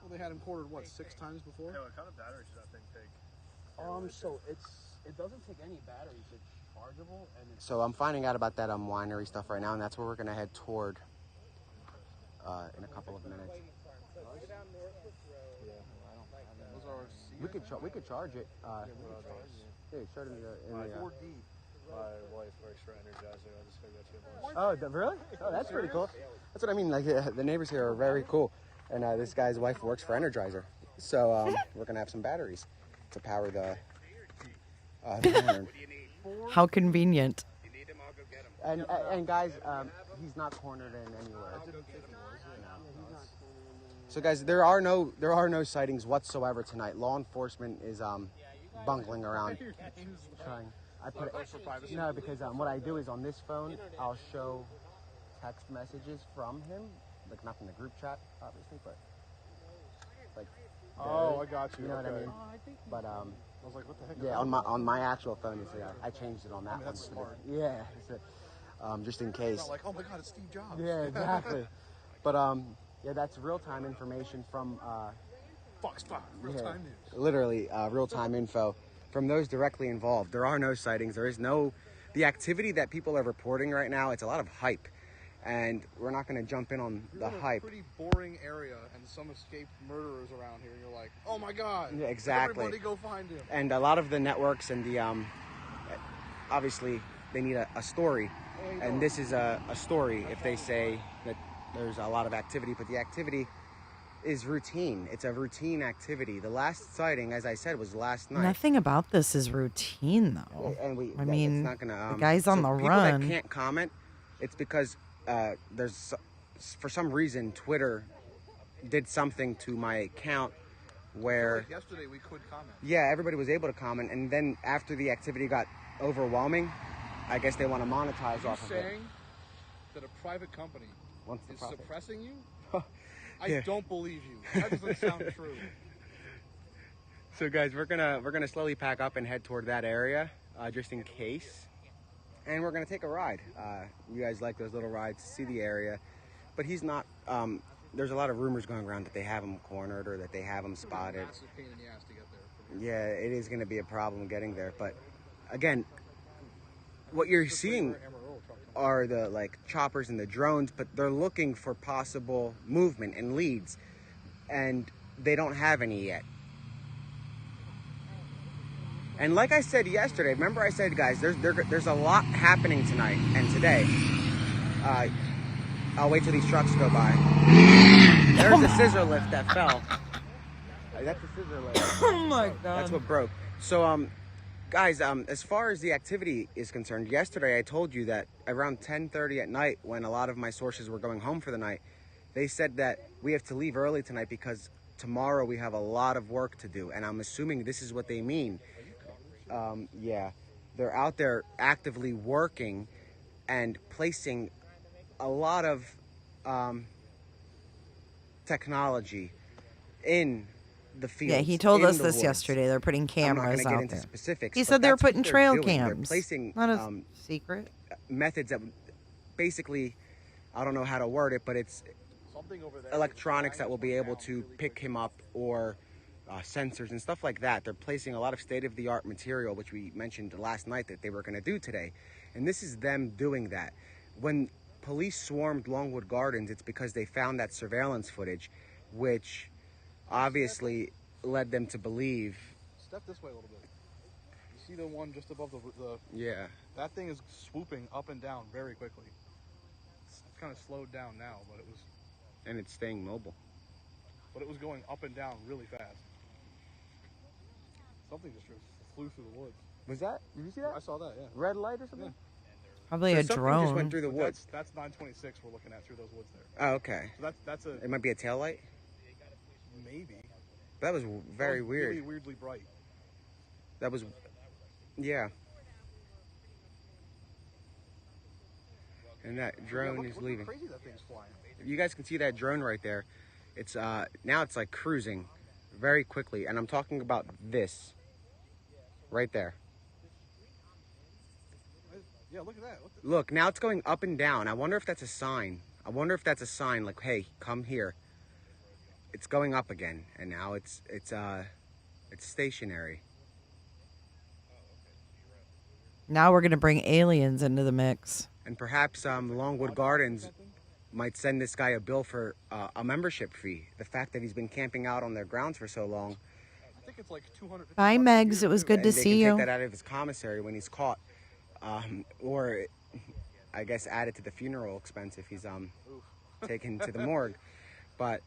Speaker 13: Well, they had him quartered, what, 6 times before?
Speaker 4: Yeah, what kind of batteries does that thing take?
Speaker 13: So it doesn't take any batteries. It's chargeable, and it's...
Speaker 3: So I'm finding out about that winery stuff right now, and that's where we're gonna head toward in a couple of minutes. We could charge it. Yeah, charge it in the
Speaker 13: 4D.
Speaker 4: My wife works for Energizer. I just figured that you
Speaker 3: really? Oh, that's pretty cool. That's what I mean. Like the neighbors here are very cool, and this guy's wife works for Energizer, so we're gonna have some batteries to power the lantern.
Speaker 2: How convenient.
Speaker 3: And guys, he's not cornered in anywhere. So guys, there are no sightings whatsoever tonight. Law enforcement is bungling around. Trying. I put it, no, because what I do is on this phone, I'll show text messages from him, like not from the group chat, obviously, but like.
Speaker 13: Oh, I got you.
Speaker 3: You know what I
Speaker 13: Okay.
Speaker 3: mean? But
Speaker 13: I was like, what the heck?
Speaker 3: yeah, on my actual phone, I changed it on that one.
Speaker 13: That's smart.
Speaker 3: Yeah, just in case.
Speaker 13: It's not like, oh my God, it's Steve Jobs.
Speaker 3: Yeah, exactly. But yeah, that's real-time information from
Speaker 13: Fox 5, real-time news.
Speaker 3: Literally real-time info from those directly involved. There are no sightings. There is no the activity that people are reporting right now. It's a lot of hype, and we're not going to jump in on the hype.
Speaker 13: Pretty boring area, and some escaped murderers around here. And you're like, oh my God!
Speaker 3: Yeah, exactly.
Speaker 13: Everybody go find him.
Speaker 3: And a lot of the networks and the obviously they need a story, and this is a story. If they say that there's a lot of activity, but the activity is routine. It's a routine activity. The last sighting, as I said, was last night.
Speaker 2: Nothing about this is routine, though.
Speaker 3: And
Speaker 2: I mean,
Speaker 3: it's not gonna,
Speaker 2: the guy's on the
Speaker 3: people
Speaker 2: run.
Speaker 3: that can't comment, it's because there's, for some reason, Twitter did something to my account where...
Speaker 13: Like yesterday we could comment.
Speaker 3: Yeah, everybody was able to comment, and then after the activity got overwhelming, I guess they want to monetize off of it.
Speaker 13: You're saying that a private company is suppressing you? I don't believe you. That doesn't sound true.
Speaker 3: So guys, we're gonna slowly pack up and head toward that area, just in case, and we're gonna take a ride. You guys like those little rides to see the area, but he's not. There's a lot of rumors going around that they have him cornered or that they have him spotted.
Speaker 13: It's a massive pain in the ass to get there.
Speaker 3: Yeah, it is gonna be a problem getting there. But again, what you're seeing are the choppers and the drones, but they're looking for possible movement and leads, and they don't have any yet. And like I said yesterday, remember I said, guys, there's a lot happening tonight and today. I'll wait till these trucks go by. There's a scissor lift that fell. That's a scissor lift.
Speaker 2: Oh my god.
Speaker 3: That's what broke. So, guys, as far as the activity is concerned, yesterday I told you that around 10:30 at night, when a lot of my sources were going home for the night, they said that we have to leave early tonight because tomorrow we have a lot of work to do. And I'm assuming this is what they mean. Yeah, they're out there actively working and placing a lot of technology in the fields.
Speaker 2: Yeah, he told
Speaker 3: in
Speaker 2: us
Speaker 3: the
Speaker 2: this
Speaker 3: woods.
Speaker 2: yesterday. They're putting
Speaker 3: I'm not
Speaker 2: cameras
Speaker 3: gonna get
Speaker 2: out
Speaker 3: into
Speaker 2: there.
Speaker 3: specifics,
Speaker 2: He
Speaker 3: but
Speaker 2: said they were
Speaker 3: that's what
Speaker 2: putting
Speaker 3: they're
Speaker 2: trail
Speaker 3: doing. They're
Speaker 2: cams.
Speaker 3: placing
Speaker 2: Not a secret.
Speaker 3: methods that basically, I don't know how to word it, but it's electronics that will be able to pick him up, or sensors and stuff like that. They're placing a lot of state-of-the-art material, which we mentioned last night that they were going to do today. And this is them doing that. When police swarmed Longwood Gardens, it's because they found that surveillance footage, which obviously led them to believe.
Speaker 13: Step this way a little bit. You see the one just above the
Speaker 3: Yeah.
Speaker 13: That thing is swooping up and down very quickly. It's kind of slowed down now, but it was.
Speaker 3: And it's staying mobile.
Speaker 13: But it was going up and down really fast. Something just flew through the woods.
Speaker 3: Was that? Did you see that?
Speaker 13: I saw that. Yeah.
Speaker 3: Red light or something?
Speaker 13: Yeah.
Speaker 2: Probably a
Speaker 3: something
Speaker 2: drone.
Speaker 3: just went through the woods.
Speaker 13: That's 926 we're looking at through those woods there.
Speaker 3: Oh, okay.
Speaker 13: So that's a.
Speaker 3: It might be a tail light.
Speaker 13: Maybe.
Speaker 3: That was very weird.
Speaker 13: Really weirdly bright.
Speaker 3: That was, yeah. And that drone is leaving.
Speaker 13: Look how crazy that thing's flying.
Speaker 3: You guys can see that drone right there. It's now it's like cruising very quickly, and I'm talking about this right there.
Speaker 13: Yeah, look at that.
Speaker 3: Look, now it's going up and down. I wonder if that's a sign. I wonder if that's a sign like, hey, come here. It's going up again, and now it's stationary.
Speaker 2: Now we're gonna bring aliens into the mix.
Speaker 3: And perhaps Longwood Gardens might send this guy a bill for a membership fee. The fact that he's been camping out on their grounds for so long.
Speaker 13: I think it's like 200.
Speaker 2: Bye, Megs. It was good to see you.
Speaker 3: Take that out of his commissary when he's caught, or I guess add it to the funeral expense if he's taken to the morgue. But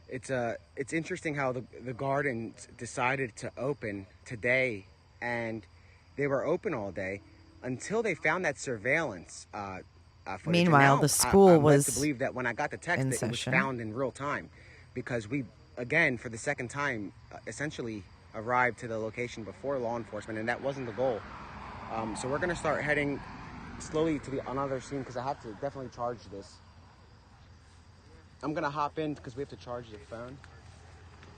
Speaker 3: it's interesting how the gardens decided to open today, and they were open all day until they found that surveillance footage.
Speaker 2: Meanwhile, the school
Speaker 3: I'm led
Speaker 2: was
Speaker 3: to believe that when I got the text,
Speaker 2: in
Speaker 3: that it was
Speaker 2: session.
Speaker 3: found in real time, because we, again, for the second time, essentially arrived to the location before law enforcement, and that wasn't the goal. So we're going to start heading slowly to another scene, because I have to definitely charge this. I'm going to hop in because we have to charge the phone,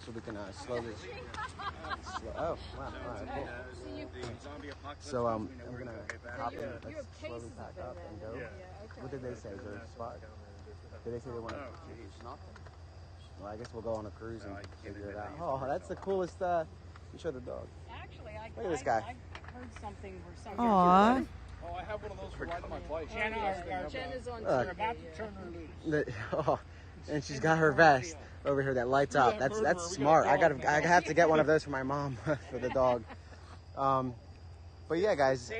Speaker 3: so we can slowly... oh, wow. All right, cool. So I'm going to hop in. Let's slowly pack up and go. What did they say? Is there a spot? Did they say they want to... Well, I guess we'll go on a cruise and figure it out. Oh, that's the coolest... You show the dog.
Speaker 15: Actually,
Speaker 3: Look at this guy.
Speaker 15: I heard something where some.
Speaker 2: Aw.
Speaker 13: Oh, I have one of those for riding my bike.
Speaker 15: Jen is on. We're about to turn her loose.
Speaker 3: Oh, and she's got her vest over here that lights up. That's smart. I have to get one of those for my mom for the dog. But yeah, guys,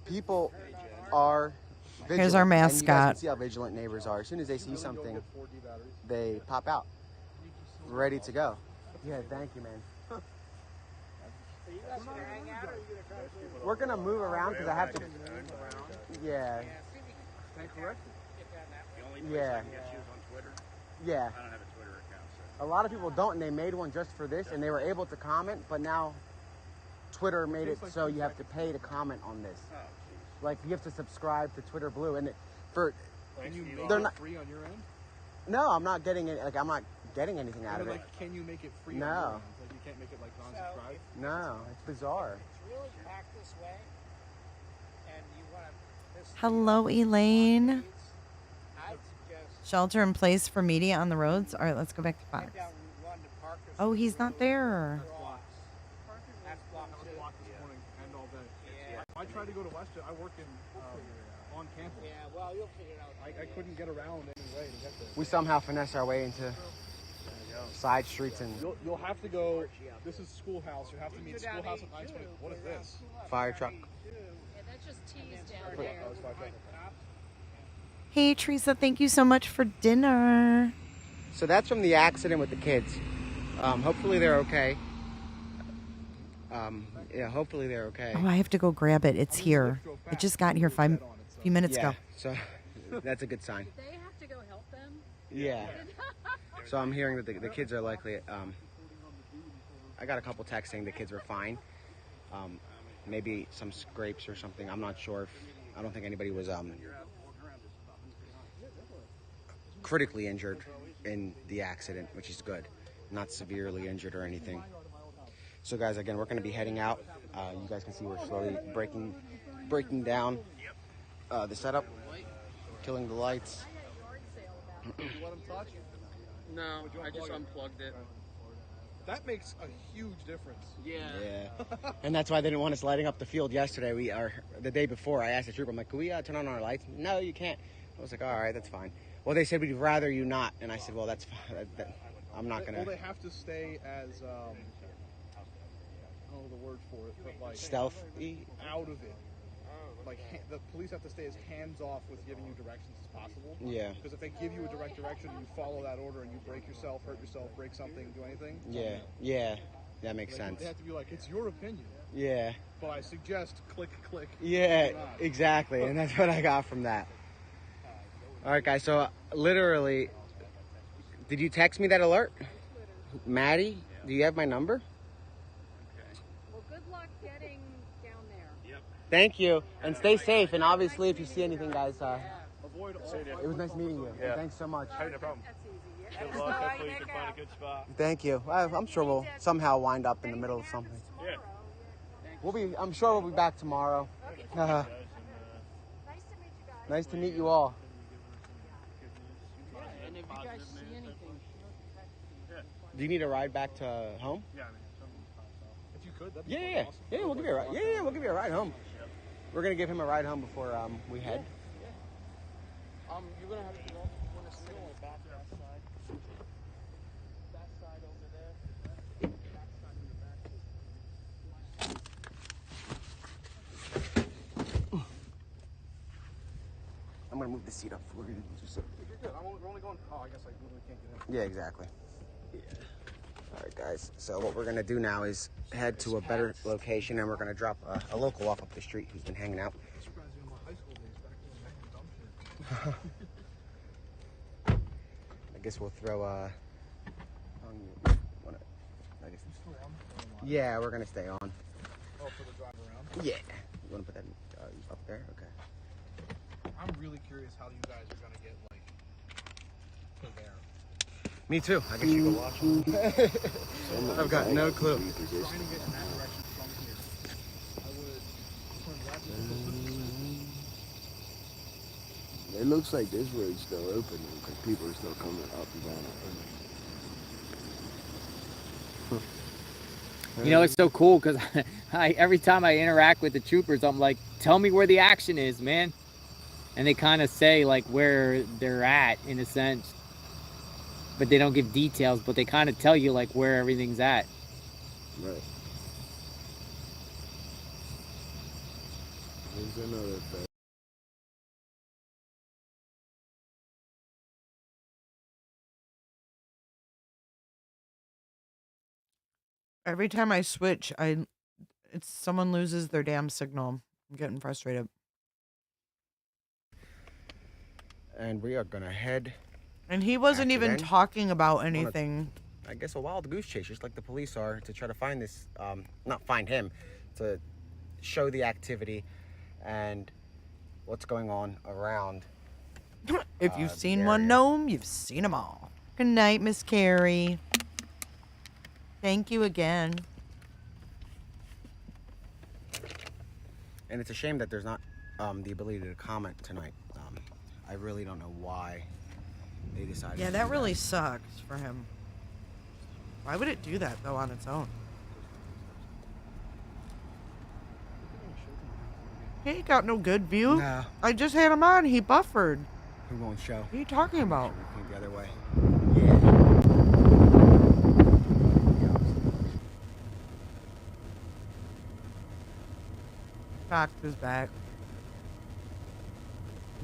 Speaker 3: people are vigilant.
Speaker 2: Here's our
Speaker 3: And you guys
Speaker 2: mascot.
Speaker 3: can see how vigilant neighbors are. As soon as they see something, they pop out, ready to go. Yeah, thank you, man. We're gonna move around because I have to. Yeah. Yeah. Yeah.
Speaker 5: I don't have a Twitter account,
Speaker 3: A
Speaker 5: so.
Speaker 3: lot of people don't, and they made one just for this, and they were able to comment, but now Twitter made it so you have to pay to comment on this. Like, you have to subscribe to Twitter Blue, and
Speaker 13: Can you make
Speaker 3: they're
Speaker 13: it
Speaker 3: not
Speaker 13: free on your end?
Speaker 3: No, I'm not getting it. Like, I'm not getting anything out of it.
Speaker 13: Like, can you make it free?
Speaker 3: No.
Speaker 13: On your end? Like, you can't make it like non-subscribe.
Speaker 3: No, it's bizarre.
Speaker 15: It's really packed this way, and you want to.
Speaker 2: Hello, Elaine.
Speaker 15: I'd suggest.
Speaker 2: Shelter in place for media on the roads. All right, let's go back to Fox.
Speaker 15: Down Route 1 to Parker.
Speaker 2: Oh, he's not there.
Speaker 15: That's blocked
Speaker 13: That was
Speaker 15: too.
Speaker 13: blocked this morning and all day.
Speaker 15: Yeah.
Speaker 13: I tried to go to Westchester. I work in on campus.
Speaker 15: Yeah, well, you'll figure it out.
Speaker 13: I couldn't get around any way to get there.
Speaker 3: We somehow finesse our way into side streets and
Speaker 13: You'll have to go. This is Schoolhouse. You have to meet Schoolhouse at 9:20. What is this?
Speaker 3: fire truck.
Speaker 11: Yeah, that's just teased down
Speaker 13: Oh,
Speaker 11: there.
Speaker 13: it's 5 seconds.
Speaker 2: Hey, Teresa, thank you so much for dinner.
Speaker 3: So that's from the accident with the kids. Hopefully they're okay. Yeah, hopefully they're okay.
Speaker 2: Oh, I have to go grab it. It's here. It just got here a few minutes ago.
Speaker 3: So that's a good sign.
Speaker 11: Did they have to go help them?
Speaker 3: Yeah. So I'm hearing that the kids are likely. I got a couple texts saying the kids were fine. Maybe some scrapes or something. I'm not sure. I don't think anybody was critically injured in the accident, which is good. Not severely injured or anything. So guys, again, we're going to be heading out. You guys can see we're slowly breaking down the setup, killing the lights.
Speaker 13: Did you let him touch?
Speaker 16: No, I just unplugged it.
Speaker 13: That makes a huge difference.
Speaker 16: Yeah.
Speaker 3: And that's why they didn't want us lighting up the field yesterday. The day before, I asked the trooper, I'm like, can we turn on our lights? No, you can't. I was like, all right, that's fine. Well, they said we'd rather you not. And I said, well, that's fine. I'm not going to.
Speaker 13: Well, they have to stay as, I don't know the word for it, but like...
Speaker 3: stealthy?
Speaker 13: Out of it. Like, the police have to stay as hands-off with giving you directions as possible.
Speaker 3: Yeah.
Speaker 13: Because if they give you a direct direction and you follow that order and you break yourself, hurt yourself, break something, do anything...
Speaker 3: Yeah. That makes sense.
Speaker 13: They have to be like, it's your opinion.
Speaker 3: Yeah.
Speaker 13: But I suggest click.
Speaker 3: Yeah, exactly. And that's what I got from that. All right, guys. So, literally, did you text me that alert? Maddie, do you have my number?
Speaker 11: Well, good luck getting down there.
Speaker 16: Yep.
Speaker 3: Thank you. And stay safe. And obviously, if you see anything, guys,
Speaker 13: Avoid all...
Speaker 3: it was nice meeting you.
Speaker 16: Yeah.
Speaker 3: Thanks so much.
Speaker 16: Hey, no problem. Good luck. Hopefully you can find a good spot.
Speaker 3: Thank you. I'm sure we'll somehow wind up in the middle of something.
Speaker 16: Yeah.
Speaker 3: I'm sure we'll be back tomorrow. Nice to meet you all.
Speaker 16: And if you guys see anything,
Speaker 3: Do you need a ride back to home?
Speaker 13: Yeah, I mean, if something pops up. If you could, that'd be
Speaker 3: Yeah.
Speaker 13: awesome.
Speaker 3: Yeah, we'll give you a ride. Yeah, we'll give you a ride home. We're gonna give him a ride home before we head.
Speaker 16: you're gonna have to go. We're gonna sit on the back that side. That side over there. That side in the back.
Speaker 3: I'm gonna move the seat up. We're gonna just sit.
Speaker 13: You're good. We're only going... Oh, I guess I literally can't get in.
Speaker 3: Yeah, exactly. Yeah. All right, guys. So what we're gonna do now is head to a better location, and we're gonna drop a local off up the street who's been hanging out.
Speaker 13: I'm surprised you in my high school days back then dumb shit.
Speaker 3: I guess we'll throw on I guess. Yeah, we're gonna stay on.
Speaker 13: Oh, for the drive around?
Speaker 3: Yeah. You wanna put that up there? Okay.
Speaker 13: I'm really curious how you guys are gonna get like to there.
Speaker 3: Me too. I guess you go watch. I've got no clue.
Speaker 13: Trying to get in that direction from here. I would turn left.
Speaker 12: It looks like this road's still open because people are still coming up and down it.
Speaker 10: You know, it's so cool because every time I interact with the troopers, I'm like, tell me where the action is, man. And they kind of say like where they're at in a sense, but they don't give details, but they kind of tell you like where everything's at.
Speaker 12: Right. There's another thing.
Speaker 2: Every time I switch, it's someone loses their damn signal. I'm getting frustrated.
Speaker 3: And we are gonna head.
Speaker 2: And he wasn't
Speaker 3: After
Speaker 2: even
Speaker 3: then,
Speaker 2: talking about anything.
Speaker 3: I guess a wild goose chase, just like the police are, to try to find this, not find him, to show the activity and what's going on around.
Speaker 2: If you've
Speaker 3: the
Speaker 2: seen
Speaker 3: area.
Speaker 2: one gnome, you've seen them all. Good night, Miss Carrie. Thank you again.
Speaker 3: And it's a shame that there's not the ability to comment tonight. I really don't know why they decided.
Speaker 2: Yeah,
Speaker 3: to
Speaker 2: that
Speaker 3: do
Speaker 2: really sucks for him. Why would it do that, though, on its own? He ain't got no good view.
Speaker 3: No.
Speaker 2: I just had him on. He buffered.
Speaker 3: Who won't show?
Speaker 2: What are you talking about?
Speaker 3: Looking the other way.
Speaker 2: Fox is back.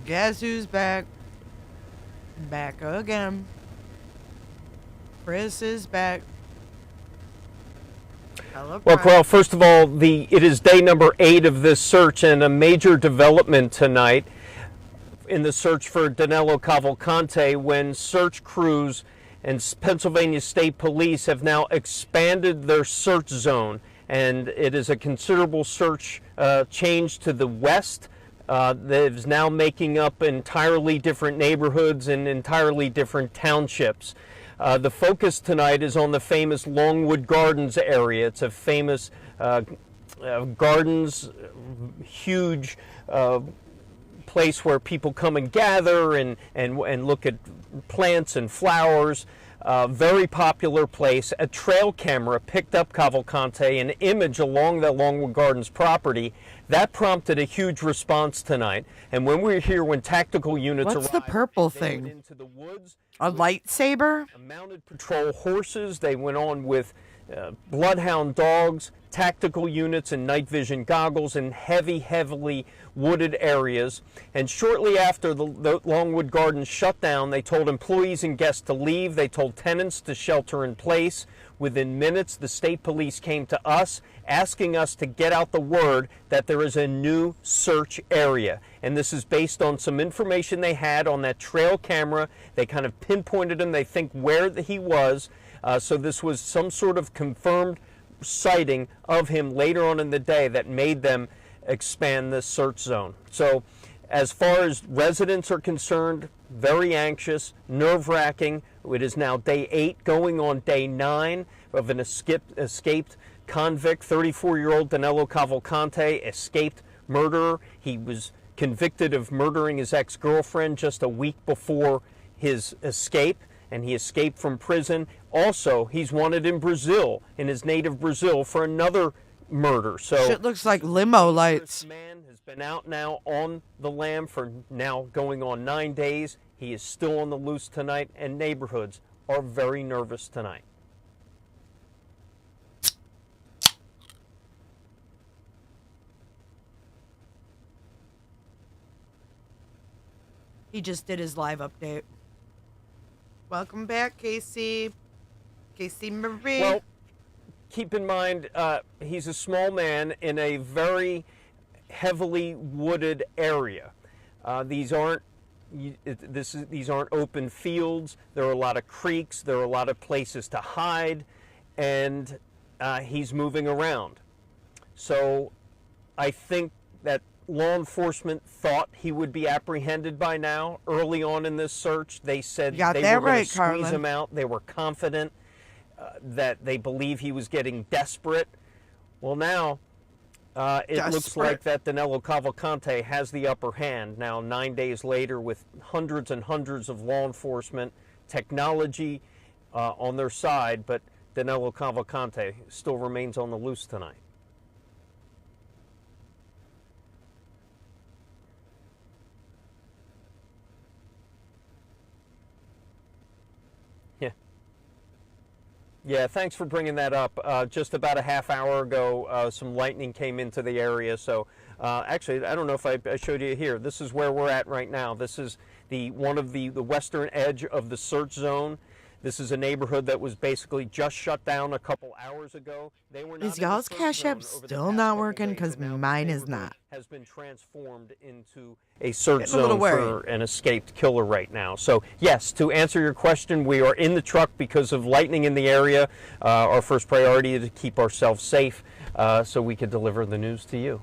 Speaker 2: Guess who's back? Back again. Chris is back. Hello,
Speaker 1: Well,
Speaker 2: Brian.
Speaker 1: Carl, first of all, it is day number 8 of this search, and a major development tonight in the search for Donelo Calvalcante when search crews and Pennsylvania State Police have now expanded their search zone, and it is a considerable search change to the west that is now making up entirely different neighborhoods and entirely different townships. The focus tonight is on the famous Longwood Gardens area. It's a famous gardens, huge place where people come and gather and look at plants and flowers. Very popular place. A trail camera picked up Calvalcante, an image along the Longwood Gardens property. That prompted a huge response tonight. And when we were here, when tactical units
Speaker 2: What's
Speaker 1: arrived,
Speaker 2: the purple
Speaker 1: they
Speaker 2: thing?
Speaker 1: went into the woods.
Speaker 2: A lightsaber?
Speaker 1: Mounted patrol horses. They went on with bloodhound dogs, tactical units, and night vision goggles in heavily wooded areas. And shortly after the Longwood Gardens shut down, they told employees and guests to leave. They told tenants to shelter in place. Within minutes, the state police came to us, asking us to get out the word that there is a new search area. And this is based on some information they had on that trail camera. They kind of pinpointed him. They think where he was. So this was some sort of confirmed sighting of him later on in the day that made them expand this search zone. So as far as residents are concerned, very anxious, nerve-wracking. It is now day 8, going on day 9 of an escaped convict. 34-year-old Donelo Calvalcante, escaped murderer. He was convicted of murdering his ex-girlfriend just a week before his escape, and he escaped from prison. Also, he's wanted in Brazil, in his native Brazil, for another murder. So
Speaker 2: Shit looks like limo lights.
Speaker 1: this man has been out now on the lam for now going on 9 days. He is still on the loose tonight, and neighborhoods are very nervous tonight.
Speaker 2: He just did his live update. Welcome back, Casey. Casey Marie.
Speaker 1: Well, keep in mind, he's a small man in a very heavily wooded area. These aren't open fields. There are a lot of creeks. There are a lot of places to hide, and he's moving around. So I think that law enforcement thought he would be apprehended by now. Early on in this search, they said they were going to squeeze him out. They were confident that they believe he was getting desperate. Well, now it looks like that Donelo Calvalcante has the upper hand now 9 days later, with hundreds and hundreds of law enforcement technology on their side, but Donelo Calvalcante still remains on the loose tonight. Yeah, thanks for bringing that up. Just about a half hour ago, some lightning came into the area. So actually, I don't know if I showed you here. This is where we're at right now. This is one of the western edge of the search zone. This is a neighborhood that was basically just shut down a couple hours ago. They were not
Speaker 2: Is y'all's Cash App still not working? Because mine is not.
Speaker 1: Has been transformed into a search zone for an escaped killer right now. So yes, to answer your question, we are in the truck because of lightning in the area. Our first priority is to keep ourselves safe so we could deliver the news to you.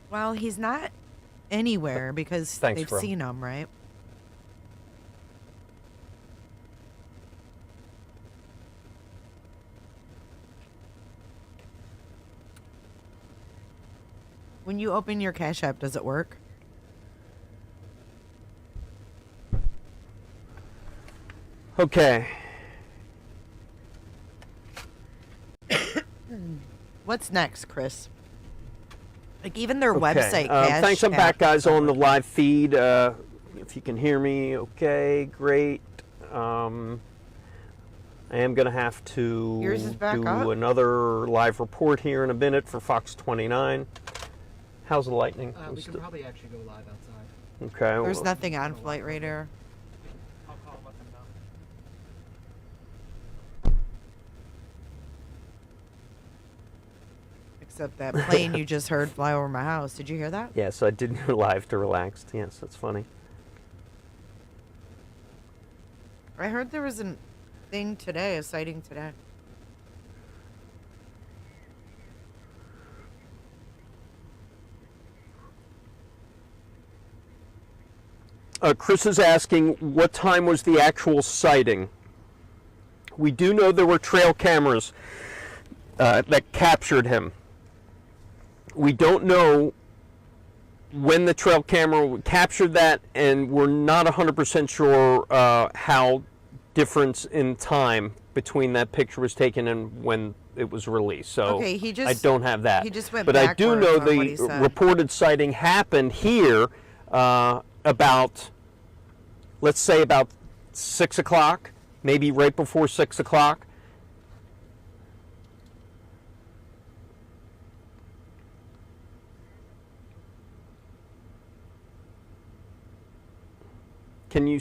Speaker 2: Well, he's not anywhere because they've seen him, right? When you open your Cash App, does it work?
Speaker 1: Okay.
Speaker 2: What's next, Chris? Like even their website.
Speaker 1: Thanks, I'm back, guys, on the live feed. If you can hear me, okay, great. I am going to have to
Speaker 2: Yours is back
Speaker 1: do
Speaker 2: up?
Speaker 1: another live report here in a minute for Fox 29. How's the lightning?
Speaker 17: We can probably actually go live outside.
Speaker 1: Okay.
Speaker 2: There's nothing on Flight Radar.
Speaker 17: I'll call and let them know.
Speaker 2: Except that plane you just heard fly over my house. Did you hear that?
Speaker 1: Yes, I did hear live to relaxed. Yes, that's funny.
Speaker 2: I heard there was a thing today, a sighting today.
Speaker 1: Chris is asking, what time was the actual sighting? We do know there were trail cameras that captured him. We don't know when the trail camera captured that, and we're not 100% sure how difference in time between that picture was taken and when it was released. So
Speaker 2: Okay, he just-
Speaker 1: I don't have that.
Speaker 2: he just went
Speaker 1: but I do
Speaker 2: backwards
Speaker 1: know
Speaker 2: on what he
Speaker 1: the
Speaker 2: said.
Speaker 1: reported sighting happened here about, let's say about 6 o'clock, maybe right before 6 o'clock. Can you...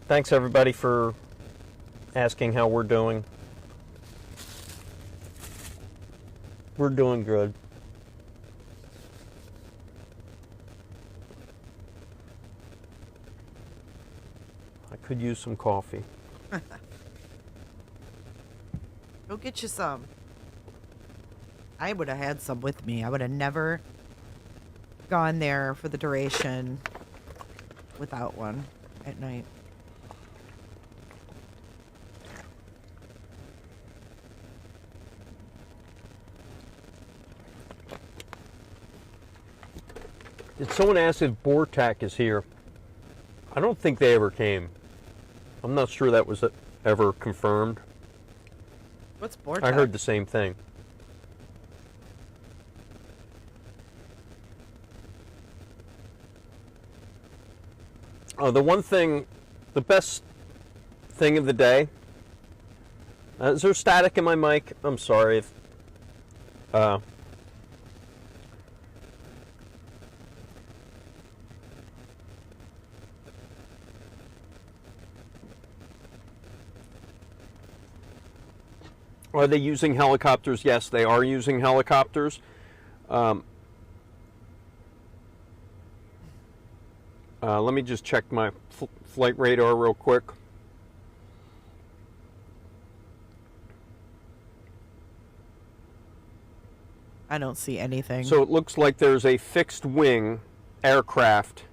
Speaker 1: Thanks everybody for asking how we're doing. We're doing good. I could use some coffee.
Speaker 2: Go get you some. I would have had some with me. I would have never gone there for the duration without one at night.
Speaker 1: Did someone ask if Bortak is here? I don't think they ever came. I'm not sure that was ever confirmed.
Speaker 2: What's Bortak?
Speaker 1: I heard the same thing. Oh, the best thing of the day. Is there static in my mic? I'm sorry if. Are they using helicopters? Yes, they are using helicopters. Let me just check my flight radar real quick.
Speaker 2: I don't see anything.
Speaker 1: So it looks like there's a fixed wing aircraft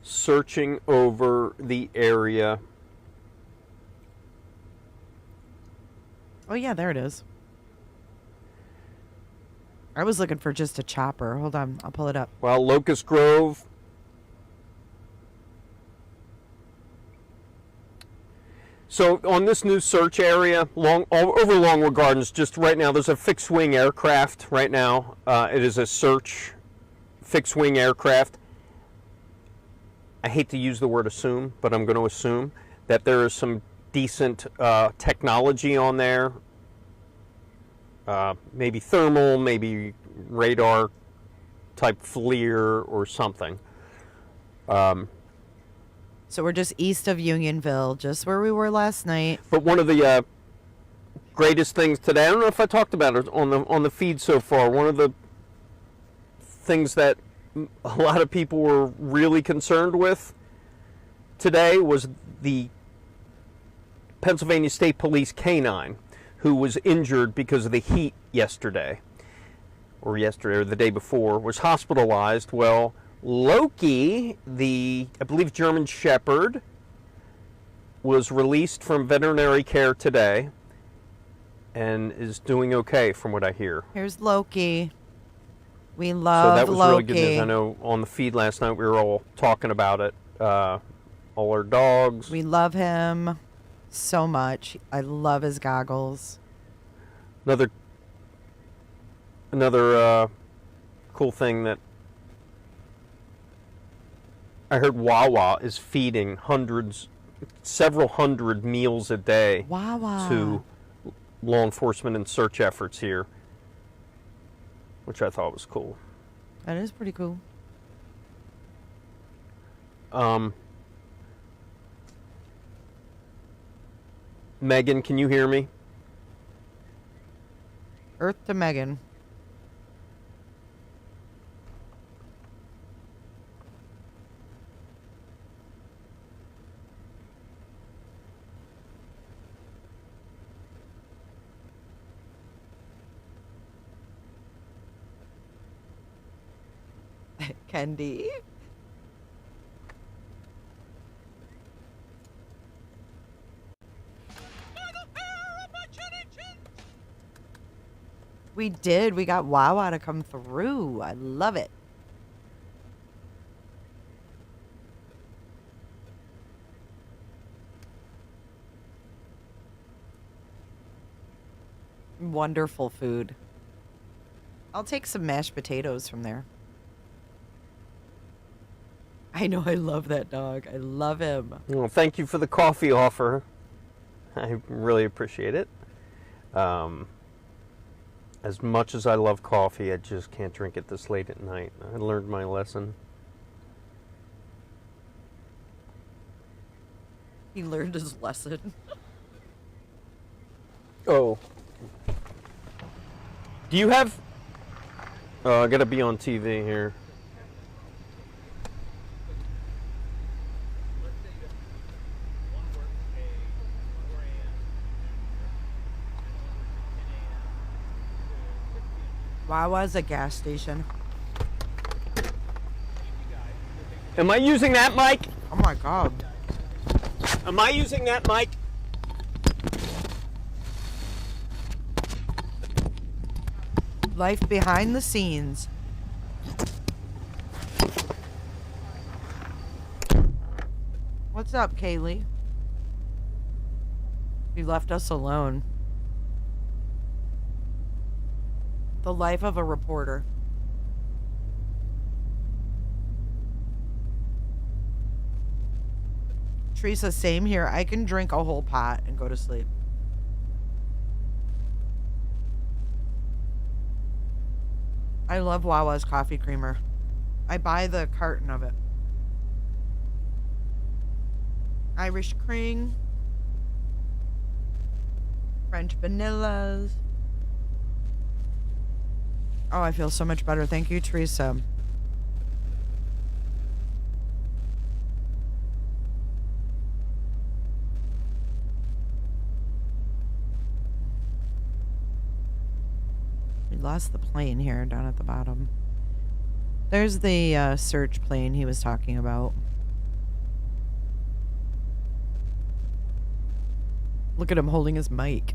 Speaker 1: searching over the area.
Speaker 2: Oh yeah, there it is. I was looking for just a chopper. Hold on, I'll pull it up.
Speaker 1: Well, Locust Grove. So on this new search area, over Longwood Gardens, just right now, there's a fixed wing aircraft right now. It is a search fixed wing aircraft. I hate to use the word assume, but I'm going to assume that there is some decent technology on there. Maybe thermal, maybe radar type FLIR or something.
Speaker 2: So we're just east of Unionville, just where we were last night.
Speaker 1: But one of the greatest things today, I don't know if I talked about it on the feed so far, one of the things that a lot of people were really concerned with today was the Pennsylvania State Police canine who was injured because of the heat yesterday or the day before, was hospitalized. Well, Loki, I believe German Shepherd, was released from veterinary care today and is doing okay from what I hear.
Speaker 2: Here's Loki. We love
Speaker 1: So that was
Speaker 2: Loki.
Speaker 1: really good news. I know on the feed last night we were all talking about it. All our dogs.
Speaker 2: We love him. so much. I love his goggles.
Speaker 1: Another cool thing that I heard, Wawa is feeding several hundred meals a day
Speaker 2: Wawa.
Speaker 1: to law enforcement and search efforts here, which I thought was cool.
Speaker 2: That is pretty cool.
Speaker 1: Megan, can you hear me?
Speaker 2: Earth to Megan. Kendi. We did. We got Wawa to come through. I love it. Wonderful food. I'll take some mashed potatoes from there. I know, I love that dog. I love him.
Speaker 1: Well, thank you for the coffee offer. I really appreciate it. As much as I love coffee, I just can't drink it this late at night. I learned my lesson.
Speaker 2: He learned his lesson.
Speaker 1: Oh. Do you have... I gotta be on TV here.
Speaker 2: Wawa's a gas station.
Speaker 1: Am I using that mic?
Speaker 2: Oh my god.
Speaker 1: Am I using that mic?
Speaker 2: Life behind the scenes. What's up, Kaylee? You left us alone. The life of a reporter. Teresa, same here. I can drink a whole pot and go to sleep. I love Wawa's coffee creamer. I buy the carton of it. Irish cream. French vanillas. Oh, I feel so much better. Thank you, Teresa. We lost the plane here down at the bottom. There's the search plane he was talking about. Look at him holding his mic.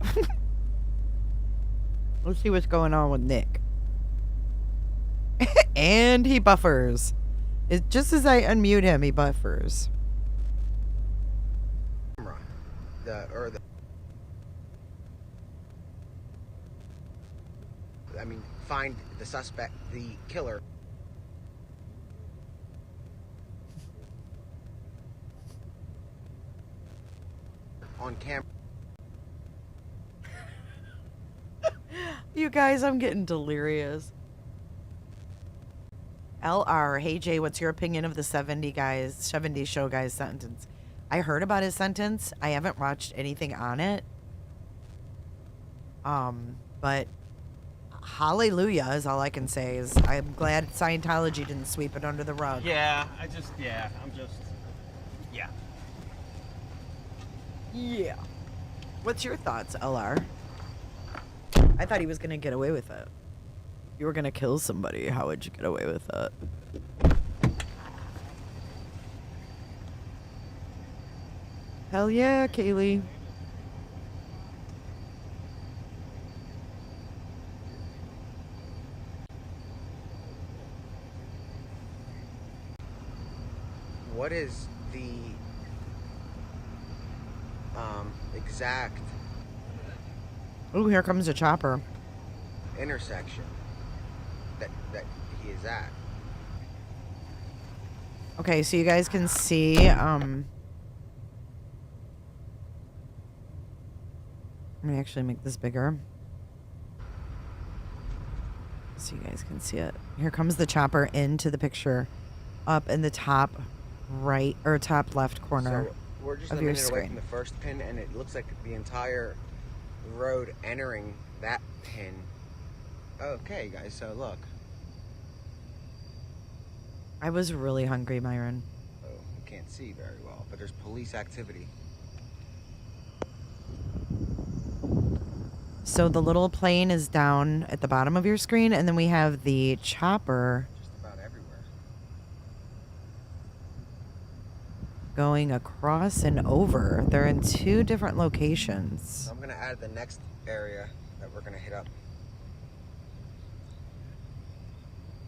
Speaker 2: Let's see what's going on with Nick. And he buffers. Just as I unmute him, he buffers.
Speaker 3: Find the suspect, the killer. On camera.
Speaker 2: You guys, I'm getting delirious. LR, hey Jay, what's your opinion of the 70 show guy's sentence? I heard about his sentence. I haven't watched anything on it. But hallelujah is all I can say. Is I'm glad Scientology didn't sweep it under the rug.
Speaker 1: Yeah,
Speaker 2: Yeah. What's your thoughts, LR? I thought he was gonna get away with it. You were gonna kill somebody. How would you get away with it? Hell yeah, Kaylee.
Speaker 3: What is the exact
Speaker 2: Oh, here comes a chopper.
Speaker 3: intersection that he is at.
Speaker 2: Okay, so you guys can see, let me actually make this bigger. So you guys can see it. Here comes the chopper into the picture up in the top right or top left corner
Speaker 3: So we're just
Speaker 2: of
Speaker 3: a
Speaker 2: your
Speaker 3: minute away from
Speaker 2: screen.
Speaker 3: the first pin, and it looks like the entire road entering that pin. Okay, guys, so look.
Speaker 2: I was really hungry, Myron.
Speaker 3: Oh, you can't see very well, but there's police activity.
Speaker 2: So the little plane is down at the bottom of your screen, and then we have the chopper
Speaker 3: Just about everywhere.
Speaker 2: going across and over. They're in two different locations.
Speaker 3: So I'm gonna add the next area that we're gonna hit up.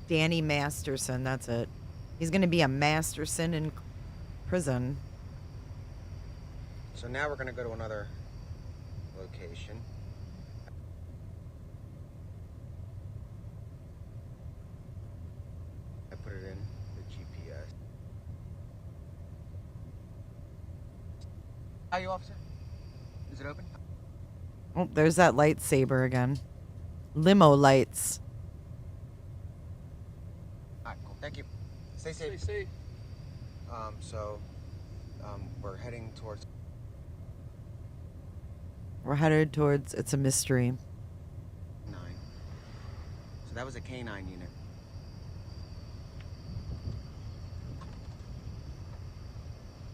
Speaker 2: Danny Masterson, that's it. He's going to be a Masterson in prison.
Speaker 3: So now we're gonna go to another location. I put it in the GPS. Are you, officer? Is it open?
Speaker 2: Oh, there's that lightsaber again. Limo lights.
Speaker 3: Alright, cool. Thank you. Stay safe.
Speaker 16: Stay safe.
Speaker 3: We're heading towards.
Speaker 2: We're headed towards, it's a mystery.
Speaker 3: 9. So that was a K9 unit.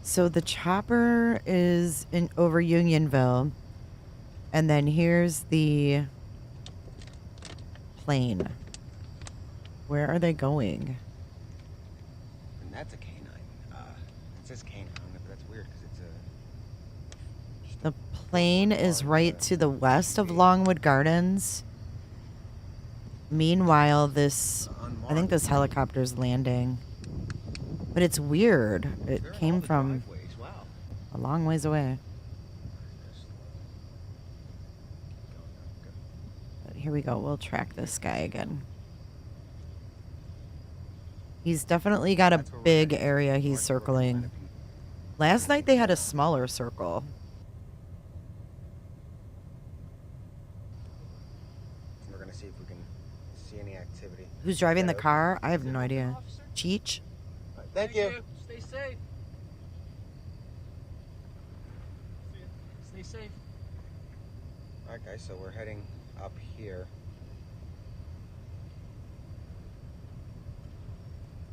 Speaker 2: So the chopper is in over Unionville. And then here's the plane. Where are they going?
Speaker 3: And that's a K9. It says K9, but that's weird because it's a.
Speaker 2: The plane is right to the west of Longwood Gardens. Meanwhile, I think this helicopter's landing. But it's weird. It came from a long ways away. But here we go. We'll track this guy again. He's definitely got a big area he's circling. Last night they had a smaller circle.
Speaker 3: We're gonna see if we can see any activity.
Speaker 2: Who's driving the car? I have no idea. Cheech?
Speaker 3: Thank you.
Speaker 16: Stay safe. Stay safe.
Speaker 3: Alright, guys, so we're heading up here.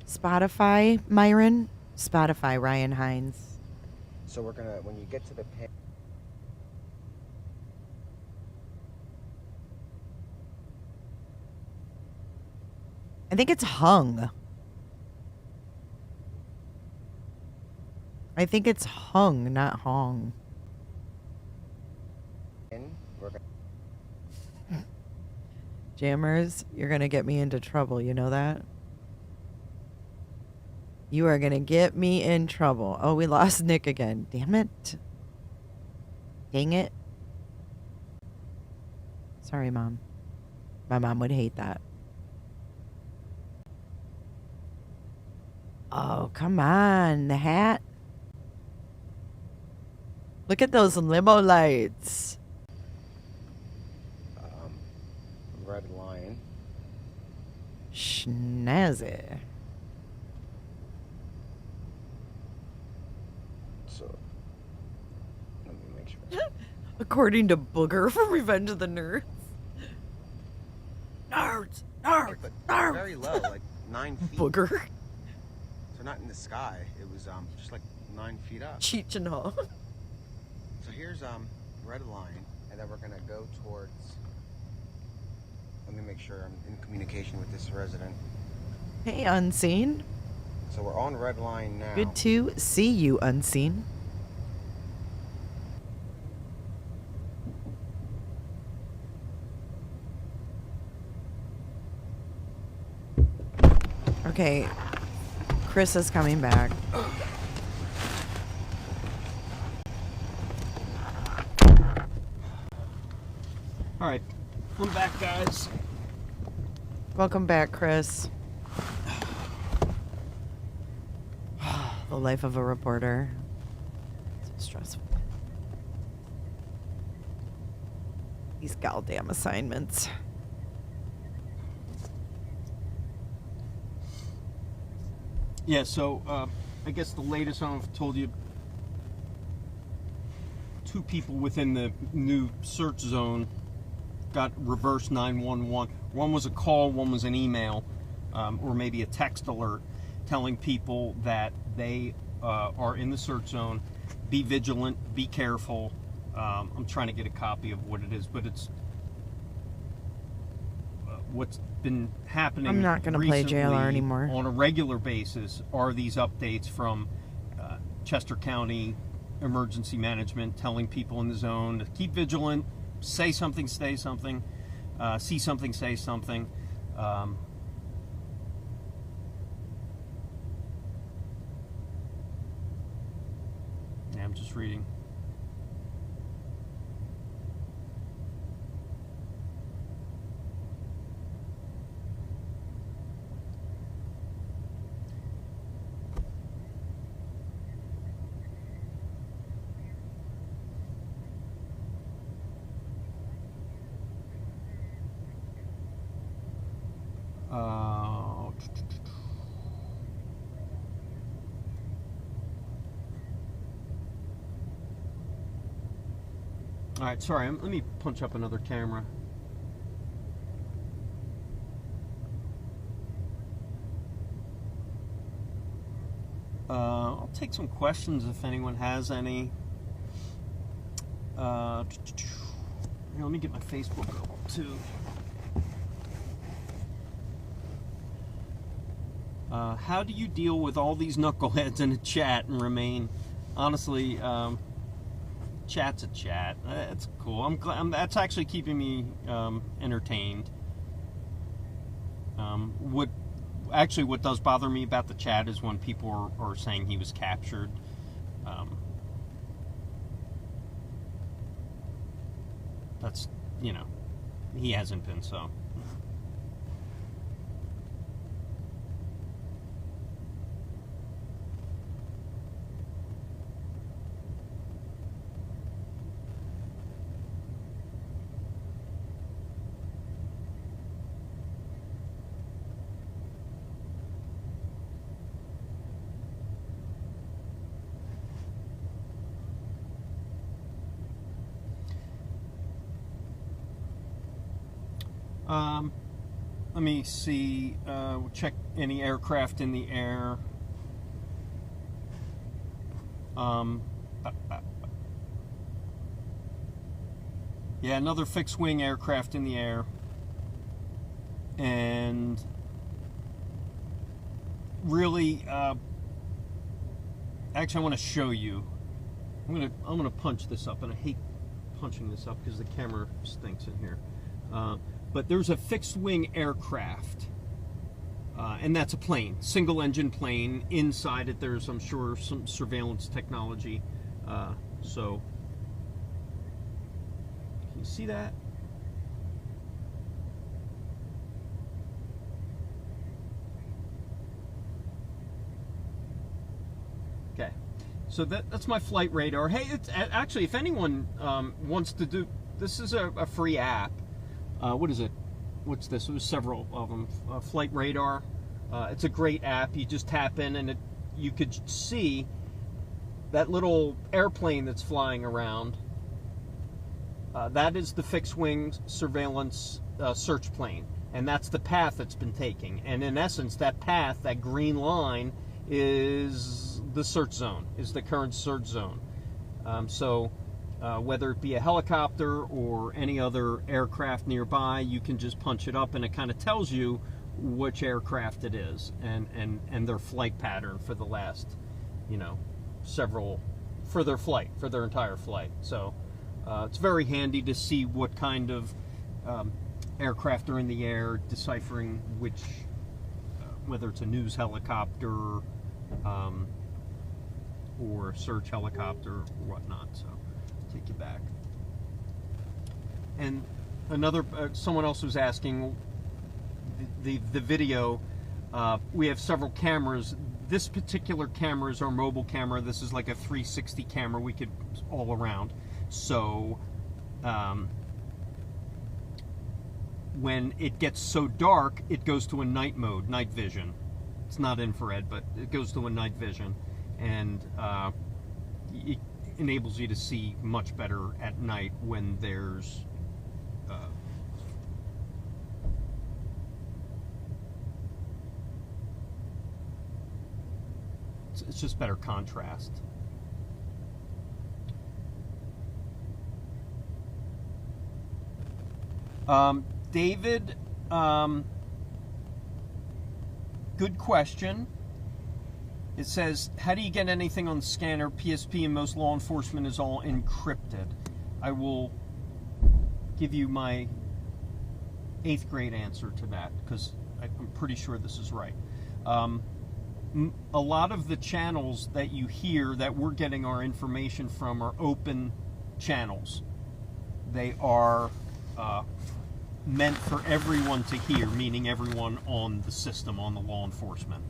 Speaker 2: Spotify, Myron? Spotify, Ryan Hines.
Speaker 3: So we're gonna, when you get to the pin.
Speaker 2: I think it's hung. I think it's hung, not hong.
Speaker 3: We're gonna.
Speaker 2: Jammers, you're going to get me into trouble. You know that? You are going to get me in trouble. Oh, we lost Nick again. Damn it. Dang it. Sorry, Mom. My mom would hate that. Oh, come on. The hat. Look at those limo lights.
Speaker 3: Red Lion.
Speaker 2: Schnazzy.
Speaker 3: So, let me make sure.
Speaker 2: According to Booger from Revenge of the Nerds. Nerds! Nerds!
Speaker 3: But
Speaker 2: Nerds!
Speaker 3: very low, like 9 feet.
Speaker 2: Booger.
Speaker 3: So not in the sky. It was just like 9 feet up.
Speaker 2: Cheech and Ho.
Speaker 3: So here's Red Line, and then we're gonna go towards. Let me make sure I'm in communication with this resident.
Speaker 2: Hey, Unseen.
Speaker 3: So we're on Red Line now.
Speaker 2: Good to see you, Unseen. Okay, Chris is coming back.
Speaker 1: All right, I'm back, guys.
Speaker 2: Welcome back, Chris. The life of a reporter. So stressful. These goddamn assignments.
Speaker 1: Yeah, so I guess the latest, I don't know if I told you, 2 people within the new search zone got reverse 911. One was a call, one was an email, or maybe a text alert telling people that they are in the search zone. Be vigilant, be careful. I'm trying to get a copy of what it is, but it's what's been happening.
Speaker 2: I'm not going to play JLR anymore.
Speaker 1: On a regular basis are these updates from Chester County Emergency Management telling people in the zone to keep vigilant, say something, say something, see something, say something. Yeah, I'm just reading. All right, sorry, let me punch up another camera. I'll take some questions if anyone has any. Here, let me get my Facebook up too. How do you deal with all these knuckleheads in a chat and remain, honestly, chat's a chat. It's cool. I'm glad that's actually keeping me entertained. What does bother me about the chat is when people are saying he was captured. That's, he hasn't been, so. Let me see, we'll check any aircraft in the air. Yeah, another fixed-wing aircraft in the air. And really, actually I want to show you. I'm gonna punch this up, and I hate punching this up because the camera stinks in here. But there's a fixed-wing aircraft, and that's a plane, single-engine plane. Inside it, there's, I'm sure, some surveillance technology. So, can you see that? Okay, so that's my flight radar. Hey, it's actually, if anyone wants to do, this is a free app. What is it? What's this? There's several of them. Flight Radar. It's a great app. You just tap in and you could see that little airplane that's flying around. That is the fixed-wing surveillance search plane. And that's the path it's been taking. And in essence, that path, that green line, is the search zone, is the current search zone. Whether it be a helicopter or any other aircraft nearby, you can just punch it up and it kind of tells you which aircraft it is and their flight pattern for the last, for their entire flight. So it's very handy to see what kind of aircraft are in the air, deciphering which, whether it's a news helicopter or a search helicopter or whatnot. So take you back. And another someone else was asking the video. We have several cameras. This particular camera is our mobile camera. This is like a 360 camera. We could all around. So when it gets so dark, it goes to a night mode, night vision. It's not infrared, but it goes to a night vision, and it enables you to see much better at night when there's it's just better contrast. David, good question. It says, how do you get anything on the scanner? PSP in most law enforcement is all encrypted. I will give you my 8th grade answer to that, because I'm pretty sure this is right. A lot of the channels that you hear that we're getting our information from are open channels. They are meant for everyone to hear, meaning everyone on the system, on the law enforcement.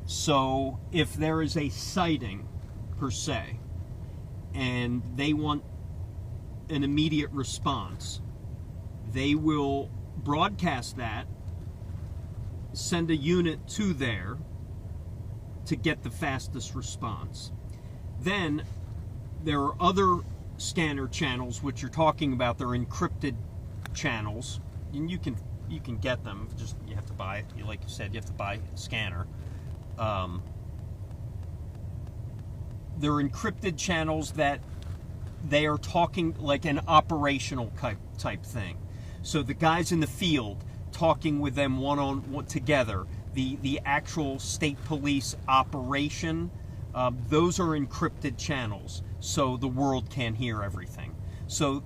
Speaker 1: So if there is a sighting, per se, and they want an immediate response, they will broadcast that, send a unit to there to get the fastest response. Then there are other scanner channels which you're talking about. They're encrypted channels, and you can get them. Just you have to buy, like you said, you have to buy a scanner. They're encrypted channels that they are talking like an operational type thing. So the guys in the field talking with them one-on-one together, the actual state police operation, those are encrypted channels, so the world can't hear everything. So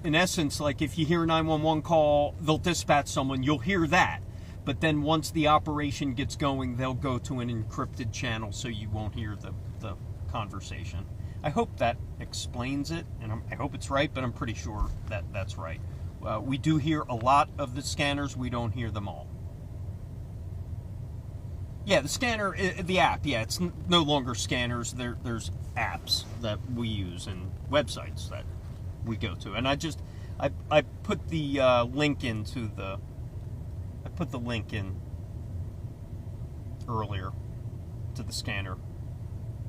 Speaker 1: in essence, like if you hear a 911 call, they'll dispatch someone, you'll hear that. But then once the operation gets going, they'll go to an encrypted channel so you won't hear the conversation. I hope that explains it, and I hope it's right, but I'm pretty sure that that's right. We do hear a lot of the scanners. We don't hear them all. Yeah, the scanner, the app, yeah, it's no longer scanners. There's apps that we use and websites that we go to. And I put the link into the... I put the link in earlier to the scanner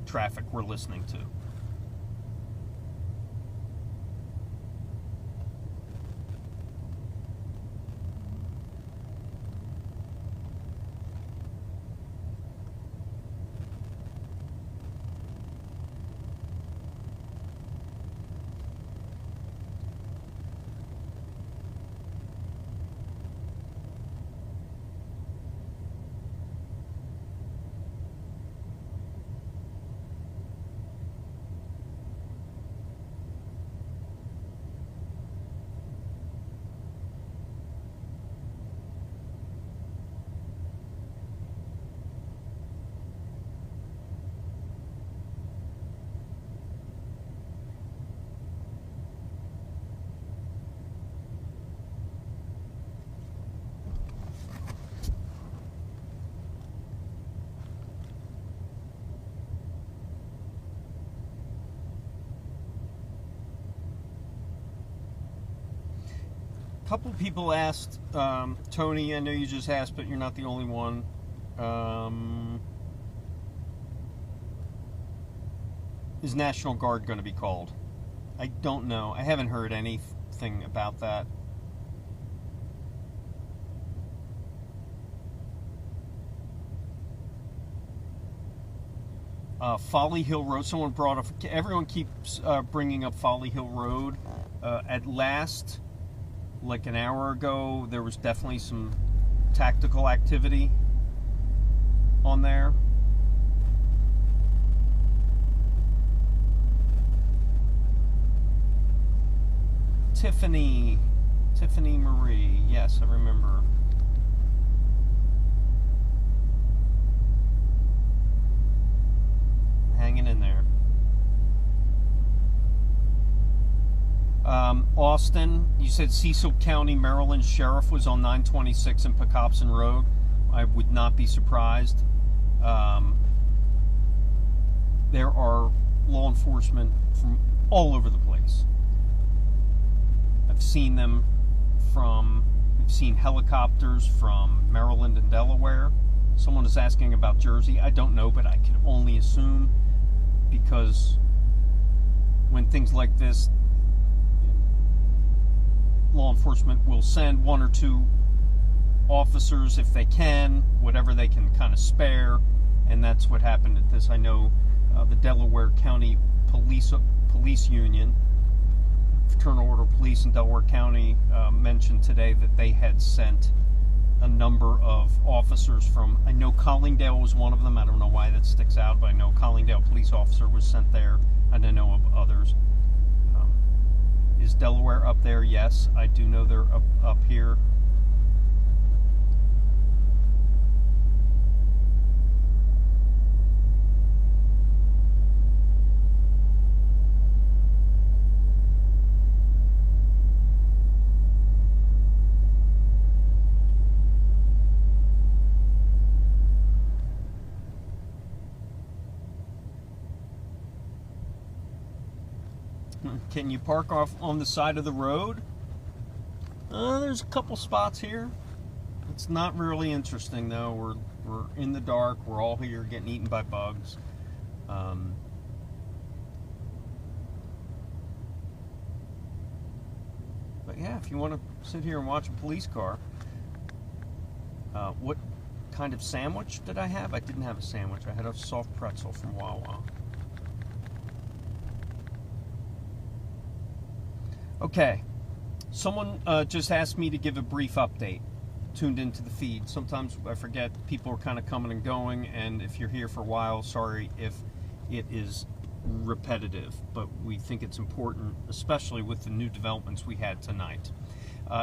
Speaker 1: traffic we're listening to. Couple people asked, Tony, I know you just asked, but you're not the only one. Is National Guard going to be called? I don't know. I haven't heard anything about that. Folly Hill Road. Someone brought up. Everyone keeps bringing up Folly Hill Road. At last, like an hour ago, there was definitely some tactical activity on there. Tiffany Marie. Yes, I remember. Hanging in there. Austin, you said Cecil County, Maryland Sheriff was on 926 in Pocopson Road. I would not be surprised. There are law enforcement from all over the place. I've seen them we've seen helicopters from Maryland and Delaware. Someone is asking about Jersey. I don't know, but I can only assume, because when things like this, law enforcement will send 1 or 2 officers if they can, whatever they can kind of spare, and that's what happened at this. I know the Delaware County Police Union, Fraternal Order Police in Delaware County, mentioned today that they had sent a number of officers from, I know Collingdale was one of them. I don't know why that sticks out, but I know Collingdale police officer was sent there, and I know of others. Is Delaware up there? Yes, I do know they're up here. Can you park off on the side of the road? There's a couple spots here. It's not really interesting though. We're in the dark. We're all here getting eaten by bugs. But yeah, if you want to sit here and watch a police car. What kind of sandwich did I have? I didn't have a sandwich. I had a soft pretzel from Wawa. Okay, someone just asked me to give a brief update, tuned into the feed. Sometimes I forget, people are kind of coming and going, and if you're here for a while, sorry if it is repetitive, but we think it's important, especially with the new developments we had tonight.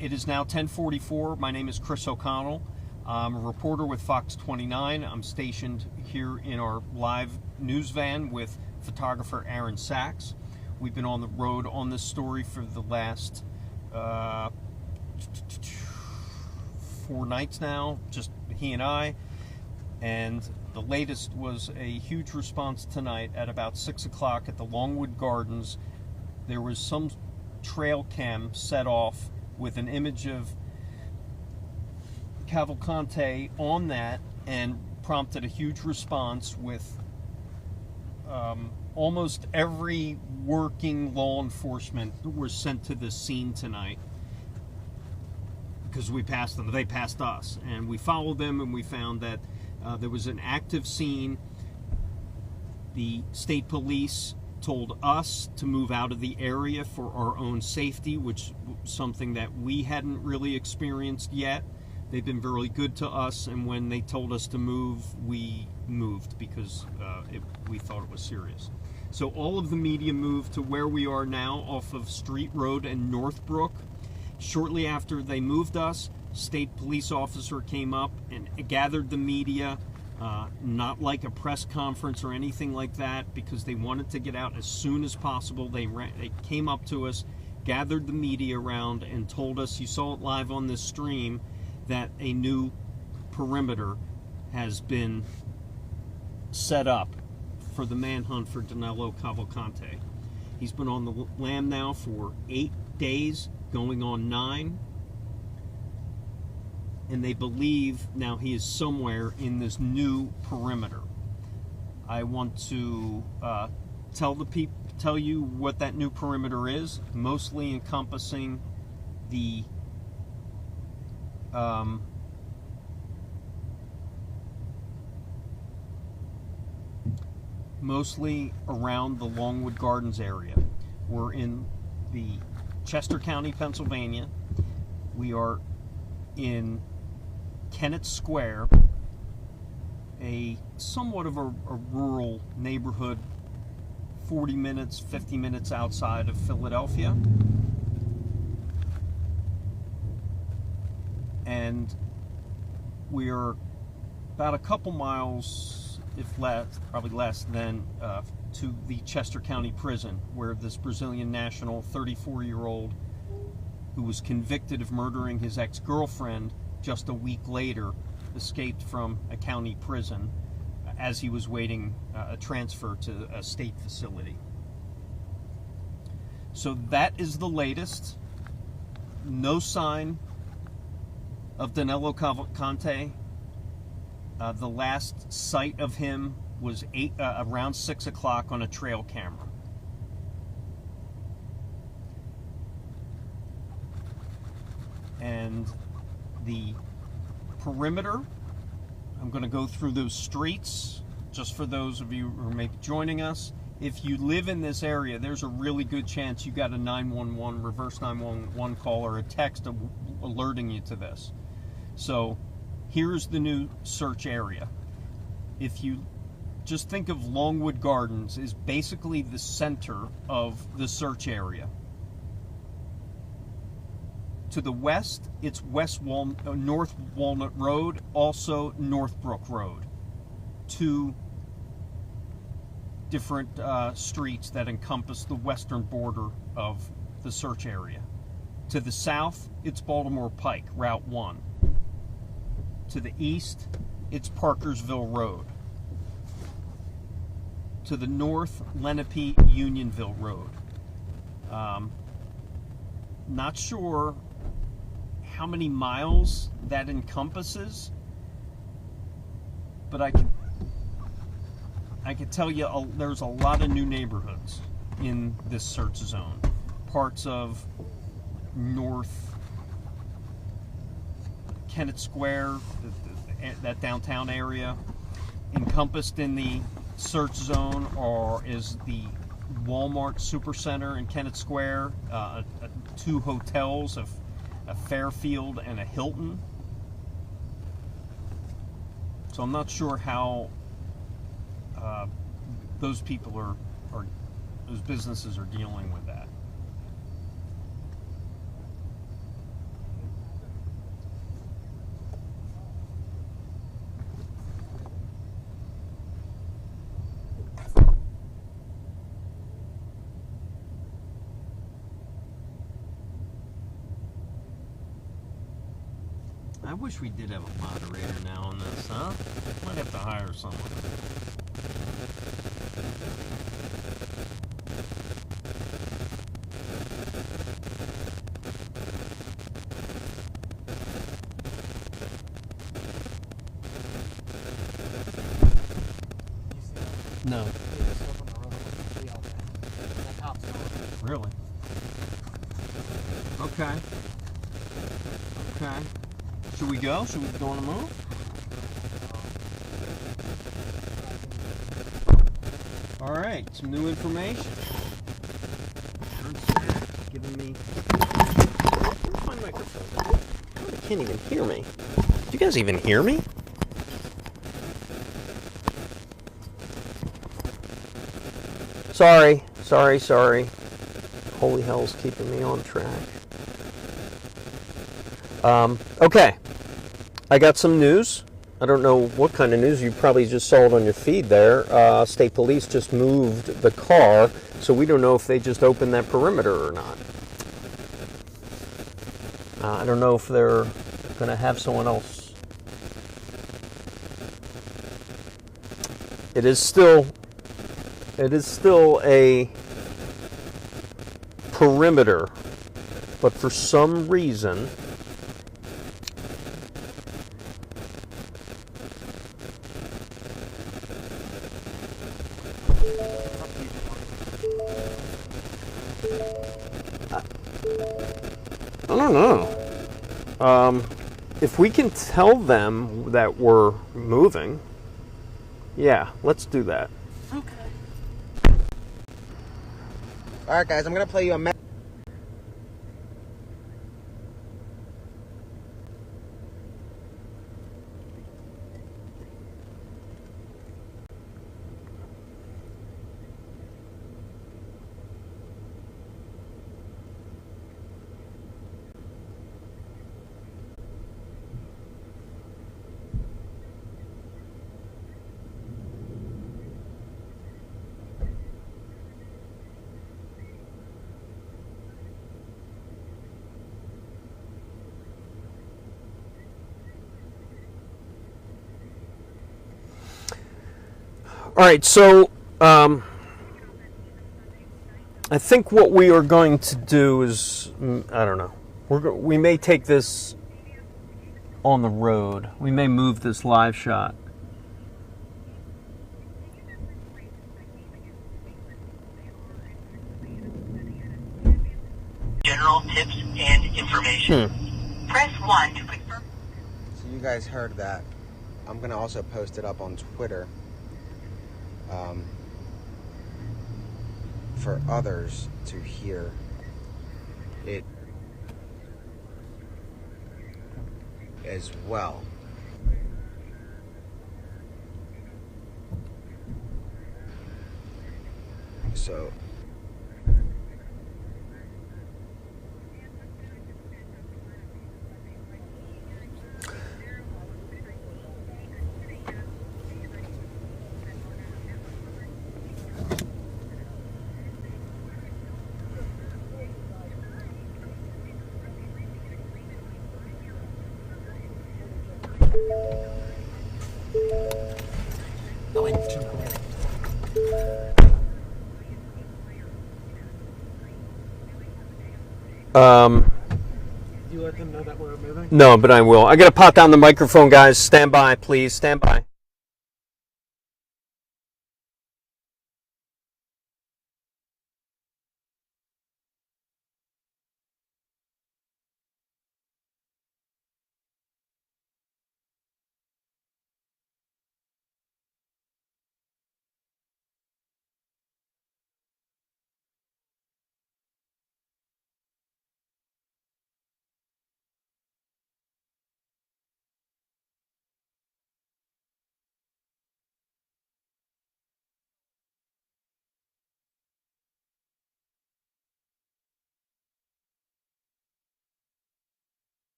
Speaker 1: It is now 10:44. My name is Chris O'Connell. I'm a reporter with Fox 29. I'm stationed here in our live news van with photographer Aaron Sachs. We've been on the road on this story for the last 4 nights now, just he and I. And the latest was a huge response tonight at about 6 o'clock at the Longwood Gardens. There was some trail cam set off with an image of Calvalcante on that, and prompted a huge response with almost every working law enforcement was sent to this scene tonight because we passed them. They passed us, and we followed them, and we found that there was an active scene. The state police told us to move out of the area for our own safety, which was something that we hadn't really experienced yet. They've been very good to us, and when they told us to move, we moved because we thought it was serious. So all of the media moved to where we are now off of Street Road and Northbrook. Shortly after they moved us, state police officer came up and gathered the media, not like a press conference or anything like that, because they wanted to get out as soon as possible. They came up to us, gathered the media around, and told us, you saw it live on this stream, that a new perimeter has been set up for the manhunt for Donelo Calvalcante. He's been on the lam now for 8 days, going on 9. And they believe now he is somewhere in this new perimeter. I want to tell you what that new perimeter is, mostly encompassing the mostly around the Longwood Gardens area. We're in the Chester County, Pennsylvania. We are in Kennett Square, a somewhat of a rural neighborhood, 40 minutes, 50 minutes outside of Philadelphia. And we are about a couple miles, if less, probably less than, to the Chester County Prison, where this Brazilian national, 34-year-old who was convicted of murdering his ex-girlfriend just a week later, escaped from a county prison as he was waiting a transfer to a state facility. So that is the latest. No sign of Donelo Calvalcante. The last sight of him was around 6 o'clock on a trail camera. And the perimeter, I'm going to go through those streets just for those of you who may be joining us. If you live in this area, there's a really good chance you got a 911, reverse 911 call or a text alerting you to this. So here's the new search area. If you just think of Longwood Gardens is basically the center of the search area. To the west, it's North Walnut Road, also Northbrook Road. Two different streets that encompass the western border of the search area. To the south, it's Baltimore Pike, Route 1. To the east, it's Parkersville Road. To the north, Lenape Unionville Road. Not sure how many miles that encompasses, but I can tell you there's a lot of new neighborhoods in this search zone. Parts of North Kennett Square, that downtown area. Encompassed in the search zone is the Walmart Supercenter in Kennett Square, two hotels, a Fairfield and a Hilton. So I'm not sure how those people those businesses are dealing with that. I wish we did have a moderator now on this, huh? Might have to hire someone. No. Really? Okay. Okay. Should we go? Should we go on a move? All right, some new information. Giving me. Where's my microphone? You can't even hear me. Do you guys even hear me? Sorry. Holy hell's keeping me on track. Okay. I got some news. I don't know what kind of news. You probably just saw it on your feed there. State Police just moved the car, so we don't know if they just opened that perimeter or not. I don't know if they're going to have someone else. It is still a perimeter, but for some reason I don't know. If we can tell them that we're moving, yeah, let's do that.
Speaker 3: Okay. All right, guys, I'm gonna play you a.
Speaker 1: All right, so I think what we are going to do is, I don't know. We may take this on the road. We may move this live shot.
Speaker 18: General tips and information. Press 1 to confirm.
Speaker 3: So you guys heard that. I'm going to also post it up on Twitter for others to hear it as well. So
Speaker 17: You let them know that we're moving?
Speaker 1: No, but I will. I got to pop down the microphone, guys. Stand by, please. Stand by.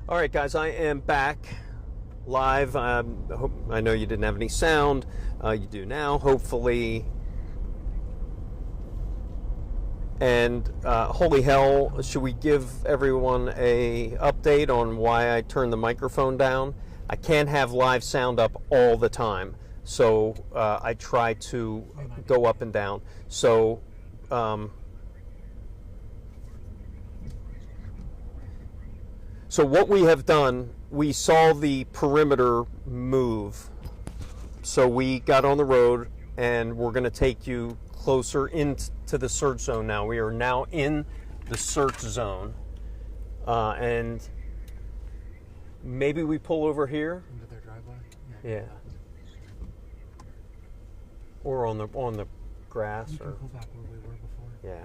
Speaker 1: All right, guys, I am back live. I know you didn't have any sound. You do now, hopefully. And holy hell, should we give everyone a update on why I turned the microphone down? I can't have live sound up all the time, so I try to go up and down. So so what we have done, we saw the perimeter move. So we got on the road, and we're going to take you closer into the search zone now. We are now in the search zone. And maybe we pull over here.
Speaker 17: Into their driveway?
Speaker 1: Yeah. Or on the grass.
Speaker 17: You can go back where we were before.
Speaker 1: Yeah.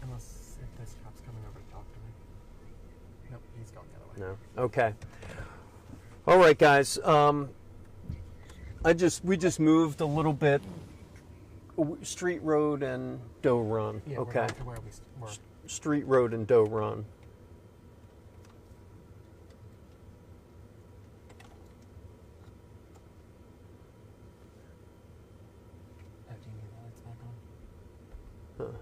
Speaker 17: Unless if this cop's coming over to talk to me. Nope, he's going the other way.
Speaker 1: No. Okay. All right, guys. We just moved a little bit. Street Road and Doe Run.
Speaker 17: Yeah,
Speaker 1: okay.
Speaker 17: We're to where we were.
Speaker 1: Street Road and Doe Run.
Speaker 17: Do you need the lights back on?
Speaker 1: Huh.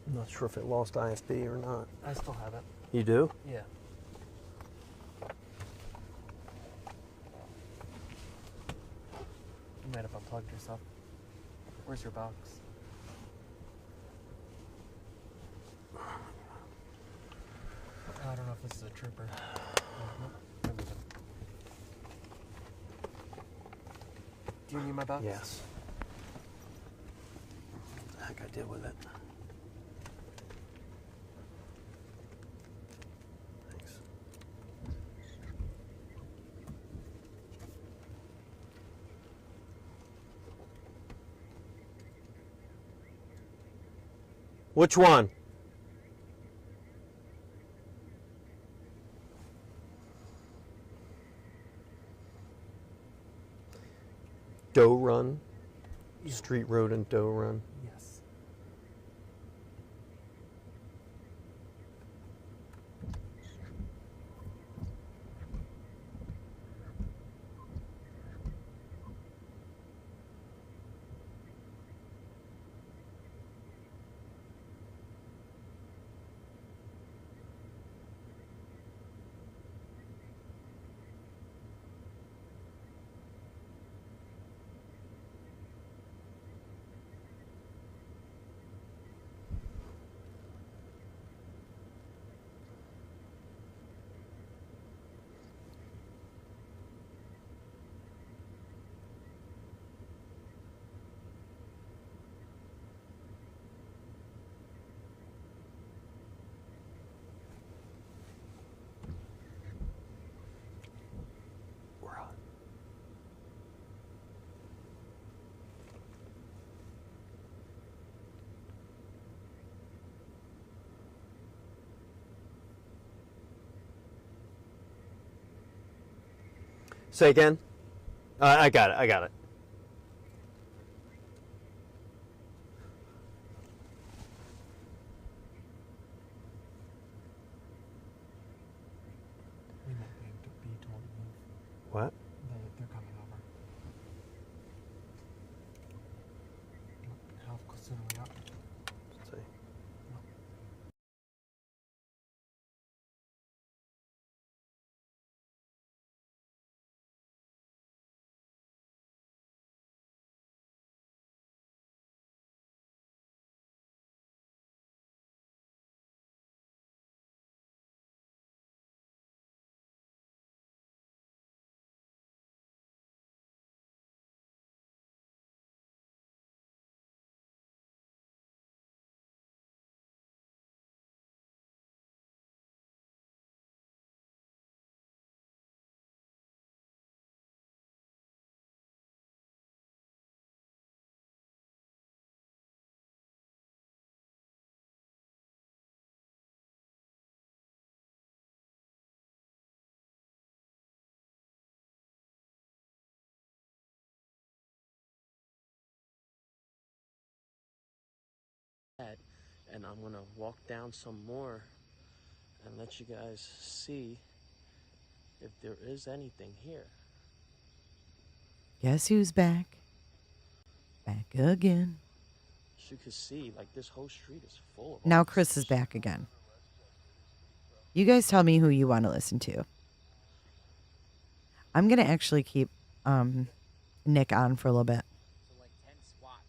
Speaker 1: I'm not sure if it lost IFB or not.
Speaker 17: I still have it.
Speaker 1: You do?
Speaker 17: Yeah. might have unplugged yourself. Where's your box? I don't know if this is a trooper. Nope. Do you need my box?
Speaker 1: Yes. What the heck I did with it? Thanks. Which one? Doe Run? Street Road and Doe Run?
Speaker 17: Yes.
Speaker 1: Say again? I got it. I got it.
Speaker 17: We might be told to move.
Speaker 1: What?
Speaker 17: They're coming over. How soon are we up?
Speaker 1: Let's see.
Speaker 19: And I'm gonna walk down some more and let you guys see if there is anything here.
Speaker 2: Guess who's back? Back again.
Speaker 19: As you can see, like this whole street is full of
Speaker 2: Now Chris is back again. You guys tell me who you want to listen to. I'm going to actually keep Nick on for a little bit.
Speaker 10: So like 10 SWAT,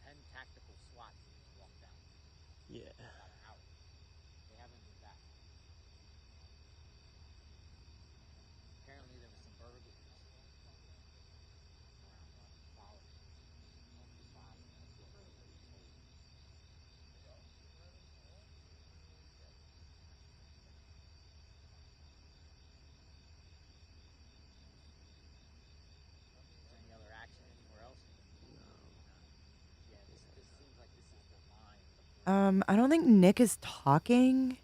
Speaker 10: 10 tactical SWAT teams walk down.
Speaker 19: Yeah.
Speaker 10: Out. They haven't been back. Apparently there was some burglaries. Any other action anywhere else? No. Yeah, this seems like this is the line.
Speaker 2: I don't think Nick is talking.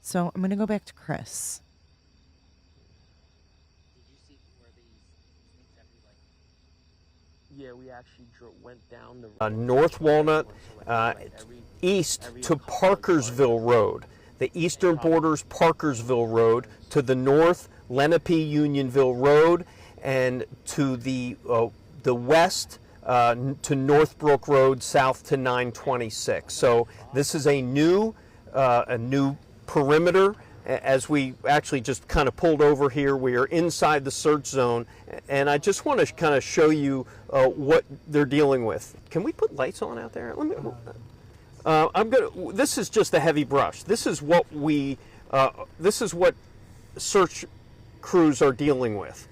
Speaker 2: So I'm going to go back to Chris.
Speaker 10: Did you see where these things that we like?
Speaker 19: Yeah, we actually went down the
Speaker 1: North Walnut, east to Parkersville Road. The eastern border's Parkersville Road. To the north, Lenape Unionville Road, and to the west to Northbrook Road, south to 926. So this is a new perimeter as we actually just kind of pulled over here, we are inside the search zone, and I just want to kind of show you what they're dealing with. Can we put lights on out there? Let me. This is just a heavy brush. This is what search crews are dealing with.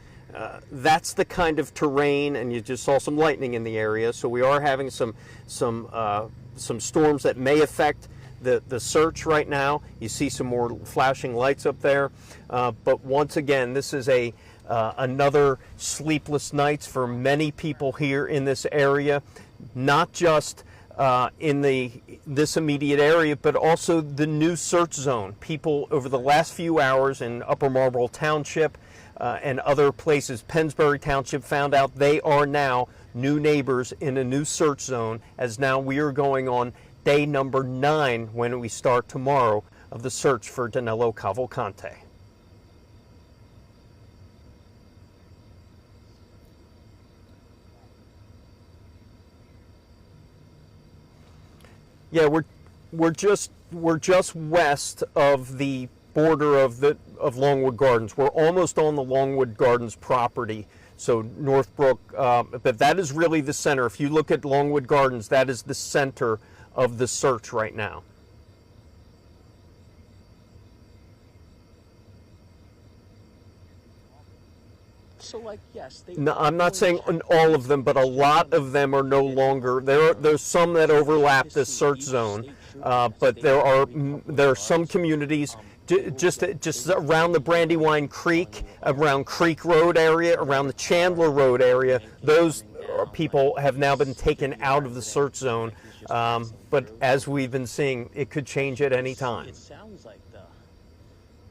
Speaker 1: That's the kind of terrain, and you just saw some lightning in the area. So we are having some storms that may affect the search right now. You see some more flashing lights up there, but once again, this is another sleepless nights for many people here in this area, not just in this immediate area, but also the new search zone. People over the last few hours in Upper Marlboro Township and other places, Pennsbury Township, found out they are now new neighbors in a new search zone, as now we are going on day number 9 when we start tomorrow of the search for Donelo Calvalcante. Yeah, we're just west of the border of Longwood Gardens. We're almost on the Longwood Gardens property. So Northbrook, but that is really the center. If you look at Longwood Gardens, that is the center of the search right now.
Speaker 19: So, like, yes,
Speaker 1: No, I'm not saying all of them, but a lot of them are no longer. There's some that overlap this search zone, but there are some communities just around the Brandywine Creek, around Creek Road area, around the Chandler Road area. Those people have now been taken out of the search zone, but as we've been seeing, it could change at any time.
Speaker 19: It sounds like the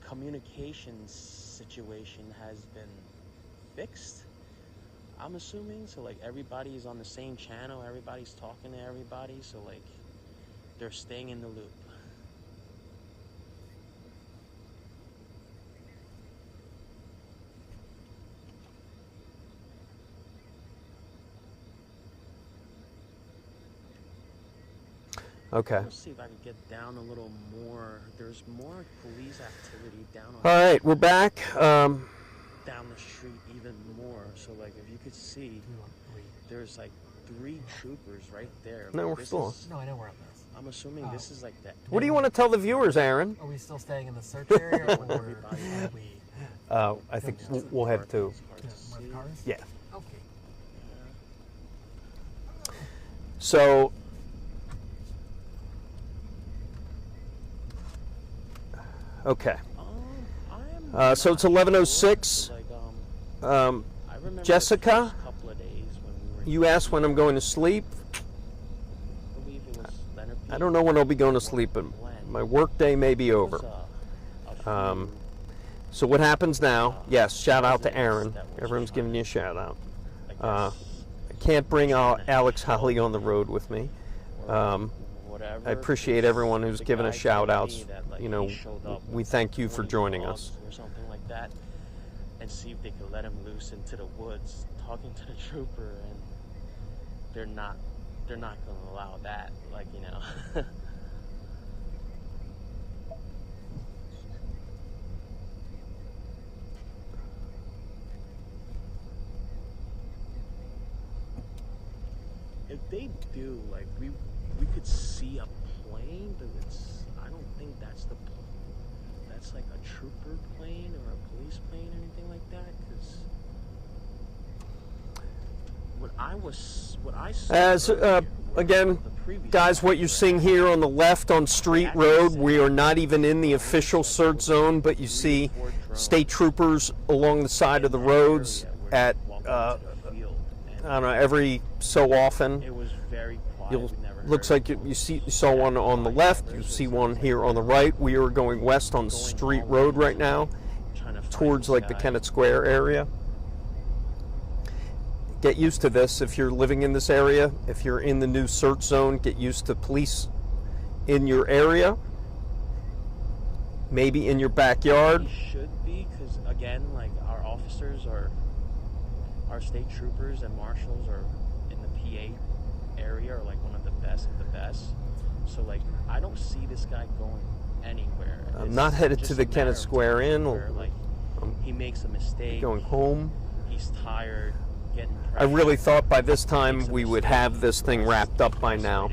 Speaker 19: communications situation has been fixed, I'm assuming. So, like, everybody's on the same channel, everybody's talking to everybody, so, like, they're staying in the loop.
Speaker 1: Okay.
Speaker 19: Let's see if I can get down a little more. There's more police activity down on
Speaker 1: All right, we're back.
Speaker 19: down the street even more. So, like, if you could see, there's like 3 troopers right there.
Speaker 1: No,
Speaker 19: Like,
Speaker 1: we're
Speaker 19: this
Speaker 1: still on.
Speaker 19: is-
Speaker 17: No, I know we're on this.
Speaker 19: I'm assuming this is like that.
Speaker 1: What do you want to tell the viewers, Aaron?
Speaker 17: Are we still staying in the search area, or are we?
Speaker 1: I think we'll head to.
Speaker 17: With cars?
Speaker 1: Yeah.
Speaker 17: Okay.
Speaker 1: So, okay. So it's 11:06. Jessica, you asked when I'm going to sleep. I don't know when I'll be going to sleep, but my work day may be over. So what happens now? Yes, shout out to Aaron. Everyone's giving you a shout out. I can't bring Alex Holly on the road with me. I appreciate everyone who's given us shout outs. You know, we thank you for joining us.
Speaker 19: Or something like that, and see if they could let him loose into the woods, talking to the trooper, and they're not going to allow that, like, you know. If they do, like, we could see a plane, but I don't think that's that's like a trooper plane or a police plane or anything like that, because what I saw
Speaker 1: As again, guys, what you're seeing here on the left on Street Road, we are not even in the official search zone, but you see state troopers along the side of the roads at I don't know, every so often.
Speaker 19: It was very quiet.
Speaker 1: Looks like you saw one on the left. You see one here on the right. We are going west on Street Road right now, towards like the Kennett Square area. Get used to this if you're living in this area. If you're in the new search zone, get used to police in your area, maybe in your backyard.
Speaker 19: We should be, because again, like, our officers our state troopers and marshals are in the PA area, are like one of the best of the best. So, like, I don't see this guy going anywhere.
Speaker 1: I'm
Speaker 19: It's
Speaker 1: not headed
Speaker 19: just
Speaker 1: to the
Speaker 19: a matter
Speaker 1: Kenneth
Speaker 19: of
Speaker 1: Square
Speaker 19: time
Speaker 1: Inn.
Speaker 19: where, like, he makes a mistake.
Speaker 1: Going home.
Speaker 19: He's tired, getting
Speaker 1: I
Speaker 19: pressure.
Speaker 1: really thought by this time we would have this thing wrapped up by now.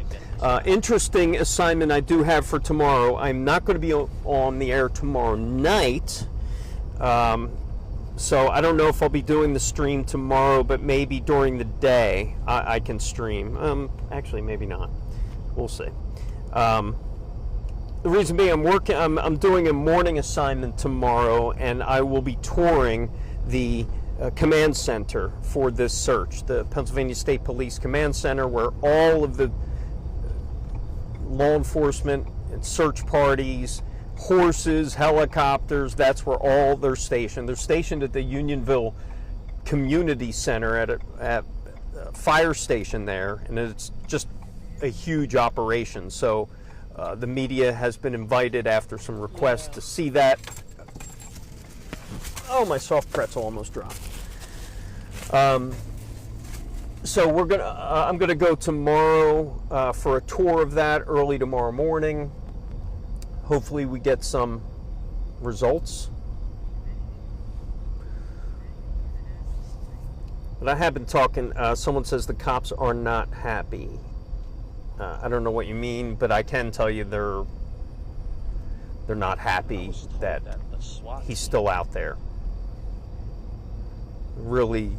Speaker 1: Interesting assignment I do have for tomorrow. I'm not going to be on the air tomorrow night. So I don't know if I'll be doing the stream tomorrow, but maybe during the day I can stream. Actually, maybe not. We'll see. The reason being, I'm doing a morning assignment tomorrow, and I will be touring the command center for this search, the Pennsylvania State Police Command Center, where all of the law enforcement and search parties, horses, helicopters, that's where all they're stationed. They're stationed at the Unionville Community Center at a fire station there, and it's just a huge operation. So the media has been invited after some requests to see that. Oh, my soft pretzel almost dropped. So I'm gonna go tomorrow for a tour of that early tomorrow morning. Hopefully we get some results. But I have been talking, someone says the cops are not happy. I don't know what you mean, but I can tell you they're not happy that he's still out there. Really,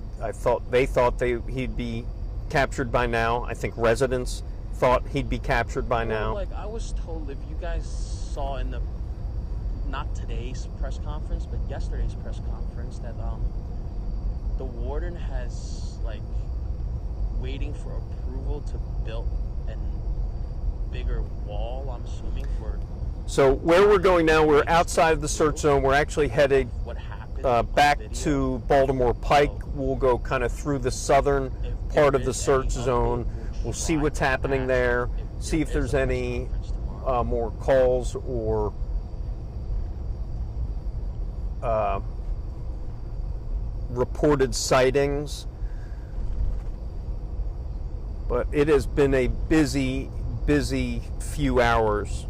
Speaker 1: they thought he'd be captured by now. I think residents thought he'd be captured by now.
Speaker 19: Like, I was told, if you guys saw in not today's press conference, but yesterday's press conference, that the warden has, like, waiting for approval to build a bigger wall, I'm assuming, for...
Speaker 1: So where we're going now, we're outside of the search zone. We're actually headed back to Baltimore Pike. We'll go kind of through the southern part of the search zone. We'll see what's happening there, see if there's any more calls or reported sightings. But it has been a busy few hours.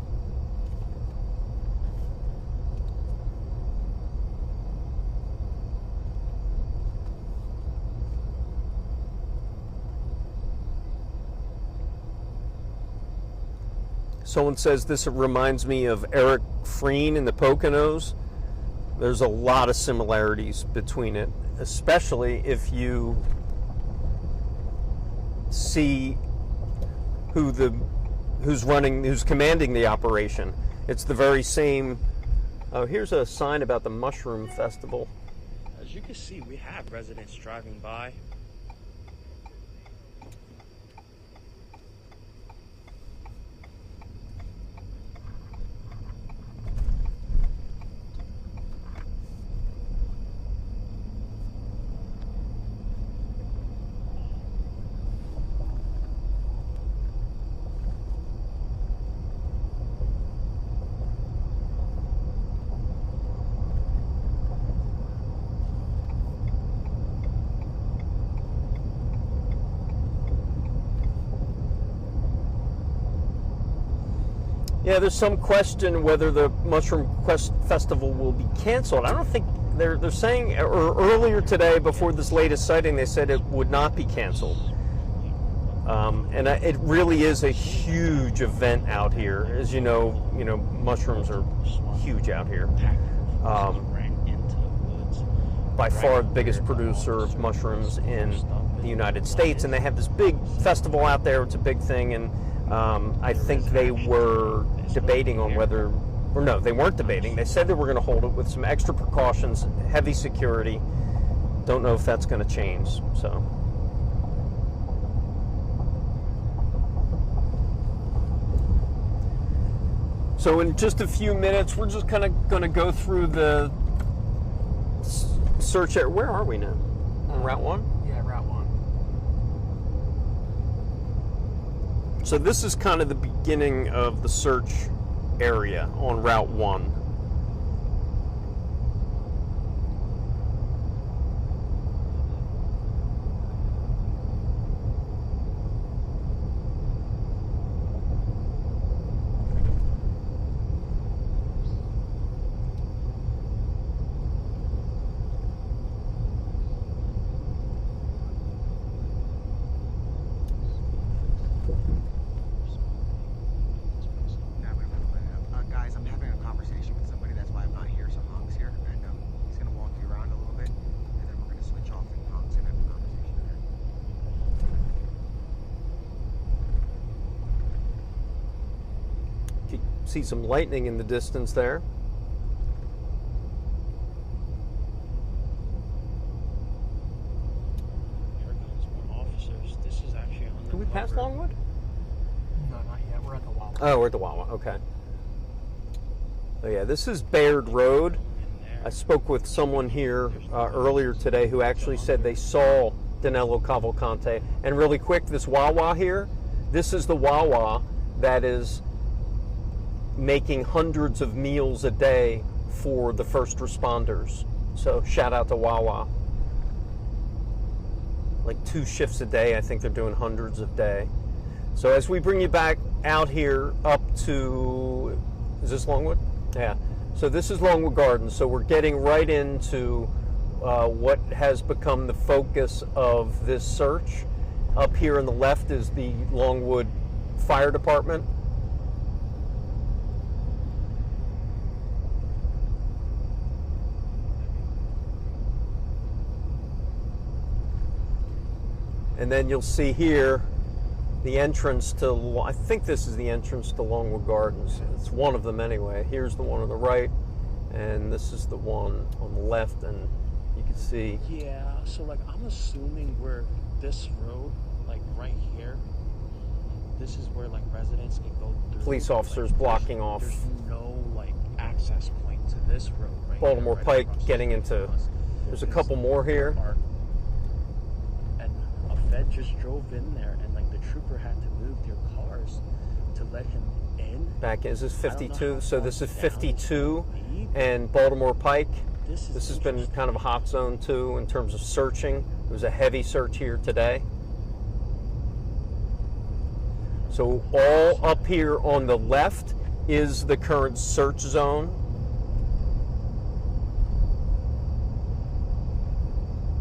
Speaker 1: Someone says this reminds me of Eric Freen in the Poconos. There's a lot of similarities between it, especially if you see who's commanding the operation. It's the very same. Oh, here's a sign about the Mushroom Festival.
Speaker 19: As you can see, we have residents driving by.
Speaker 1: Yeah, there's some question whether the Mushroom Quest Festival will be canceled. I don't think they're saying, or earlier today, before this latest sighting, they said it would not be canceled. And it really is a huge event out here. As you know, mushrooms are huge out here. By far the biggest producer of mushrooms in the United States, and they have this big festival out there. It's a big thing, and I think they were debating on whether, or no, they weren't debating. They said they were going to hold it with some extra precautions, heavy security. Don't know if that's going to change. So in just a few minutes, we're just kind of going to go through the search area. Where are we now? On Route 1?
Speaker 17: Yeah, Route 1.
Speaker 1: So this is kind of the beginning of the search area on Route 1. See some lightning in the distance there.
Speaker 19: Here comes more officers. This is actually on the
Speaker 1: Did we pass Longwood?
Speaker 17: No, not yet. We're at the Wawa.
Speaker 1: Oh, we're at the Wawa. Okay. Oh yeah, this is Baird Road. I spoke with someone here earlier today who actually said they saw Donelo Calvalcante. And really quick, this Wawa here, this is the Wawa that is making hundreds of meals a day for the first responders. So shout out to Wawa. Like 2 shifts a day, I think they're doing hundreds a day. So as we bring you back out here up to, is this Longwood? Yeah. So this is Longwood Gardens. So we're getting right into what has become the focus of this search. Up here on the left is the Longwood Fire Department. And then you'll see here the entrance to, I think this is the entrance to Longwood Gardens. It's one of them anyway. Here's the one on the right, and this is the one on the left, and you can see.
Speaker 19: Yeah, so like I'm assuming where this road, like right here, this is where like residents can go through.
Speaker 1: Police officers blocking off.
Speaker 19: There's no like access point to this road right
Speaker 1: Baltimore
Speaker 19: here,
Speaker 1: Pike
Speaker 19: across
Speaker 1: getting
Speaker 19: the
Speaker 1: into,
Speaker 19: street from us.
Speaker 1: there's a couple more here.
Speaker 19: And a Fed just drove in there, and like the trooper had to move their cars to let him in.
Speaker 1: Back, is this
Speaker 19: I don't know
Speaker 1: 52?
Speaker 19: how
Speaker 1: So
Speaker 19: far
Speaker 1: this is
Speaker 19: down
Speaker 1: 52
Speaker 19: deep.
Speaker 1: and Baltimore Pike.
Speaker 19: This
Speaker 1: has been kind of a hot zone too in terms of searching. It was a heavy search here today. So all up here on the left is the current search zone.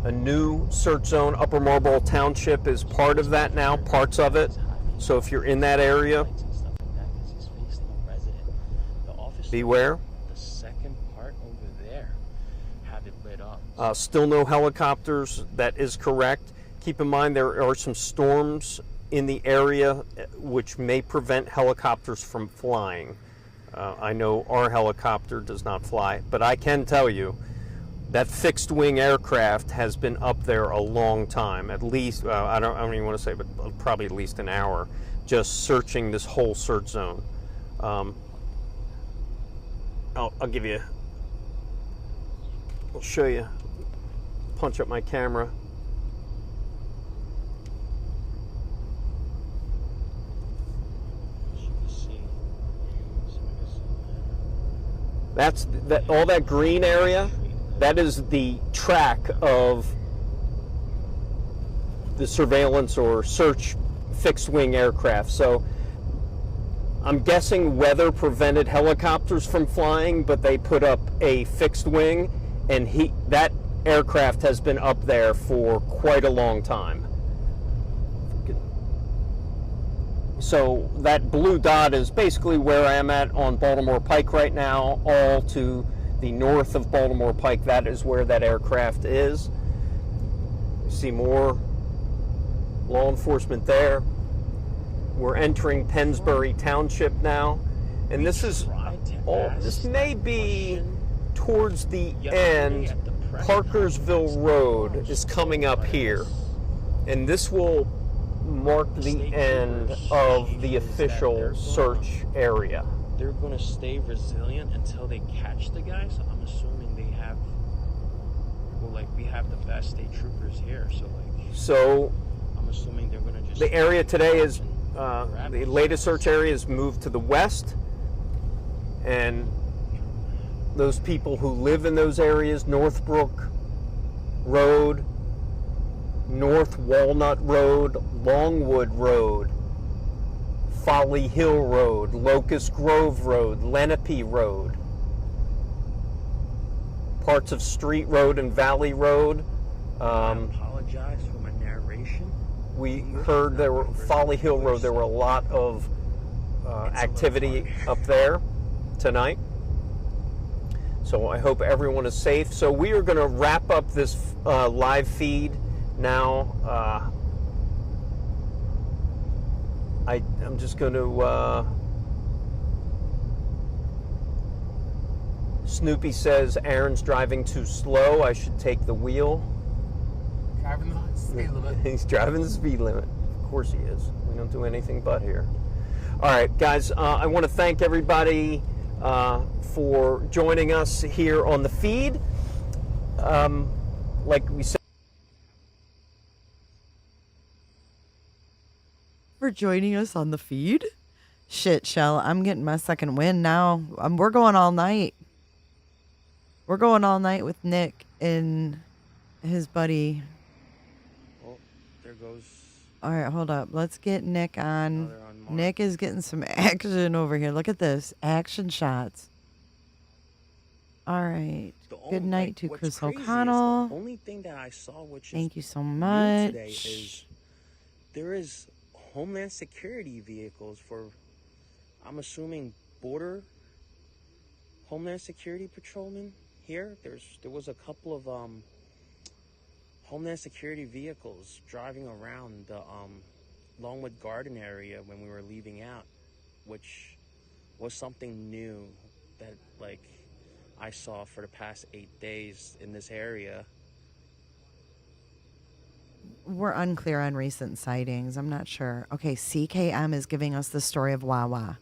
Speaker 1: A new search zone, Upper Marlboro Township is part of that now, parts of it. So if you're in that area, beware.
Speaker 19: The second part over there have it lit up.
Speaker 1: Still no helicopters, that is correct. Keep in mind there are some storms in the area which may prevent helicopters from flying. I know our helicopter does not fly, but I can tell you that fixed wing aircraft has been up there a long time, at least, I don't even want to say, but probably at least an hour, just searching this whole search zone. I'll give you, I'll show you, punch up my camera. That's that, all that green area, that is the track of the surveillance or search fixed wing aircraft. So I'm guessing weather prevented helicopters from flying, but they put up a fixed wing, and that aircraft has been up there for quite a long time. So that blue dot is basically where I am at on Baltimore Pike right now, all to the north of Baltimore Pike. That is where that aircraft is. You see more law enforcement there. We're entering Pennsbury Township now, and this is all. This may be towards the end. Parkersville Road is coming up here, and this will mark the end of the official search area.
Speaker 19: They're going to stay resilient until they catch the guy, so I'm assuming they have, well, like, we have the best state troopers here,
Speaker 1: so
Speaker 19: I'm assuming they're going to just...
Speaker 1: The area today is, the latest search area is moved to the west, and those people who live in those areas, Northbrook Road, North Walnut Road, Longwood Road, Folly Hill Road, Locust Grove Road, Lenape Road, parts of Street Road and Valley Road.
Speaker 19: I apologize for my narration.
Speaker 1: We heard there were Folly Hill Road. There were a lot of activity up there tonight. So I hope everyone is safe. So we are going to wrap up this live feed now. I'm just going to Snoopy says Aaron's driving too slow. I should take the wheel.
Speaker 17: Driving the speed limit.
Speaker 1: He's driving the speed limit. Of course he is. We don't do anything but here. All right, guys, I want to thank everybody for joining us here on the feed. Like we said,
Speaker 2: for joining us on the feed. Shit, Shell, I'm getting my second win now. We're going all night. We're going all night with Nick and his buddy.
Speaker 19: Oh, there goes.
Speaker 2: All right, hold up. Let's get Nick on.
Speaker 19: Now they're on Mark.
Speaker 2: Nick is getting some action over here. Look at this. Action shots. All right. Good night to Chris O'Connell.
Speaker 19: The only thing that I saw, which
Speaker 2: Thank you
Speaker 19: is
Speaker 2: so
Speaker 19: new
Speaker 2: much.
Speaker 19: today, is there is Homeland Security vehicles for, I'm assuming, border Homeland Security patrolmen here. There was a couple of Homeland Security vehicles driving around the Longwood Garden area when we were leaving out, which was something new that I saw for the past 8 days in this area.
Speaker 2: We're unclear on recent sightings. I'm not sure. Okay, CKM is giving us the story of Wawa.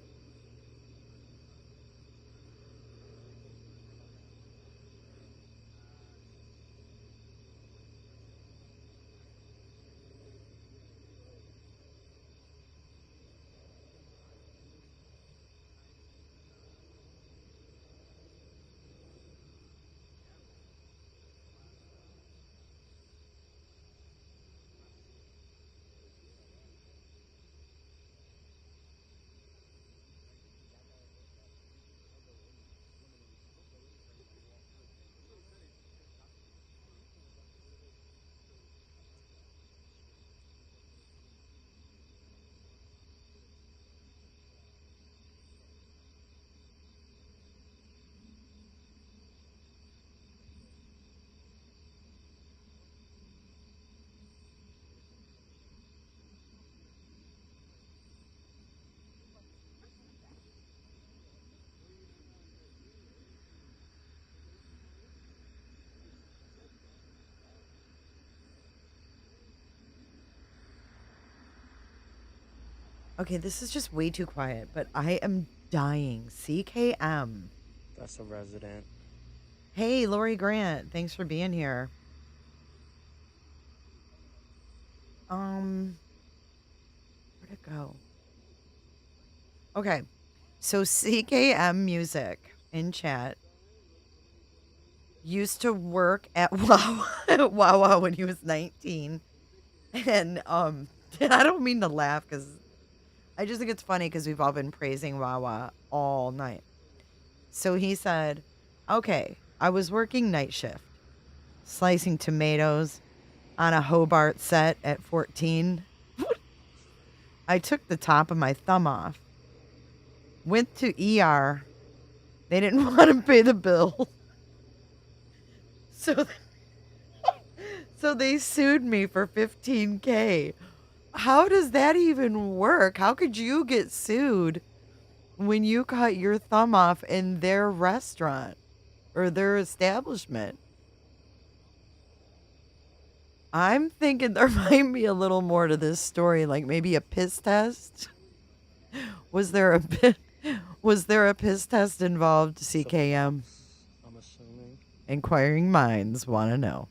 Speaker 2: Okay, this is just way too quiet, but I am dying. CKM.
Speaker 19: That's a resident.
Speaker 2: Hey, Lori Grant. Thanks for being here. Where'd it go? Okay. So CKM Music in chat used to work at Wawa when he was 19. And I don't mean to laugh because I just think it's funny because we've all been praising Wawa all night. So he said, okay, I was working night shift, slicing tomatoes on a Hobart set at 14. I took the top of my thumb off, went to ER. They didn't want to pay the bill. So they sued me for $15K. How does that even work? How could you get sued when you cut your thumb off in their restaurant or their establishment? I'm thinking there might be a little more to this story, like maybe a piss test. Was there a piss test involved, CKM?
Speaker 19: I'm assuming.
Speaker 2: Inquiring minds want to know.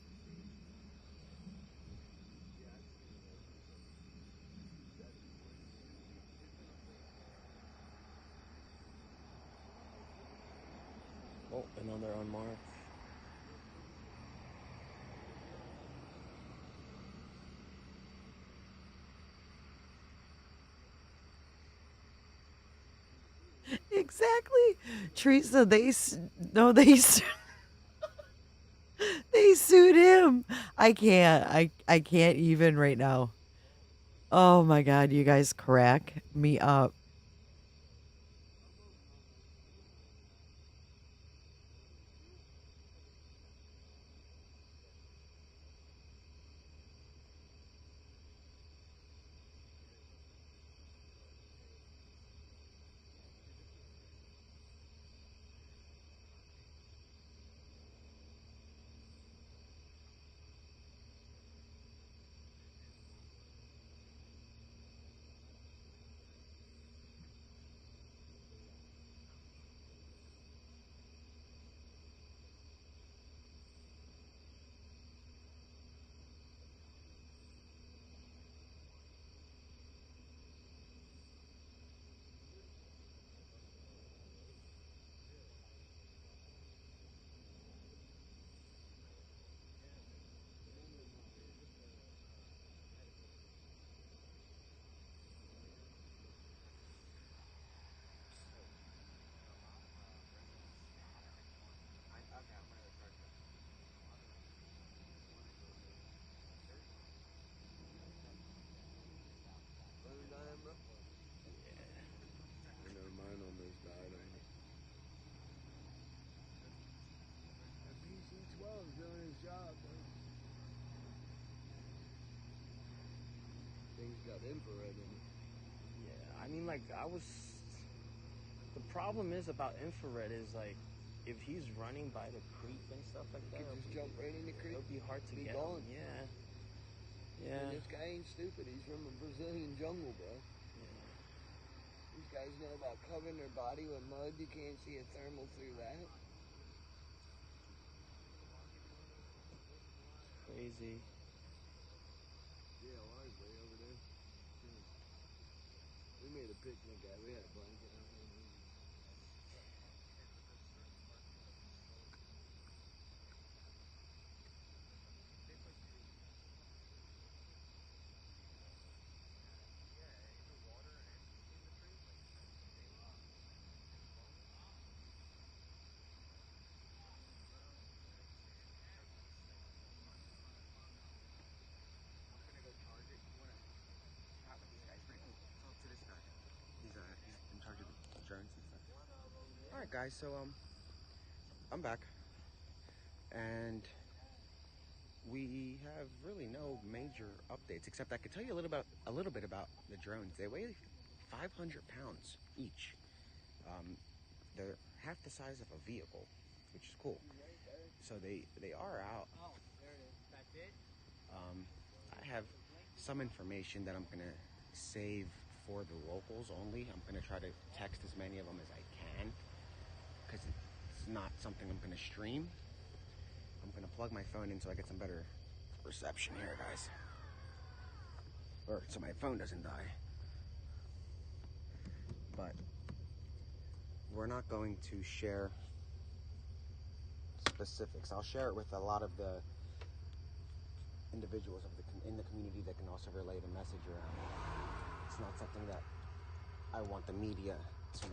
Speaker 19: Oh, another on Mark.
Speaker 2: Exactly. Teresa, they sued him. I can't even right now. Oh my God, you guys crack me up.
Speaker 12: got infrared in it.
Speaker 19: Yeah, I mean, like, the problem is about infrared is, like, if he's running by the creek and stuff like that,
Speaker 12: Could just jump right in the creek.
Speaker 19: It'll be hard to
Speaker 12: Be
Speaker 19: get
Speaker 12: gone.
Speaker 19: him. Yeah.
Speaker 12: Yeah. And this guy ain't stupid. He's from a Brazilian jungle, bro.
Speaker 19: Yeah.
Speaker 12: These guys know about covering their body with mud. You can't see a thermal through that.
Speaker 19: Crazy.
Speaker 12: Yeah, ours way over there. We made a picnic out. We had a blanket out there.
Speaker 3: He's in charge of the drones and stuff. All right, guys. So I'm back, and we have really no major updates except I could tell you a little bit about the drones. They weigh 500 pounds each. They're half the size of a vehicle, which is cool. So they are out.
Speaker 10: Oh, there it is. That's it?
Speaker 3: I have some information that I'm going to save for the locals only. I'm going to try to text as many of them as I can because it's not something I'm going to stream. I'm going to plug my phone in so I get some better reception here, guys. Or so my phone doesn't die. But we're not going to share specifics. I'll share it with a lot of the individuals in the community that can also relay the message around. It's not something that I want the media to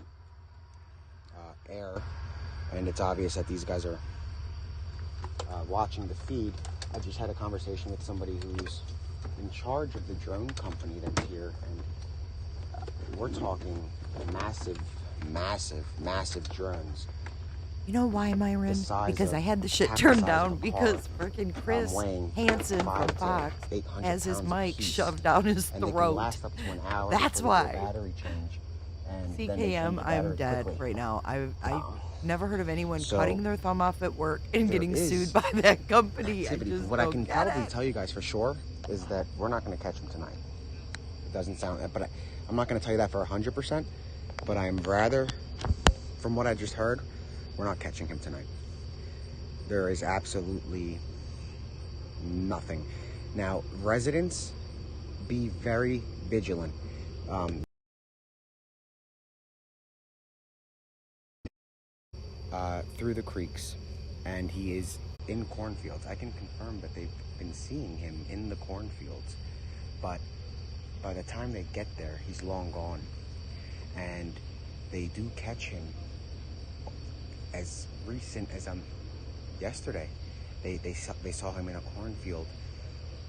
Speaker 3: air, and it's obvious that these guys are watching the feed. I just had a conversation with somebody who's in charge of the drone company that's here, and we're talking massive drones.
Speaker 2: You know why, Myron? Because I had the shit turned down because freaking Chris Hansen from Fox has his mic shoved down his throat.
Speaker 3: They can last up to an hour.
Speaker 2: That's why.
Speaker 3: Battery change. And
Speaker 2: CKM, I'm dead right now. I've never heard of anyone cutting their thumb off at work and getting sued by that company.
Speaker 3: What I can probably tell you guys for sure is that we're not going to catch them tonight. It doesn't sound, but I'm not going to tell you that for 100%. But I am rather, from what I just heard, we're not catching him tonight. There is absolutely nothing. Now, residents, be very vigilant. Through the creeks, and he is in cornfields. I can confirm that they've been seeing him in the cornfields, but by the time they get there, he's long gone. And they do catch him as recent as yesterday. They saw him in a cornfield,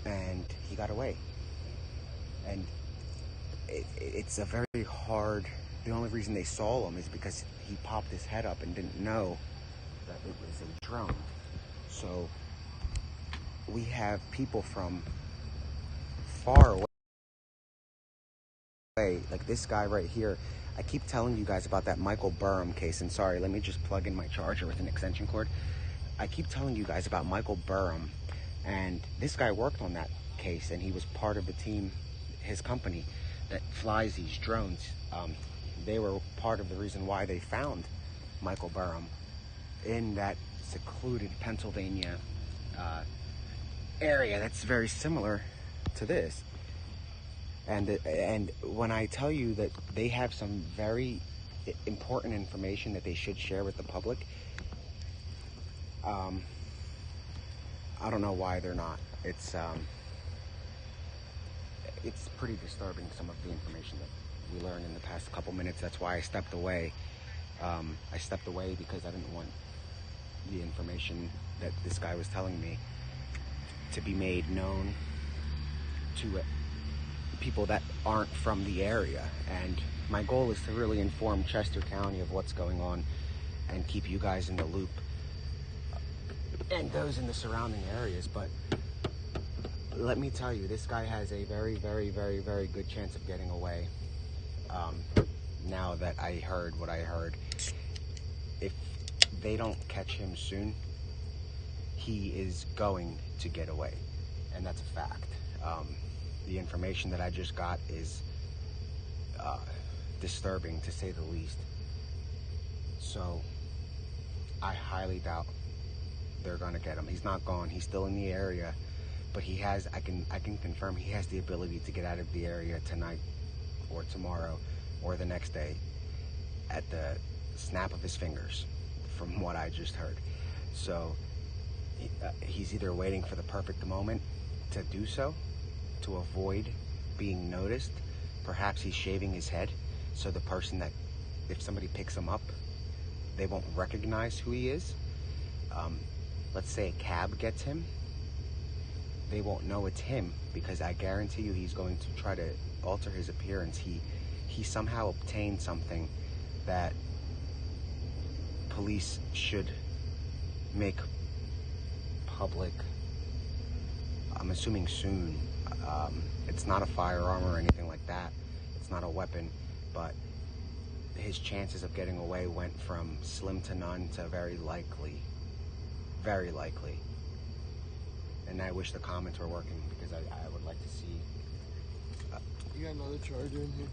Speaker 3: and he got away. And it's a very hard. The only reason they saw him is because he popped his head up and didn't know that it was a drone. So we have people from far away, like this guy right here. I keep telling you guys about that Michael Burham case, and sorry, let me just plug in my charger with an extension cord. I keep telling you guys about Michael Burham, and this guy worked on that case, and he was part of the team, his company, that flies these drones. They were part of the reason why they found Michael Burham in that secluded Pennsylvania area that's very similar to this. And when I tell you that they have some very important information that they should share with the public, I don't know why they're not. It's pretty disturbing, some of the information that we learned in the past couple minutes. That's why I stepped away. I stepped away because I didn't want the information that this guy was telling me to be made known to people that aren't from the area. And my goal is to really inform Chester County of what's going on and keep you guys in the loop and those in the surrounding areas. But let me tell you, this guy has a very, very, very, very good chance of getting away. Now that I heard what I heard, if they don't catch him soon, he is going to get away, and that's a fact. The information that I just got is disturbing, to say the least. So I highly doubt they're going to get him. He's not gone. He's still in the area, but he has. I can confirm he has the ability to get out of the area tonight, or tomorrow, or the next day, at the snap of his fingers, from what I just heard. So he's either waiting for the perfect moment to do so, to avoid being noticed. Perhaps he's shaving his head, so the person that, if somebody picks him up, they won't recognize who he is. Let's say a cab gets him, they won't know it's him, because I guarantee you he's going to try to alter his appearance. He somehow obtained something that police should make public, I'm assuming soon. It's not a firearm or anything like that. It's not a weapon, but his chances of getting away went from slim to none to very likely. Very likely. And I wish the comments were working, because I would like to see.
Speaker 12: You got another charger in here?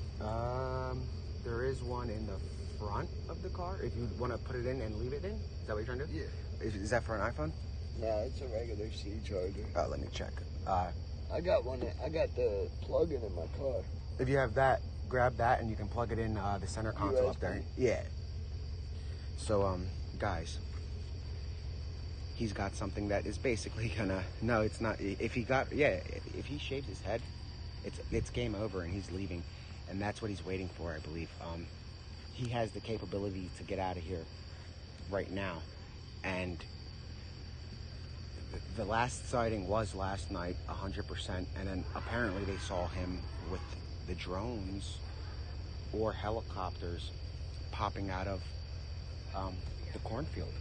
Speaker 3: There is one in the front of the car. If you want to put it in and leave it in, is that what you're trying to do?
Speaker 12: Yeah.
Speaker 3: Is that for an iPhone?
Speaker 12: No, it's a regular C charger.
Speaker 3: Let me check.
Speaker 12: I got one. I got the plug-in in my car.
Speaker 3: If you have that, grab that and you can plug it in the center console up there. Yeah. So, guys, he's got something that is basically gonna. No, it's not. If he shaves his head, it's game over and he's leaving, and that's what he's waiting for, I believe. He has the capability to get out of here right now, and the last sighting was last night, 100%, and then apparently they saw him with the drones or helicopters popping out of the cornfield.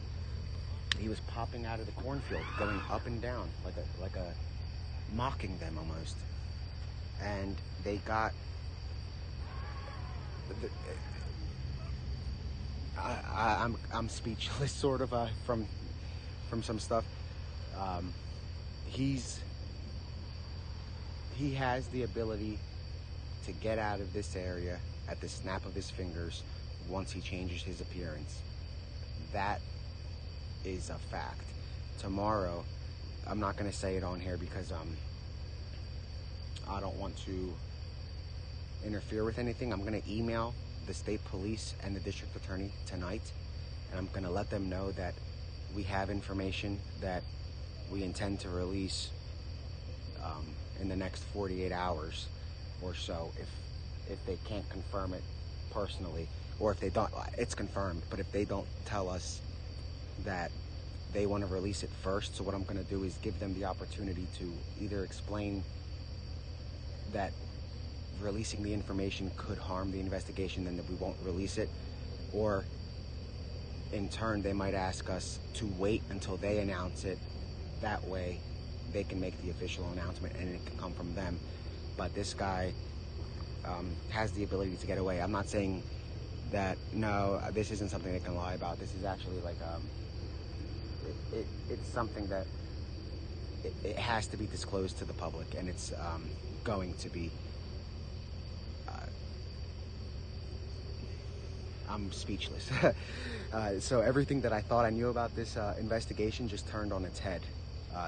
Speaker 3: He was popping out of the cornfield, going up and down, like a mocking them almost. And they got I'm speechless, sort of, from some stuff. He has the ability to get out of this area at the snap of his fingers once he changes his appearance. That is a fact. Tomorrow, I'm not going to say it on here because I don't want to interfere with anything. I'm going to email the state police and the district attorney tonight, and I'm going to let them know that we have information that we intend to release in the next 48 hours or so. If they can't confirm it personally, or if they don't, it's confirmed, but if they don't tell us that they want to release it first, so what I'm going to do is give them the opportunity to either explain that releasing the information could harm the investigation, then that we won't release it, or in turn they might ask us to wait until they announce it. That way they can make the official announcement and it can come from them. But this guy has the ability to get away. I'm not saying that, no, this isn't something they can lie about. This is actually like it's something that it has to be disclosed to the public, and it's going to be. I'm speechless. So everything that I thought I knew about this investigation just turned on its head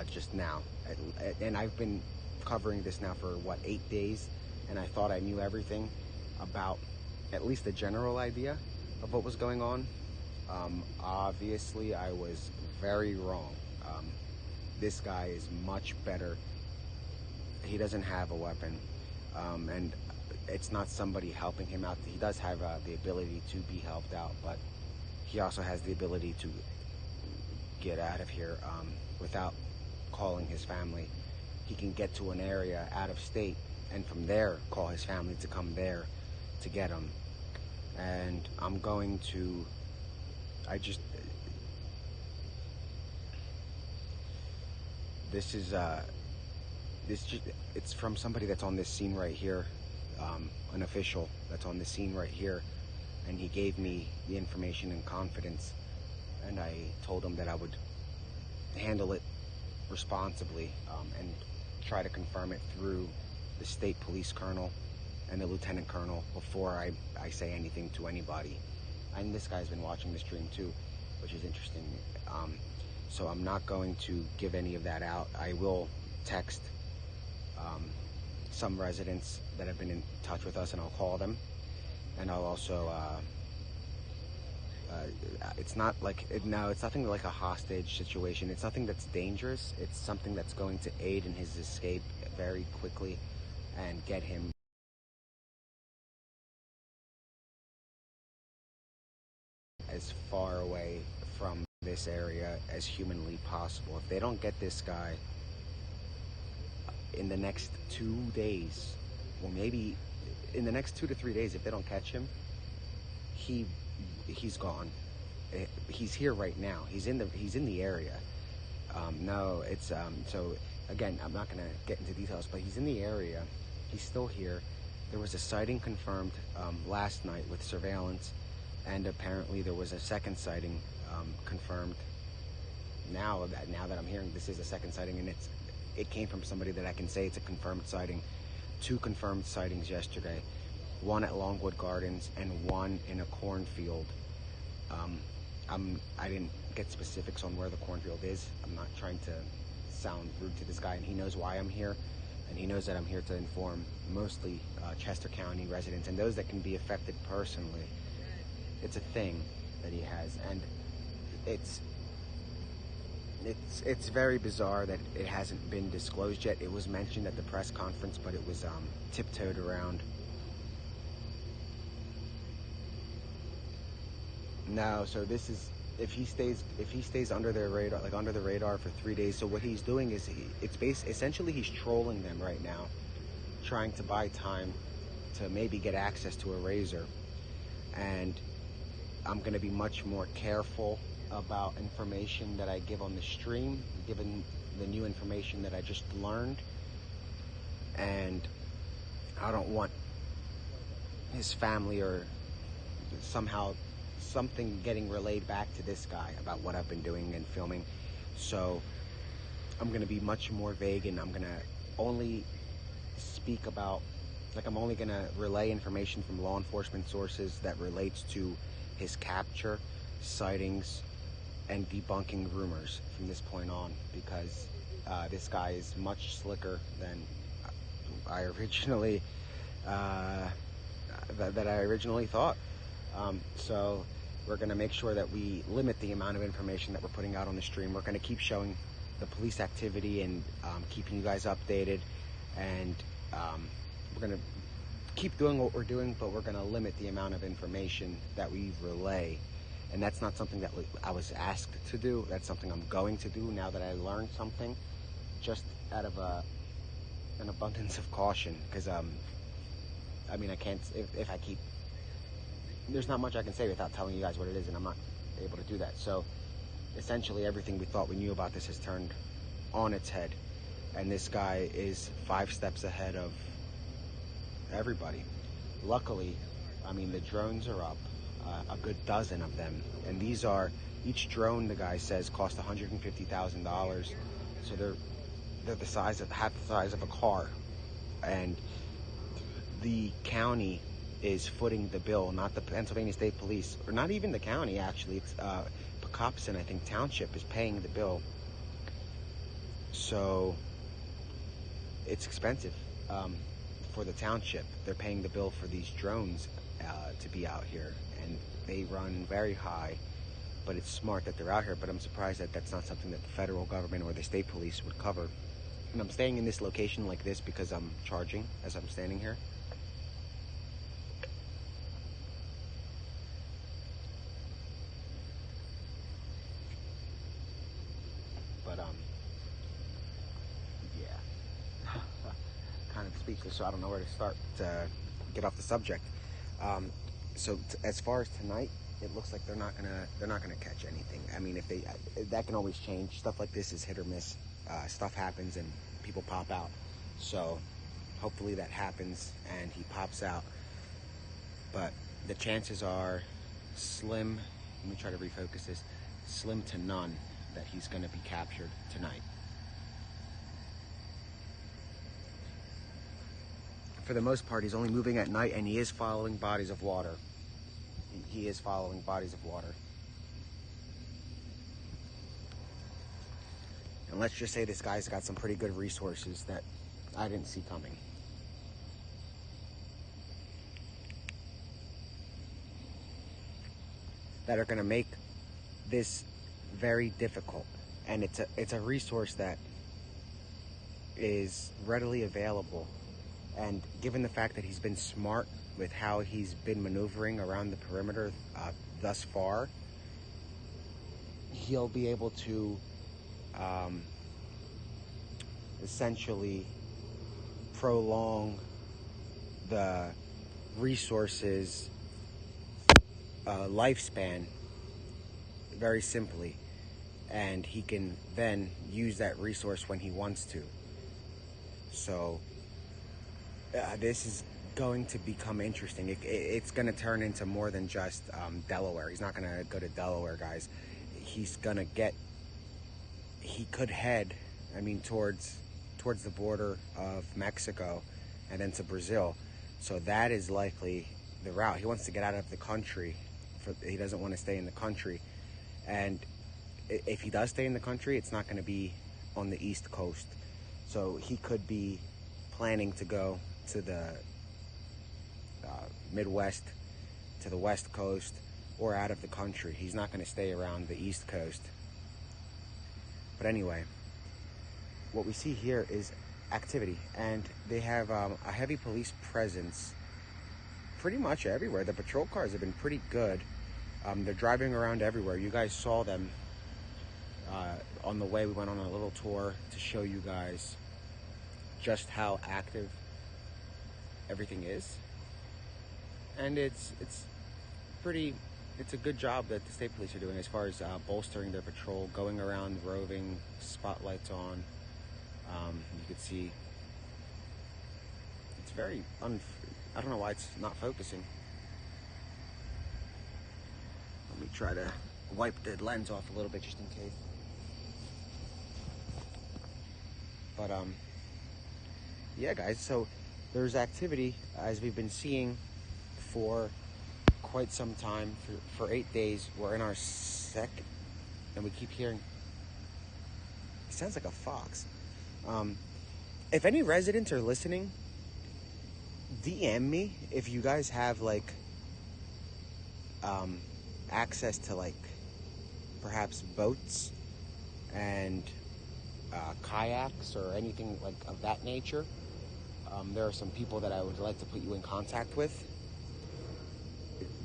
Speaker 3: just now. And I've been covering this now for, 8 days, and I thought I knew everything about at least a general idea of what was going on. Obviously, I was very wrong. This guy is much better. He doesn't have a weapon, and it's not somebody helping him out. He does have the ability to be helped out, but he also has the ability to get out of here without calling his family. He can get to an area out of state and from there call his family to come there to get him. And I'm going to, it's from somebody that's on this scene right here, an official that's on the scene right here, and he gave me the information in confidence, and I told him that I would handle it responsibly and try to confirm it through the state police colonel and the lieutenant colonel before I say anything to anybody. And this guy's been watching the stream too, which is interesting. So I'm not going to give any of that out. I will text some residents that have been in touch with us, and I'll call them, and I'll also it's not like it's nothing like a hostage situation. It's nothing that's dangerous. It's something that's going to aid in his escape very quickly and get him as far away from this area as humanly possible. If they don't get this guy in the next 2 days, or maybe in the next 2 to 3 days, if they don't catch him, he's gone. He's here right now. He's in the area. No, it's so again, I'm not gonna get into details, but he's in the area. He's still here. There was a sighting confirmed last night with surveillance, and apparently there was a second sighting confirmed. Now that I'm hearing this is a second sighting, and it came from somebody that I can say it's a confirmed sighting. 2 confirmed sightings yesterday, one at Longwood Gardens and one in a cornfield. I didn't get specifics on where the cornfield is. I'm not trying to sound rude to this guy, and he knows why I'm here, and he knows that I'm here to inform mostly Chester County residents and those that can be affected personally. It's a thing that he has, and it's very bizarre that it hasn't been disclosed yet. It was mentioned at the press conference, but it was tiptoed around. No, so this is if he stays under their radar, like under the radar for 3 days. So what he's doing is essentially he's trolling them right now, trying to buy time to maybe get access to a razor. And I'm going to be much more careful about information that I give on the stream, given the new information that I just learned. And I don't want his family or somehow something getting relayed back to this guy about what I've been doing and filming. So I'm going to be much more vague, and I'm going to only speak about, like, I'm only going to relay information from law enforcement sources that relates to his capture, sightings, and debunking rumors from this point on, because this guy is much slicker than I originally thought. So we're going to make sure that we limit the amount of information that we're putting out on the stream. We're going to keep showing the police activity and keeping you guys updated, and we're going to keep doing what we're doing, but we're going to limit the amount of information that we relay. And that's not something that I was asked to do. That's something I'm going to do now that I learned something, just out of an abundance of caution. Because I mean, I can't, if I keep, there's not much I can say without telling you guys what it is, and I'm not able to do that. So essentially everything we thought we knew about this has turned on its head, and this guy is 5 steps ahead of everybody. Luckily, I mean, the drones are up, a good dozen of them, and these are, each drone, the guy says, cost $150,000. So they're the size of, half the size of a car, and the county is footing the bill, not the Pennsylvania State Police, or not even the county, actually. It's Pocopson, I think, Township is paying the bill. So it's expensive for the township. They're paying the bill for these drones to be out here, and they run very high, but it's smart that they're out here. But I'm surprised that that's not something that the federal government or the state police would cover. And I'm staying in this location like this because I'm charging as I'm standing here. But yeah, kind of speechless, so I don't know where to start to get off the subject. So as far as tonight, it looks like they're not gonna catch anything. I mean, if they, that can always change. Stuff like this is hit or miss. Stuff happens and people pop out. So hopefully that happens and he pops out. But the chances are slim, let me try to refocus this, slim to none that he's going to be captured tonight. For the most part, he's only moving at night, and he is following bodies of water. He is following bodies of water. And let's just say this guy's got some pretty good resources that I didn't see coming. That are going to make this very difficult. And it's a resource that is readily available. And given the fact that he's been smart with how he's been maneuvering around the perimeter thus far, he'll be able to essentially prolong the resources lifespan very simply, and he can then use that resource when he wants to. So this is going to become interesting. It's going to turn into more than just Delaware. He's not going to go to Delaware, guys. He's going to he could head, towards the border of Mexico and then to Brazil. So that is likely the route. He wants to get out of the country. He doesn't want to stay in the country. And if he does stay in the country, it's not going to be on the East Coast. So he could be planning to go to the Midwest, to the West Coast, or out of the country. He's not going to stay around the East Coast. But anyway, what we see here is activity, and they have a heavy police presence pretty much everywhere. The patrol cars have been pretty good. They're driving around everywhere. You guys saw them on the way. We went on a little tour to show you guys just how active everything is. And it's a good job that the state police are doing as far as bolstering their patrol, going around, roving, spotlights on. You could see it's very I don't know why it's not focusing. Let me try to wipe the lens off a little bit just in case. But yeah, guys, so there's activity as we've been seeing for quite some time. For 8 days. We're in our second, and we keep hearing, it sounds like a fox. If any residents are listening, DM me if you guys have access to perhaps boats and kayaks or anything of that nature. There are some people that I would like to put you in contact with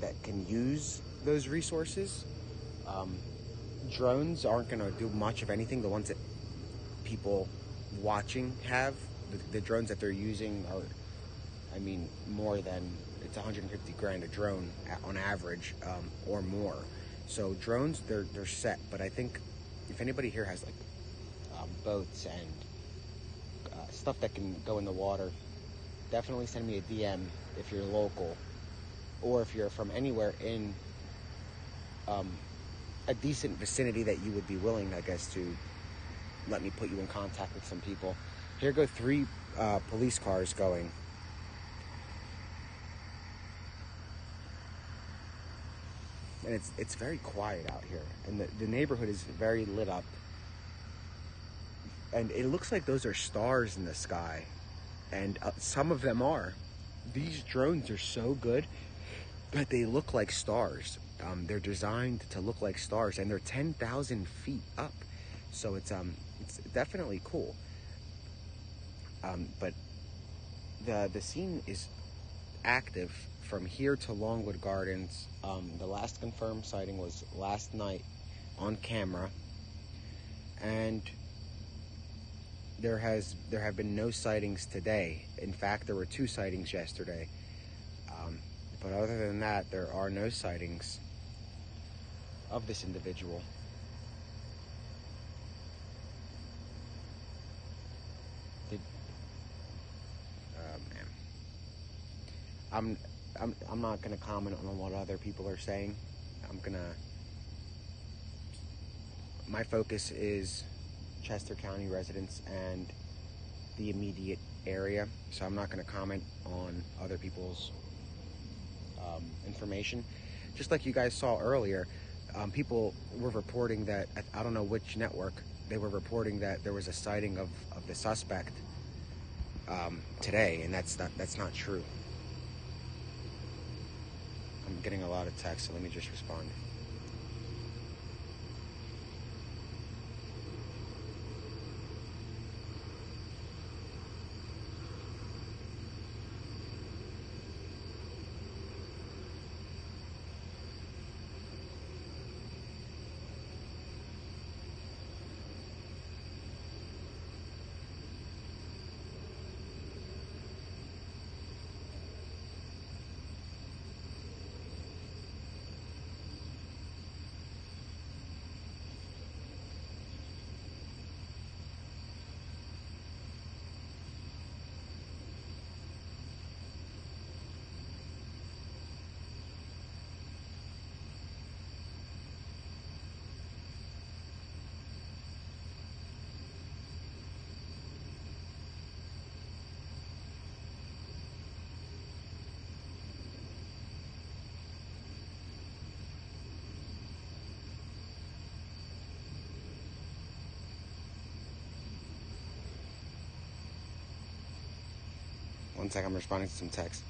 Speaker 3: that can use those resources. Drones aren't going to do much of anything. The ones that people watching have, the drones that they're using are, more than, it's 150 grand a drone on average, or more. So drones, they're set. But I think if anybody here has boats and stuff that can go in the water, definitely send me a DM if you're local, or if you're from anywhere in a decent vicinity that you would be willing, I guess, to let me put you in contact with some people. Here go 3 police cars going. And it's very quiet out here, and the neighborhood is very lit up, and it looks like those are stars in the sky, and some of them are. These drones are so good that they look like stars. They're designed to look like stars, and they're 10,000 feet up, so it's definitely cool. But the scene is active from here to Longwood Gardens. The last confirmed sighting was last night on camera, and there have been no sightings today. In fact, there were 2 sightings yesterday. But other than that, there are no sightings of this individual. I'm not gonna comment on what other people are saying. My focus is Chester County residents and the immediate area, so I'm not gonna comment on other people's information. Just like you guys saw earlier, people were reporting that, I don't know which network, they were reporting that there was a sighting of the suspect today, and that's not true. I'm getting a lot of texts, so let me just respond. One sec, I'm responding to some text.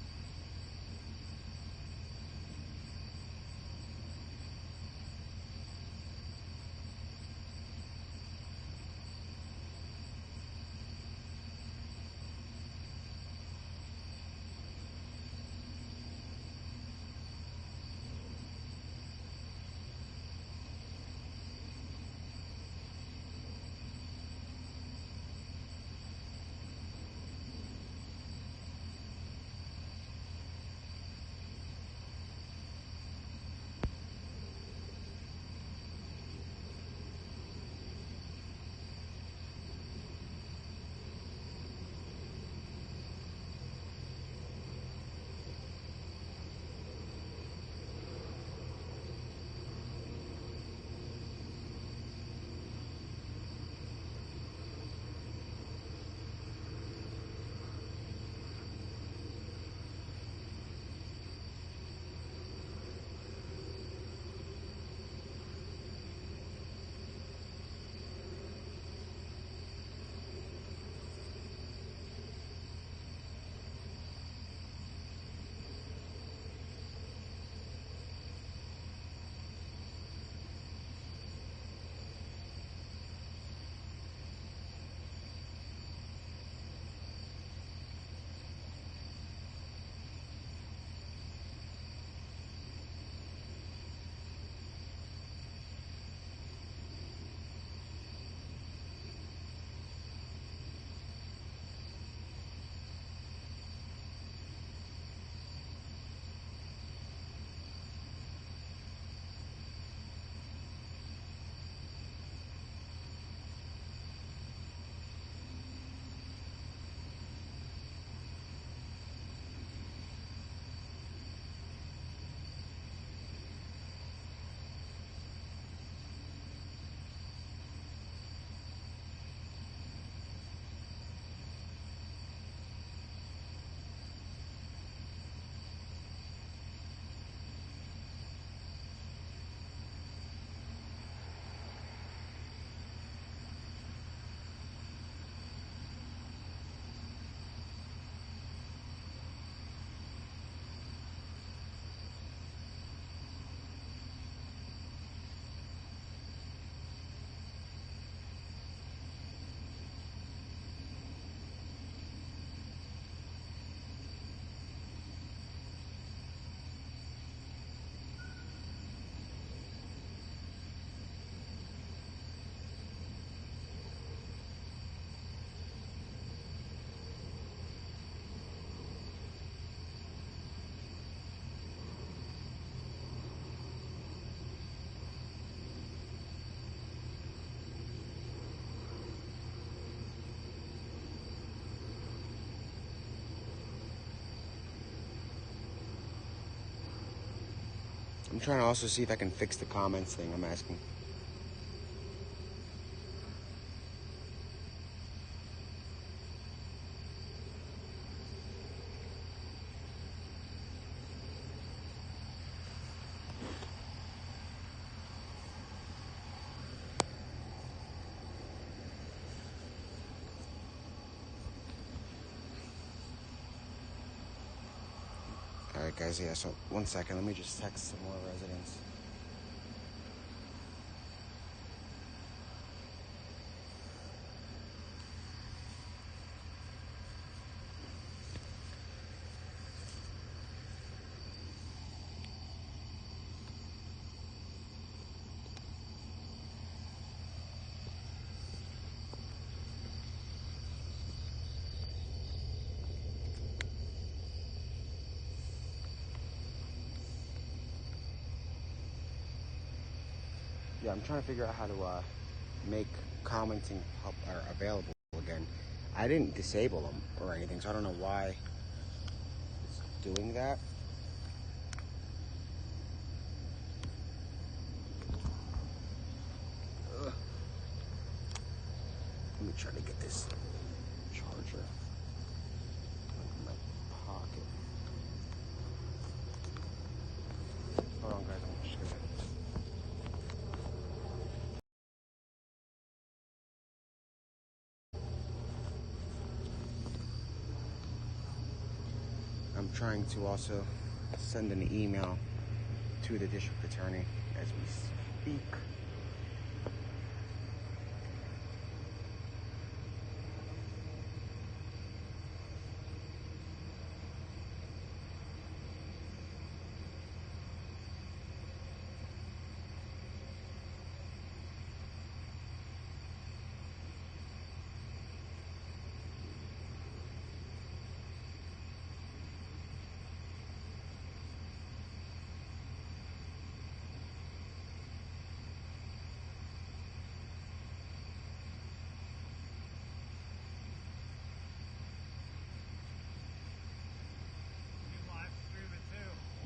Speaker 3: I'm trying to also see if I can fix the comments thing I'm asking. Alright guys, yeah, so 1 second, let me just text some more residents. Yeah, I'm trying to figure out how to make commenting available again. I didn't disable them or anything, so I don't know why it's doing that. Ugh. Let me try to get this charger in my pocket. Hold on, guys. I'm just gonna. I'm trying to also send an email to the district attorney as we speak.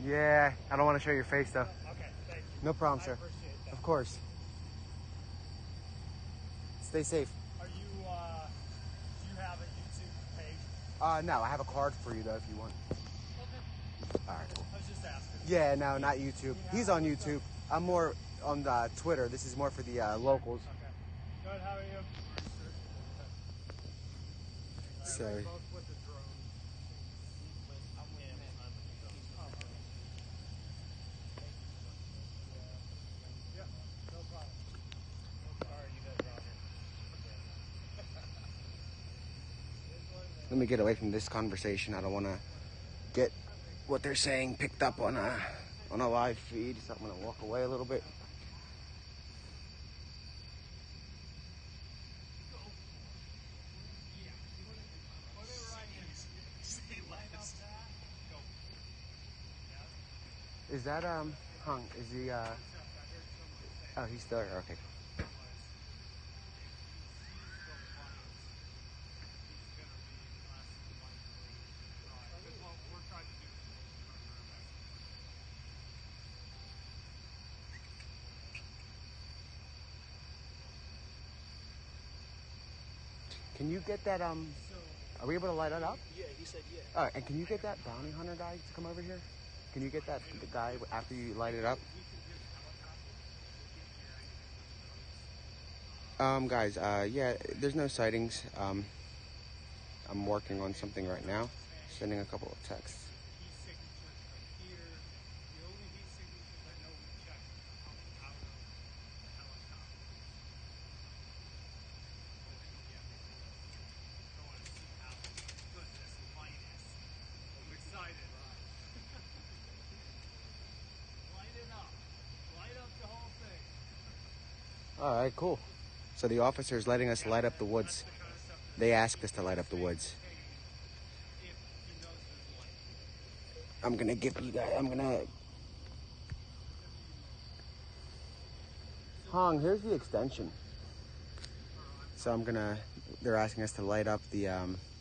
Speaker 3: Yeah, I don't want to show your face though.
Speaker 16: Okay, thank you.
Speaker 3: No problem, sir.
Speaker 16: I appreciate that.
Speaker 3: Of course. Stay safe.
Speaker 16: Are you, do you have a YouTube page?
Speaker 3: No, I have a card for you though if you want.
Speaker 16: Okay.
Speaker 3: All right, cool.
Speaker 16: I was just asking.
Speaker 3: Yeah, no, not YouTube. He's on YouTube. I'm more on Twitter. This is more for the locals.
Speaker 16: Okay. Good, how are you?
Speaker 3: So.
Speaker 16: Both with the drone. Yeah, no problem. Sorry, you guys are out here.
Speaker 3: Let me get away from this conversation. I don't want to get what they're saying picked up on a live feed, so I'm gonna walk away a little bit. Is that Hung? Is he oh, he's still here. Okay. Can you get that, are we able to light it up?
Speaker 19: Yeah, he said yeah.
Speaker 3: All right, and can you get that bounty hunter guy to come over here? Can you get that the guy after you light it up? Guys, yeah, there's no sightings. I'm working on something right now, sending a couple of texts. All right, cool. So the officer's letting us light up the woods. They asked us to light up the woods. I'm gonna give you guys, Hong, here's the extension. So they're asking us to light up the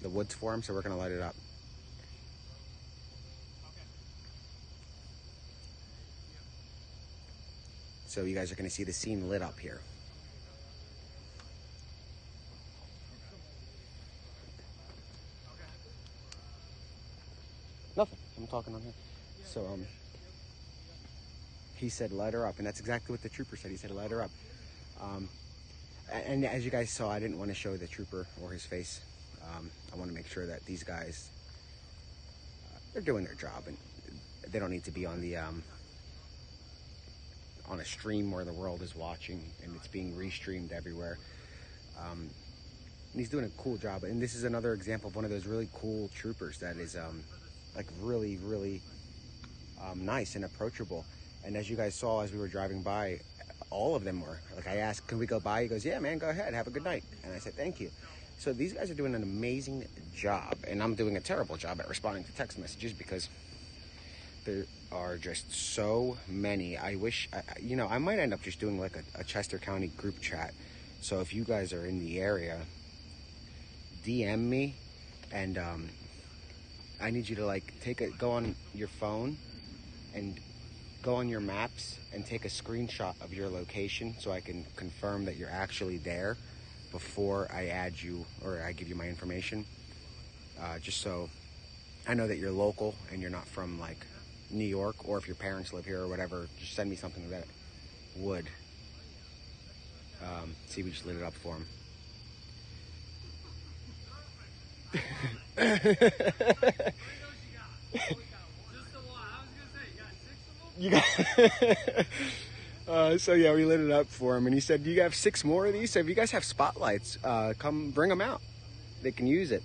Speaker 3: woods for them, so we're gonna light it up. So you guys are going to see the scene lit up here. Nothing. I'm talking on here. So he said light her up, and that's exactly what the trooper said. He said light her up. And as you guys saw, I didn't want to show the trooper or his face. I want to make sure that these guys, they're doing their job, and they don't need to be on the on a stream where the world is watching and it's being restreamed everywhere. And he's doing a cool job, and this is another example of one of those really cool troopers that is like really nice and approachable. And as you guys saw as we were driving by, all of them were like, I asked, can we go by? He goes, yeah man, go ahead, have a good night. And I said, thank you. So these guys are doing an amazing job, and I'm doing a terrible job at responding to text messages because there are just so many. I wish, you know, I might end up just doing like a Chester County group chat. So if you guys are in the area, DM me, and I need you to like go on your phone and go on your maps and take a screenshot of your location so I can confirm that you're actually there before I add you or I give you my information. Just so I know that you're local and you're not from like New York, or if your parents live here or whatever, just send me something that would. See, we just lit it up for him. You got so yeah, we lit it up for him, and he said, "Do you have 6 more of these? So if you guys have spotlights, come bring them out. They can use it."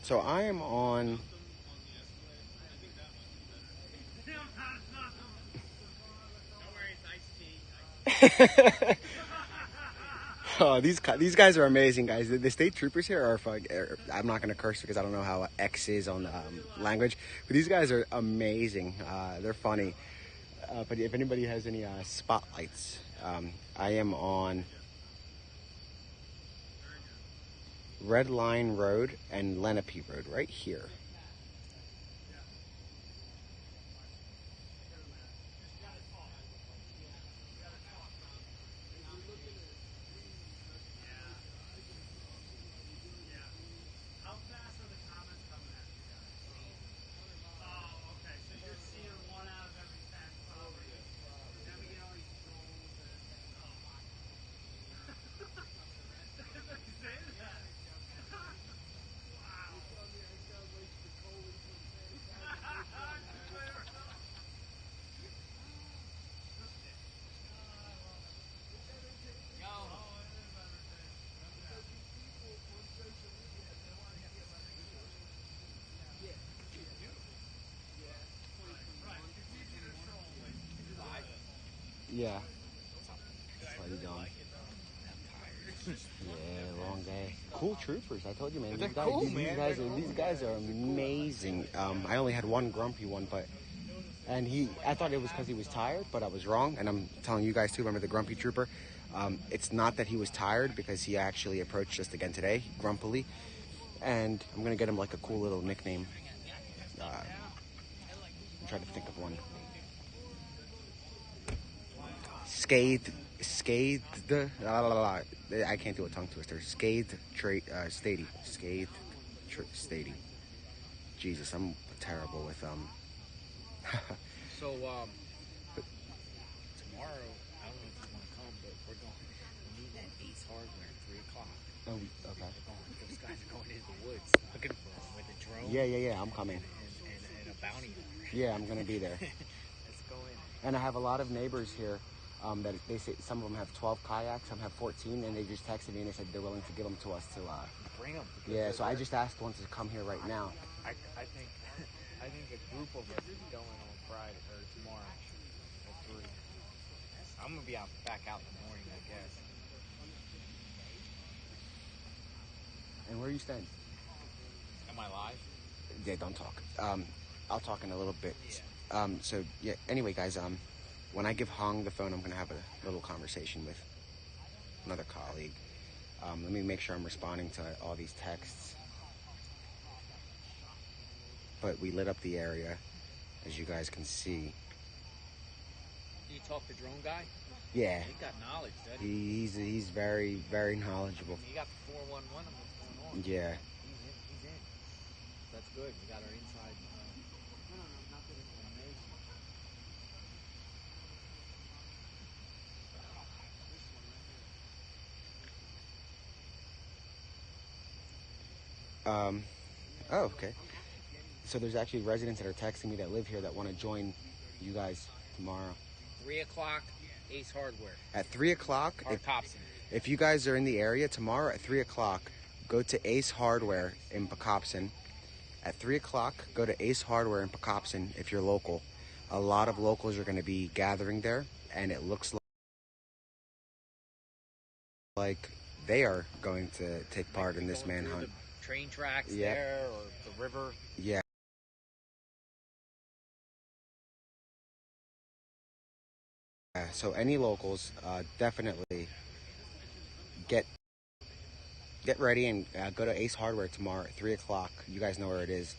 Speaker 3: So I am on. Oh, these guys are amazing, guys. The state troopers here are fun. I'm not gonna curse because I don't know how X is on language, but these guys are amazing. They're funny. But if anybody has any spotlights, I am on Red Line Road and Lenape Road right here. Yeah. How you doing? Yeah, long day. Cool troopers. I told you, man. These guys are amazing. I only had one grumpy one, I thought it was because he was tired, but I was wrong. And I'm telling you guys too. Remember the grumpy trooper? It's not that he was tired, because he actually approached us again today, grumpily. And I'm gonna get him like a cool little nickname. I'm trying to think of one. Scathed. I can't do a tongue twister. Scathed Stady. Stady. Jesus, I'm terrible with
Speaker 10: So tomorrow, I don't know if you want to come, but we're meeting at Ace Hardware at 3:00.
Speaker 3: Oh, okay.
Speaker 10: Those guys are going into the woods looking for him with a drone.
Speaker 3: Yeah. I'm coming.
Speaker 10: And a bounty hunter.
Speaker 3: Yeah, I'm gonna be there.
Speaker 10: Let's go in.
Speaker 3: And I have a lot of neighbors here. That they say some of them have 12 kayaks, some have 14, and they just texted me and they said they're willing to give them to us to
Speaker 10: bring them.
Speaker 3: Yeah, so I just asked one to come here right now.
Speaker 10: I think a group of us is going on Friday or tomorrow at 3. I'm gonna be back out in the morning, I guess.
Speaker 3: And where are you staying?
Speaker 10: Am I live?
Speaker 3: Yeah, don't talk. I'll talk in a little bit. So yeah. Anyway, guys. When I give Hong the phone, I'm gonna have a little conversation with another colleague. Let me make sure I'm responding to all these texts. But we lit up the area, as you guys can see.
Speaker 10: You talk to drone guy?
Speaker 3: Yeah.
Speaker 10: He got knowledge, doesn't he?
Speaker 3: He's very, very knowledgeable.
Speaker 10: He got 411 on what's going on.
Speaker 3: Yeah.
Speaker 10: He's in. That's good. We got our inside
Speaker 3: information. Oh, okay. So there's actually residents that are texting me that live here that want to join you guys tomorrow.
Speaker 10: 3 o'clock, Ace Hardware.
Speaker 3: At 3 o'clock, if you guys are in the area tomorrow at 3 o'clock, go to Ace Hardware in Pocopson. At 3 o'clock, go to Ace Hardware in Pocopson if you're local. A lot of locals are going to be gathering there, and it looks like they are going to take part in this manhunt.
Speaker 10: Train tracks there or the river.
Speaker 3: Yeah. So any locals, definitely get ready and go to Ace Hardware tomorrow at 3 o'clock. You guys know where it is.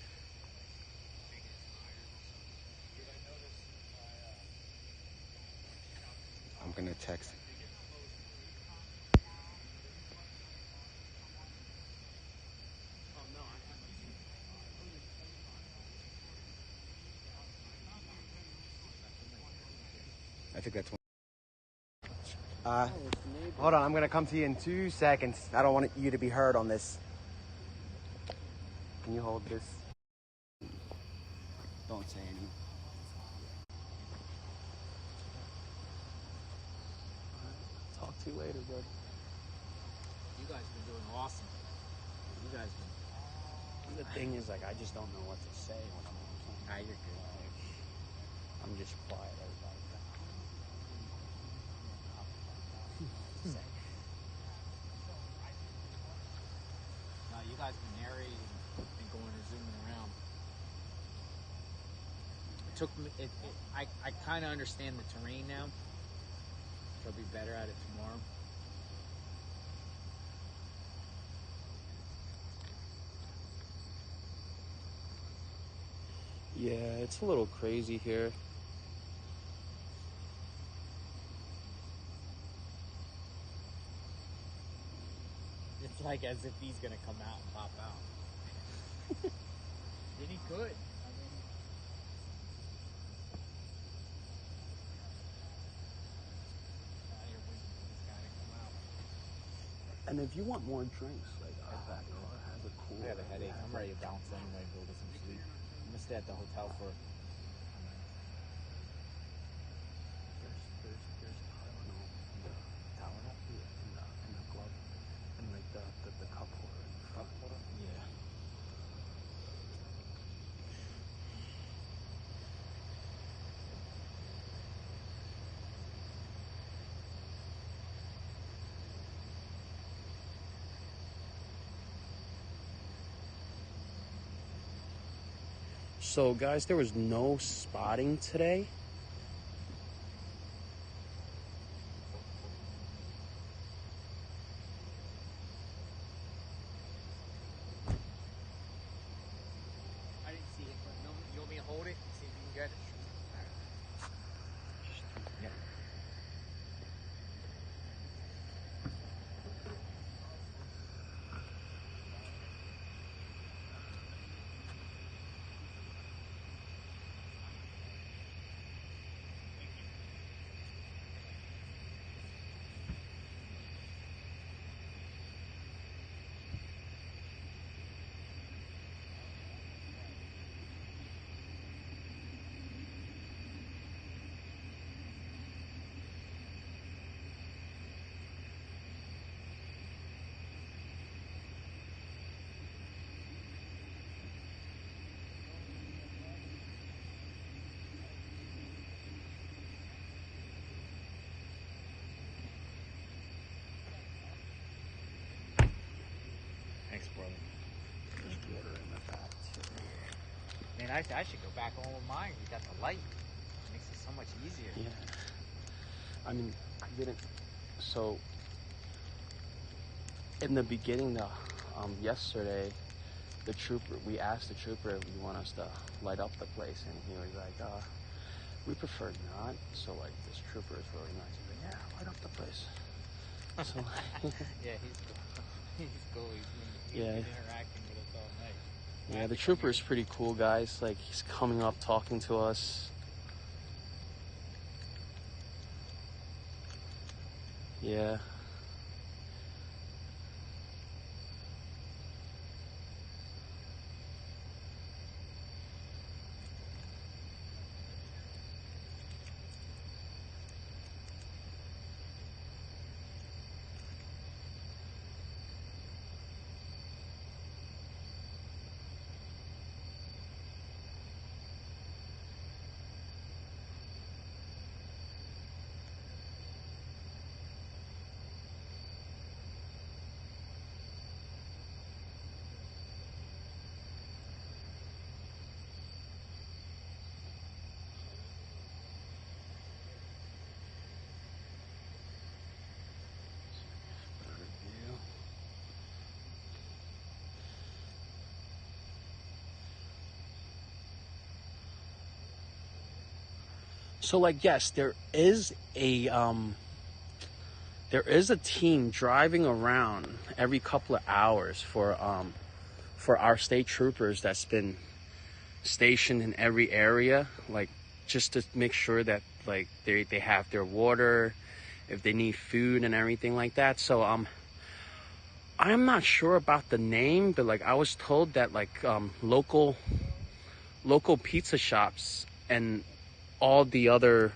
Speaker 3: I'm gonna text. I think that's one. Hold on, I'm gonna come to you in 2 seconds. I don't want you to be heard on this. Can you hold this? Don't say anything.
Speaker 19: Talk to you later, bud.
Speaker 10: You guys been doing awesome. You guys been.
Speaker 19: The thing is, like, I just don't know what to say when I'm on camera.
Speaker 10: Nah, you're good.
Speaker 19: Like, I'm just quiet. Everybody.
Speaker 10: No, you guys been narrating and going and zooming around. It took me. I kind of understand the terrain now. So I'll be better at it tomorrow.
Speaker 19: Yeah, it's a little crazy here.
Speaker 10: It's like as if he's gonna come out and pop out. Then he could.
Speaker 19: And if you want more drinks, like our back car has a cool.
Speaker 10: I got a headache. I'm ready to bounce anyway. Go get some sleep. I'm gonna stay at the hotel for.
Speaker 19: There's Tylenol in the Tylenol in the glove and like the cup holder. Cup holder? Yeah. So guys, there was no spotting today.
Speaker 10: I didn't see it, but you want me to hold it? See if you can get it. Yep. brother. There's water in the back too. Man, I should go back on with mine. We got the light. It makes it so much easier.
Speaker 19: Yeah. I mean, I didn't. So, in the beginning, yesterday, we asked the trooper if he want us to light up the place, and he was like, we prefer not. So, like, this trooper is really nice. He's like, yeah, light up the place. So,
Speaker 10: Yeah, he's cool. He's
Speaker 19: Yeah.
Speaker 10: been interacting with us all night.
Speaker 19: yeah, the trooper is pretty cool, guys. Like, he's coming up, talking to us. Yeah. So, like, yes, there is a team driving around every couple of hours for our state troopers that's been stationed in every area, like, just to make sure that, like, they have their water, if they need food and everything like that. So I'm not sure about the name, but, like, I was told that, like, local pizza shops and all the other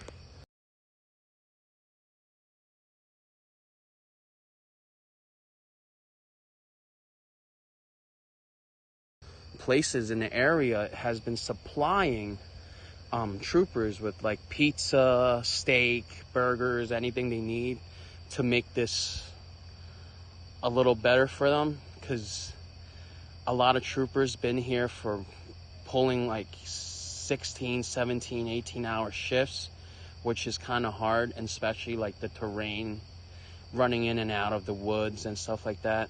Speaker 19: places in the area has been supplying troopers with, like, pizza, steak, burgers, anything they need to make this a little better for them, because a lot of troopers been here for pulling like 16, 17, 18-hour shifts, which is kind of hard, and especially like the terrain, running in and out of the woods and stuff like that.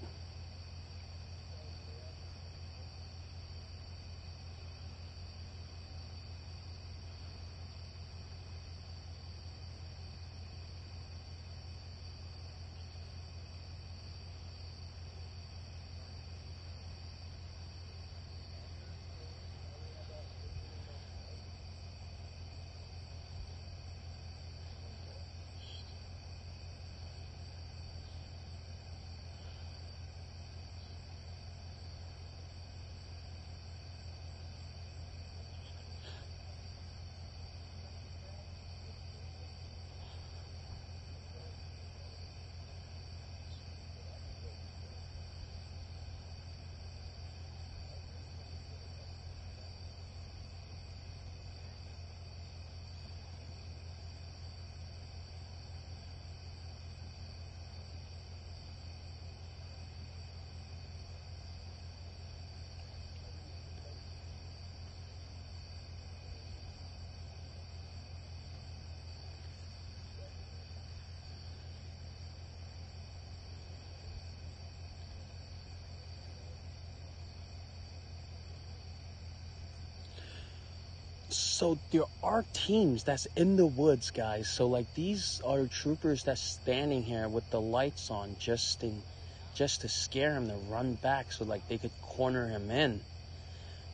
Speaker 19: So there are teams that's in the woods, guys. So like these are troopers that's standing here with the lights on, just to scare him to run back, so like they could corner him in.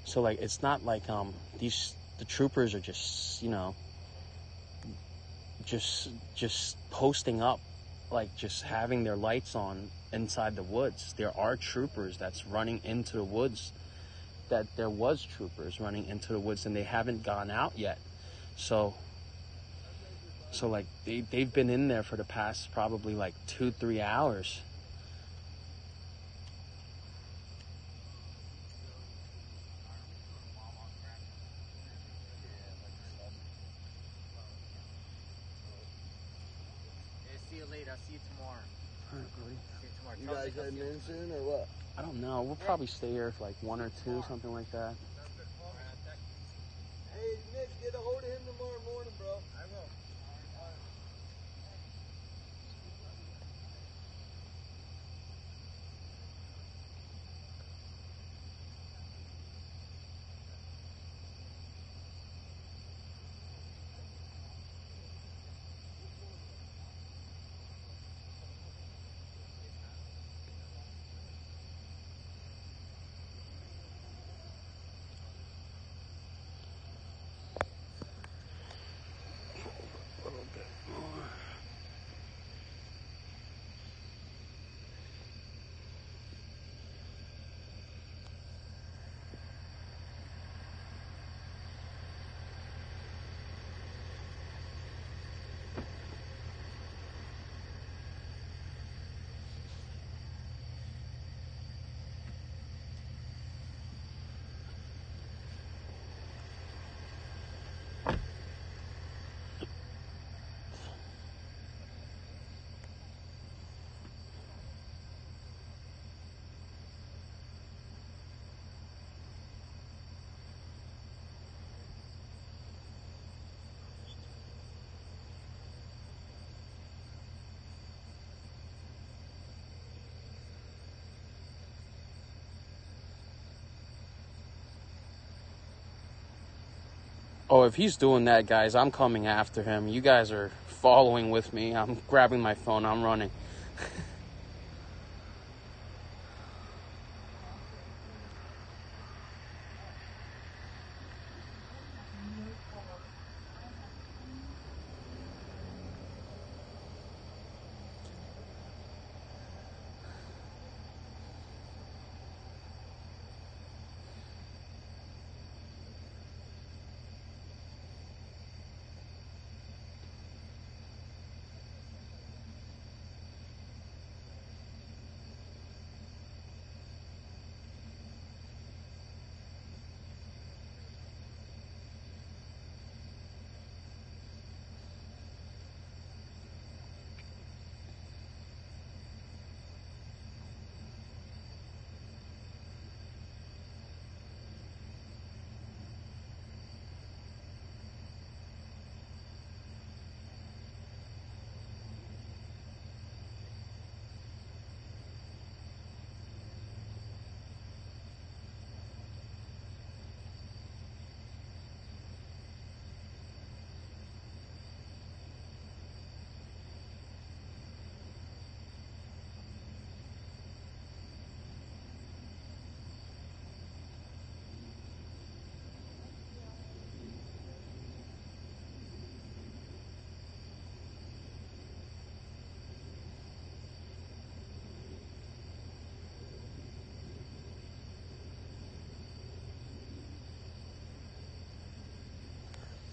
Speaker 19: So like it's not like the troopers are just, you know, just posting up, like just having their lights on inside the woods. There are troopers that's running into the woods. That there was troopers running into the woods and they haven't gone out yet. So like they've been in there for the past probably like 2-3 hours.
Speaker 10: Yeah, see you later. I'll see you tomorrow.
Speaker 19: All right, buddy.
Speaker 12: You guys heading in soon or what?
Speaker 19: I don't know. We'll probably stay here for like 1 or 2, something like that.
Speaker 12: Hey, Nick, get a hold of him tomorrow morning, bro. I will.
Speaker 19: A little bit more. Oh, if he's doing that, guys, I'm coming after him. You guys are following with me. I'm grabbing my phone. I'm running.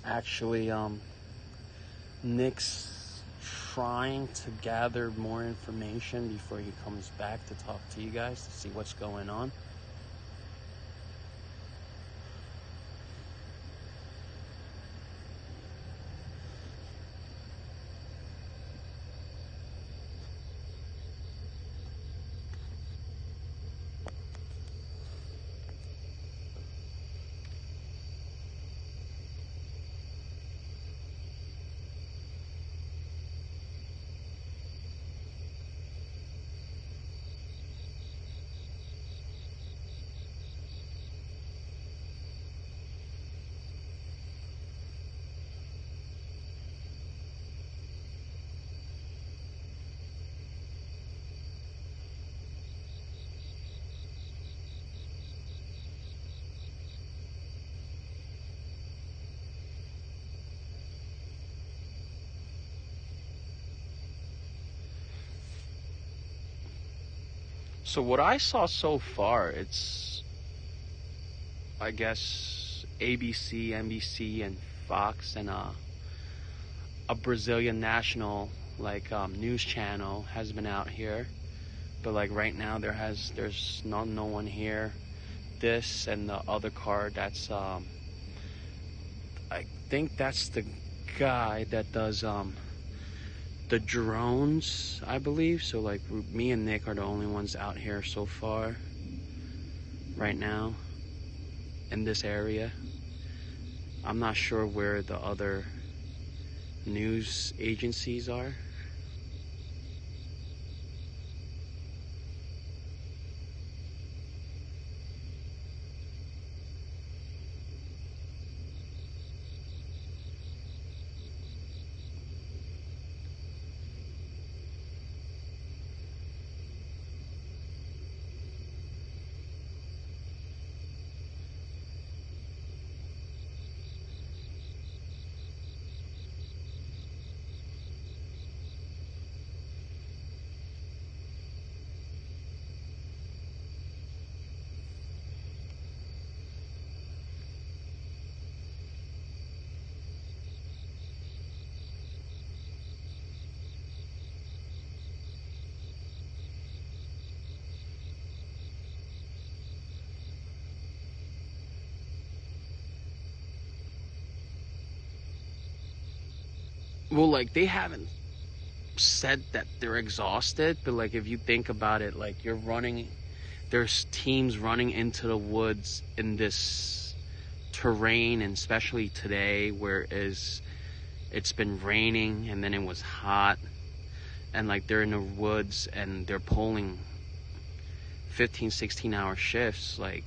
Speaker 19: Actually, Nick's trying to gather more information before he comes back to talk to you guys to see what's going on. So what I saw so far, it's, I guess, ABC, NBC, and Fox, and a Brazilian national news channel has been out here. But like right now, there's no one here. This and the other car, that's I think that's the guy that does the drones, I believe. So like me and Nick are the only ones out here so far right now in this area. I'm not sure where the other news agencies are. Well, like, they haven't said that they're exhausted, but like, if you think about it, like, there's teams running into the woods in this terrain, and especially today where it's been raining and then it was hot, and like they're in the woods and they're pulling 15-16 hour shifts. Like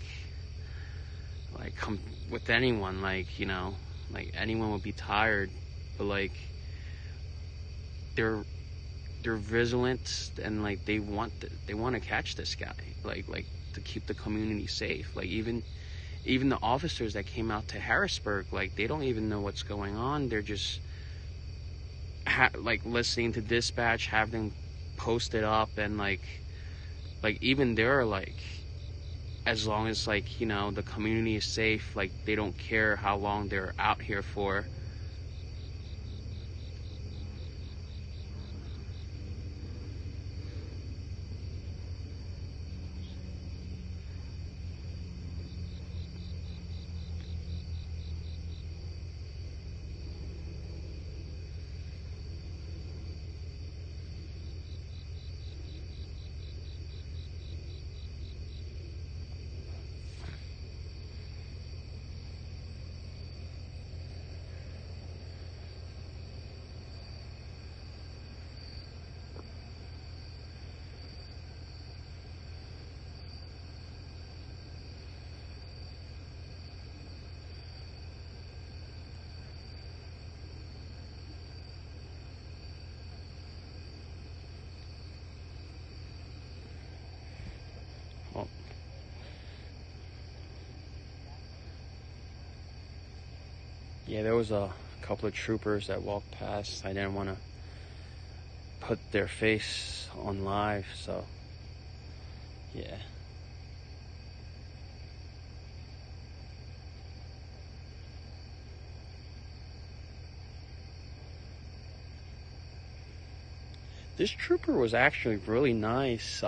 Speaker 19: come with anyone, like, you know, like anyone would be tired, but like they're vigilant, and like they want to catch this guy, like to keep the community safe. Like even the officers that came out to Harrisburg, like they don't even know what's going on. They're just like listening to dispatch, having posted up, and like even they're like, as long as, like, you know, the community is safe, like they don't care how long they're out here for. Yeah, there was a couple of troopers that walked past. I didn't want to put their face on live, so yeah. This trooper was actually really nice.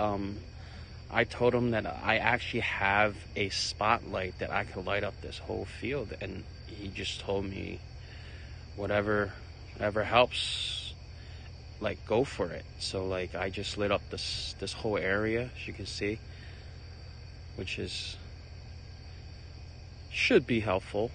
Speaker 19: I told him that I actually have a spotlight that I could light up this whole field, and he just told me whatever helps, like, go for it. So like I just lit up this whole area, as you can see, which should be helpful.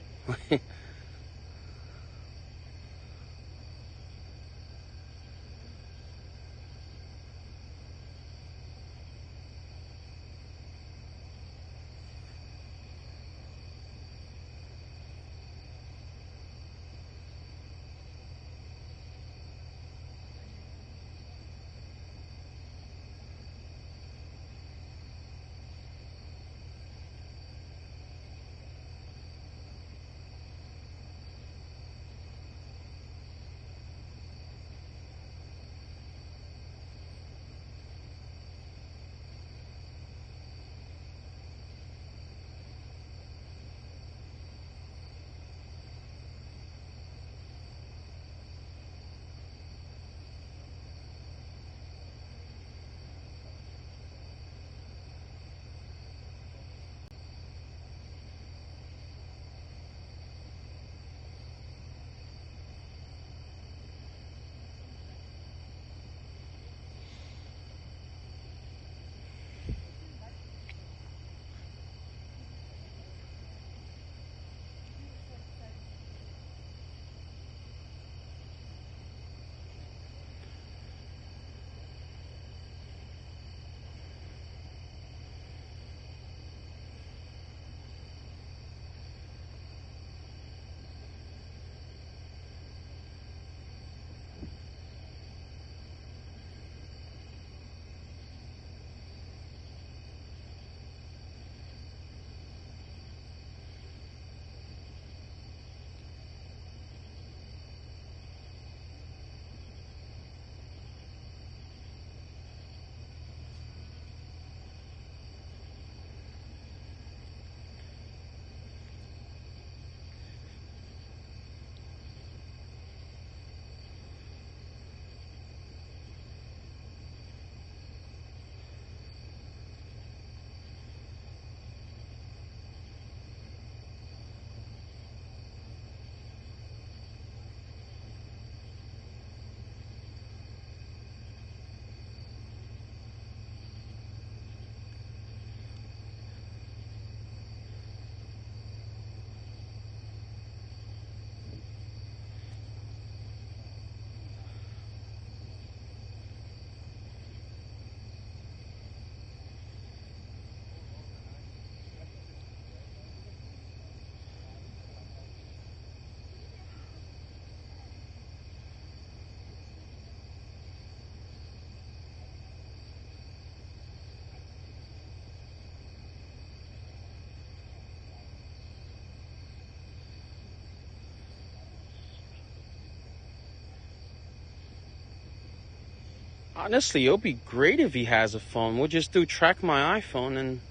Speaker 20: Honestly, it'll be great if he has a phone. We'll just do track my iPhone and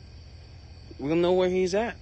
Speaker 20: we'll know where he's at.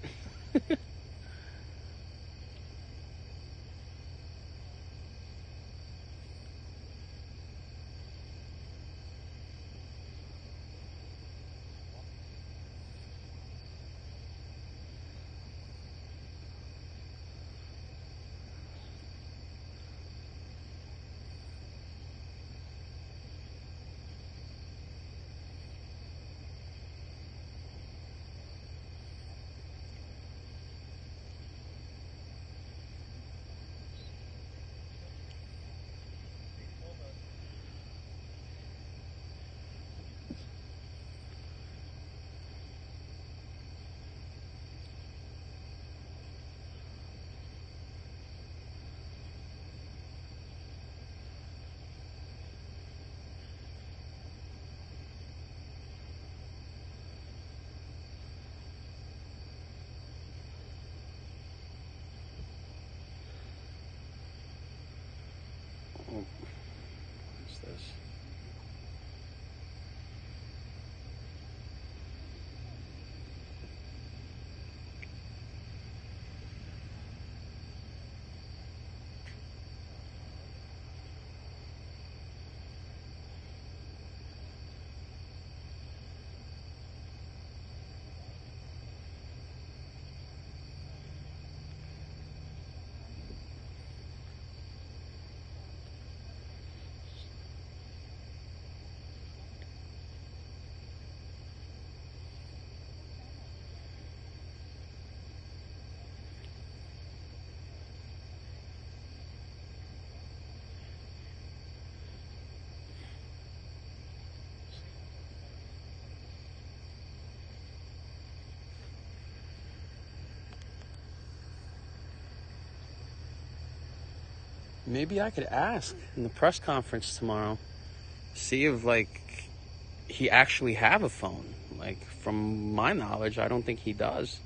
Speaker 20: Oh, what's this? Maybe I could ask in the press conference tomorrow. See if, like, he actually have a phone. Like, from my knowledge, I don't think he does.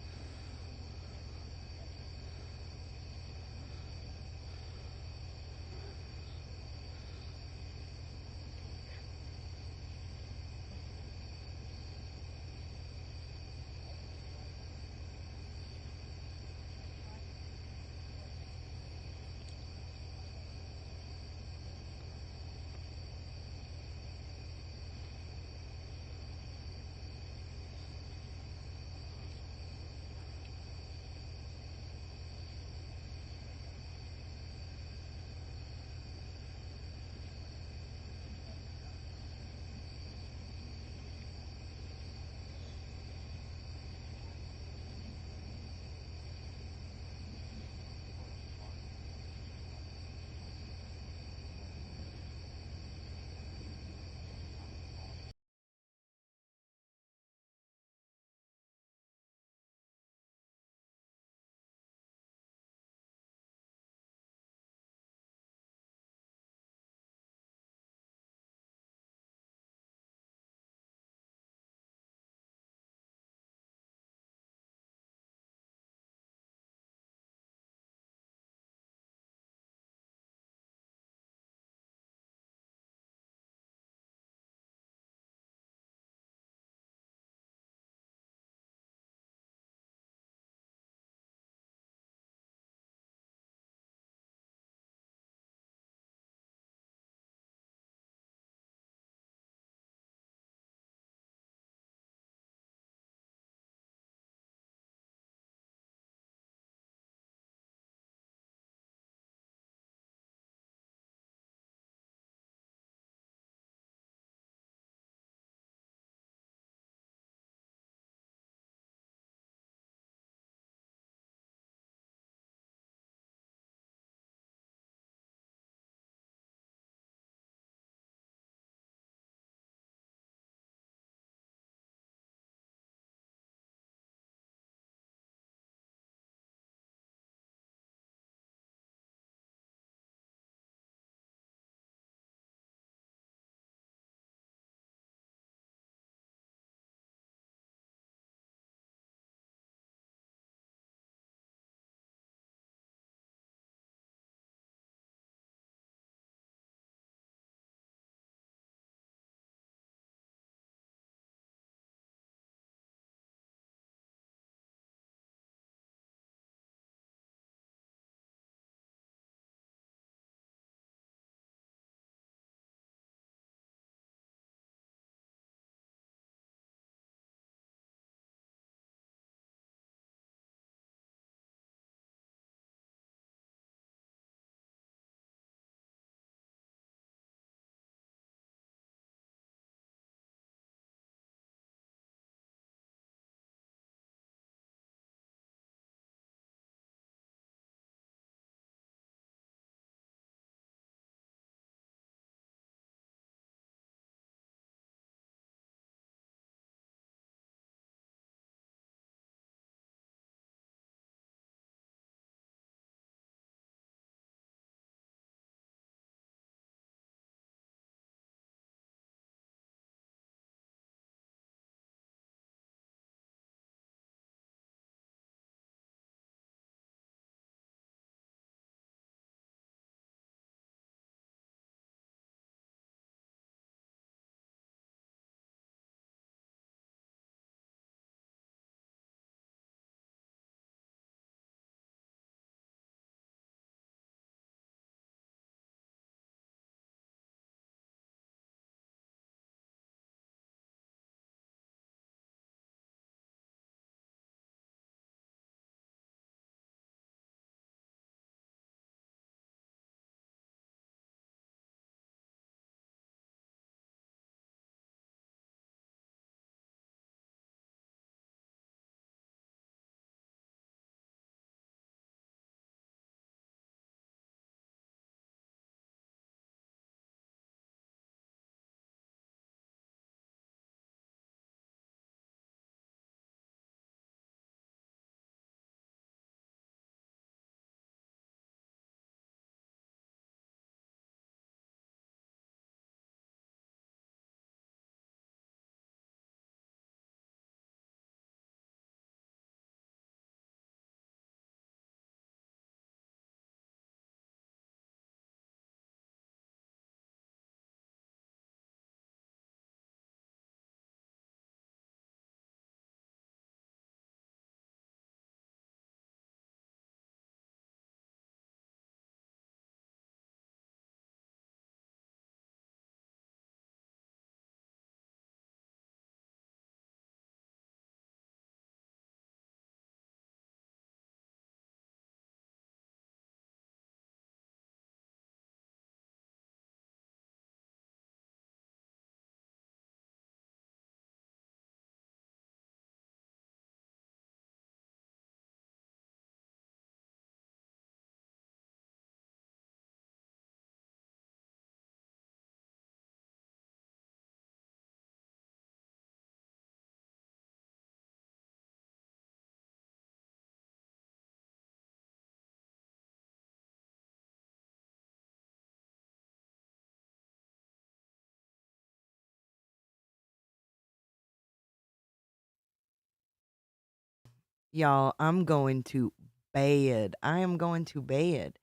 Speaker 2: Y'all, I'm going to bed. I am going to bed.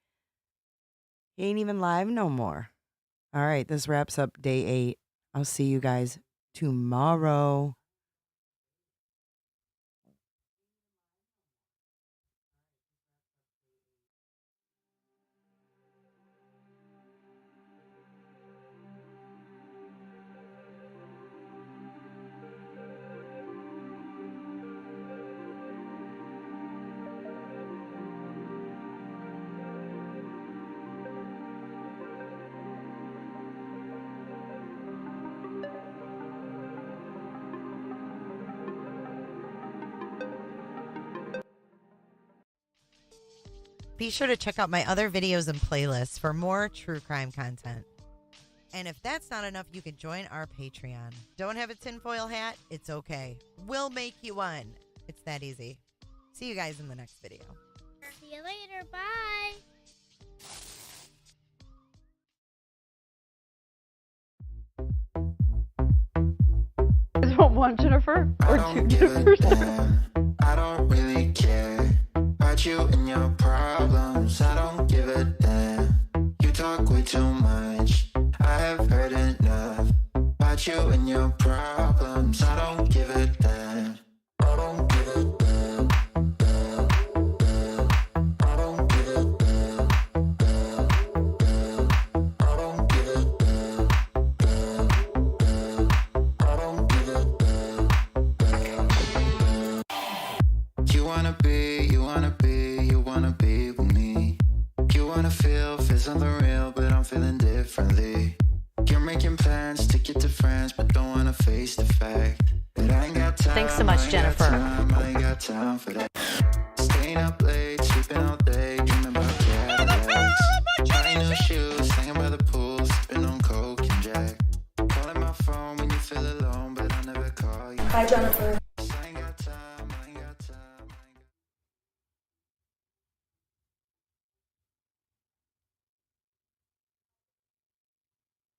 Speaker 2: He ain't even live no more. All right, this wraps up day 8. I'll see you guys tomorrow. Be sure to check out my other videos and playlists for more true crime content. And if that's not enough, you can join our Patreon. Don't have a tinfoil hat? It's okay. We'll make you one. It's that easy. See you guys in the next video.
Speaker 11: See you later. Bye.
Speaker 21: One Jennifer or two Jennifers?
Speaker 22: I don't really care about you and your problems. I don't give a damn. You talk way too much. I have heard enough about you and your problems. I don't give a damn. I don't give a damn. I don't give a damn. I don't give a damn. I don't give a You wanna be with me. You wanna feel something real, but I'm feeling differently. You're making plans to get to friends, but don't wanna face the fact that I ain't got time.
Speaker 21: Thanks so much, Jennifer.
Speaker 22: I ain't got time for that. Staying up late, sleeping all day, dreaming about Cadillacs. Buying new shoes, hanging by the pool, sipping on Coke and Jack. Calling my phone when you feel alone, but I'll never call you.
Speaker 23: Hi, Jennifer.